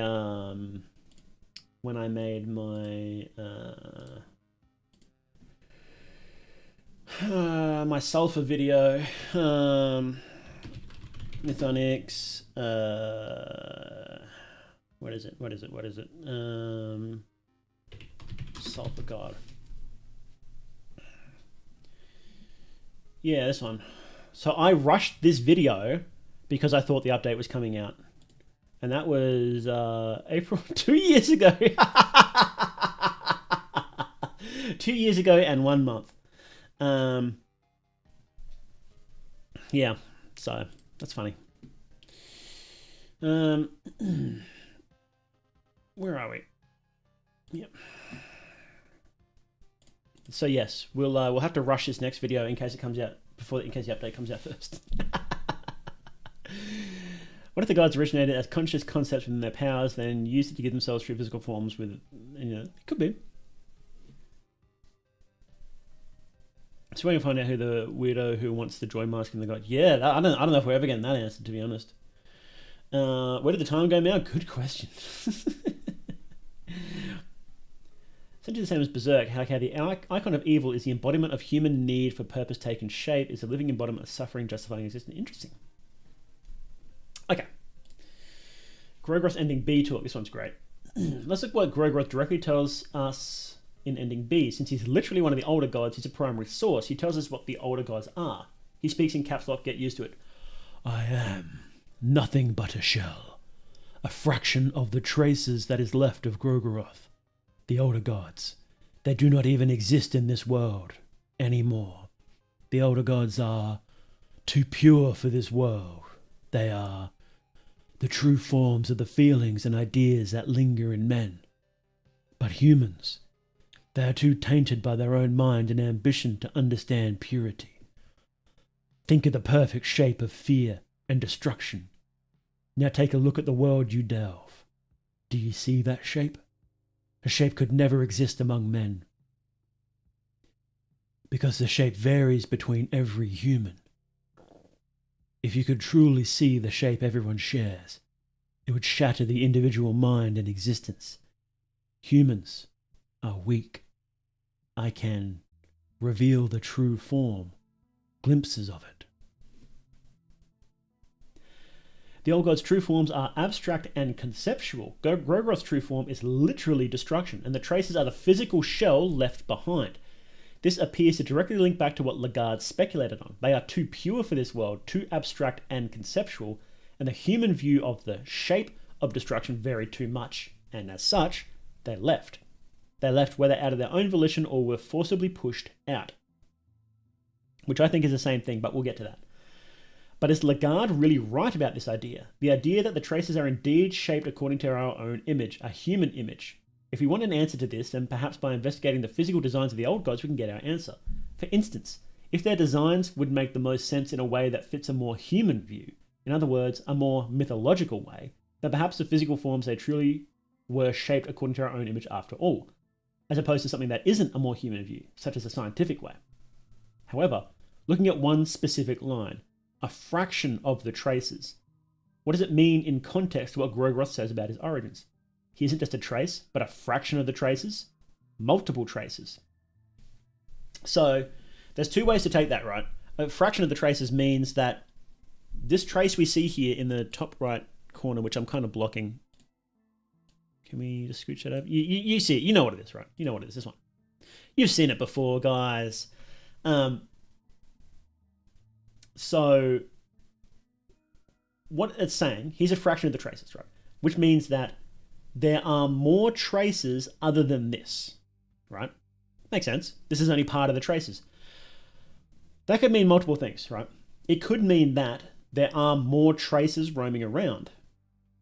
my sulfur video, Mythonics. What is it? Sulfur God. Yeah, this one. So I rushed this video because I thought the update was coming out. And that was April, 2 years ago. 2 years ago and 1 month. Yeah, so that's funny. Where are we? Yep. So yes, we'll have to rush this next video in case it comes out in case the update comes out first. What if the gods originated as conscious concepts within their powers, then used it to give themselves true physical forms with, it could be. So we're going to find out who the weirdo who wants the joy mask in the god. Yeah, I don't know if we're ever getting that answer, to be honest. Where did the time go now? Good question. Essentially the same as Berserk, how the icon of evil is the embodiment of human need for purpose taken shape, is a living embodiment of suffering justifying existence. Interesting. Okay. Grogroth ending B talk. This one's great. Let's look what Grogroth directly tells us in ending B. Since he's literally one of the older gods, he's a primary source. He tells us what the older gods are. He speaks in caps lock, get used to it. I am nothing but a shell, a fraction of the traces that is left of Grogroth. The older gods, they do not even exist in this world anymore. The older gods are too pure for this world. They are the true forms of the feelings and ideas that linger in men. But humans, they are too tainted by their own mind and ambition to understand purity. Think of the perfect shape of fear and destruction. Now take a look at the world you delve. Do you see that shape? A shape could never exist among men, because the shape varies between every human. If you could truly see the shape everyone shares, it would shatter the individual mind and existence. Humans are weak. I can reveal the true form, glimpses of it. The old god's true forms are abstract and conceptual. Grogroth's true form is literally destruction, and the traces are the physical shell left behind. This appears to directly link back to what Lagarde speculated on. They are too pure for this world, too abstract and conceptual, and the human view of the shape of destruction varied too much, and as such, they left. They left whether out of their own volition or were forcibly pushed out. Which I think is the same thing, but we'll get to that. But is Lagarde really right about this idea? The idea that the traces are indeed shaped according to our own image, a human image. If we want an answer to this, then perhaps by investigating the physical designs of the old gods, we can get our answer. For instance, if their designs would make the most sense in a way that fits a more human view, in other words, a more mythological way, then perhaps the physical forms they truly were shaped according to our own image after all, as opposed to something that isn't a more human view, such as a scientific way. However, looking at one specific line, a fraction of the traces, what does it mean in context to what Grogroth says about his origins? He isn't just a trace, but a fraction of the traces, multiple traces. So there's two ways to take that, right? A fraction of the traces means that this trace we see here in the top right corner, which I'm kind of blocking. Can we just scooch that up? You see it. You know what it is, right? You know what it is, this one. You've seen it before, guys. So what it's saying, here's a fraction of the traces, right? Which means that there are more traces other than this, right? Makes sense. This is only part of the traces. That could mean multiple things, right? It could mean that there are more traces roaming around.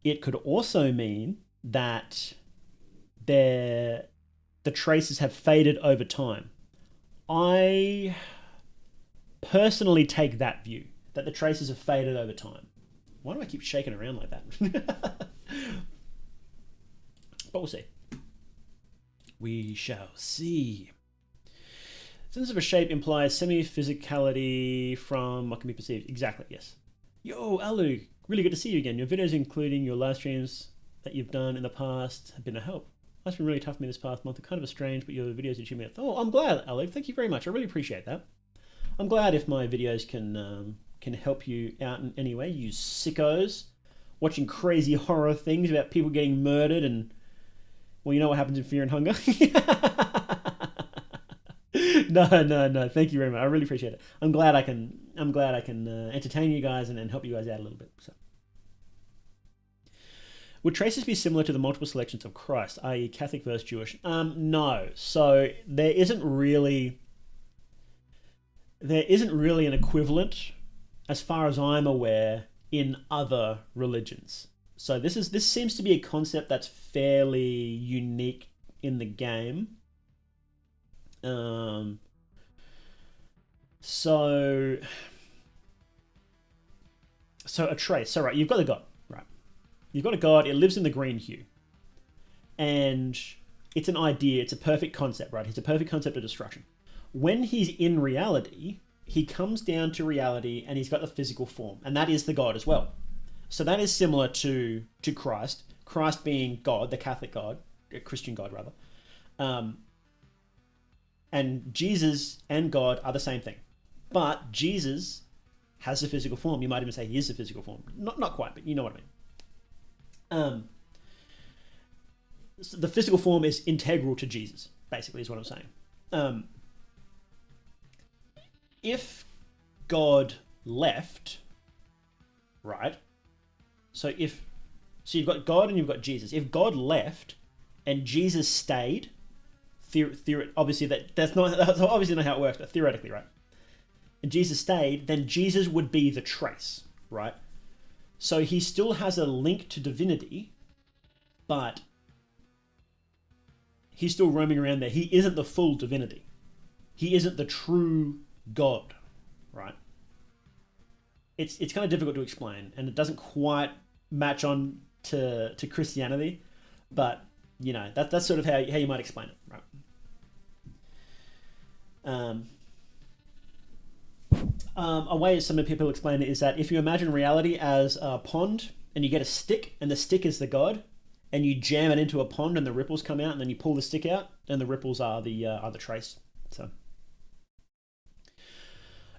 It could also mean that the traces have faded over time. I personally take that view, that the traces have faded over time. Why do I keep shaking around like that? But we'll see. We shall see. Sense of a shape implies semi-physicality from what can be perceived. Exactly, yes. Yo, Alu, really good to see you again. Your videos, including your live streams that you've done in the past, have been a help. Life's been really tough for me this past month. They're kind of strange, but your videos achieve me. Oh, I'm glad, Alu. Thank you very much. I really appreciate that. I'm glad if my videos can help you out in any way. You sickos watching crazy horror things about people getting murdered and, well, you know what happens in Fear and Hunger. No. Thank you very much. I really appreciate it. I'm glad I can entertain you guys and help you guys out a little bit. So, would traces be similar to the multiple selections of Christ, i.e., Catholic versus Jewish? No. So there isn't really an equivalent, as far as I'm aware, in other religions. So this seems to be a concept that's fairly unique in the game. So a trace. So right, you've got a god, right? You've got a god. It lives in the green hue, and it's an idea. It's a perfect concept, right? It's a perfect concept of destruction. When he's in reality, he comes down to reality, and he's got the physical form, and that is the god as well. So that is similar to Christ. Christ being God, the Catholic God, a Christian God rather. And Jesus and God are the same thing. But Jesus has a physical form. You might even say he is the physical form. Not quite, but you know what I mean. So the physical form is integral to Jesus, basically, is what I'm saying. If God left, right? So you've got God and you've got Jesus. If God left and Jesus stayed, obviously that's obviously not how it works, but theoretically, right? And Jesus stayed, then Jesus would be the trace, right? So he still has a link to divinity, but he's still roaming around there. He isn't the full divinity. He isn't the true God, right? It's kind of difficult to explain, and it doesn't quite match on to Christianity, but you know that's sort of how you might explain it, right? A way some people explain it is that if you imagine reality as a pond and you get a stick and the stick is the god and you jam it into a pond and the ripples come out and then you pull the stick out and the ripples are the trace. So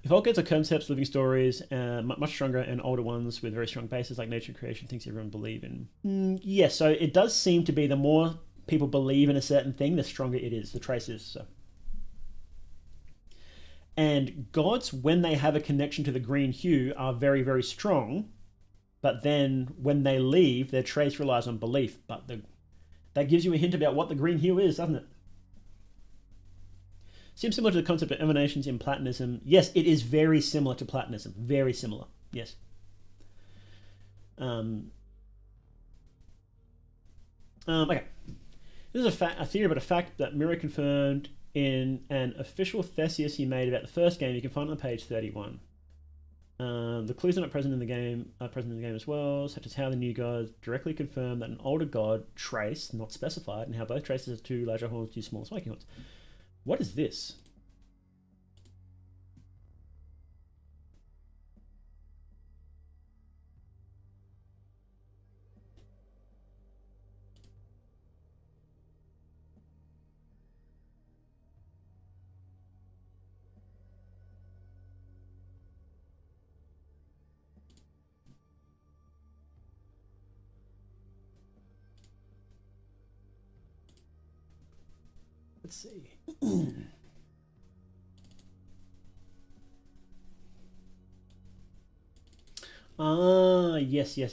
Evocates are concepts, living stories, much stronger and older ones with very strong bases like nature creation, things everyone believe in. Yes, so it does seem to be the more people believe in a certain thing, the stronger it is, the trace is. So. And gods, when they have a connection to the green hue, are very, very strong. But then when they leave, their trace relies on belief. But that gives you a hint about what the green hue is, doesn't it? Seems similar to the concept of emanations in Platonism. Yes, it is very similar to Platonism. Very similar. Yes. Okay. This is a theory about a fact that Miro confirmed in an official thesis he made about the first game. You can find it on page 31. The clues are not present in the game, as well, such as how the new gods directly confirm that an older god trace, not specified, and how both traces are two larger horns, two smaller spiky horns. What is this? Let's see.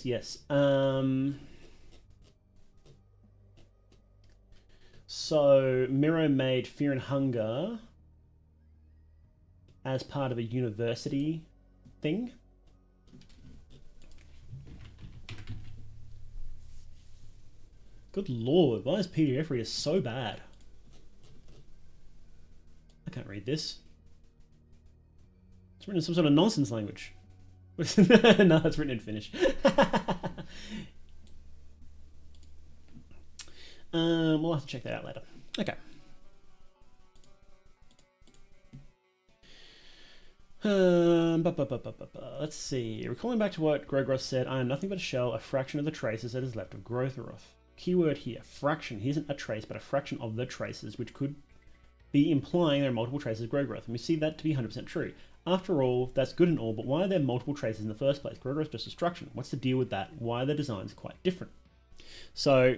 Yes. So Miro made Fear and Hunger as part of a university thing. Good lord, why is PDF reader so bad? I can't read this. It's written in some sort of nonsense language. No, it's written in Finnish. We'll have to check that out later. Okay. Let's see. Recalling back to what Grogroth said, I am nothing but a shell, a fraction of the traces that is left of Grothroth. Keyword here, fraction. He isn't a trace, but a fraction of the traces, which could be implying there are multiple traces of Grothroth. And we see that to be 100% true. After all, that's good and all, but why are there multiple traces in the first place? Grothroth's just destruction. What's the deal with that? Why are the designs quite different? So,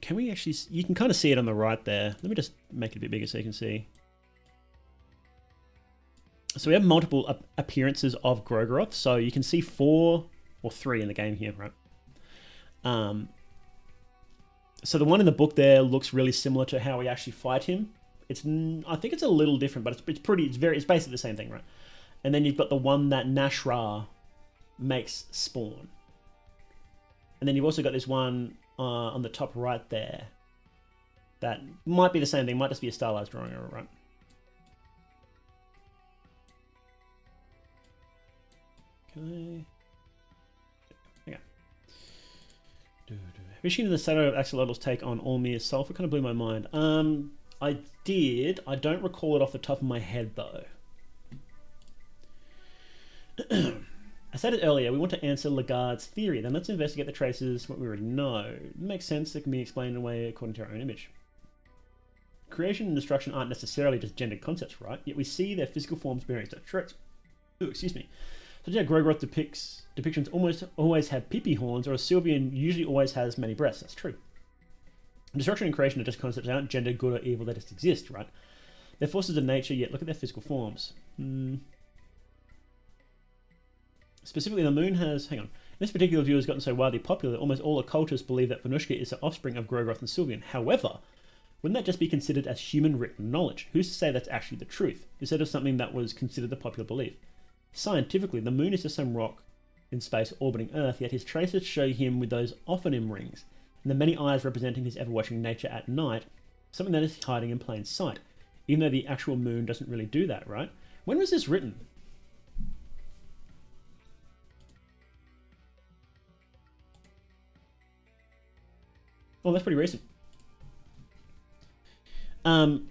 can we actually... You can kind of see it on the right there. Let me just make it a bit bigger so you can see. So we have multiple appearances of Grothroth. So you can see 4 or 3 in the game here, right? So the one in the book there looks really similar to how we actually fight him. I think it's a little different, but it's basically the same thing, right? And then you've got the one that Nashra makes spawn. And then you've also got this one on the top right there. That might be the same thing, might just be a stylized drawing error, right? Okay. Have you seen the shadow of Axolotl's take on Olmir's Sulfur? Kind of blew my mind. I did. I don't recall it off the top of my head, though. I said it earlier, we want to answer Lagarde's theory. Then let's investigate the traces, what we already know. It makes sense. It can be explained in a way according to our own image. Creation and destruction aren't necessarily just gendered concepts, right? Yet we see their physical forms bearing such traits. Ooh, excuse me. So yeah, Grothroth depictions almost always have peepee horns, or a Sylvian usually always has many breasts. That's true. Destruction and creation are just concepts that aren't gendered good or evil, they just exist, right? They're forces of nature, yet look at their physical forms. Specifically, the moon has... Hang on. This particular view has gotten so widely popular that almost all occultists believe that Venushka is the offspring of Grothroth and Sylvian. However, wouldn't that just be considered as human written knowledge? Who's to say that's actually the truth, instead of something that was considered the popular belief? Scientifically, the moon is just some rock in space orbiting Earth, yet his traces show him with those Ophanim rings, and the many eyes representing his ever-watching nature at night, something that is hiding in plain sight, even though the actual moon doesn't really do that, right? When was this written? Oh, that's pretty recent.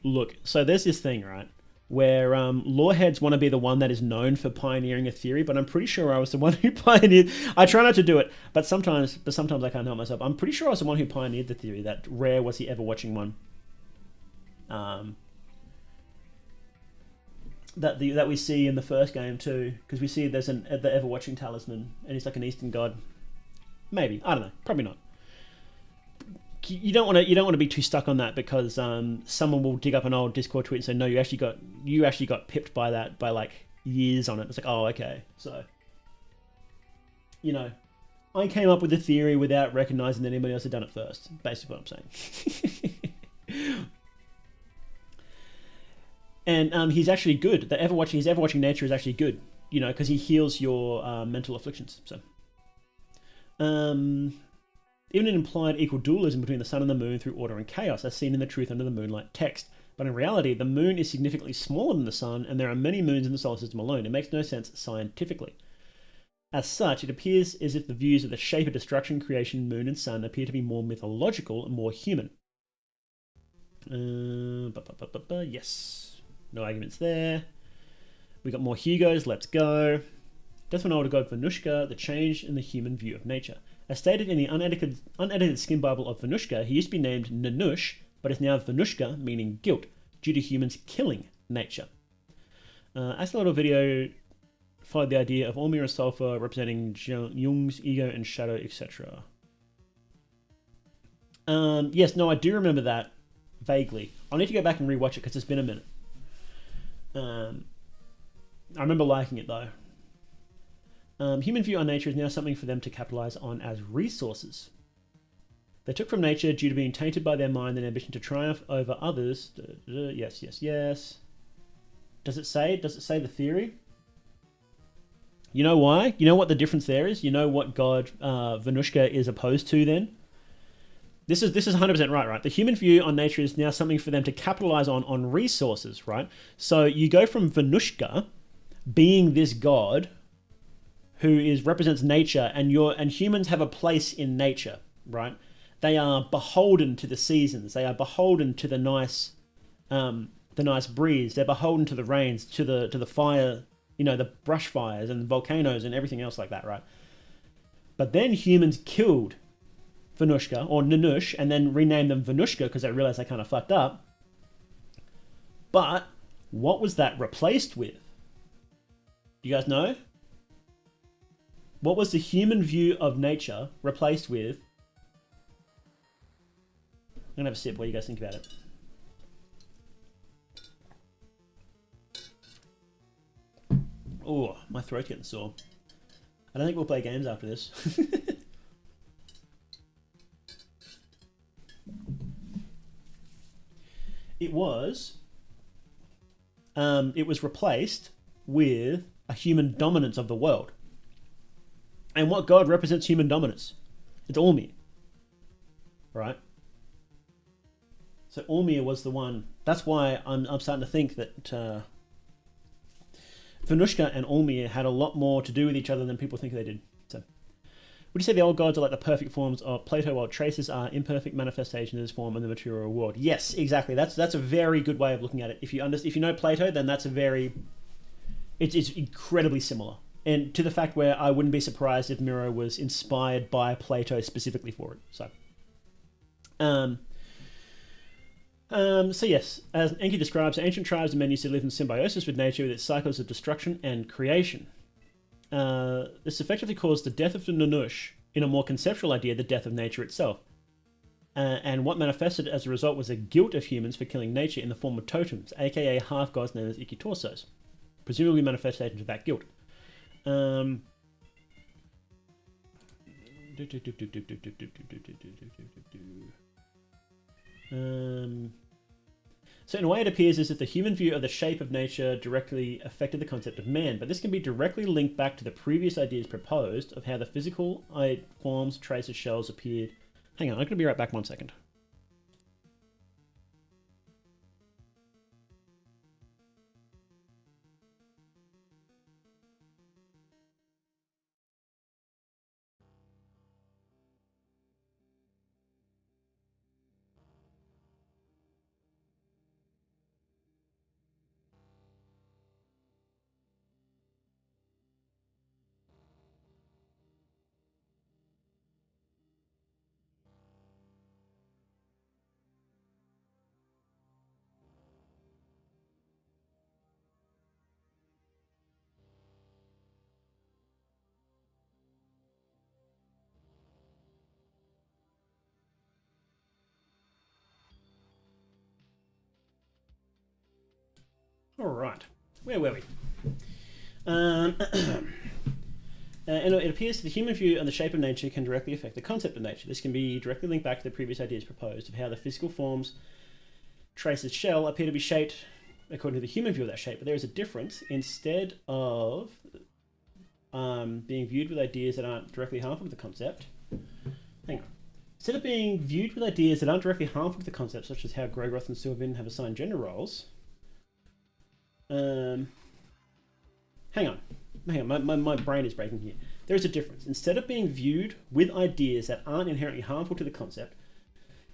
Look, so there's this thing, right, where loreheads want to be the one that is known for pioneering a theory, but I'm pretty sure I was the one who pioneered... I try not to do it, but sometimes I can't help myself. I'm pretty sure I was the one who pioneered the theory that rare was the ever-watching one. that we see in the first game too, because we see there's the ever watching talisman, and he's like an Eastern god. Maybe, I don't know, probably not. You don't want to be too stuck on that, because someone will dig up an old Discord tweet and say, no, you actually got pipped by that by like years on it. It's like, oh, okay, so I came up with a theory without recognizing that anybody else had done it first. Basically, what I'm saying. And he's actually good. His ever watching nature is actually good, because he heals your mental afflictions. So, even an implied equal dualism between the sun and the moon through order and chaos, as seen in the Truth Under the Moonlight text. But in reality, the moon is significantly smaller than the sun, and there are many moons in the solar system alone. It makes no sense scientifically. As such, it appears as if the views of the shape of destruction, creation, moon, and sun appear to be more mythological and more human. Yes. No arguments there. We got more Hugos. Let's go. Death of an older god Venushka, the change in the human view of nature. As stated in the unedited skin Bible of Venushka, he used to be named Nanush, but is now Venushka, meaning guilt, due to humans killing nature. Axolotl video followed the idea of Olmir and Sulfur representing Jung's ego and shadow, etc. Yes, no, I do remember that vaguely. I'll need to go back and rewatch it because it's been a minute. I remember liking it though. Human view on nature is now something for them to capitalize on as resources. They took from nature due to being tainted by their mind and ambition to triumph over others. Yes, yes, yes. Does it say the theory? You know why? You know what the difference there is? You know what god Venushka is opposed to then? This is 100% right? The human view on nature is now something for them to capitalize on resources, right? So you go from Venushka being this god who represents nature, and humans have a place in nature, right? They are beholden to the seasons. They are beholden to the nice breeze. They're beholden to the rains, to the fire, the brush fires and volcanoes and everything else like that, right? But then humans killed Venushka or Nanush and then renamed them Venushka because they realized they kind of fucked up. But what was that replaced with? Do you guys know? What was the human view of nature replaced with? I'm gonna have a sip. What do you guys think about it? Oh, my throat's getting sore. I don't think we'll play games after this. It was replaced with a human dominance of the world. And what god represents human dominance? It's Olmir. Right? So Olmir was the one. That's why I'm starting to think that Venushka and Olmir had a lot more to do with each other than people think they did. So, would you say the old gods are like the perfect forms of Plato, while traces are imperfect manifestations of this form in the material world? Yes, exactly. That's a very good way of looking at it. If you know Plato, then that's it's incredibly similar. And to the fact where I wouldn't be surprised if Miro was inspired by Plato specifically for it. So yes, as Enki describes, ancient tribes and men used to live in symbiosis with nature with its cycles of destruction and creation. This effectively caused the death of the Nanush, in a more conceptual idea, the death of nature itself. And what manifested as a result was a guilt of humans for killing nature in the form of totems, aka half-gods known as Ikitorsos, presumably manifestations of that guilt. So in a way it appears as if the human view of the shape of nature directly affected the concept of man, but this can be directly linked back to the previous ideas proposed of how the physical forms, traces, shells appeared. Hang on, I'm going to be right back 1 second. All right. Where were we? And it appears that the human view on the shape of nature can directly affect the concept of nature. This can be directly linked back to the previous ideas proposed of how the physical forms traces shell appear to be shaped according to the human view of that shape. But there is a difference. Instead of being viewed with ideas that aren't directly harmful to the concept, hang on. Instead of being viewed with ideas that aren't directly harmful to the concept, such as how Grogroth and Sylvan have assigned gender roles, hang on, my brain is breaking here. There is a difference. Instead of being viewed with ideas that aren't inherently harmful to the concept,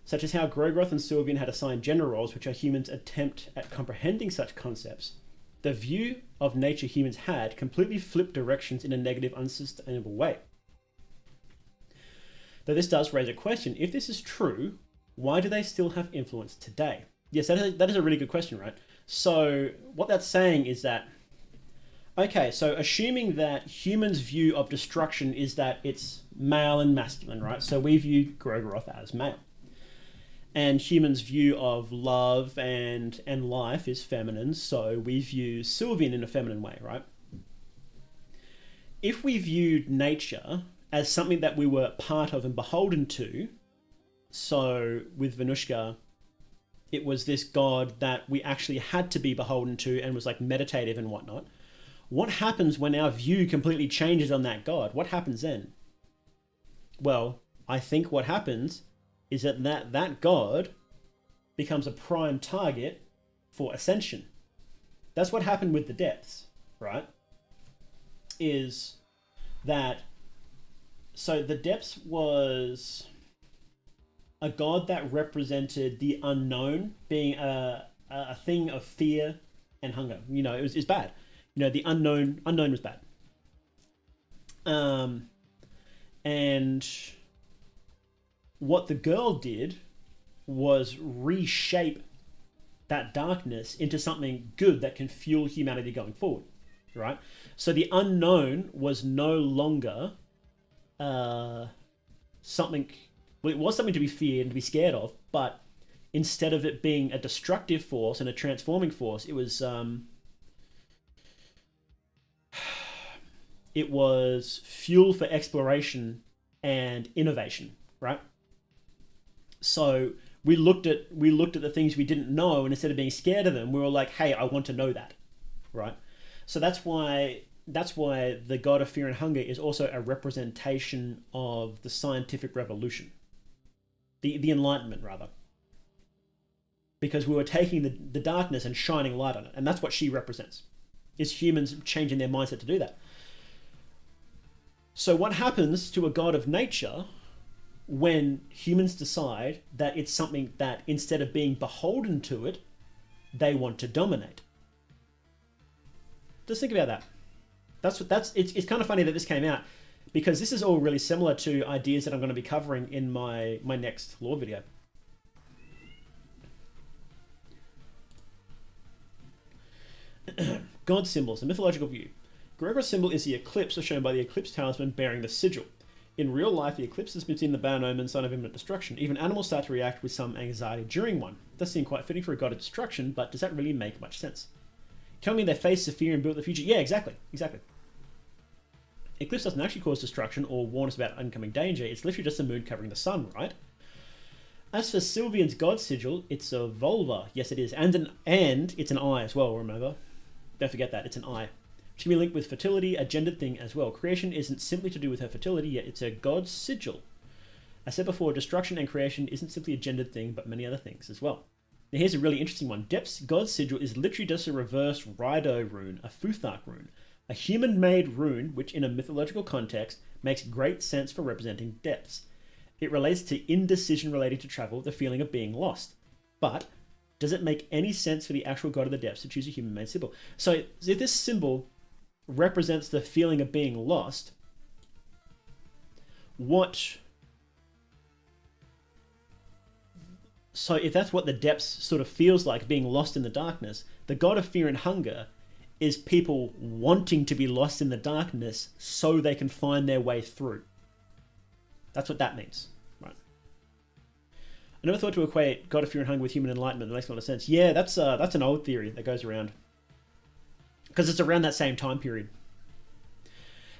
such as how Grogroth and Sylvan had assigned gender roles, which are humans' attempt at comprehending such concepts, the view of nature humans had completely flipped directions in a negative, unsustainable way. Though this does raise a question, if this is true, why do they still have influence today? Yes, that is a really good question, right? So what that's saying is that, okay, so assuming that humans' view of destruction is that it's male and masculine, right? So we view Grogroth as male. And humans' view of love and life is feminine, so we view Sylvian in a feminine way, right? If we viewed nature as something that we were part of and beholden to, so with Venushka, it was this god that we actually had to be beholden to and was like meditative and whatnot. What happens when our view completely changes on that god? What happens then? Well, I think what happens is that god becomes a prime target for ascension. That's what happened with the depths, right? Is that, so the depths was a god that represented the unknown, being a thing of fear and hunger. You know, it's bad. You know, the unknown was bad. And what the girl did was reshape that darkness into something good that can fuel humanity going forward, right? So the unknown was no longer something. Well, it was something to be feared and to be scared of, but instead of it being a destructive force and a transforming force, it was fuel for exploration and innovation, right? So we looked at the things we didn't know, and instead of being scared of them, we were like, hey, I want to know that, right? So that's why the god of fear and hunger is also a representation of the scientific revolution. The Enlightenment, rather. Because we were taking the darkness and shining light on it. And that's what she represents, is humans changing their mindset to do that. So what happens to a god of nature when humans decide that it's something that, instead of being beholden to it, they want to dominate? Just think about that. It's kind of funny that this came out, because this is all really similar to ideas that I'm going to be covering in my next lore video. God symbols, a mythological view. Grogroth's symbol is the eclipse, as shown by the eclipse talisman bearing the sigil. In real life, the eclipse has been seen the bad omen, sign of imminent destruction. Even animals start to react with some anxiety during one. It does seem quite fitting for a god of destruction, but does that really make much sense? Tell me they face the fear and build the future. Yeah, exactly. Eclipse doesn't actually cause destruction or warn us about oncoming danger. It's literally just the moon covering the sun, right? As for Sylvian's god sigil, it's a vulva. Yes, it is. And it's an eye as well, remember? Don't forget that. It's an eye. Which can be linked with fertility, a gendered thing as well. Creation isn't simply to do with her fertility, yet it's a god sigil. I said before, destruction and creation isn't simply a gendered thing, but many other things as well. Now here's a really interesting one. Depth's god sigil is literally just a reverse Raido rune, a Futhark rune. A human-made rune, which in a mythological context makes great sense for representing depths. It relates to indecision relating to travel, the feeling of being lost. But does it make any sense for the actual god of the depths to choose a human-made symbol? So if this symbol represents the feeling of being lost, so if that's what the depths sort of feels like, being lost in the darkness, the god of fear and hunger is people wanting to be lost in the darkness so they can find their way through. That's what that means, right? I never thought to equate God of Fear and Hunger with human enlightenment. That makes a lot of sense. Yeah, that's an old theory that goes around. because it's around that same time period.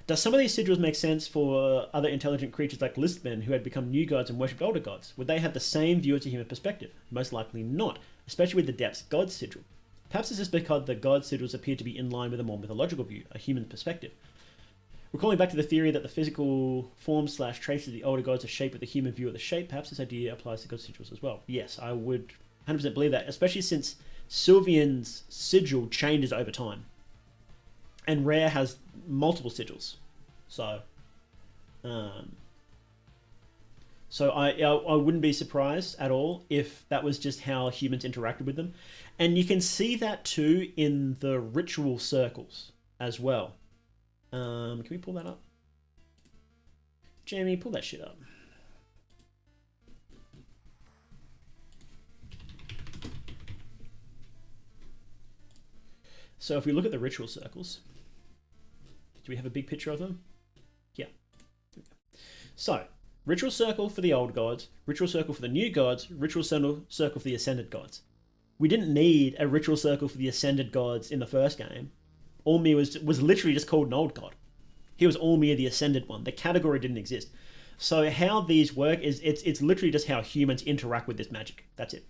Does some of these sigils make sense for other intelligent creatures like listmen who had become new gods and worshipped older gods? Would they have the same view as a human perspective? Most likely not, especially with the depth's god sigil. Perhaps this is because the god sigils appear to be in line with a more mythological view, a human perspective. Recalling back to the theory that the physical forms / traces of the older gods are shaped with the human view of the shape, perhaps this idea applies to god sigils as well. Yes, I would 100% believe that, especially since Sylvian's sigil changes over time. And Rare has multiple sigils. So I wouldn't be surprised at all if that was just how humans interacted with them. And you can see that too in the ritual circles as well. Can we pull that up? Jamie, pull that shit up. So if we look at the ritual circles, do we have a big picture of them? Yeah. So, ritual circle for the old gods, ritual circle for the new gods, ritual circle for the ascended gods. We didn't need a ritual circle for the ascended gods in the first game. Olmir was literally just called an old god. He was Olmir, the ascended one. The category didn't exist. So how these work is it's literally just how humans interact with this magic. That's it.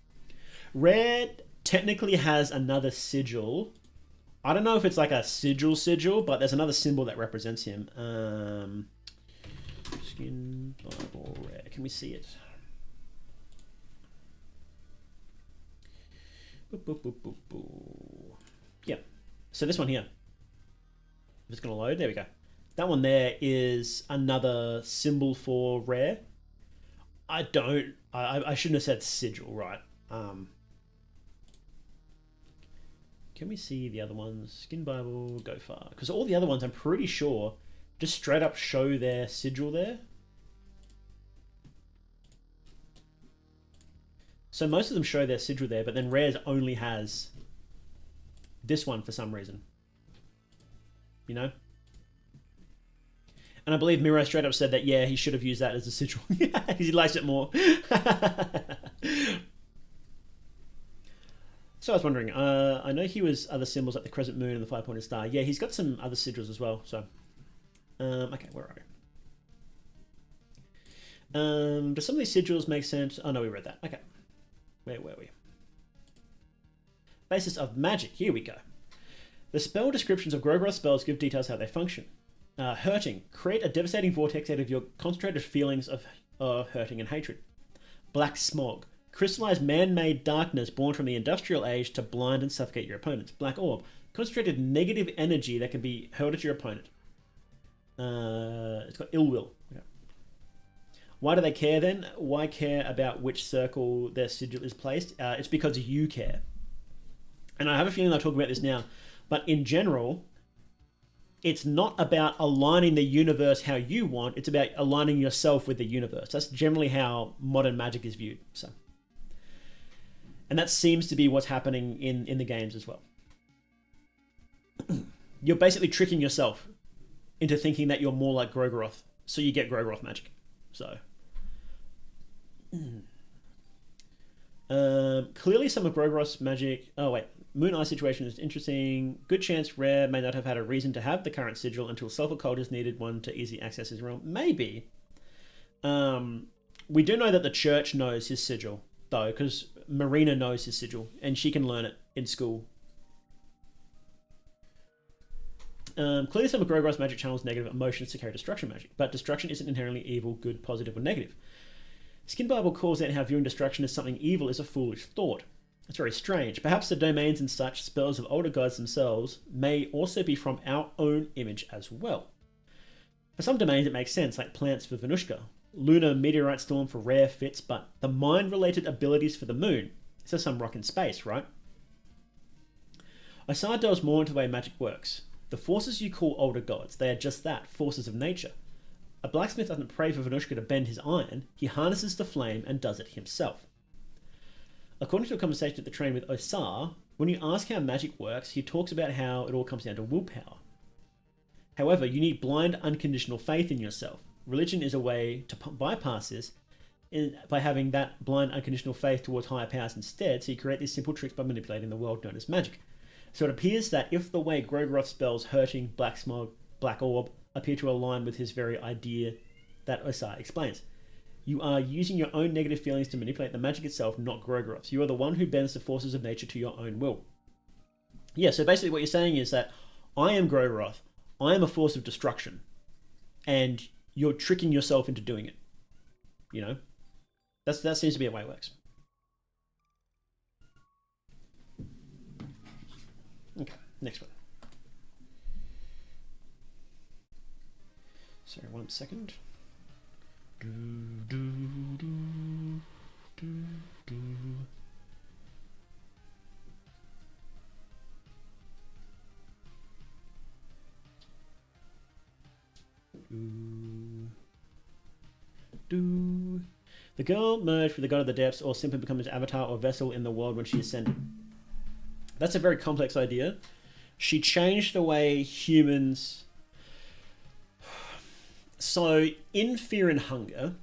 Rare technically has another sigil. I don't know if it's like a sigil, but there's another symbol that represents him. Skin Bible Rare. Can we see it? Boop, boop, boop, boop, boop. Yeah. So this one here. If it's going to load, there we go. That one there is another symbol for Rare. I shouldn't have said sigil, right? Can we see the other ones? Skin Bible, Go Far. Because all the other ones, I'm pretty sure, just straight up show their sigil there. So most of them show their sigil there, but then Rare's only has this one for some reason. You know? And I believe Miro straight up said that, yeah, he should have used that as a sigil. He likes it more. So I was wondering, I know he was other symbols like the crescent moon and the 5-pointed star. Yeah, he's got some other sigils as well. So, okay, where are we? Do some of these sigils make sense? Oh no, we read that. Okay, where were we? Basis of magic. Here we go. The spell descriptions of Grogroth spells give details how they function. Hurting. Create a devastating vortex out of your concentrated feelings of hurting and hatred. Black smog. Crystallized man-made darkness born from the industrial age to blind and suffocate your opponents. Black orb. Concentrated negative energy that can be hurled at your opponent. It's got ill will. Okay. Why do they care then? Why care about which circle their sigil is placed? It's because you care. And I have a feeling I'll talk about this now. But in general, it's not about aligning the universe how you want. It's about aligning yourself with the universe. That's generally how modern magic is viewed. So, and that seems to be what's happening in the games as well. You're basically tricking yourself into thinking that you're more like Grogroth, so you get Grogroth magic. So, clearly some of Grogroth's magic... Oh, wait. Moon Eye situation is interesting. Good chance Rare may not have had a reason to have the current sigil until Self-Occultist needed one to easily access his realm. Maybe. We do know that the church knows his sigil, though, because Marina knows his sigil, and she can learn it in school. Clearly some of Grogroth's magic channels negative emotions to carry destruction magic, but destruction isn't inherently evil, good, positive, or negative. Skin Bible calls out how viewing destruction as something evil is a foolish thought. It's very strange. Perhaps the domains and such spells of older gods themselves may also be from our own image as well. For some domains it makes sense, like plants for Venushka. Lunar meteorite storm for Rare fits, but the mind-related abilities for the moon. It's just some rock in space, right? Osar delves more into the way magic works. The forces you call older gods, they are just that, forces of nature. A blacksmith doesn't pray for Venushka to bend his iron, he harnesses the flame and does it himself. According to a conversation at the train with Osar, when you ask how magic works, he talks about how it all comes down to willpower. However, you need blind, unconditional faith in yourself. Religion is a way to bypass this by having that blind, unconditional faith towards higher powers instead, so you create these simple tricks by manipulating the world known as magic. So it appears that if the way Grogroth's spells hurting, black smog, black orb appear to align with his very idea that Osar explains, you are using your own negative feelings to manipulate the magic itself, not Grogroth's. You are the one who bends the forces of nature to your own will. Yeah, so basically what you're saying is that I am Grogroth, I am a force of destruction, and you're tricking yourself into doing it. You know? That seems to be the way it works. Okay, next one. Sorry, 1 second. The girl merged with the god of the depths, or simply become his avatar or vessel in the world when she ascended. That's a very complex idea. She changed the way humans... So, in Fear and Hunger,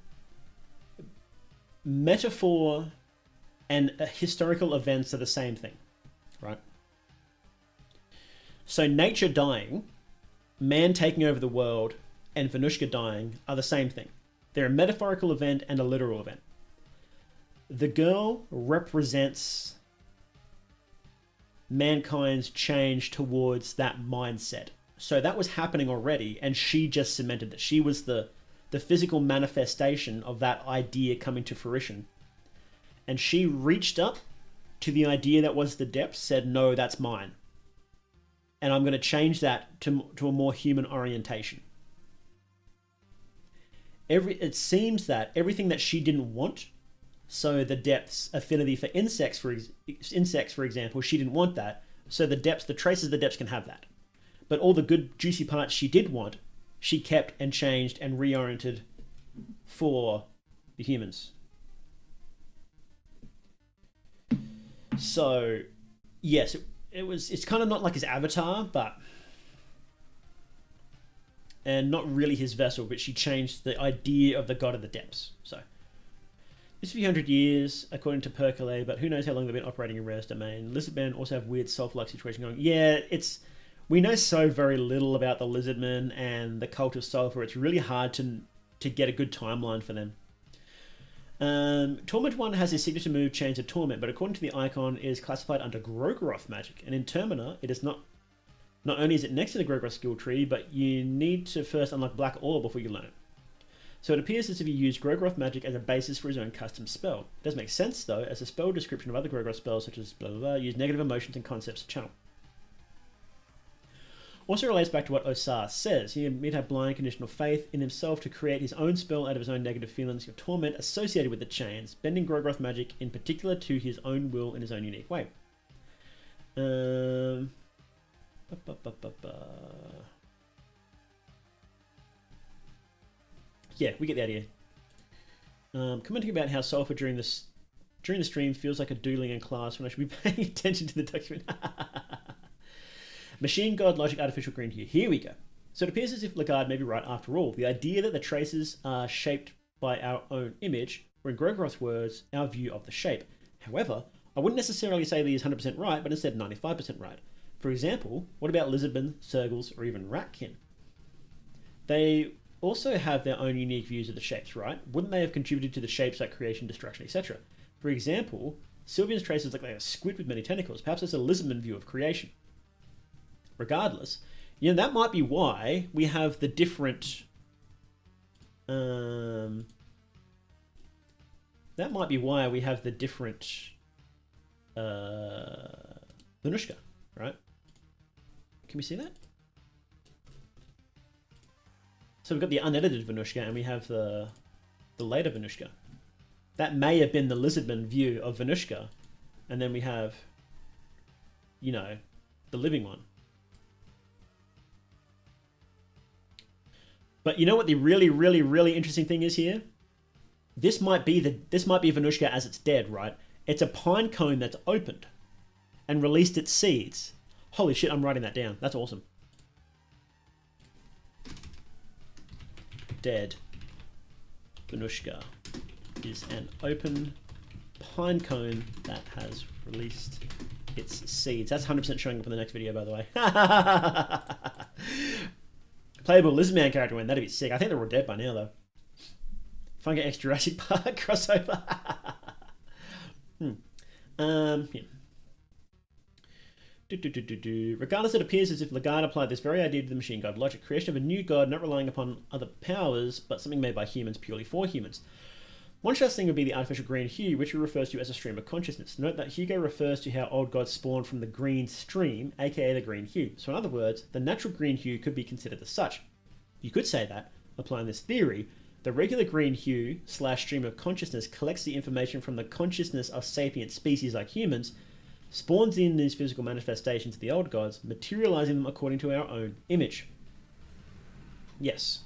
metaphor and historical events are the same thing, right? So nature dying, man taking over the world, and Venushka dying are the same thing. They're a metaphorical event and a literal event. The girl represents mankind's change towards that mindset. So that was happening already, and she just cemented that. She was the physical manifestation of that idea coming to fruition. And she reached up to the idea that was the depths, said, no, that's mine. And I'm going to change that to a more human orientation. It seems that everything that she didn't want, so the depths affinity for insects, for example, she didn't want that. So the traces of the depths can have that. But all the good, juicy parts she did want, she kept and changed and reoriented for the humans. So, yes, it's kind of not like his avatar, but... And not really his vessel, but she changed the idea of the god of the depths. So, it's a few hundred years, according to Percolate, but who knows how long they've been operating in Rare's domain. Lizardmen also have weird self-like situation going. Yeah, we know so very little about the Lizardmen and the cult of sulfur. It's really hard to get a good timeline for them. Torment 1 has his signature move Chains of Torment, but according to the icon, it is classified under Grogroth magic. And in Termina, it is not only is it next to the Grogroth skill tree, but you need to first unlock Black Orb before you learn it. So it appears as if he used Grogroth magic as a basis for his own custom spell. It does make sense though, as a spell description of other Grogroth spells such as blah blah blah use negative emotions and concepts to channel. Also relates back to what Osar says. He may have blind conditional faith in himself to create his own spell out of his own negative feelings of torment associated with the chains, bending Grogroth magic in particular to his own will in his own unique way. Yeah, we get the idea. Commenting about how sulfur during the stream feels like a dueling in class when I should be paying attention to the document. Machine God Logic Artificial Green here. Here we go. So it appears as if Lagarde may be right after all. The idea that the traces are shaped by our own image, or in Grogroth's words, our view of the shape. However, I wouldn't necessarily say that he's 100% right, but instead 95% right. For example, what about lizardmen, Sergals, or even ratkin? They also have their own unique views of the shapes, right? Wouldn't they have contributed to the shapes like creation, destruction, etc.? For example, Sylvian's traces look like a squid with many tentacles. Perhaps it's a lizardman view of creation. Regardless, that might be why we have the different... that might be why we have the different... Venushka, right? Can we see that? So we've got the unedited Venushka and we have the later Venushka. That may have been the lizardman view of Venushka. And then we have, the living one. But you know what the really, really, really interesting thing is here? This might be Venushka as it's dead, right? It's a pine cone that's opened and released its seeds. Holy shit, I'm writing that down. That's awesome. Dead Venushka is an open pine cone that has released its seeds. That's 100% showing up in the next video, by the way. Playable Lizardman character win. That'd be sick. I think they're all dead by now, though. If I get X Jurassic Park crossover. Yeah. Regardless, it appears as if Lagarde applied this very idea to the machine god logic, creation of a new god not relying upon other powers, but something made by humans purely for humans. One such thing would be the artificial green hue, which he refers to as a stream of consciousness. Note that Hugo refers to how old gods spawned from the green stream, aka the green hue. So in other words, the natural green hue could be considered as such. You could say that, applying this theory, the regular green hue / stream of consciousness collects the information from the consciousness of sapient species like humans, spawns in these physical manifestations of the old gods, materializing them according to our own image. Yes.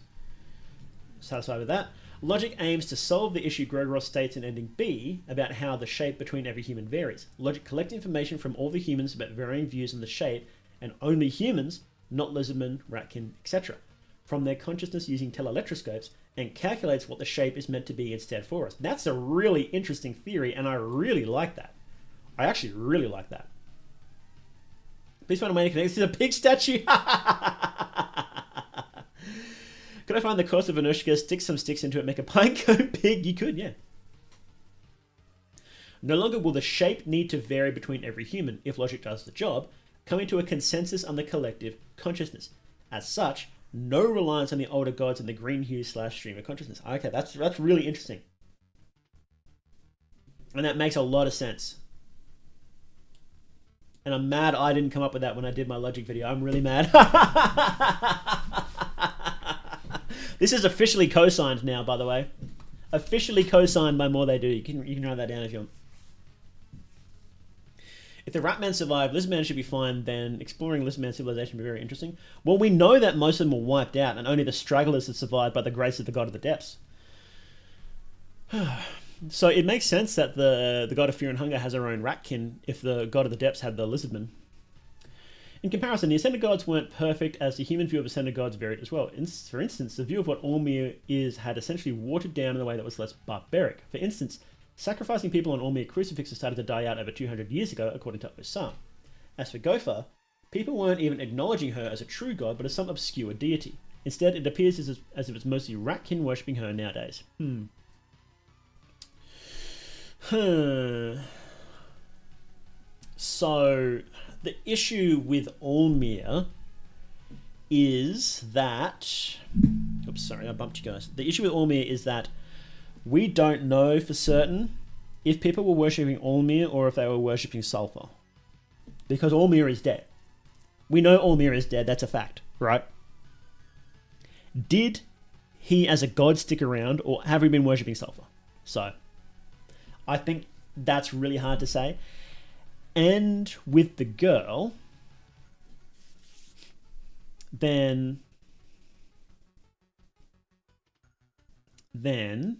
Satisfied with that? Logic aims to solve the issue Grogoroth states in ending B about how the shape between every human varies. Logic collects information from all the humans about varying views on the shape, and only humans, not lizardmen, ratkin, etc., from their consciousness using teleelectroscopes, and calculates what the shape is meant to be instead for us. That's a really interesting theory, and I really like that. I actually really like that. Please find a way to connect this to the pig statue. Could I find the course of Venushka, stick some sticks into it, make a pinecone pig? You could, yeah. No longer will the shape need to vary between every human if logic does the job, coming to a consensus on the collective consciousness. As such, no reliance on the older gods and the green hue / stream of consciousness. Okay, that's really interesting. And that makes a lot of sense. And I'm mad I didn't come up with that when I did my logic video. I'm really mad. This is officially co-signed now, by the way. Officially co-signed by More They Do. You can write that down if you want. If the Ratman survived, Lizardman should be fine, then exploring Lizardman civilization would be very interesting. Well, we know that most of them were wiped out, and only the stragglers have survived by the grace of the God of the Depths. So it makes sense that the God of Fear and Hunger has her own ratkin if the God of the Depths had the Lizardman. In comparison, the Ascended Gods weren't perfect, as the human view of Ascended Gods varied as well. For instance, the view of what Ormir is had essentially watered down in a way that was less barbaric. For instance, sacrificing people on Ormir crucifixes started to die out over 200 years ago, according to Osam. As for Gopher, people weren't even acknowledging her as a true god, but as some obscure deity. Instead, it appears as if it's mostly ratkin worshipping her nowadays. So, the issue with Ormir is that... Oops, sorry, I bumped you guys. The issue with Ormir is that we don't know for certain if people were worshipping Ormir or if they were worshipping Sulfur. Because Ormir is dead. We know Ormir is dead, that's a fact, right? Did he as a god stick around, or have we been worshipping Sulfur? So, I think that's really hard to say. And with the girl, then Ormir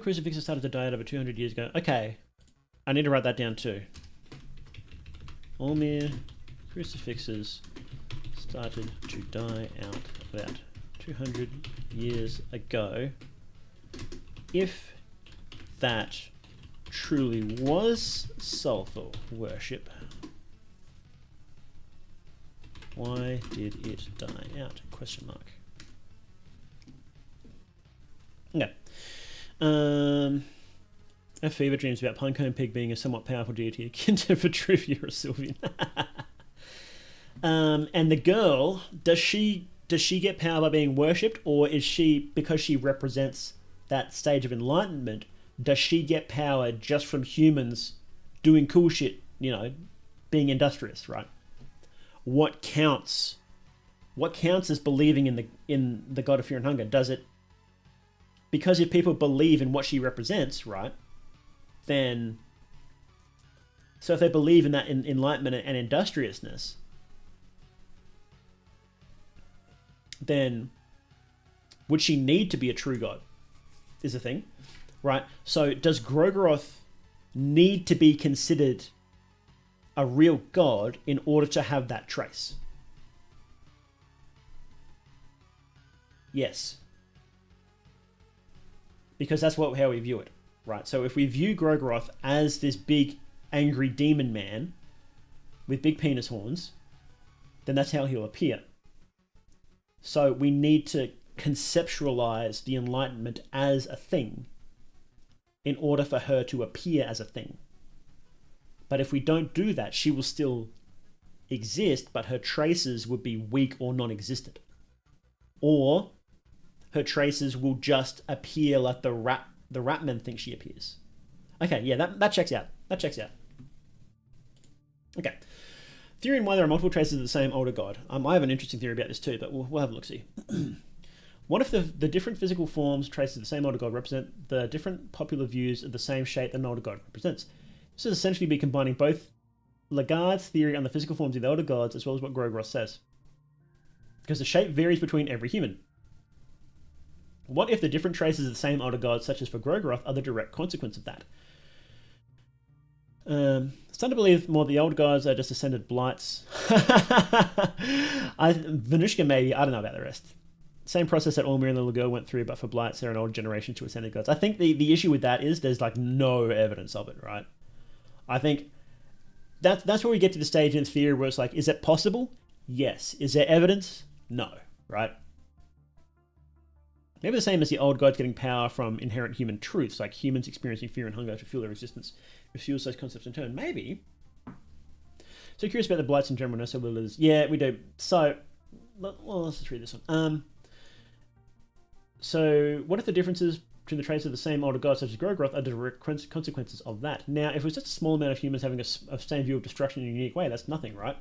crucifixes started to die out over 200 years ago. Okay, I need to write that down too. Ormir crucifixes started to die out about 200 years ago. If that truly was sulfur worship, why did it die out? Question mark. Okay. I have fever dreams about Pinecone Pig being a somewhat powerful deity akin to Vitruvia or Sylvian. And the girl, does she get power by being worshipped, or is she, because she represents that stage of enlightenment, does she get power just from humans doing cool shit, you know, being industrious, right? What counts as believing in the God of Fear and Hunger? Does it, because if people believe in what she represents, right, then, so if they believe in that enlightenment and industriousness, then would she need to be a true god, is the thing, right? So does Grogoroth need to be considered a real god in order to have that trace? Yes. because that's how we view it, right? So if we view Grogroth as this big, angry demon man with big penis horns, then that's how he'll appear. So we need to conceptualize the Enlightenment as a thing in order for her to appear as a thing. But if we don't do that, she will still exist, but her traces would be weak or non-existent. Or her traces will just appear like the rat men think she appears. Okay, yeah, that checks out. That checks out. Okay. Theory on why there are multiple traces of the same older god. I have an interesting theory about this too, but we'll have a look-see. What if the different physical forms, traces of the same older god, represent the different popular views of the same shape that an older god represents? This would essentially be combining both Lagarde's theory on the physical forms of the older gods as well as what Grogroth says. Because the shape varies between every human. What if the different traces of the same older gods, such as for Grogroth, are the direct consequence of that? Starting to believe more the old gods are just ascended blights. Venushka maybe, I don't know about the rest. Same process that Ormir and the Lagor went through, but for blights, they're an old generation to ascended gods. I think the issue with that is there's like no evidence of it, right? I think that's where we get to the stage in theory where it's like, is it possible? Yes. Is there evidence? No, right? Maybe the same as the old gods getting power from inherent human truths, like humans experiencing fear and hunger to fuel their existence, refuse those concepts in turn. Maybe. So curious about the blights in general, no so willers. Yeah, we do. So, well, let's just read this one. So, what if the differences between the traits of the same older gods, such as Grogroth, are direct consequences of that? Now, if it was just a small amount of humans having a same view of destruction in a unique way, that's nothing, right?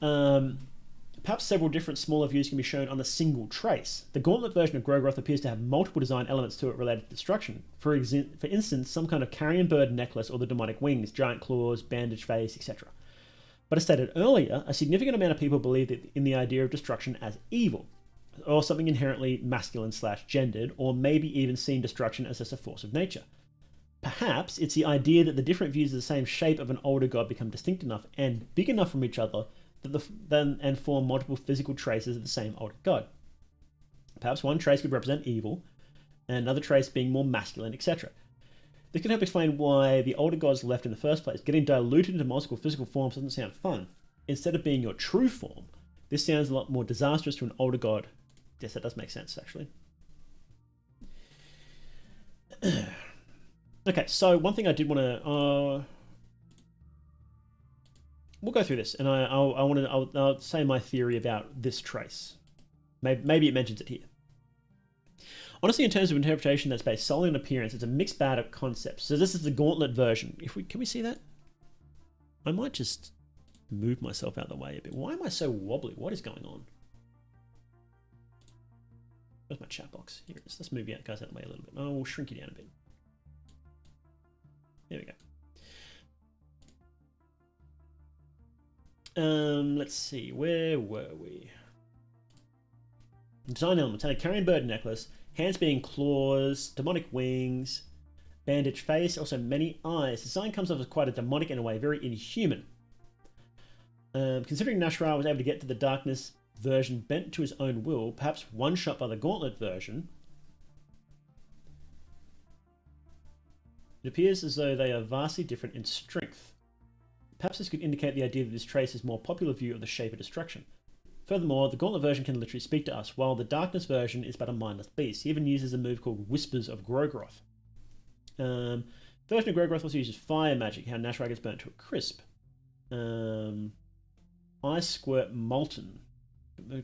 Perhaps several different smaller views can be shown on a single trace. The Gauntlet version of Grogroth appears to have multiple design elements to it related to destruction. For instance, some kind of carrion bird necklace or the demonic wings, giant claws, bandaged face, etc. But as stated earlier, a significant amount of people believe in the idea of destruction as evil, or something inherently masculine/gendered, or maybe even seen destruction as just a force of nature. Perhaps it's the idea that the different views of the same shape of an older god become distinct enough and big enough from each other and form multiple physical traces of the same older god. Perhaps one trace could represent evil, and another trace being more masculine, etc. This can help explain why the older gods left in the first place. Getting diluted into multiple physical forms doesn't sound fun. Instead of being your true form, this sounds a lot more disastrous to an older god. Yes, that does make sense, actually. Okay, so one thing I did want to... we'll go through this, and I'll say my theory about this trace. Maybe it mentions it here. Honestly, in terms of interpretation that's based solely on appearance, it's a mixed bag of concepts. So this is the Gauntlet version. Can we see that? I might just move myself out of the way a bit. Why am I so wobbly? What is going on? Where's my chat box? Here it is. Let's move you guys out of the way a little bit. Oh, we'll shrink you down a bit. There we go. Let's see. Where were we? Design elements. Had a carrion bird necklace, hands being claws, demonic wings, bandaged face, also many eyes. The design comes off as quite a demonic in a way, very inhuman. Considering Nashra was able to get to the darkness version bent to his own will, perhaps one shot by the Gauntlet version, it appears as though they are vastly different in strength. Perhaps this could indicate the idea that this trace is a more popular view of the shape of destruction. Furthermore, the Gauntlet version can literally speak to us, while the Darkness version is but a mindless beast. He even uses a move called Whispers of Grogroth. Version of Grogroth also uses fire magic, how Nashra gets burnt to a crisp. Ice Squirt Molten.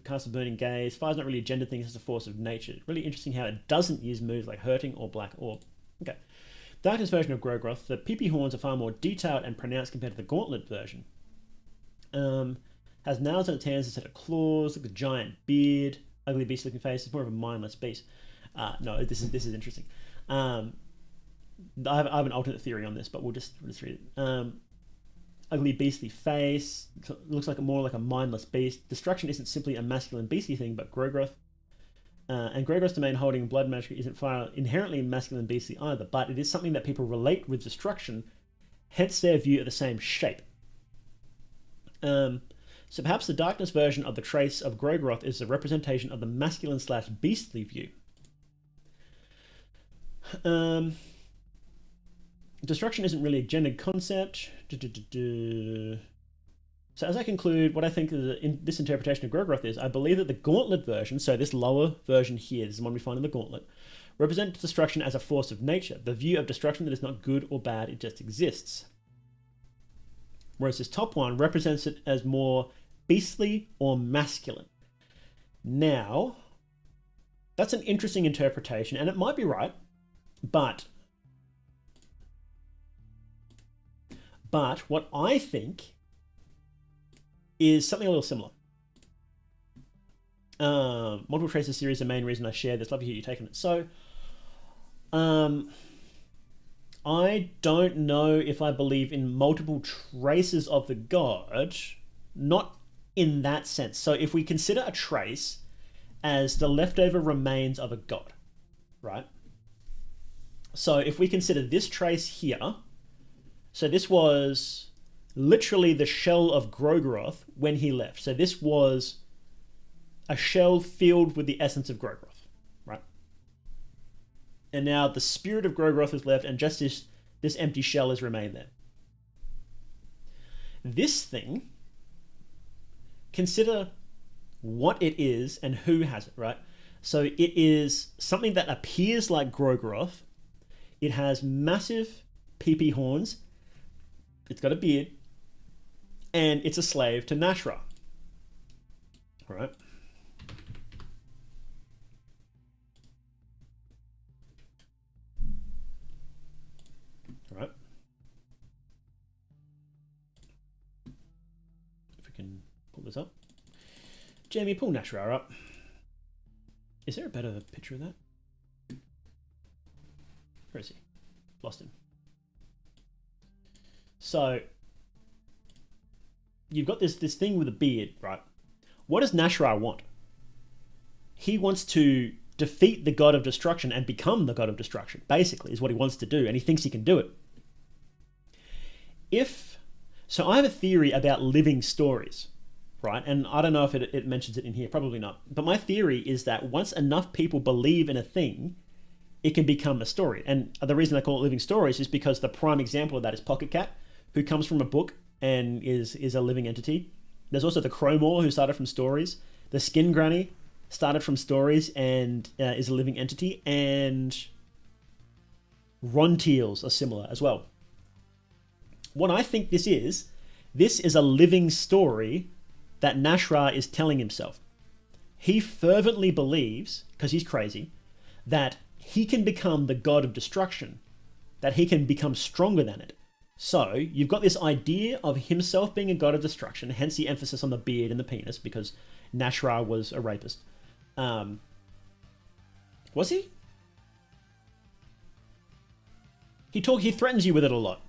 Cast a burning gaze. Fire's not really a gender thing, it's a force of nature. Really interesting how it doesn't use moves like hurting or black orb. Okay. Darkness version of Grogroth, the peepee horns are far more detailed and pronounced compared to the Gauntlet version. Has nails on its hands instead of claws, like a giant beard, ugly beast looking face. It's more of a mindless beast. No, this is interesting. I have an alternate theory on this, but we'll just read it. Ugly beastly face, looks like more like a mindless beast. Destruction isn't simply a masculine beastly thing, but Grogroth. And Grogroth's domain holding blood magic isn't far inherently masculine beastly either, but it is something that people relate with destruction, hence their view of the same shape. So perhaps the Darkness version of the trace of Grogroth is a representation of the masculine/beastly view. Destruction isn't really a gendered concept. So as I conclude, what I think this interpretation of Grogroth is, I believe that the Gauntlet version, so this lower version here, this is the one we find in the Gauntlet, represents destruction as a force of nature, the view of destruction that is not good or bad, it just exists. Whereas this top one represents it as more beastly or masculine. Now, that's an interesting interpretation, and it might be right, but what I think is something a little similar. Multiple traces theory is the main reason I share this. Love to hear you taking it. So, I don't know if I believe in multiple traces of the god, not in that sense. So if we consider a trace as the leftover remains of a god, right? So if we consider this trace here, so this was literally the shell of Grogroth when he left. So this was a shell filled with the essence of Grogroth, right? And now the spirit of Grogroth has left, and just this empty shell has remained there. This thing, consider what it is and who has it, right? So it is something that appears like Grogroth. It has massive pee-pee horns. It's got a beard. And it's a slave to Nashra. All right. All right. If we can pull this up. Jamie, pull Nashra up. Is there a better picture of that? Where is he? Lost him. So you've got this thing with a beard, right? What does Nashra want? He wants to defeat the god of destruction and become the god of destruction, basically, is what he wants to do, and he thinks he can do it. So I have a theory about living stories, right? And I don't know if it mentions it in here, probably not. But my theory is that once enough people believe in a thing, it can become a story. And the reason I call it living stories is because the prime example of that is Pocket Cat, who comes from a book and is a living entity. There's also the Crowmore, who started from stories. The Skin Granny started from stories and is a living entity. And Ronteals are similar as well. What I think this is a living story that Nashra is telling himself. He fervently believes, because he's crazy, that he can become the god of destruction, that he can become stronger than it. So you've got this idea of himself being a god of destruction, hence the emphasis on the beard and the penis, because Nashra was a rapist. Was he? He threatens you with it a lot,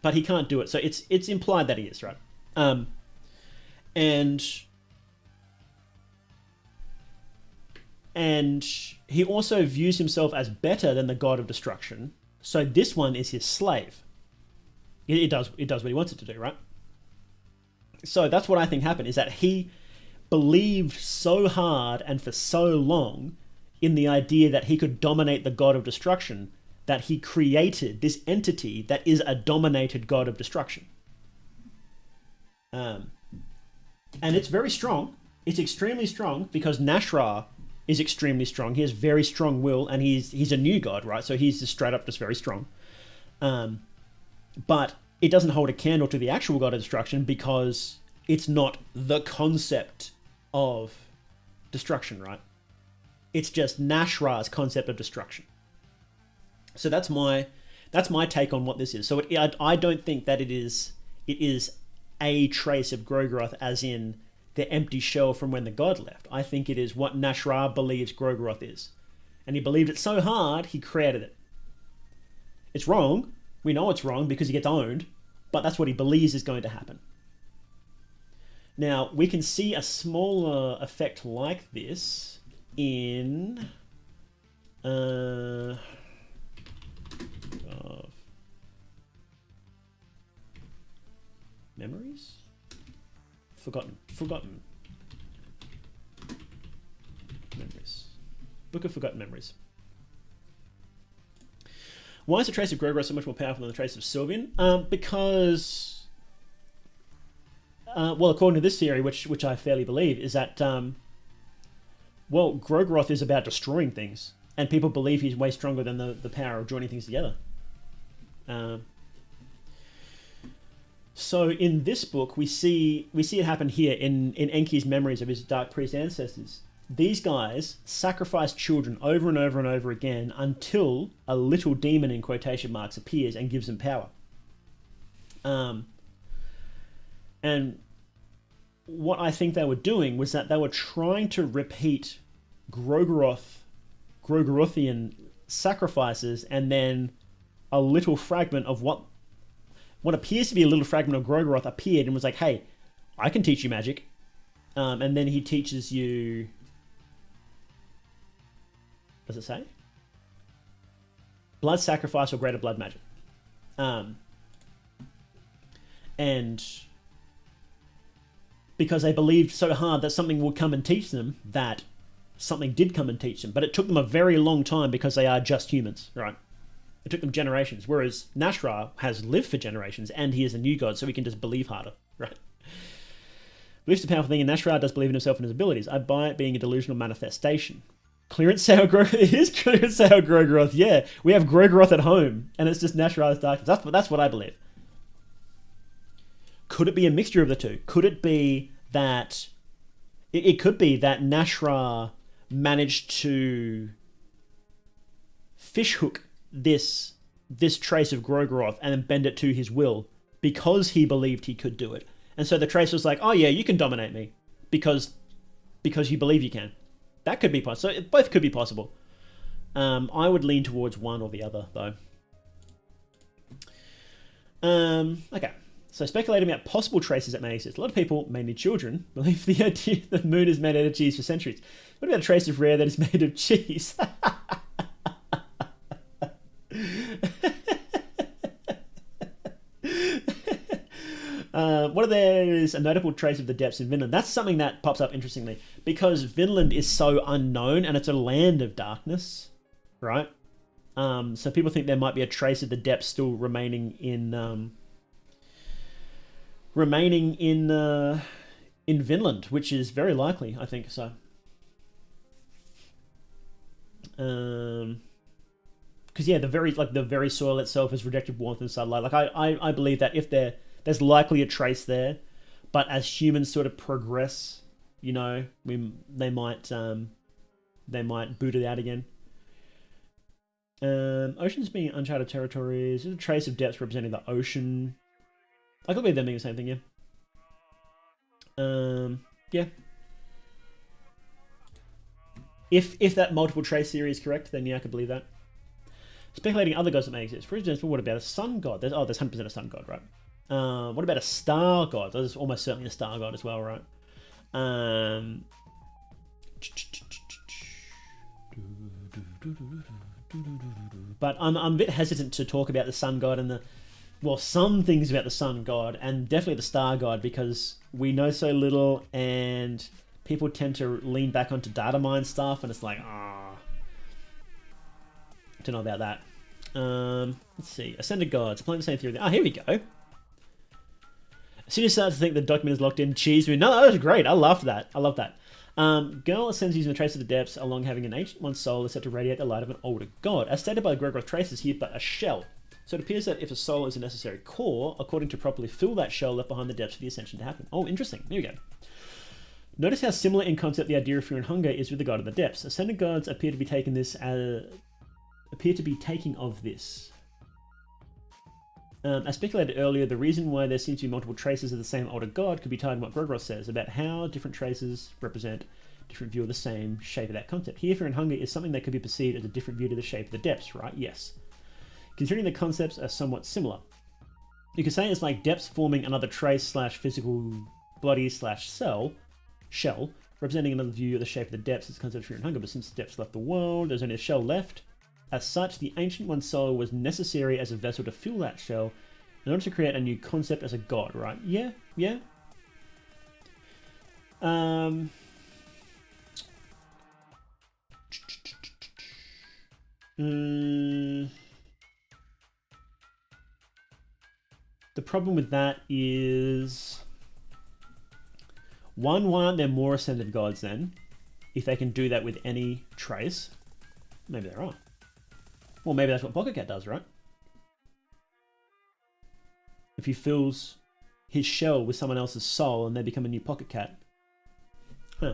but he can't do it. So it's implied that he is, right? And he also views himself as better than the god of destruction. So this one is his slave. It does what he wants it to do, right? So that's what I think happened, is that he believed so hard and for so long in the idea that he could dominate the god of destruction that he created this entity that is a dominated god of destruction. And it's very strong. It's extremely strong because Nashra is extremely strong. He has very strong will, and he's a new god, right? So he's just straight up just very strong. But it doesn't hold a candle to the actual god of destruction because it's not the concept of destruction, right? It's just Nashra's concept of destruction. So that's my take on what this is. So I don't think that it is a trace of Grogroth as in the empty shell from when the god left. I think it is what Nashra believes Grogroth is. And he believed it so hard, he created it. It's wrong. We know it's wrong because he gets owned, but that's what he believes is going to happen. Now, we can see a smaller effect like this in memories? Forgotten memories. Book of Forgotten Memories. Why is the trace of Grogroth so much more powerful than the trace of Sylvian? Because, well, according to this theory, which I fairly believe, is that, well, Grogroth is about destroying things, and people believe he's way stronger than the power of joining things together. So in this book, we see it happen here in Enki's memories of his Dark Priest ancestors. These guys sacrifice children over and over and over again until a little demon, in quotation marks, appears and gives them power. And what I think they were doing was that they were trying to repeat Grogorothian sacrifices, and then a little fragment of what appears to be a little fragment of Grogoroth appeared and was like, hey, I can teach you magic. And then he teaches you... What does it say? Blood sacrifice or greater blood magic. And because they believed so hard that something would come and teach them, that something did come and teach them. But it took them a very long time because they are just humans, right? It took them generations, whereas Nashra has lived for generations, and he is a new god, so he can just believe harder, right? Belief's a powerful thing, and Nashra does believe in himself and his abilities. I buy it being a delusional manifestation. Clearance Sour Grogoroth. It is Clearance Sour Grogoroth, yeah. We have Grogoroth at home, and it's just Nashra's darkness. That's what I believe. Could it be a mixture of the two? Could it be that... It could be that Nashra managed to fishhook this trace of Grogoroth and then bend it to his will because he believed he could do it. And so the trace was like, oh yeah, you can dominate me because you believe you can. That could be possible. So both could be possible. I would lean towards one or the other, though. Okay. So speculating about possible traces that may exist. A lot of people, mainly children, believe the idea the moon is made out of cheese for centuries. What about a trace of rare that is made of cheese? What if there is a notable trace of the depths in Vinland? That's something that pops up interestingly because Vinland is so unknown and it's a land of darkness, right? So people think there might be a trace of the depths still remaining in Vinland, which is very likely, I think so. Because yeah, the very soil itself has rejected warmth and sunlight. Like I believe that if there's likely a trace there, but as humans sort of progress, you know, they might boot it out again. Oceans being uncharted territories. There's a trace of depths representing the ocean. I could believe them being the same thing, yeah. Yeah. If that multiple trace theory is correct, then yeah, I could believe that. Speculating other gods that may exist. For example, what about a sun god? There's 100% a sun god, right? What about a star god? There's almost certainly a star god as well, right? But I'm a bit hesitant to talk about the sun god and some things about the sun god and definitely the star god because we know so little and people tend to lean back onto data mine stuff and it's like, don't know about that. Let's see. Ascended gods. Applying the same theory. Here we go. As soon as you start to think the document is locked in, cheese me. No, that was great. I loved that. I love that. Girl ascends using the trace of the depths along having an ancient one's soul is set to radiate the light of an older god. As stated by the Grogoroth traces here, but a shell. So it appears that if a soul is a necessary core, according to properly fill that shell left behind the depths for the ascension to happen. Oh, interesting. Here we go. Notice how similar in concept the idea of fear and hunger is with the god of the depths. Ascended gods appear to be taking of this. As speculated earlier, the reason why there seems to be multiple traces of the same older god could be tied to what Grogoroth says about how different traces represent different view of the same shape of that concept. Here, fear and hunger is something that could be perceived as a different view to the shape of the depths, right? Yes. Considering the concepts are somewhat similar. You could say it's like depths forming another trace / physical body / shell, representing another view of the shape of the depths as concept of fear and hunger, but since the depths left the world, there's only a shell left. As such, the Ancient One's soul was necessary as a vessel to fill that shell in order to create a new concept as a god, right? Yeah, yeah. The problem with that is, one, why aren't there more ascended gods then? If they can do that with any trace. Maybe there are. Well, maybe that's what Pocket Cat does, right? If he fills his shell with someone else's soul and they become a new Pocket Cat. Huh.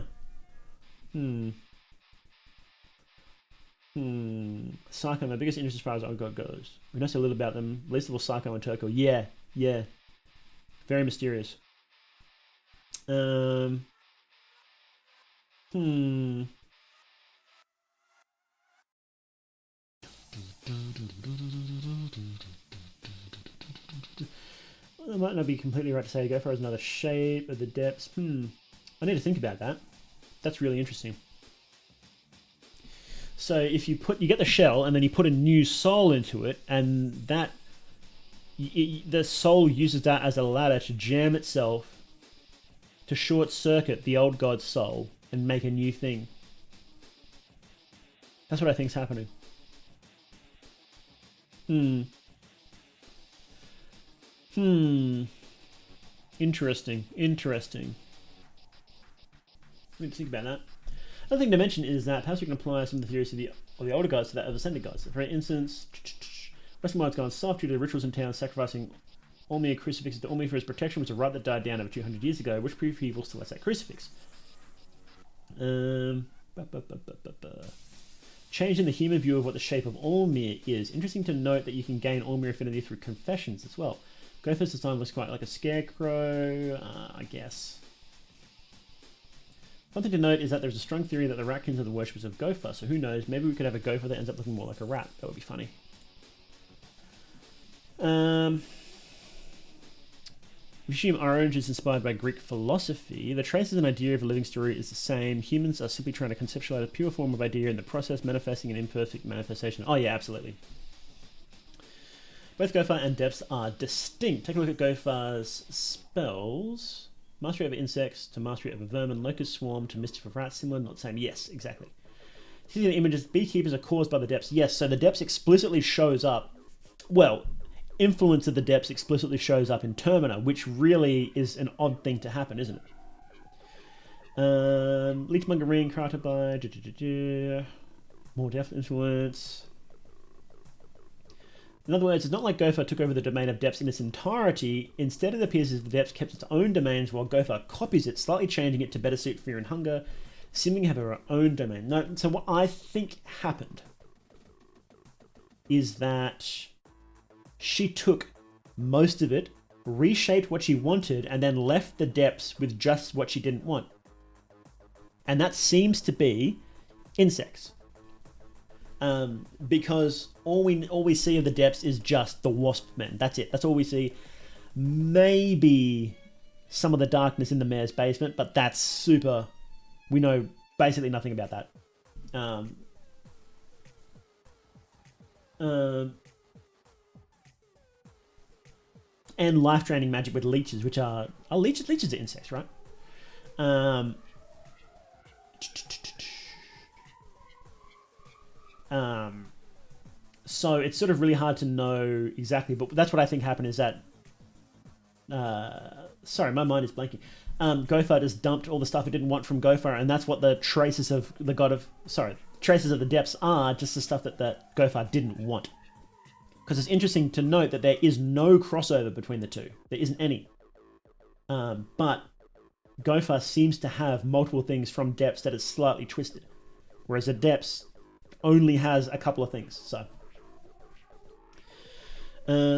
Psycho, my biggest interest as far as Old God goes. We know so little about them. Least of all Psycho and Turco. Yeah. Very mysterious. I might not be completely right to say go for as another shape of the depths. I need to think about that. That's really interesting. So if you get the shell and then you put a new soul into it, and that the soul uses that as a ladder to jam itself, to short circuit the old god's soul and make a new thing. That's what I think's happening. Interesting. Let me think about that. Another thing to mention is that perhaps we can apply some of the theories of the older gods to that of ascended gods. For instance, Western mind's gone soft due to the rituals in town sacrificing Olmir crucifixes to Olmir for his protection was a rite that died down over 200 years ago, which proved people still has that crucifix. Changing the human view of what the shape of Olmir is. Interesting to note that you can gain Olmir affinity through confessions as well. Gopher's design looks quite like a scarecrow, I guess. One thing to note is that there's a strong theory that the raccoons are the worshippers of Gopher, so who knows, maybe we could have a Gopher that ends up looking more like a rat. That would be funny. We assume Orange is inspired by Greek philosophy. The traces and idea of a living story is the same. Humans are simply trying to conceptualize a pure form of idea in the process, manifesting an imperfect manifestation. Oh yeah, absolutely. Both Gopher and Depths are distinct. Take a look at Gopher's spells. Mastery over insects to mastery over vermin, locust swarm to mischief of rats, similar, not the same. Yes, exactly. See the images, beekeepers are caused by the depths. Yes, so the depths explicitly shows up. Well, influence of the depths explicitly shows up in Termina, which really is an odd thing to happen, isn't it? Leechmonger ring, created by more depth influence. In other words, it's not like Gopher took over the domain of depths in its entirety. Instead, it appears as if the depths kept its own domains while Gopher copies it, slightly changing it to better suit fear and hunger, seeming to have her own domain. No, so what I think happened is that she took most of it, reshaped what she wanted, and then left the depths with just what she didn't want. And that seems to be insects. Because all we see of the depths is just the wasp men. That's it. That's all we see. Maybe some of the darkness in the mayor's basement, but that's super. We know basically nothing about that. And life draining magic with leeches, which are leeches are insects, right? So it's sort of really hard to know exactly, but that's what I think happened is that, sorry, my mind is blanking. Gopher just dumped all the stuff it didn't want from Gopher, and that's what the traces of the traces of the depths are, just the stuff that Gopher didn't want. Because it's interesting to note that there is no crossover between the two. There isn't any. But Gopher seems to have multiple things from depths that is slightly twisted, whereas the depths only has a couple of things. So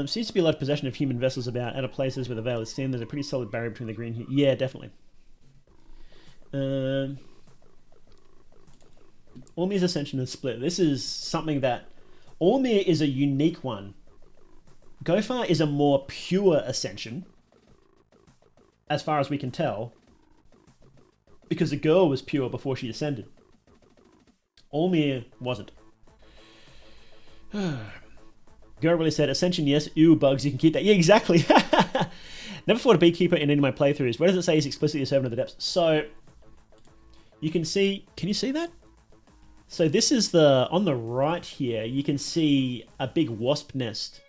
seems to be a lot of possession of human vessels about out of places where the veil is thin. There's a pretty solid barrier between the green. Yeah, definitely. Olmir's ascension is split. This is something that Olmir is a unique one. Gopher is a more pure ascension, as far as we can tell, because the girl was pure before she ascended. Olmir wasn't. Girl really said, Ascension, yes. Ew, bugs, you can keep that. Yeah, exactly. Never fought a beekeeper in any of my playthroughs. Where does it say he's explicitly a servant of the depths? So, you can see... Can you see that? So this is the... On the right here, you can see a big wasp nest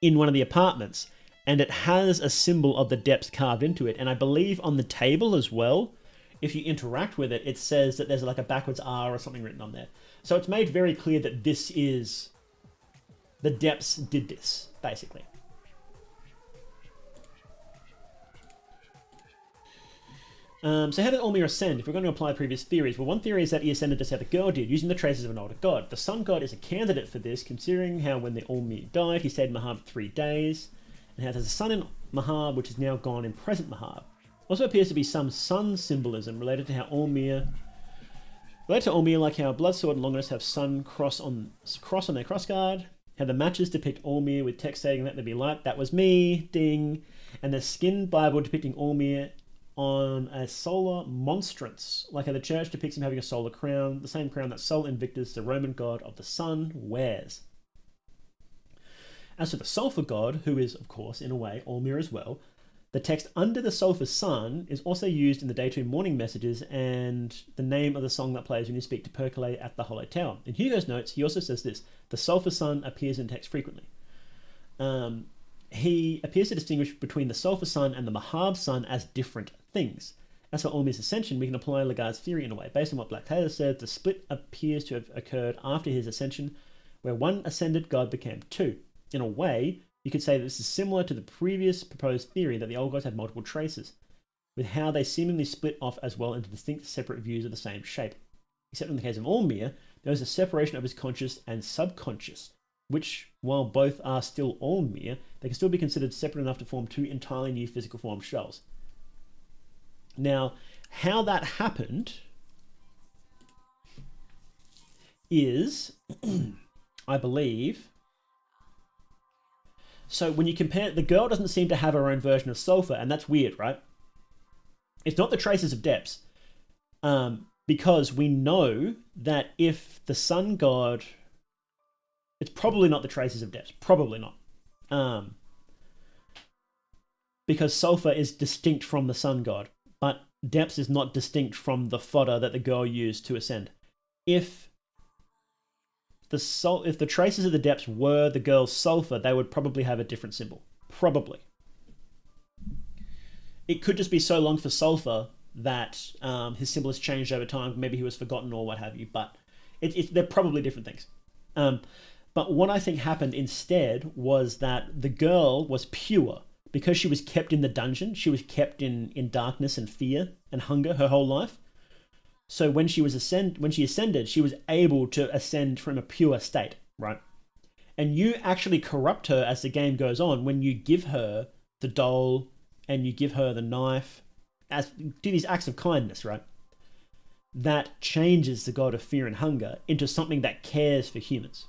in one of the apartments. and it has a symbol of the depths carved into it. And I believe on the table as well, if you interact with it, it says that there's like a backwards R or something written on there. So it's made very clear that this is... the depths did this, basically. So how did Olmir ascend? If we're going to apply previous theories, well, one theory is that he ascended just how the girl did, using the traces of an older god. The sun god is a candidate for this, considering how when the Olmir died, he stayed in Mahab 3 days, and how there's a sun in Mahab, which is now gone in present Mahab. Also appears to be some sun symbolism related to how Olmir... related to Olmir, like how Bloodsword and Longinus have sun cross on their crossguard, how the matches depict Olmir with text saying "Let there be light," that was me, ding, and the skin Bible depicting Olmir on a solar monstrance, like how the church depicts him having a solar crown, the same crown that Sol Invictus, the Roman god of the sun, wears. As for the sulphur god, who is, of course, in a way, Olmir as well, the text under the sulphur sun is also used in the day 2 morning messages and the name of the song that plays when you speak to Percolate at the Hollow Tower. In Hugo's notes, he also says this: the sulphur sun appears in text frequently. He appears to distinguish between the sulphur sun and the Mahab sun as different things. As for Olmir's ascension, we can apply Lagarde's theory in a way. Based on what Black Taylor said, the split appears to have occurred after his ascension, where one ascended god became two. In a way, you could say that this is similar to the previous proposed theory that the old gods had multiple traces, with how they seemingly split off as well into distinct separate views of the same shape. Except in the case of Olmir, there was a separation of his conscious and subconscious, which, while both are still Olmir, they can still be considered separate enough to form two entirely new physical form shells. Now, how that happened is, I believe... So when you compare, the girl doesn't seem to have her own version of sulfur, and that's weird, right? It's not the traces of depths, because we know that if the sun god... It's probably not the traces of depths. Probably not. Because sulfur is distinct from the sun god, but depths is not distinct from the fodder that the girl used to ascend. If the traces of the depths were the girl's sulfur, they would probably have a different symbol. Probably. It could just be so long for sulfur that his symbol has changed over time. Maybe he was forgotten or what have you, but they're probably different things. But what I think happened instead was that the girl was pure. Because she was kept in the dungeon, she was kept in darkness and fear and hunger her whole life. So when she ascended, she was able to ascend from a pure state, right? And you actually corrupt her as the game goes on when you give her the doll and you give her the knife, do these acts of kindness, right? That changes the god of fear and hunger into something that cares for humans.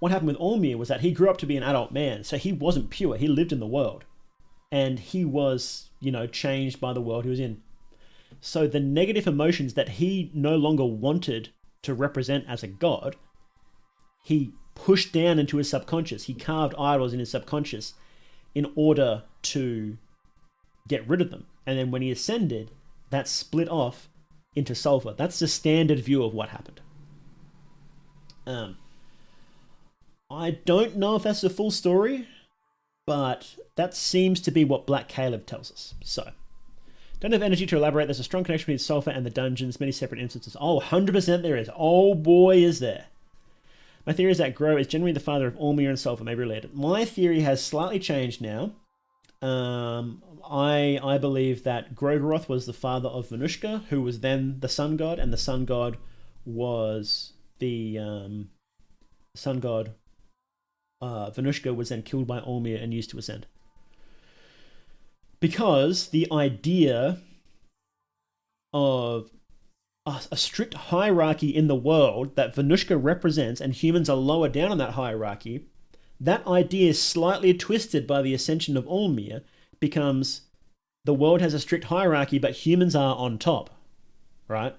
What happened with Olmir was that he grew up to be an adult man, so he wasn't pure. He lived in the world, and he was, changed by the world he was in. So the negative emotions that he no longer wanted to represent as a god, he pushed down into his subconscious. He carved idols in his subconscious in order to get rid of them. And then when he ascended, that split off into sulfur. That's the standard view of what happened. I don't know if that's the full story, but that seems to be what Black Caleb tells us. So, don't have energy to elaborate. There's a strong connection between sulfur and the dungeons, many separate instances. Oh, 100% there is. Oh boy, is there. My theory is that Gro is generally the father of Olmir and sulfur may be related. My theory has slightly changed now. I believe that Grogoroth was the father of Venushka, who was then the sun god, and the sun god was the sun god. Venushka was then killed by Olmir and used to ascend. Because the idea of a strict hierarchy in the world that Venushka represents and humans are lower down on that hierarchy, that idea is slightly twisted by the ascension of Olmir, becomes the world has a strict hierarchy but humans are on top, right?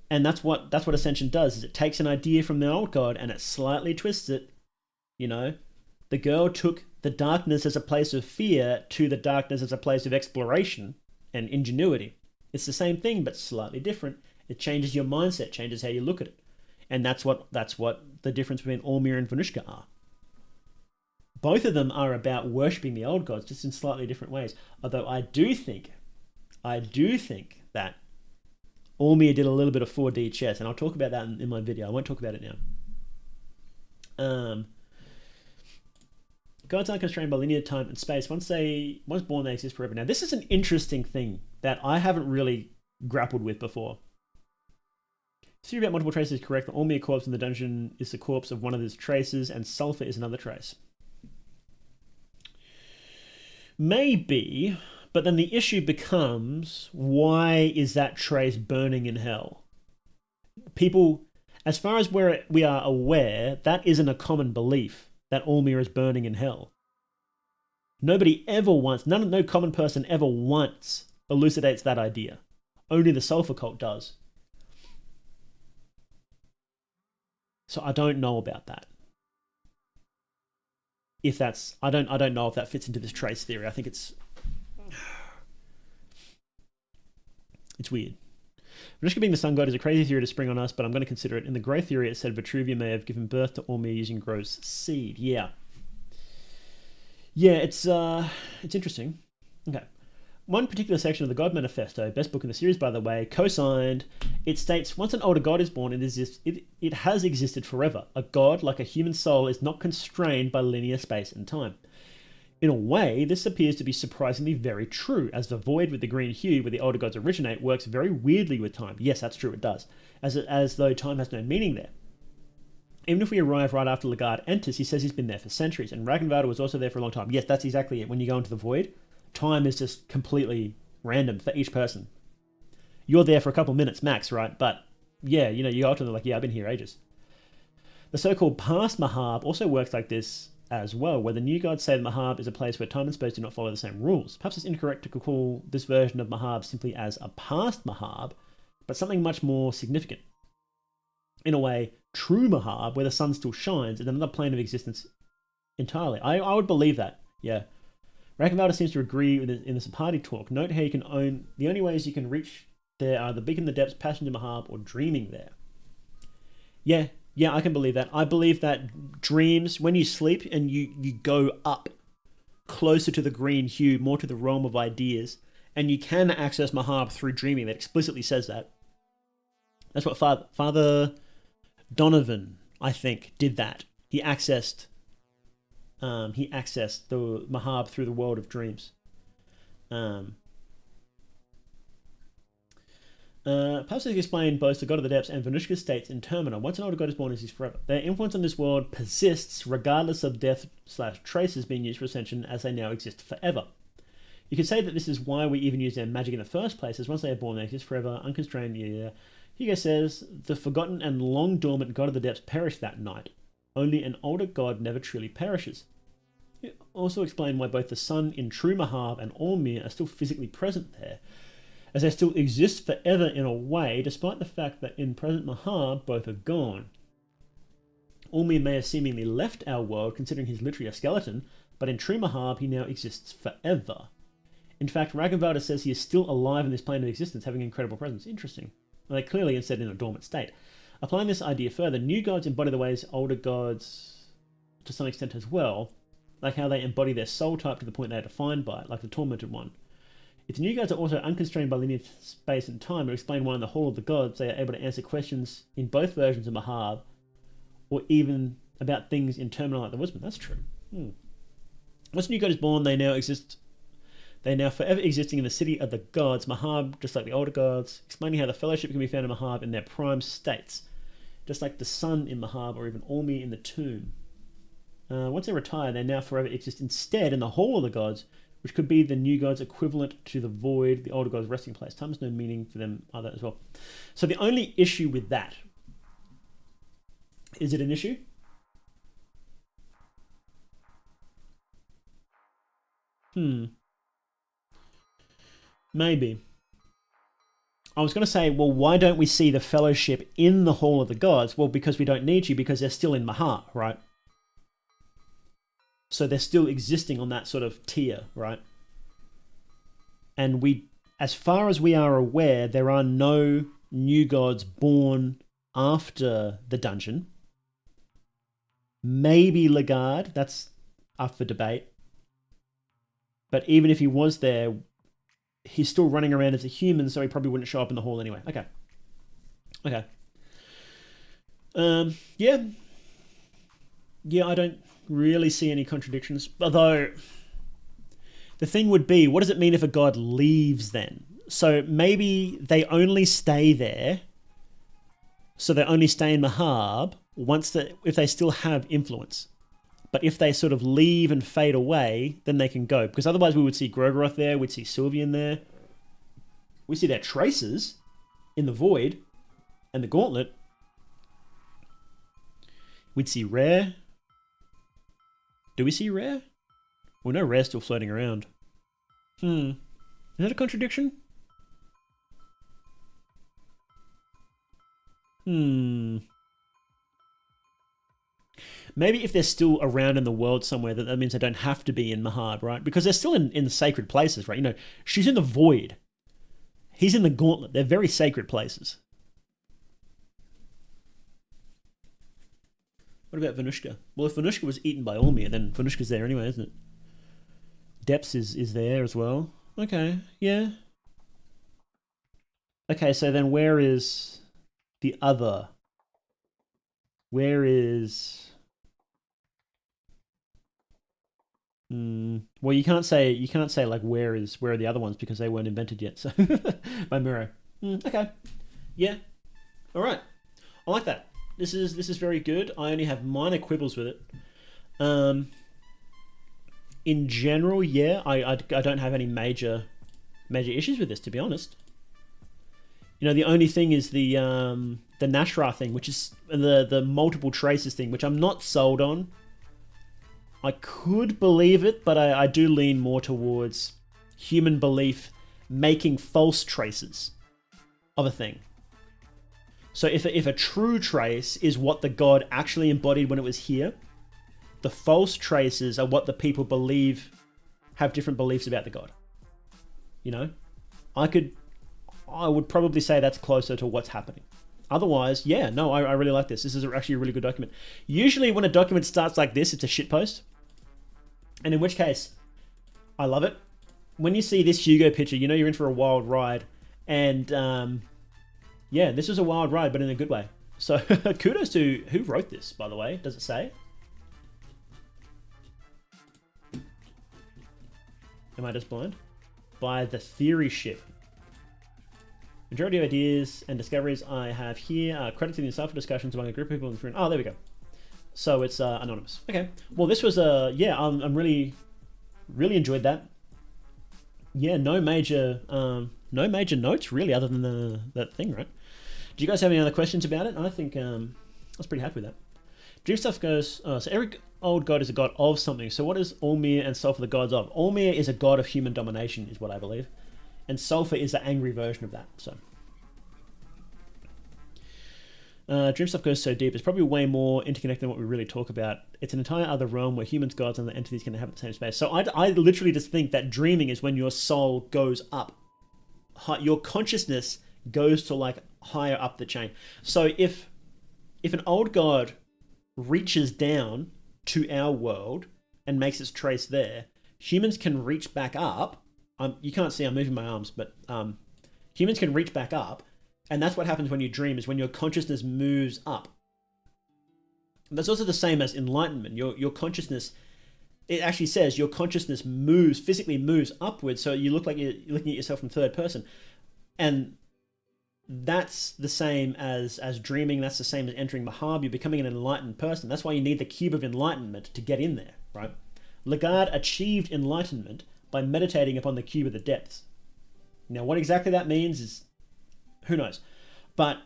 And that's what Ascension does, is it takes an idea from the old god and it slightly twists it. The girl took the darkness as a place of fear to the darkness as a place of exploration and ingenuity. It's the same thing, but slightly different. It changes your mindset, changes how you look at it. And that's what the difference between Ormir and Venushka are. Both of them are about worshipping the old gods, just in slightly different ways. Although I do think that Ormir did a little bit of 4D chess, and I'll talk about that in my video. I won't talk about it now. Gods aren't constrained by linear time and space. Once born, they exist forever. Now, this is an interesting thing that I haven't really grappled with before. Theory about multiple traces is correct. The Ormir corpse in the dungeon is the corpse of one of his traces, and sulfur is another trace. Maybe, but then the issue becomes, why is that trace burning in hell? People, as far as we are aware, that isn't a common belief, that Ormir is burning in hell. Nobody ever once, no common person ever once elucidates that idea. Only the sulfur cult does. So I don't know about that. If that's, I don't know if that fits into this trace theory. I think it's weird. Venushka being the sun god is a crazy theory to spring on us, but I'm going to consider it. In the Grey theory, it said Vitruvia may have given birth to Ormir using Grove's seed. Yeah, it's interesting. Okay. One particular section of the God Manifesto, best book in the series by the way, co-signed, it states, once an older god is born, it has existed forever. A god, like a human soul, is not constrained by linear space and time. In a way, this appears to be surprisingly very true, as the void with the green hue where the older gods originate works very weirdly with time. Yes, that's true, it does. As though time has no meaning there. Even if we arrive right after Legard enters, he says he's been there for centuries, and Ragnvaldr was also there for a long time. Yes, that's exactly it. When you go into the void, time is just completely random for each person. You're there for a couple minutes max, right? But yeah, you go up to them like, yeah, I've been here ages. The so-called past Mahab also works like this as well, where the new gods say that Mahab is a place where time and space do not follow the same rules. Perhaps it's incorrect to call this version of Mahab simply as a past Mahab, but something much more significant. In a way, true Mahab, where the sun still shines, is another plane of existence entirely. I would believe that, yeah. Ragnvaldr seems to agree with it in this party talk. Note how you can own, the only ways you can reach there are the big in the depths, passion to Mahab, or dreaming there. Yeah, I can believe that. I believe that dreams, when you sleep and you go up closer to the green hue, more to the realm of ideas, and you can access Mahab through dreaming. That explicitly says that. That's what Father Donovan, I think, did that. He accessed the Mahab through the world of dreams. Perhaps they explain both the God of the Depths and Venushka's states in Termina. Once an older god is born, it is forever. Their influence on this world persists regardless of death/traces being used for ascension, as they now exist forever. You could say that this is why we even use their magic in the first place, as once they are born, they exist forever, unconstrained. Yeah. Hugo says, the forgotten and long dormant God of the Depths perished that night. Only an older god never truly perishes. You also explain why both the sun in true Mahab and Ormir are still physically present there, as they still exist forever in a way, despite the fact that in present Mahab both are gone. Ormir may have seemingly left our world, considering he's literally a skeleton, but in true Mahab he now exists forever. In fact, Ragnvaldr says he is still alive in this plane of existence, having incredible presence. Interesting. Well, they clearly instead in a dormant state. Applying this idea further, new gods embody the ways older gods to some extent as well, like how they embody their soul type to the point they are defined by it, like the tormented one. If the new gods are also unconstrained by linear space and time, to explain why in the Hall of the Gods they are able to answer questions in both versions of Mahab, or even about things in Termina like the Woodsman. That's true. Once a new god is born, they are now forever existing in the city of the gods, Mahab, just like the older gods, explaining how the fellowship can be found in Mahab in their prime states, just like the sun in Mahab or even Ormir in the tomb. Once they retire, they now forever exist instead in the Hall of the Gods, which could be the new gods equivalent to the void, the older gods' resting place. Time has no meaning for them either as well. So the only issue with that, is it an issue? Maybe. I was going to say, well, why don't we see the fellowship in the Hall of the Gods? Well, because we don't need you, because they're still in Mahab, right? So they're still existing on that sort of tier, right? And we, as far as we are aware, there are no new gods born after the dungeon. Maybe Lagarde, that's up for debate. But even if he was there, he's still running around as a human, so he probably wouldn't show up in the hall anyway. Okay. Yeah. Yeah, I don't really see any contradictions. Although, the thing would be, what does it mean if a god leaves then? So maybe they only stay there, so they only stay in Mahab if they still have influence. But if they sort of leave and fade away, then they can go. Because otherwise we would see Grogoroth there, we'd see Sylvian there. We see their traces in the Void and the Gauntlet. We'd see Rare. Do we see Rare? Well, no, Rare's still floating around. Is that a contradiction? Maybe if they're still around in the world somewhere, that means they don't have to be in Mahab, right? Because they're still in the sacred places, right? You know, she's in the Void. He's in the Gauntlet. They're very sacred places. What about Venushka? Well, if Venushka was eaten by Olmir, then Venushka's there anyway, isn't it? Depths is there as well. Okay, yeah. Okay, so then where is the other? Where is... Well, you can't say like where are the other ones because they weren't invented yet. So by Miro. Okay, yeah, all right. I like that. This is very good. I only have minor quibbles with it. In general, yeah, I don't have any major issues with this, to be honest. You know, the only thing is the Nashra thing, which is the multiple traces thing, which I'm not sold on. I could believe it, but I do lean more towards human belief making false traces of a thing. So if a true trace is what the god actually embodied when it was here, the false traces are what the people believe have different beliefs about the god. You know? I would probably say that's closer to what's happening. Otherwise, yeah, no, I really like this. This is actually a really good document. Usually when a document starts like this, it's a shitpost. And in which case, I love it. When you see this Hugo picture, you know you're in for a wild ride. And yeah, this was a wild ride, but in a good way. So kudos to who wrote this, by the way. Does it say? Am I just blind? By the Theory Ship. Majority of ideas and discoveries I have here are credited to the insightful discussions among a group of people in the room. Oh, there we go. So it's anonymous. Okay. Well, this was yeah. I'm really enjoyed that. Yeah. No major notes really, other than that thing, right? Do you guys have any other questions about it? I think I was pretty happy with that. Dream stuff goes. So every old god is a god of something. So what is Olmir and Sulfur the gods of? Olmir is a god of human domination, is what I believe. And Sulfur is the angry version of that. So, Dream stuff goes so deep. It's probably way more interconnected than what we really talk about. It's an entire other realm where humans, gods, and the entities can have the same space. So I literally just think that dreaming is when your soul goes up. Your consciousness goes to like higher up the chain. So if an old god reaches down to our world and makes its trace there, humans can reach back up. You can't see I'm moving my arms, but humans can reach back up, and that's what happens when you dream, is when your consciousness moves up. And that's also the same as enlightenment. Your consciousness, it actually says your consciousness physically moves upwards, so you look like you're looking at yourself from third person. And that's the same as dreaming, that's the same as entering Mahab. You're becoming an enlightened person. That's why you need the cube of enlightenment to get in there, right? Lagarde achieved enlightenment by meditating upon the cube of the depths. Now, what exactly that means is, who knows? But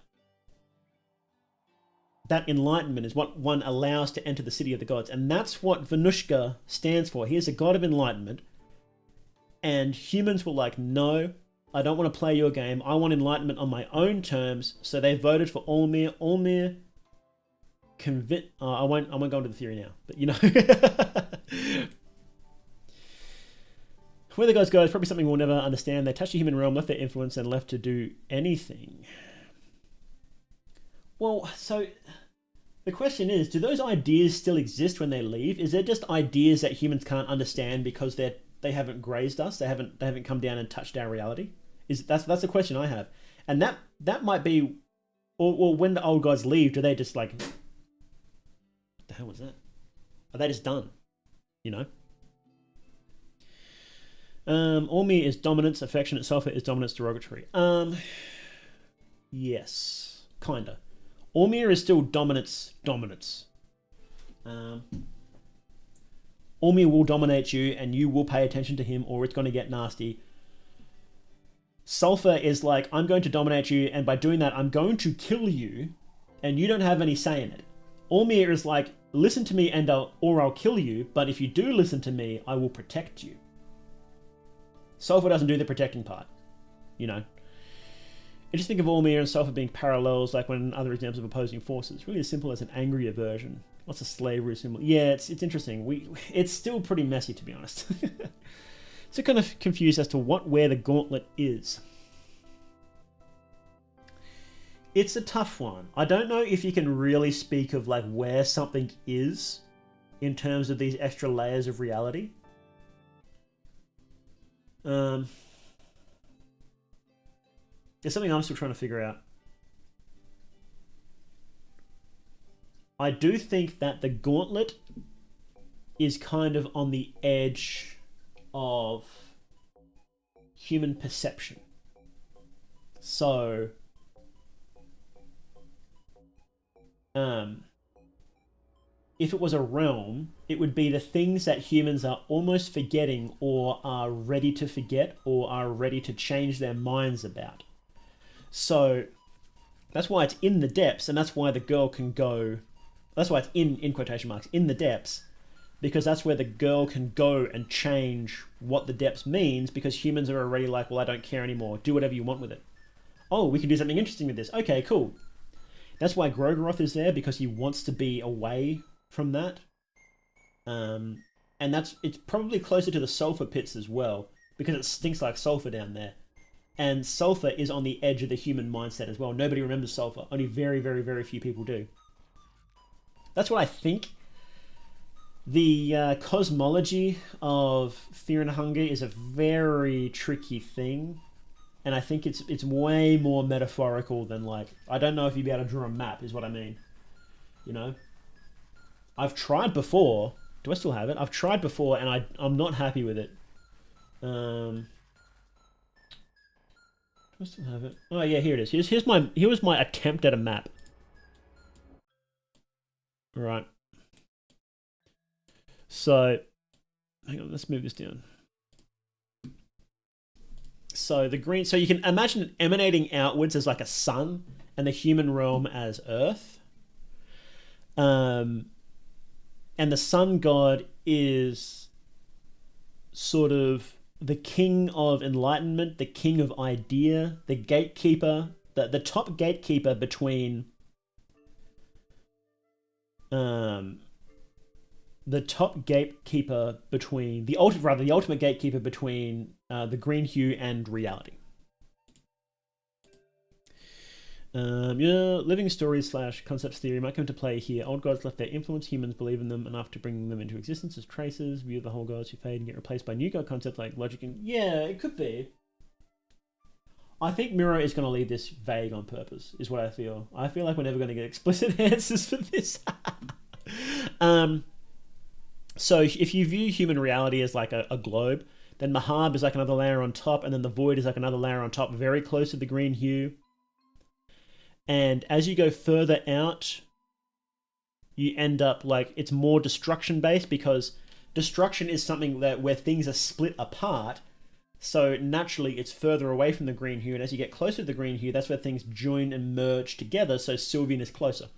that enlightenment is what one allows to enter the city of the gods. And that's what Venushka stands for. He is a god of enlightenment. And humans were like, no, I don't want to play your game. I want enlightenment on my own terms. So they voted for Olmir. Olmir I won't go into the theory now. But, you know... Where the gods go is probably something we'll never understand. They touched the human realm, left their influence, and left to do anything. Well, so the question is, do those ideas still exist when they leave? Is there just ideas that humans can't understand because they haven't grazed us? They haven't come down and touched our reality? That's the question I have. And that might be, or when the old gods leave, do they just like, what the hell was that? Are they just done? You know? Ormi is dominance, affectionate, sulfur is dominance, derogatory. Yes, kinda. Ormir is still dominance. Ormir will dominate you and you will pay attention to him or it's going to get nasty. Sulfur is like, I'm going to dominate you and by doing that, I'm going to kill you and you don't have any say in it. Ormir is like, listen to me or I'll kill you, but if you do listen to me, I will protect you. Sulfur doesn't do the protecting part, you know. I just think of Ormir and Sulfur being parallels, like when other examples of opposing forces. Really as simple as an angry aversion. Lots of slavery symbol. Yeah, it's interesting. It's still pretty messy, to be honest. So kind of confused as to where the gauntlet is. It's a tough one. I don't know if you can really speak of like where something is in terms of these extra layers of reality. There's something I'm still trying to figure out. I do think that the gauntlet is kind of on the edge of human perception. So, if it was a realm, it would be the things that humans are almost forgetting or are ready to forget or are ready to change their minds about. So that's why it's in the depths, and that's why the girl can go. That's why it's in quotation marks, in the depths, because that's where the girl can go and change what the depths means, because humans are already like, well, I don't care anymore. Do whatever you want with it. Oh, we can do something interesting with this. Okay, cool. That's why Grogoroth is there, because he wants to be away from that. And it's probably closer to the sulfur pits as well, because it stinks like sulfur down there. And sulfur is on the edge of the human mindset as well. Nobody remembers sulfur. Only very, very, very few people do. That's what I think. The cosmology of Fear and Hunger is a very tricky thing. And I think it's way more metaphorical than like... I don't know if you'd be able to draw a map, is what I mean. You know? I've tried before. Do I still have it? I've tried before and I'm not happy with it. I still have it. Oh yeah, here it is. Here was my attempt at a map. Right. So, hang on, let's move this down. So the green, so you can imagine it emanating outwards as like a sun, and the human realm as earth. And the sun god is sort of the king of enlightenment, the king of idea, the gatekeeper, the top gatekeeper between the ultimate gatekeeper between the green hue and reality. Living stories / concepts theory might come to play here. Old gods left their influence, humans believe in them enough to bring them into existence as traces, view the whole gods who fade and get replaced by new god concepts like logic and... Yeah, it could be. I think Miro is going to leave this vague on purpose, is what I feel. I feel like we're never going to get explicit answers for this. So if you view human reality as like a globe, then Mahab is like another layer on top, and then the void is like another layer on top, very close to the green hue. And as you go further out, you end up like, it's more destruction based, because destruction is something that where things are split apart. So naturally it's further away from the green hue. And as you get closer to the green hue, that's where things join and merge together. So Sylvian is closer.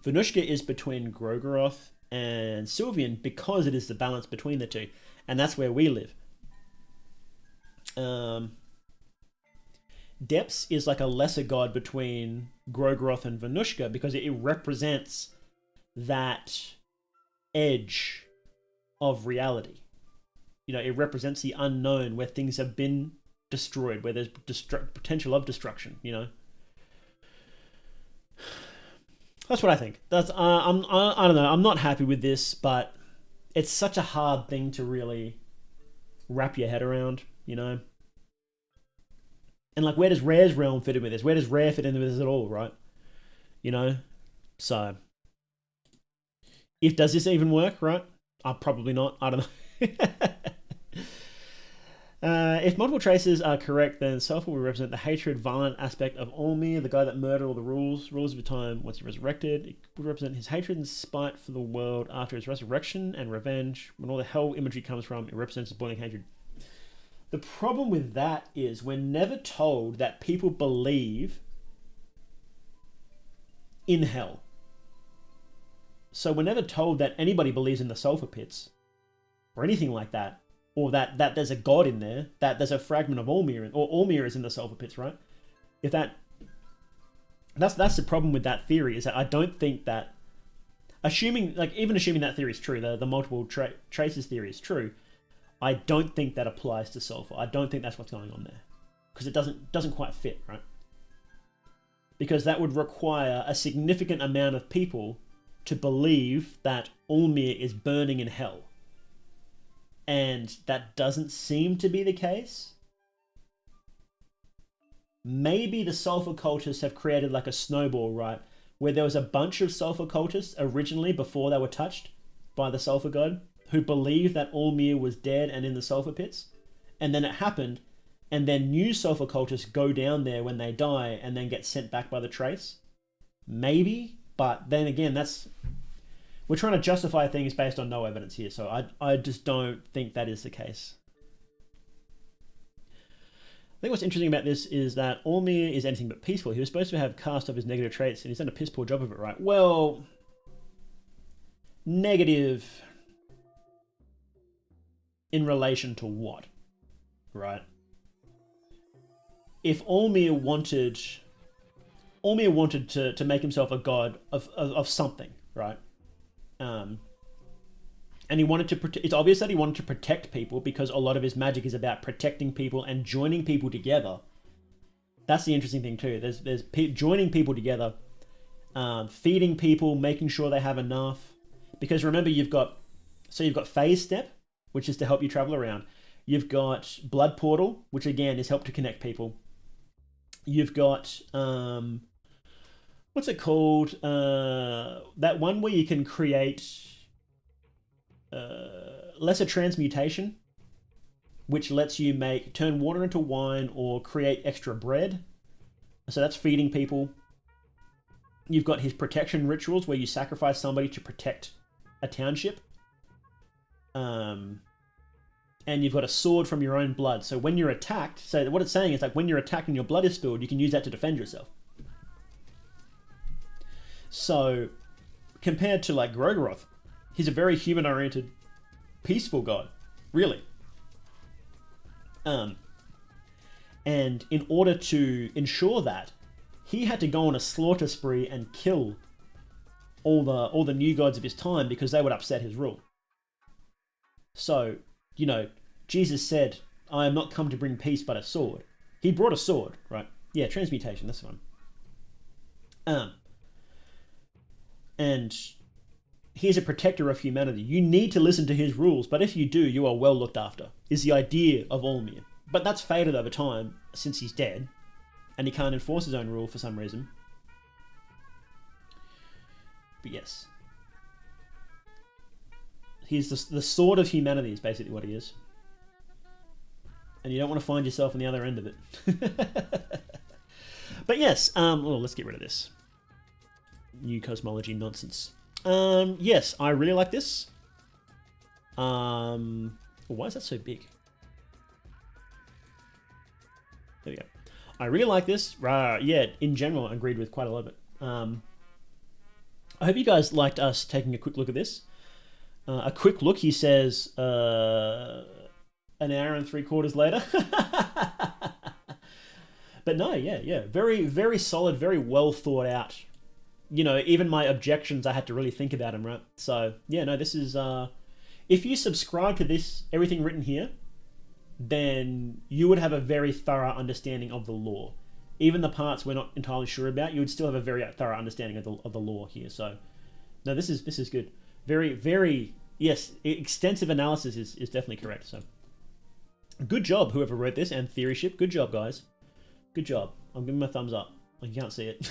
Venushka is between Grogoroth and Sylvian because it is the balance between the two. And that's where we live. Depths is like a lesser god between Grogoroth and Venushka because it represents that edge of reality. You know, it represents the unknown where things have been destroyed, where there's potential of destruction, you know. That's what I think. I don't know. I'm not happy with this, but it's such a hard thing to really wrap your head around, you know. And like, where does Rare's realm fit in with this? Where does Rare fit in with this at all, right? You know. So, does this even work, right? Probably not. I don't know. If multiple traces are correct, then Sulfur will represent the hatred, violent aspect of Olmir, the guy that murdered all the rulers of the time once he resurrected. It would represent his hatred and spite for the world after his resurrection and revenge. When all the hell imagery comes from, it represents his boiling hatred. The problem with that is we're never told that people believe in hell. So we're never told that anybody believes in the sulfur pits or anything like that. Or that there's a god in there, that there's a fragment of Olmir, or Olmir is in the sulfur pits, right? If that's the problem with that theory, is that I don't think that, assuming that theory is true, the multiple traces theory is true, I don't think that applies to sulfur. I don't think that's what's going on there, because it doesn't quite fit, right? Because that would require a significant amount of people to believe that Olmir is burning in hell. And that doesn't seem to be the case. Maybe the sulfur cultists have created like a snowball, right? Where there was a bunch of sulfur cultists originally before they were touched by the sulfur god who believed that Olmir was dead and in the sulfur pits. And then it happened, and then new sulfur cultists go down there when they die and then get sent back by the trace. Maybe, but then again, we're trying to justify things based on no evidence here, so I just don't think that is the case. I think what's interesting about this is that Olmir is anything but peaceful. He was supposed to have cast off his negative traits, and he's done a piss poor job of it, right? Well, negative in relation to what, right? If Olmir wanted to make himself a god of something, right? And he wanted to it's obvious that he wanted to protect people, because a lot of his magic is about protecting people and joining people together. That's the interesting thing too. There's joining people together, feeding people, making sure they have enough. Because remember, you've got phase step, which is to help you travel around. You've got blood portal, which again is help to connect people. You've got what's it called? That one where you can create lesser transmutation, which lets you turn water into wine or create extra bread. So that's feeding people. You've got his protection rituals, where you sacrifice somebody to protect a township. And you've got a sword from your own blood. So when you're attacked, so what it's saying is like when you're attacked and your blood is spilled, you can use that to defend yourself. So, compared to like Grogaroth, he's a very human-oriented, peaceful god, really. And in order to ensure that, he had to go on a slaughter spree and kill all the new gods of his time, because they would upset his rule. So, you know, Jesus said, "I am not come to bring peace but a sword." He brought a sword, right? Yeah, transmutation, that's one. And he's a protector of humanity. You need to listen to his rules, but if you do, you are well looked after, is the idea of Olmir. But that's faded over time, since he's dead, and he can't enforce his own rule for some reason. But yes. He's the sword of humanity is basically what he is. And you don't want to find yourself on the other end of it. But yes, let's get rid of this new cosmology nonsense. Yes, I really like this. Why is that so big? There we go. I really like this. Yeah, in general, I agreed with quite a lot of it. I hope you guys liked us taking a quick look at this. A quick look, he says, an hour and 3/4 later. But no, yeah. Very, very solid, very well thought out. You know, even my objections, I had to really think about them, right? So, yeah, no, this is... if you subscribe to this, everything written here, then you would have a very thorough understanding of the lore. even the parts we're not entirely sure about, you would still have a very thorough understanding of the lore here. So, no, this is good. Very, very, yes, extensive analysis is definitely correct. So, good job, whoever wrote this, and Theory Ship. Good job, guys. Good job. I'm giving my thumbs up. You can't see it.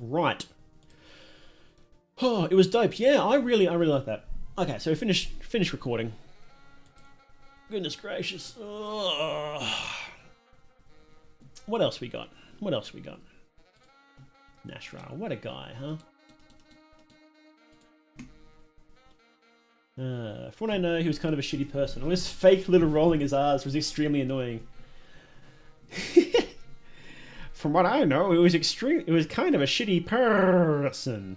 Right. Oh, it was dope. Yeah, I really like that. Okay, so we finished recording. Goodness gracious. Ugh. What else we got? What else we got? Nashra, what a guy, huh? From what I know, he was kind of a shitty person. All this fake little rolling his R's was extremely annoying. From what I know, it was kind of a shitty person.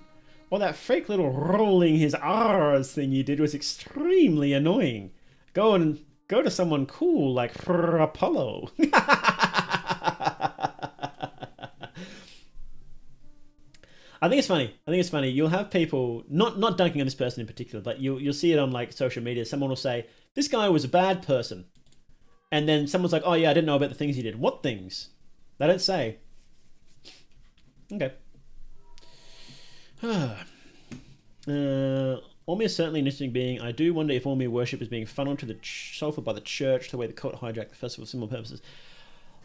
Well, that fake little rolling his R's thing you did was extremely annoying. Go to someone cool like Apollo. I think it's funny. You'll have people not dunking on this person in particular, but you'll see it on like social media. Someone will say, "This guy was a bad person," and then someone's like, "Oh yeah, I didn't know about the things he did." What things? They don't say. Okay. Ormi is certainly an interesting being. I do wonder if Ormi worship is being funneled to the sulfur by the church, the way the cult hijacked the festival for similar purposes.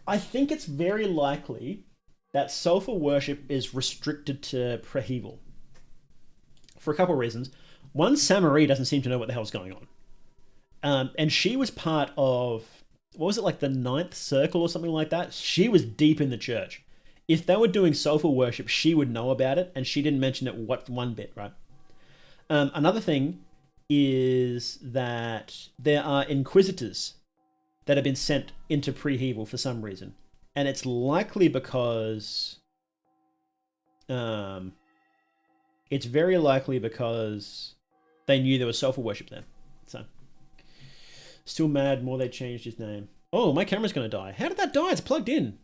I think it's very likely that sulfur worship is restricted to Preheval. For a couple of reasons. One, Samarie doesn't seem to know what the hell's going on. And she was part of, what was it, like the 9th Circle or something like that? She was deep in the church. If they were doing sulfur worship, she would know about it, and she didn't mention it one bit, right? Another thing is that there are inquisitors that have been sent into Preheval for some reason. And it's likely because... it's very likely because they knew there was sulfur worship there. So... Still mad, more they changed his name. Oh, my camera's going to die. How did that die? It's plugged in.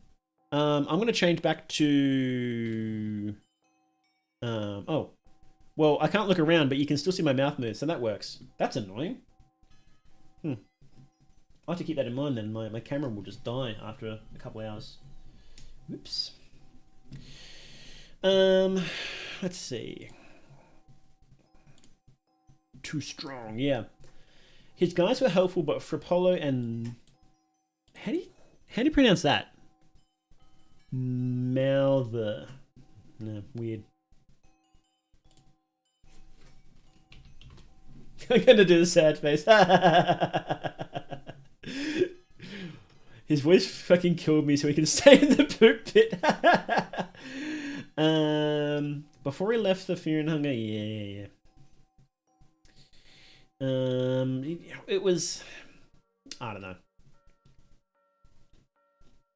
I'm going to change back to... oh. Well, I can't look around, but you can still see my mouth move, so that works. That's annoying. I'll have to keep that in mind then. My camera will just die after a couple of hours. Oops. Let's see. Too strong, yeah. His guys were helpful, but Frapolo and... How do you pronounce that? Malther. No, weird. I'm gonna do the sad face. His voice fucking killed me so he can stay in the poop pit. Before he left the Fear and Hunger, yeah. It was... I don't know.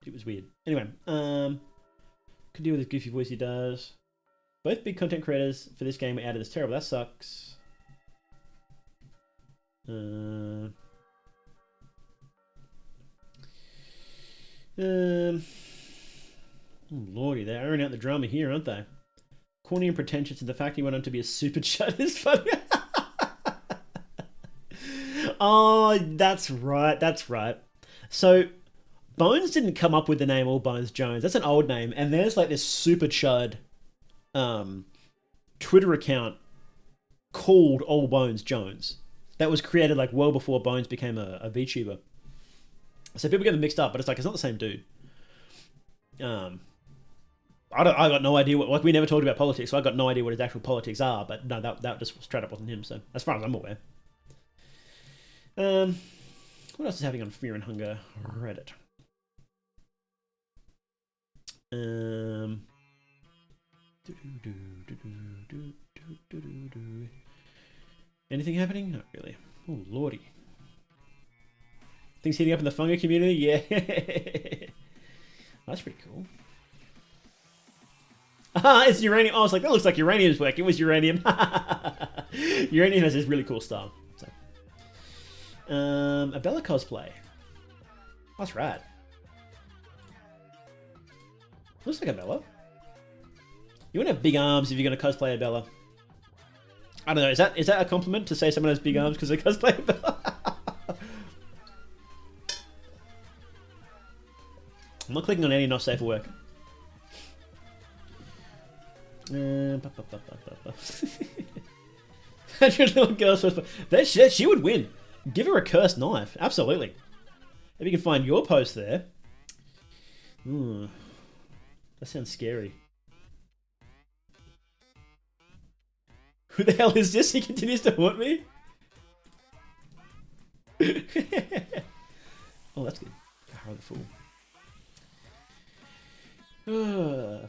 It was weird. Anyway, could deal with his goofy voice he does. Both big content creators for this game were out of this terrible. That sucks. Oh, lordy, they're airing out the drama here, aren't they? Corny and pretentious, and the fact he went on to be a super chud is funny. Oh, that's right. So, Bones didn't come up with the name All Bones Jones. That's an old name, and there's like this super chud Twitter account called All Bones Jones that was created like well before Bones became a VTuber. So people get them mixed up, but it's like, it's not the same dude. I got no idea what, like, we never talked about politics, so I got no idea what his actual politics are, but no, that just straight up wasn't him, so as far as I'm aware. What else is happening on Fear and Hunger Reddit? Anything happening? Not really. Oh, lordy. Things heating up in the fungi community? Yeah. That's pretty cool. Ah, it's uranium. Oh, I was like, that looks like uranium's work. It was uranium. Uranium has this really cool style. So. A Bella cosplay. That's rad. Looks like a Bella. You want to have big arms if you're going to cosplay a Bella. I don't know. Is that a compliment to say someone has big arms because they cosplay a Bella? I'm not clicking on any not safe for work. That little girl's first post. She would win. Give her a cursed knife. Absolutely. If you can find your post there. That sounds scary. Who the hell is this? He continues to haunt me? Oh, that's good. Power of the Fool.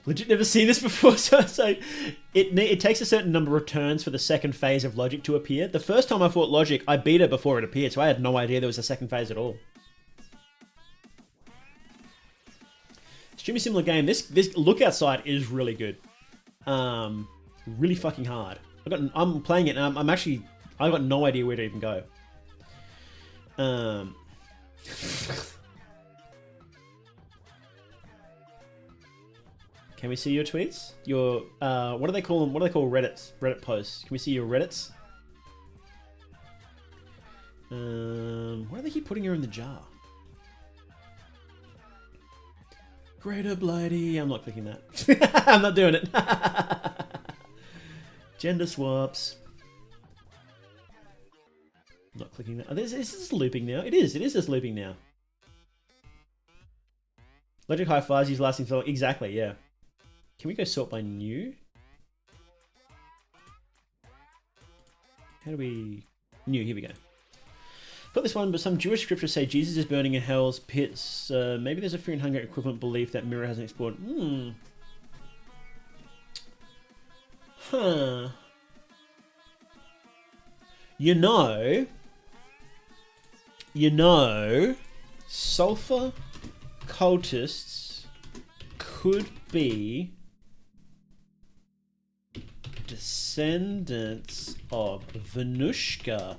Legit never seen this before, so it takes a certain number of turns for the second phase of logic to appear. The first time I fought logic, I beat it before it appeared, so I had no idea there was a second phase at all. Extremely similar game. This look outside is really good. Really fucking hard. I'm playing it and I've got no idea where to even go. Can we see your tweets? Your what do they call them? What do they call Reddits? Reddit posts. Can we see your Reddits? Why do they keep putting her in the jar? Greater Blighty. I'm not clicking that. I'm not doing it. Gender swaps. I'm not clicking that. Is this looping now? It is. It is just looping now. Logic high fives use lasting so long. Exactly, yeah. Can we go sort by new? How do we... New, here we go. Got this one, but some Jewish scriptures say Jesus is burning in hell's pits. Maybe there's a fear and hunger equivalent belief that Mirror hasn't explored. Huh. You know, sulfur cultists could be descendants of Venushka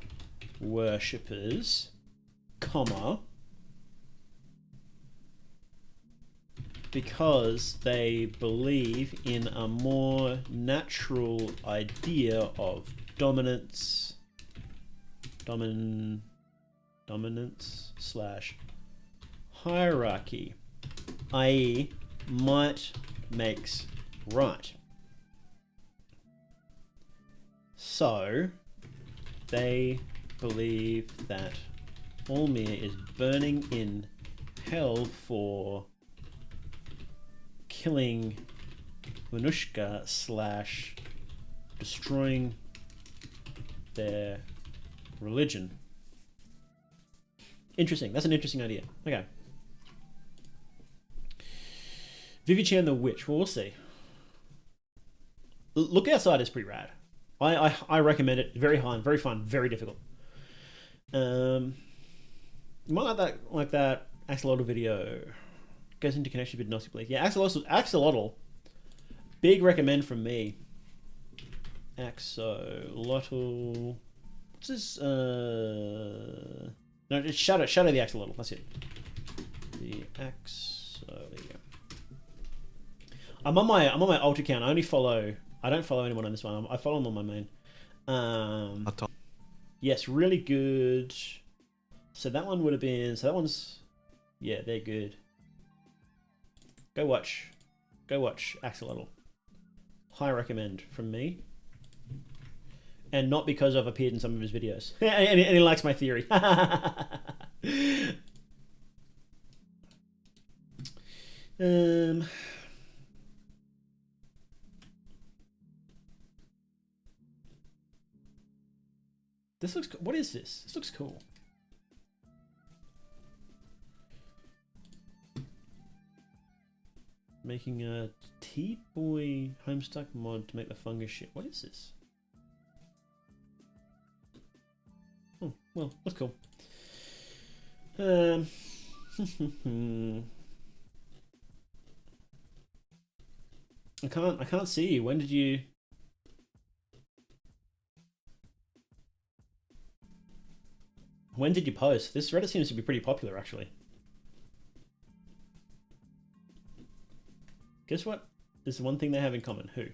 worshippers, comma, because they believe in a more natural idea of dominance slash hierarchy, i.e. might makes right. So they believe that Olmir is burning in hell for killing Venushka slash destroying their religion. Interesting. That's an interesting idea. Okay. Vivichan the Witch. Well, we'll see. Look Outside is pretty rad. I recommend it. Very hard, very fun, very difficult. You might like that axolotl video. Goes into connection with Gnostic belief. Yeah, axolotl. Big recommend from me. Axolotl. What's this? No, it's Shadow the Axolotl. That's it. The Axo. There you go. I'm on my alt account. I don't follow anyone on this one. I follow them on my main. Yes, really good. So that one would have been. So that one's. Yeah, they're good. Go watch Axolotl. High recommend from me. And not because I've appeared in some of his videos. and he likes my theory. This looks... What is this? This looks cool. Making a T-Boy Homestuck mod to make the fungus shit. What is this? Oh, well, that's cool. I can't see you. When did you... When did you post? This Reddit seems to be pretty popular, actually. Guess what? There's one thing they have in common. Who?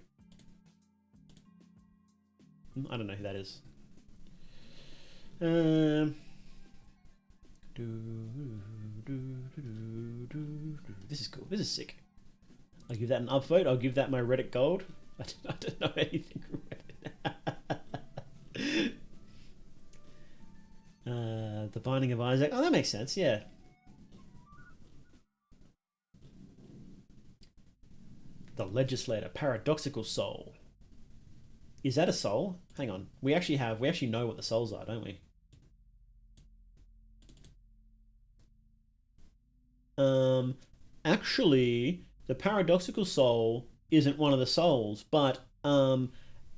I don't know who that is. This cool. This is sick. I'll give that an upvote. I'll give that my Reddit gold. I don't know anything from Reddit. The Binding of Isaac. Oh, that makes sense, yeah. The Legislator, Paradoxical Soul. Is that a soul? Hang on. We actually know what the souls are, don't we? Actually, the Paradoxical Soul isn't one of the souls, but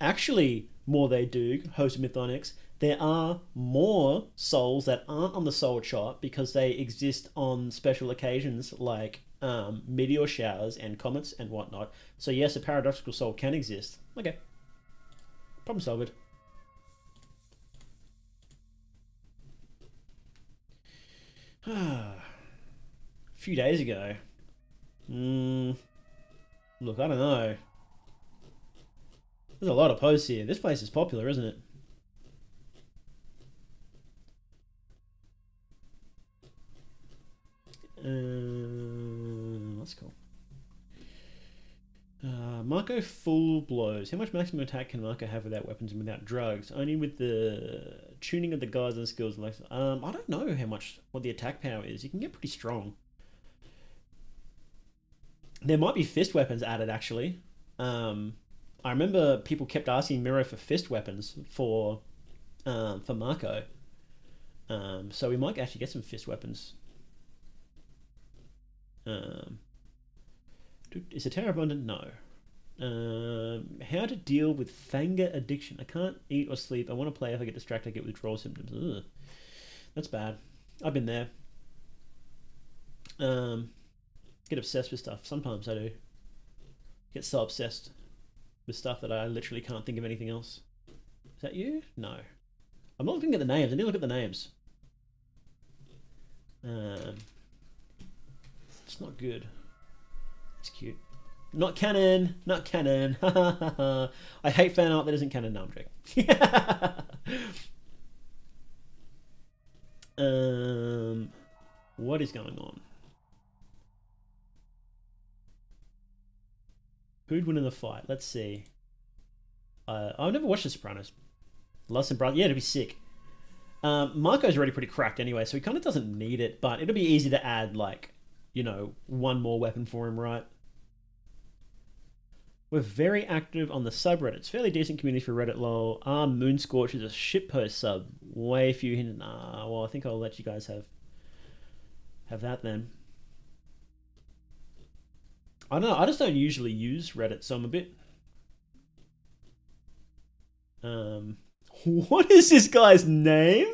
actually, More They Do, host of Mythonics, there are more souls that aren't on the soul chart because they exist on special occasions like meteor showers and comets and whatnot. So yes, a paradoxical soul can exist. Okay. Problem solved. A few days ago. Look, I don't know. There's a lot of posts here. This place is popular, isn't it? That's cool. Marco full blows. How much maximum attack can Marco have without weapons and without drugs? Only with the tuning of the guards and skills. I don't know what the attack power is. You can get pretty strong. There might be fist weapons added actually. I remember people kept asking Miro for fist weapons for Marco. So we might actually get some fist weapons. Is a terror abundant? No. How to deal with Fanga addiction? I can't eat or sleep. I want to play. If I get distracted, I get withdrawal symptoms. Ugh. That's bad. I've been there. Get obsessed with stuff. Sometimes I do. Get so obsessed with stuff that I literally can't think of anything else. Is that you? No. I'm not looking at the names. I need to look at the names. It's not good. It's cute. Not canon. Not canon. I hate fan art that isn't canon. No, I'm joking. What is going on? Who'd win in the fight? Let's see. I've never watched The Sopranos. Lust and Brother. Yeah, it'd be sick. Marco's already pretty cracked anyway, so he kind of doesn't need it, but it'll be easy to add, like, you know, one more weapon for him, right? We're very active on the subreddits. Fairly decent community for Reddit, lol. Moonscorch is a shitpost sub. Way few hints. Well, I think I'll let you guys have that then. I don't know. I just don't usually use Reddit, so I'm a bit... What is this guy's name?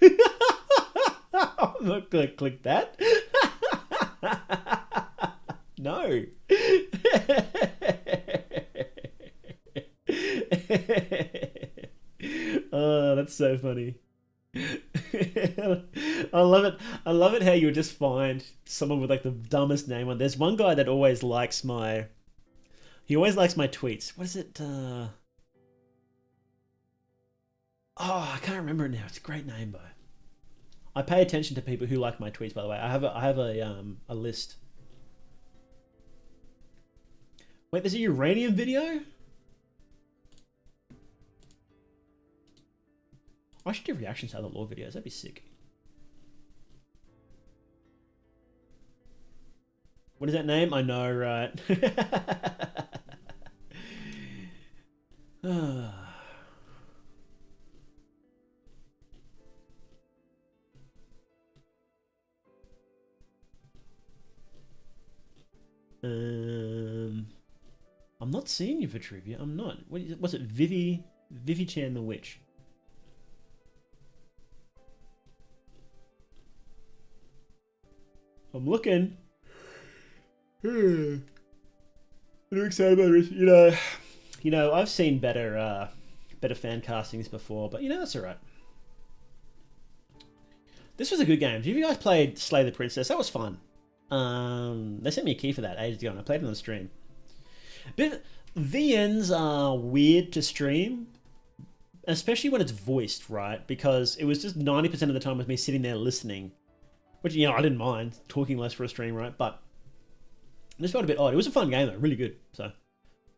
I'm not gonna click that. No. Oh, that's so funny. I love it. I love it how you would just find someone with like the dumbest name on. There's one guy that always likes my... He always likes my tweets. What is it? Oh, I can't remember it now. It's a great name though. I pay attention to people who like my tweets, by the way. I have a list. Wait, there's a uranium video? I should do reactions to other lore videos. That'd be sick. What is that name? I know, right? I'm not seeing you for trivia. I'm not. What is it? Was it Vivi Chan the Witch? I'm looking. I'm excited about it. You know, I've seen better fan castings before, but you know, that's alright. This was a good game. Have you guys played Slay the Princess? That was fun. They sent me a key for that ages ago, and I played it on the stream. But VNs are weird to stream, especially when it's voiced, right? Because it was just 90% of the time with me sitting there listening, which, you know, I didn't mind talking less for a stream, right? But This felt a bit odd. It was a fun game though, really good. So,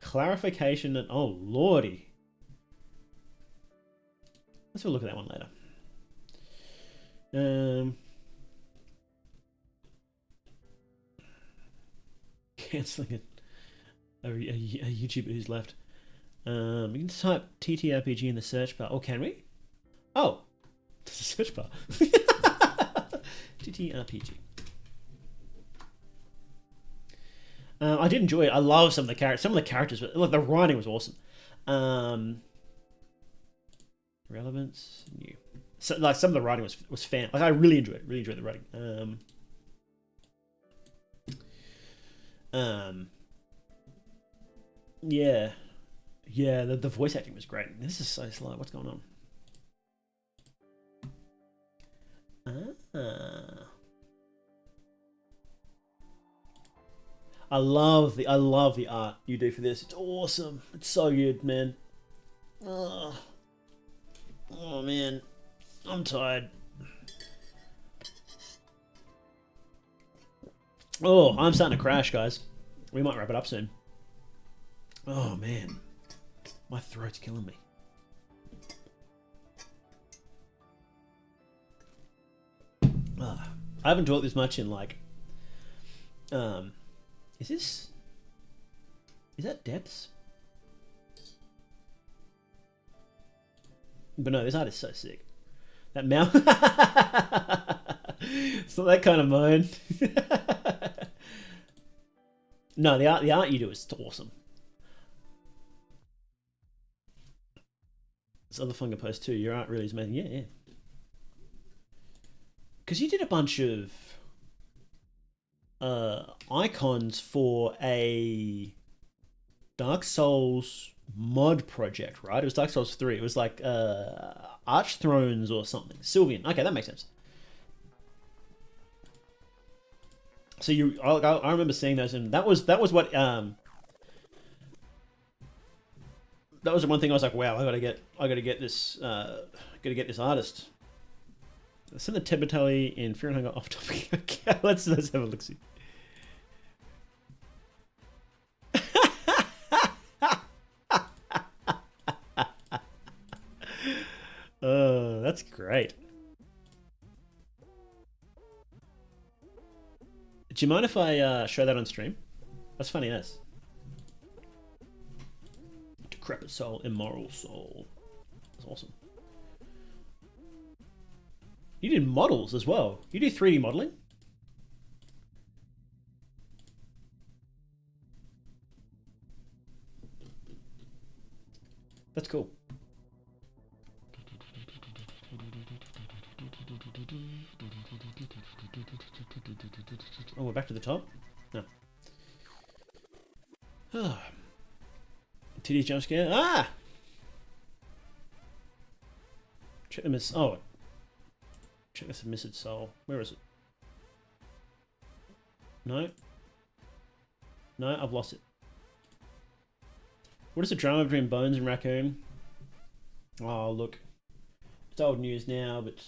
clarification and oh lordy. Let's have a look at that one later. Canceling it. A YouTuber who's left. We can type TTRPG in the search bar. Or can we? Oh, there's a search bar. TTRPG. I did enjoy it. I love some of the characters. Some of the characters, like the writing was awesome. Relevance, new. So, like some of the writing was fan. Like I really enjoyed it. Really enjoyed the writing. Yeah, yeah. The voice acting was great. This is so slow. What's going on? I love the art you do for this. It's awesome. It's so good, man. Oh man, I'm tired. Oh, I'm starting to crash, guys. We might wrap it up soon. Oh man, my throat's killing me. I haven't talked this much in like, is that depths? But no, this art is so sick. That mouth. It's not that kind of moan. No, the art you do is awesome. This other Funga post too. Your art really is amazing. Yeah. Because you did a bunch of icons for a Dark Souls mod project, right? It was Dark Souls 3. It was like Arch Thrones or something. Sylvian. Okay, that makes sense. So I remember seeing those, and that was what that was the one thing I was like, wow, I gotta get this artist. Send the Tebetali in Fear and Hunger off topic. Okay, let's have a look see. Oh, that's great. Do you mind if I show that on stream? That's funny as. Decrepit soul, immoral soul. That's awesome. You did models as well. You do 3D modeling? That's cool. Oh, we're back to the top? No. Oh. TD's jump scare. Ah! Check the miss. Oh. Check the submissive soul. Where is it? No. No, I've lost it. What is the drama between Bones and Raccoon? Oh, look. It's old news now, but,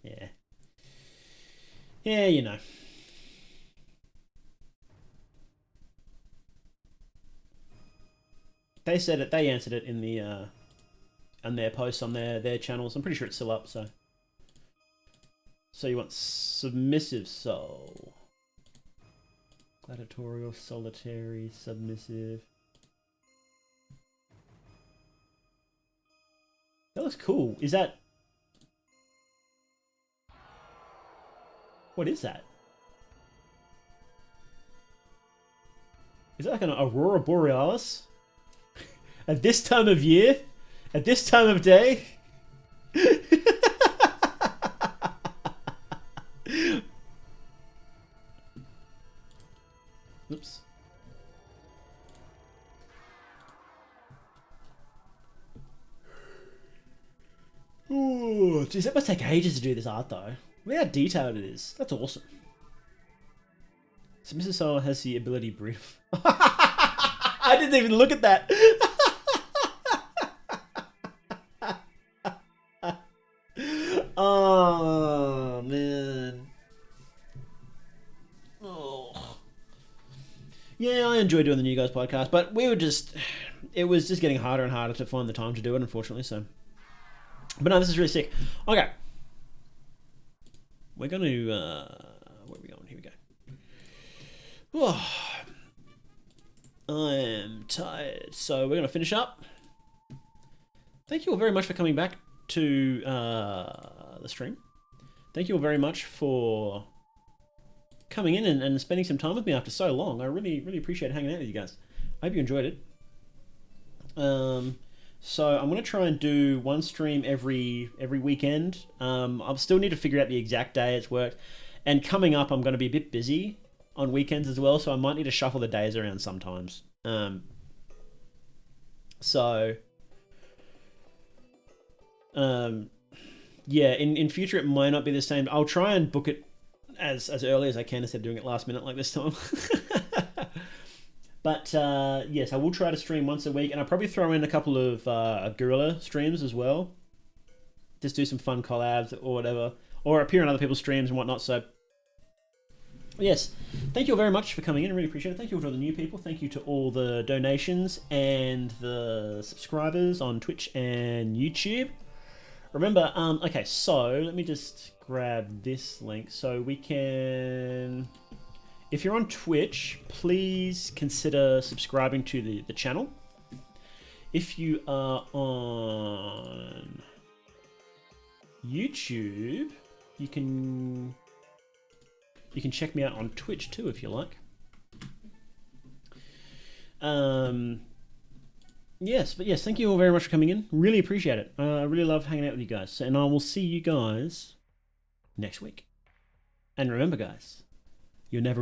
yeah. Yeah, you know. They said it, they answered it in the, on their posts on their channels. I'm pretty sure it's still up, so. So you want submissive soul. Gladiatorial, solitary, submissive. That looks cool. Is that... What is that? Is that like an Aurora Borealis? At this time of year? At this time of day? Oops. Ooh, geez, that must take ages to do this art though. Look how detailed it is. That's awesome. So Mrs. Soul has the ability brief. I didn't even look at that. Oh man. Oh. I enjoy doing the New Guys podcast, but it was just getting harder and harder to find the time to do it, unfortunately. So, but no, this is really sick. Okay, we're going to where are we going? Here we go. Oh, I am tired, so we're going to finish up. Thank you all very much for coming back to the stream. Thank you all very much for coming in and spending some time with me after so long. I really appreciate hanging out with you guys. I hope you enjoyed it. So I'm going to try and do one stream every weekend. I'll still need to figure out the exact day it's worked. And coming up, I'm going to be a bit busy on weekends as well, so I might need to shuffle the days around sometimes. Yeah, in future it might not be the same. I'll try and book it as early as I can instead of doing it last minute like this time. But yes, I will try to stream once a week, and I'll probably throw in a couple of guerrilla streams as well. Just do some fun collabs or whatever, or appear on other people's streams and whatnot. So yes, thank you all very much for coming in. I really appreciate it. Thank you to all the new people. Thank you to all the donations and the subscribers on Twitch and YouTube. Remember, okay, so let me just grab this link so we can... If you're on Twitch, please consider subscribing to the channel. If you are on YouTube, you can check me out on Twitch too if you like. Yes, but yes, thank you all very much for coming in. Really appreciate it. I really love hanging out with you guys. And I will see you guys next week. And remember, guys, you're never alone.